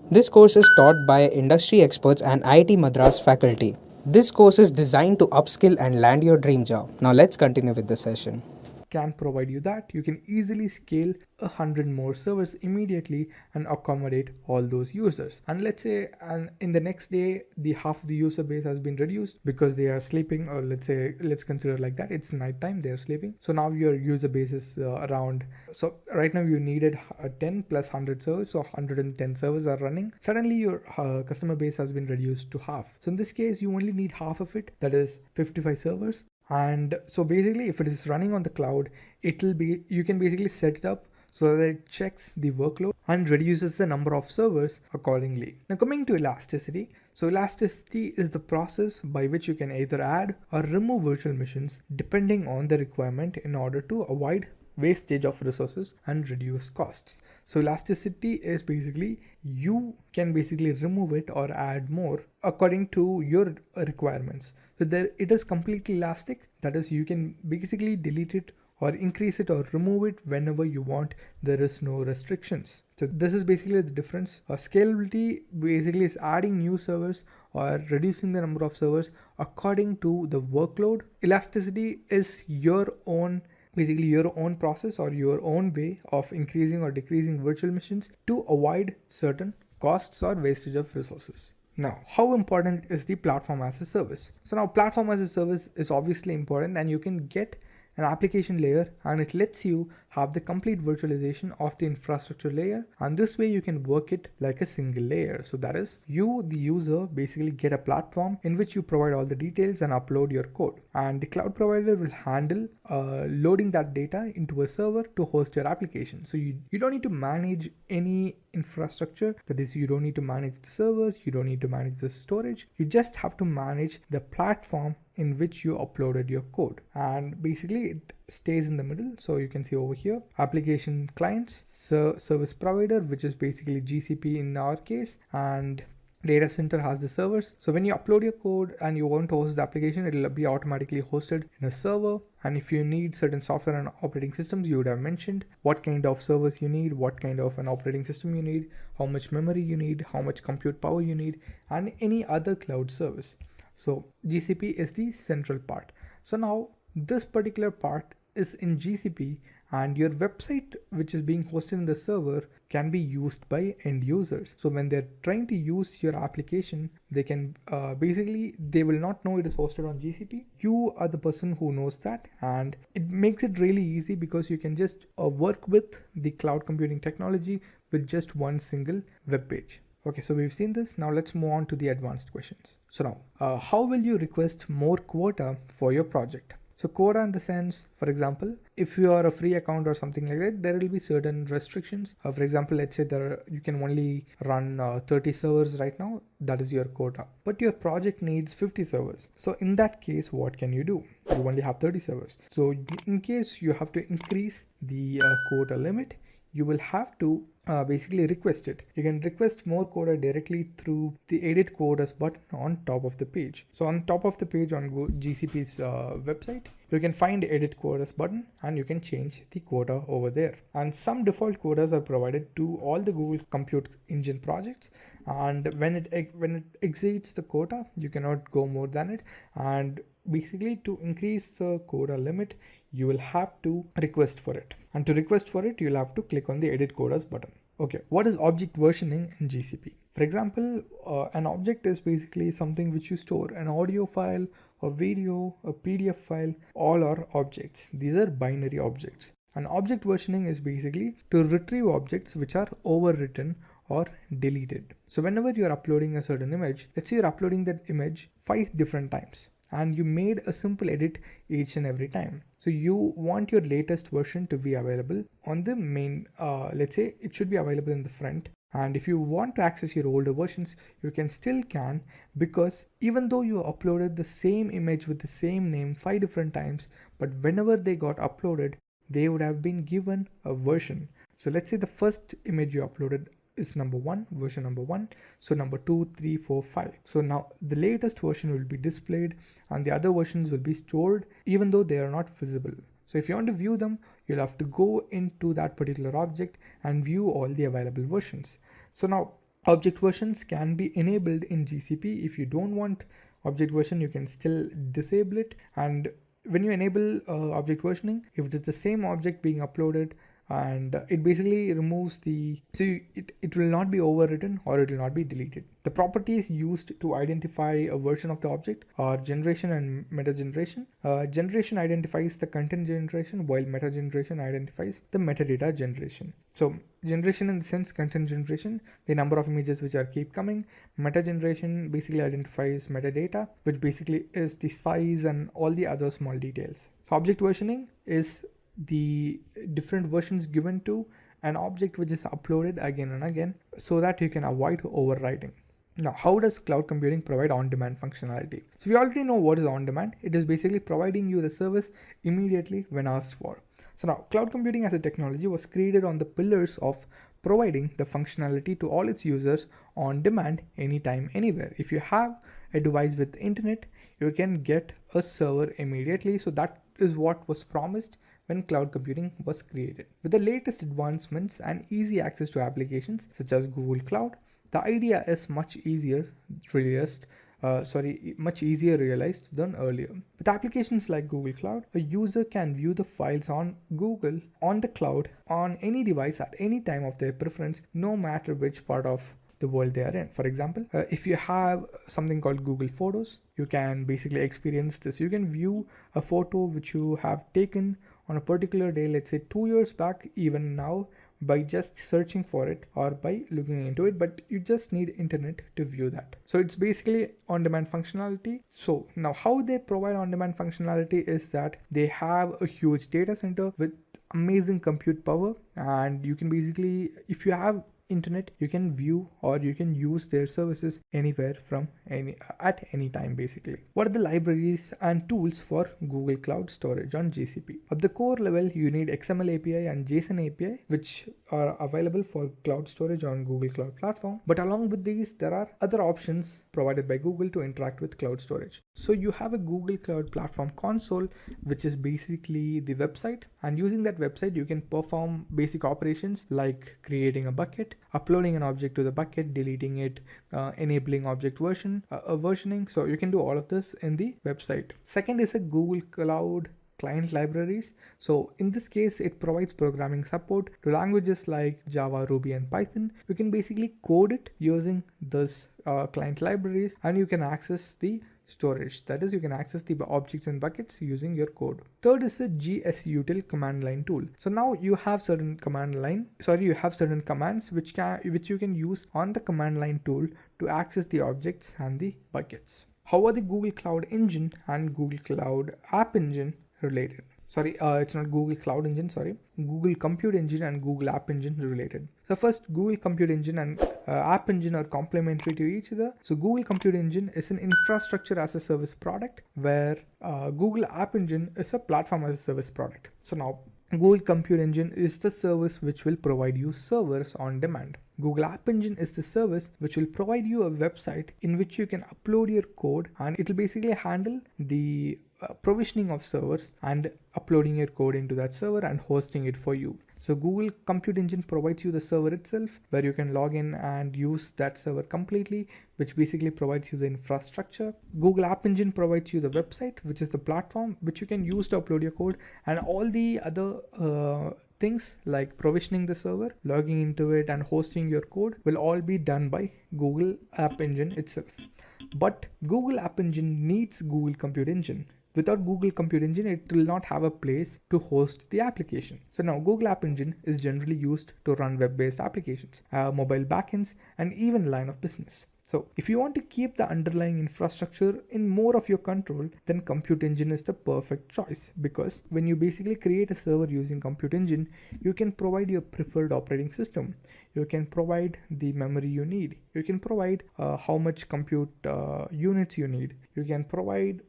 S1: This course is taught by industry experts and IIT Madras faculty. This course is designed to upskill and land your dream job. Now let's continue with the session.
S4: Can provide you that. You can easily scale 100 more servers immediately and accommodate all those users. And let's say in the next day, the half of the user base has been reduced because they are sleeping, or let's consider like that. It's nighttime, they are sleeping. So now your user base is around. So right now you needed 10 plus 100 servers. So 110 servers are running. Suddenly your customer base has been reduced to half. So in this case, you only need half of it. That is 55 servers. And so basically if it is running on the cloud, you can basically set it up so that it checks the workload and reduces the number of servers accordingly. Now coming to elasticity. So elasticity is the process by which you can either add or remove virtual machines depending on the requirement in order to avoid wastage of resources and reduce costs. So elasticity is basically you can basically remove it or add more according to your requirements. So there it is completely elastic. That is, you can basically delete it or increase it or remove it whenever you want. There is no restrictions. So this is basically the difference. Scalability basically is adding new servers or reducing the number of servers according to the workload. Elasticity is basically your own process or your own way of increasing or decreasing virtual machines to avoid certain costs or wastage of resources. Now, how important is the platform as a service? So now platform as a service is obviously important, and you can get an application layer and it lets you have the complete virtualization of the infrastructure layer, and this way you can work it like a single layer. So that is, you the user basically get a platform in which you provide all the details and upload your code, and the cloud provider will handle loading that data into a server to host your application. So you don't need to manage any infrastructure. That is, you don't need to manage the servers, you don't need to manage the storage, you just have to manage the platform in which you uploaded your code, and basically it stays in the middle. So you can see over here, application clients, service provider, which is basically GCP in our case, and data center has the servers. So when you upload your code and you want to host the application, it will be automatically hosted in a server. And if you need certain software and operating systems, you would have mentioned what kind of servers you need, what kind of an operating system you need, how much memory you need, how much compute power you need, and any other cloud service. So GCP is the central part. So now this particular part is in GCP, and your website, which is being hosted in the server, can be used by end users. So when they're trying to use your application, they can they will not know it is hosted on GCP. You are the person who knows that, and it makes it really easy because you can just work with the cloud computing technology with just one single web page. Okay, so we've seen this. Now let's move on to the advanced questions. So now, how will you request more quota for your project? So quota in the sense, for example, if you are a free account or something like that, there will be certain restrictions. For example, let's say you can only run 30 servers right now. That is your quota. But your project needs 50 servers. So in that case, what can you do? You only have 30 servers. So in case you have to increase the quota limit, you will have to basically request it. You can request more quota directly through the edit quotas button on top of the page. So on top of the page on GCP's website, you can find edit quotas button and you can change the quota over there. And some default quotas are provided to all the Google Compute Engine projects, and when it exceeds the quota, you cannot go more than it. And basically, to increase the quota limit, you will have to request for it, and to request for it, you'll have to click on the edit quotas button. Okay, what is object versioning in GCP? For example, an object is basically something which you store, an audio file, a video, a PDF file, all are objects. These are binary objects. And object versioning is basically to retrieve objects which are overwritten or deleted. So whenever you're uploading a certain image, let's say you're uploading that image 5 different times, and you made a simple edit each and every time. So you want your latest version to be available on the main, let's say it should be available in the front. And if you want to access your older versions, you can, because even though you uploaded the same image with the same name 5 different times, but whenever they got uploaded, they would have been given a version. So let's say the first image you uploaded is number 1, version number 1. So number 2, 3, 4, 5. So now the latest version will be displayed and the other versions will be stored even though they are not visible. So if you want to view them, you'll have to go into that particular object and view all the available versions. So now object versions can be enabled in GCP. If you don't want object version, you can still disable it. And when you enable object versioning, if it is the same object being uploaded, and it basically removes it will not be overwritten or it will not be deleted. The properties used to identify a version of the object are generation and meta generation. Generation identifies the content generation, while meta generation identifies the metadata generation. So generation in the sense content generation, the number of images which are keep coming. Meta generation basically identifies metadata, which basically is the size and all the other small details. So object versioning is the different versions given to an object which is uploaded again and again, so that you can avoid overwriting. Now, how does cloud computing provide on-demand functionality? So we already know what is on-demand. It is basically providing you the service immediately when asked for. So now, cloud computing as a technology was created on the pillars of providing the functionality to all its users on demand, anytime, anywhere. If you have a device with internet, you can get a server immediately. So that is what was promised when cloud computing was created. With the latest advancements and easy access to applications such as Google Cloud, the idea is much easier realized than earlier. With applications like Google Cloud, a user can view the files on Google on the cloud on any device at any time of their preference, no matter which part of the world they are in. For example, if you have something called Google Photos, you can basically experience this. You can view a photo which you have taken on a particular day, let's say 2 years back, even now, by just searching for it or by looking into it, but you just need internet to view that. So it's basically on-demand functionality. So now how they provide on-demand functionality is that they have a huge data center with amazing compute power, and you can basically, if you have internet, you can view or you can use their services anywhere from at any time. Basically, what are the libraries and tools for Google Cloud Storage on GCP? At the core level, you need XML API and JSON API, which are available for cloud storage on Google Cloud Platform. But along with these, there are other options provided by Google to interact with cloud storage. So you have a Google Cloud Platform console, which is basically the website, and using that website, you can perform basic operations like creating a bucket, uploading an object to the bucket, deleting it, enabling object versioning. So you can do all of this in the website. Second is a Google Cloud client libraries. So in this case, it provides programming support to languages like Java, Ruby, and Python. You can basically code it using this client libraries, and you can access the storage. That is, you can access the objects and buckets using your code. Third is a gsutil command line tool. So now you have certain commands which you can use on the command line tool to access the objects and the buckets. How are the Google Cloud Engine and Google Cloud App Engine related? It's not Google Cloud Engine, Google Compute Engine and Google App Engine related. So first, Google Compute Engine and App Engine are complementary to each other. So Google Compute Engine is an infrastructure as a service product, where Google App Engine is a platform as a service product. So now Google Compute Engine is the service which will provide you servers on demand. Google App Engine is the service which will provide you a website in which you can upload your code, and it will basically handle the provisioning of servers and a uploading your code into that server and hosting it for you. So Google Compute Engine provides you the server itself, where you can log in and use that server completely, which basically provides you the infrastructure. Google App Engine provides you the website, which is the platform which you can use to upload your code, and all the other things like provisioning the server, logging into it, and hosting your code will all be done by Google App Engine itself. But Google App Engine needs Google Compute Engine. Without Google Compute Engine, it will not have a place to host the application. So now Google App Engine is generally used to run web-based applications, mobile backends, and even line of business. So if you want to keep the underlying infrastructure in more of your control, then Compute Engine is the perfect choice, because when you basically create a server using Compute Engine, you can provide your preferred operating system. You can provide the memory you need. You can provide how much compute units you need. You can provide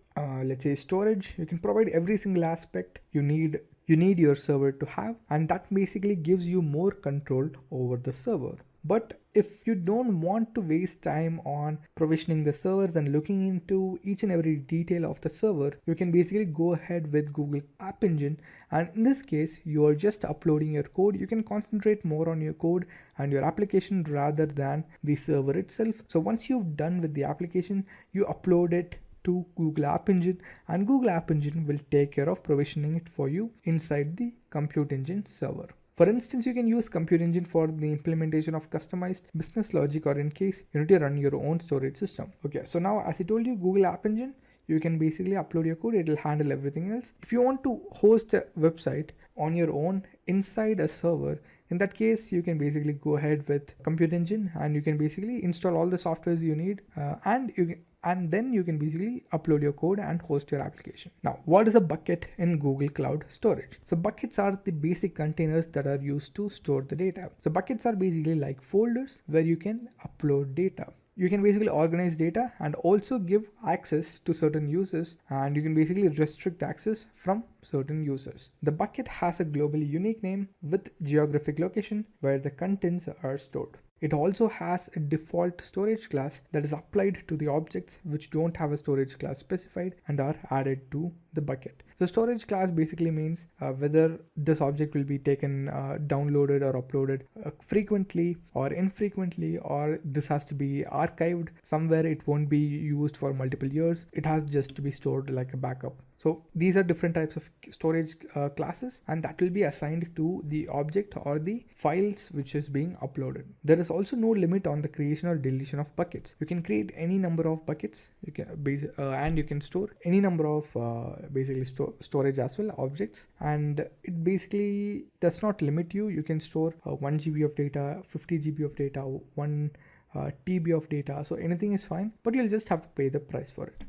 S4: let's say storage. You can provide every single aspect you need your server to have, and that basically gives you more control over the server. But if you don't want to waste time on provisioning the servers and looking into each and every detail of the server, you can basically go ahead with Google App Engine. And in this case, you are just uploading your code. You can concentrate more on your code and your application rather than the server itself. So once you've done with the application, you upload it to Google App Engine, and Google App Engine will take care of provisioning it for you inside the Compute Engine server. For instance, you can use Compute Engine for the implementation of customized business logic, or in case you need to run your own storage system. Okay, so now as I told you, Google App Engine, you can basically upload your code. It will handle everything else. If you want to host a website on your own inside a server, in that case, you can basically go ahead with Compute Engine, and you can basically install all the softwares you need, and then you can basically upload your code and host your application. Now, what is a bucket in Google Cloud Storage? So buckets are the basic containers that are used to store the data. So buckets are basically like folders where you can upload data. You can basically organize data and also give access to certain users, and you can basically restrict access from certain users. The bucket has a globally unique name with geographic location where the contents are stored. It also has a default storage class that is applied to the objects which don't have a storage class specified and are added to the bucket. So storage class basically means whether this object will be taken, downloaded or uploaded frequently or infrequently, or this has to be archived somewhere. It won't be used for multiple years. It has just to be stored like a backup. So these are different types of storage classes, and that will be assigned to the object or the files which is being uploaded. There is also no limit on the creation or deletion of buckets. You can create any number of buckets. You can and you can store any number of basically storage as well, objects, and it basically does not limit you. You can store 1 GB of data, 50 GB of data, 1 TB of data. So anything is fine, but you'll just have to pay the price for it.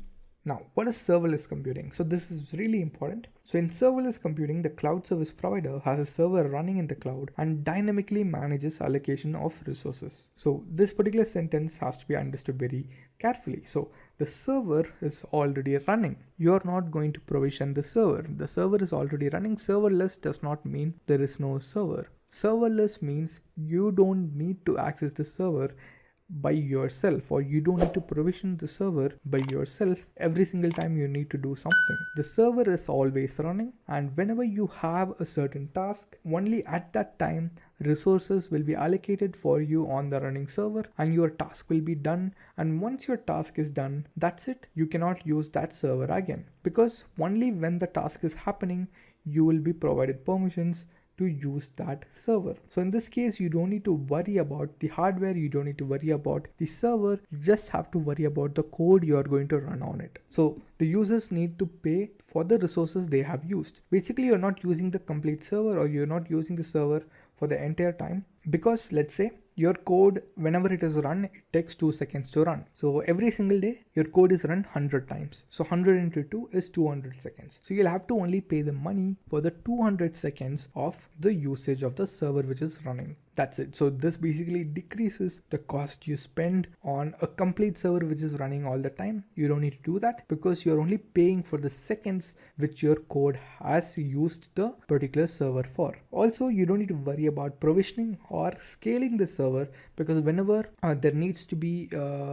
S4: Now, what is serverless computing? So this is really important. So in serverless computing, the cloud service provider has a server running in the cloud and dynamically manages allocation of resources. So this particular sentence has to be understood very carefully. So the server is already running. You're not going to provision the server. The server is already running. Serverless does not mean there is no server. Serverless means you don't need to access the server by yourself, or you don't need to provision the server by yourself every single time you need to do something. The server is always running, and whenever you have a certain task, only at that time resources will be allocated for you on the running server, and your task will be done. And once your task is done, that's it. You cannot use that server again, because only when the task is happening you will be provided permissions to use that server. So in this case, you don't need to worry about the hardware, you don't need to worry about the server, you just have to worry about the code you are going to run on it. So the users need to pay for the resources they have used. Basically, you're not using the complete server, or you're not using the server for the entire time, because let's say your code, whenever it is run, it takes 2 seconds to run. So every single day your code is run 100 times. So 100 into 2 is 200 seconds. So you'll have to only pay the money for the 200 seconds of the usage of the server which is running. That's it. So this basically decreases the cost you spend on a complete server which is running all the time. You don't need to do that because you're only paying for the seconds which your code has used the particular server for. Also, you don't need to worry about provisioning or scaling the server because whenever there needs to be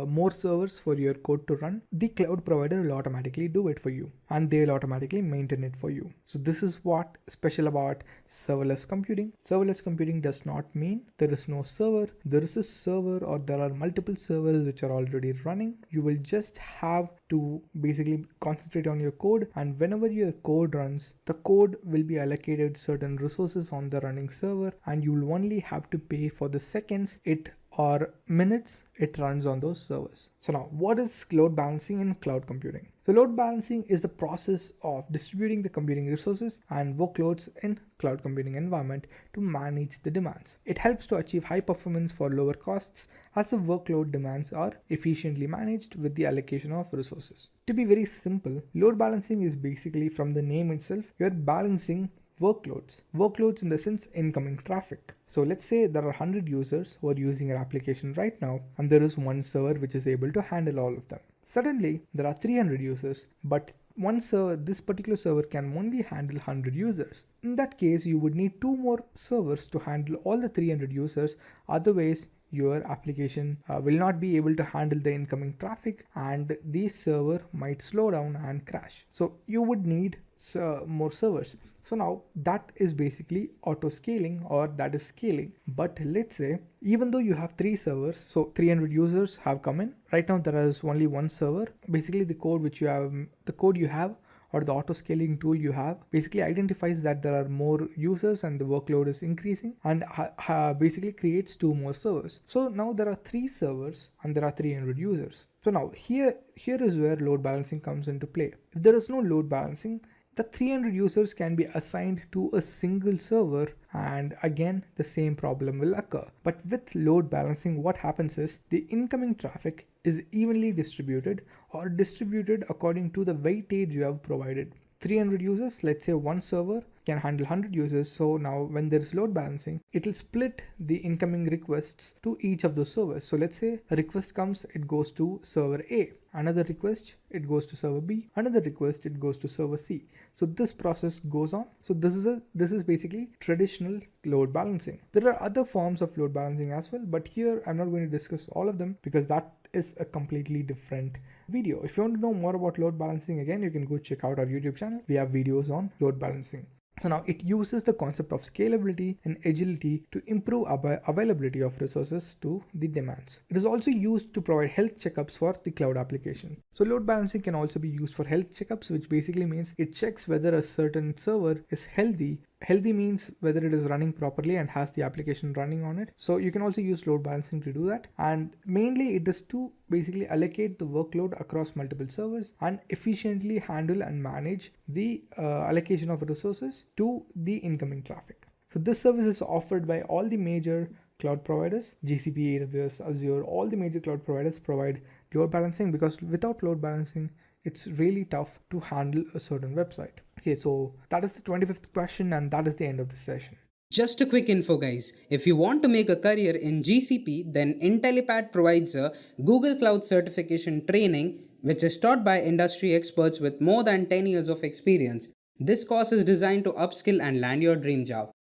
S4: more servers for your code to run, the cloud provider will automatically do it for you and they'll automatically maintain it for you. So this is what special about serverless computing. Serverless computing does not mean there is no server. There is a server or there are multiple servers which are already running. You will just have to basically concentrate on your code, and whenever your code runs, the code will be allocated certain resources on the running server and you will only have to pay for the seconds or minutes it runs on those servers. So now, what is load balancing in cloud computing? So load balancing is the process of distributing the computing resources and workloads in cloud computing environment to manage the demands. It helps to achieve high performance for lower costs as the workload demands are efficiently managed with the allocation of resources. To be very simple, load balancing is basically, from the name itself, you're balancing workloads in the sense incoming traffic. So let's say there are 100 users who are using your application right now and there is one server which is able to handle all of them. Suddenly there are 300 users, but this particular server can only handle 100 users. In that case, you would need 2 more servers to handle all the 300 users. Otherwise, your application will not be able to handle the incoming traffic and the server might slow down and crash. So you would need more servers. So now that is basically auto scaling, or that is scaling. But let's say even though you have 3 servers, so 300 users have come in. Right now there is only one server. Basically the code you have or the auto scaling tool you have basically identifies that there are more users and the workload is increasing and basically creates 2 more servers. So now there are 3 servers and there are 300 users. So now here is where load balancing comes into play. If there is no load balancing, the 300 users can be assigned to a single server and again the same problem will occur. But with load balancing, what happens is the incoming traffic is evenly distributed or distributed according to the weightage you have provided. 300 users, let's say one server can handle 100 users. So now when there is load balancing, it will split the incoming requests to each of those servers. So let's say a request comes, it goes to server A. Another request, it goes to server B. Another request, it goes to server C. So this process goes on. So this is basically traditional load balancing. There are other forms of load balancing as well, but here I'm not going to discuss all of them because that is a completely different video. If you want to know more about load balancing, again, you can go check out our YouTube channel. We have videos on load balancing. So now it uses the concept of scalability and agility to improve availability of resources to the demands. It is also used to provide health checkups for the cloud application. So load balancing can also be used for health checkups, which basically means it checks whether a certain server is healthy. Healthy means whether it is running properly and has the application running on it. So you can also use load balancing to do that. And mainly it is to basically allocate the workload across multiple servers and efficiently handle and manage the allocation of resources to the incoming traffic. So this service is offered by all the major cloud providers, GCP, AWS, Azure. All the major cloud providers provide load balancing because without load balancing, it's really tough to handle a certain website. Okay, so that is the 25th question and that is the end of the session.
S1: Just a quick info guys, if you want to make a career in GCP, then Intellipaat provides a Google Cloud certification training which is taught by industry experts with more than 10 years of experience. This course is designed to upskill and land your dream job.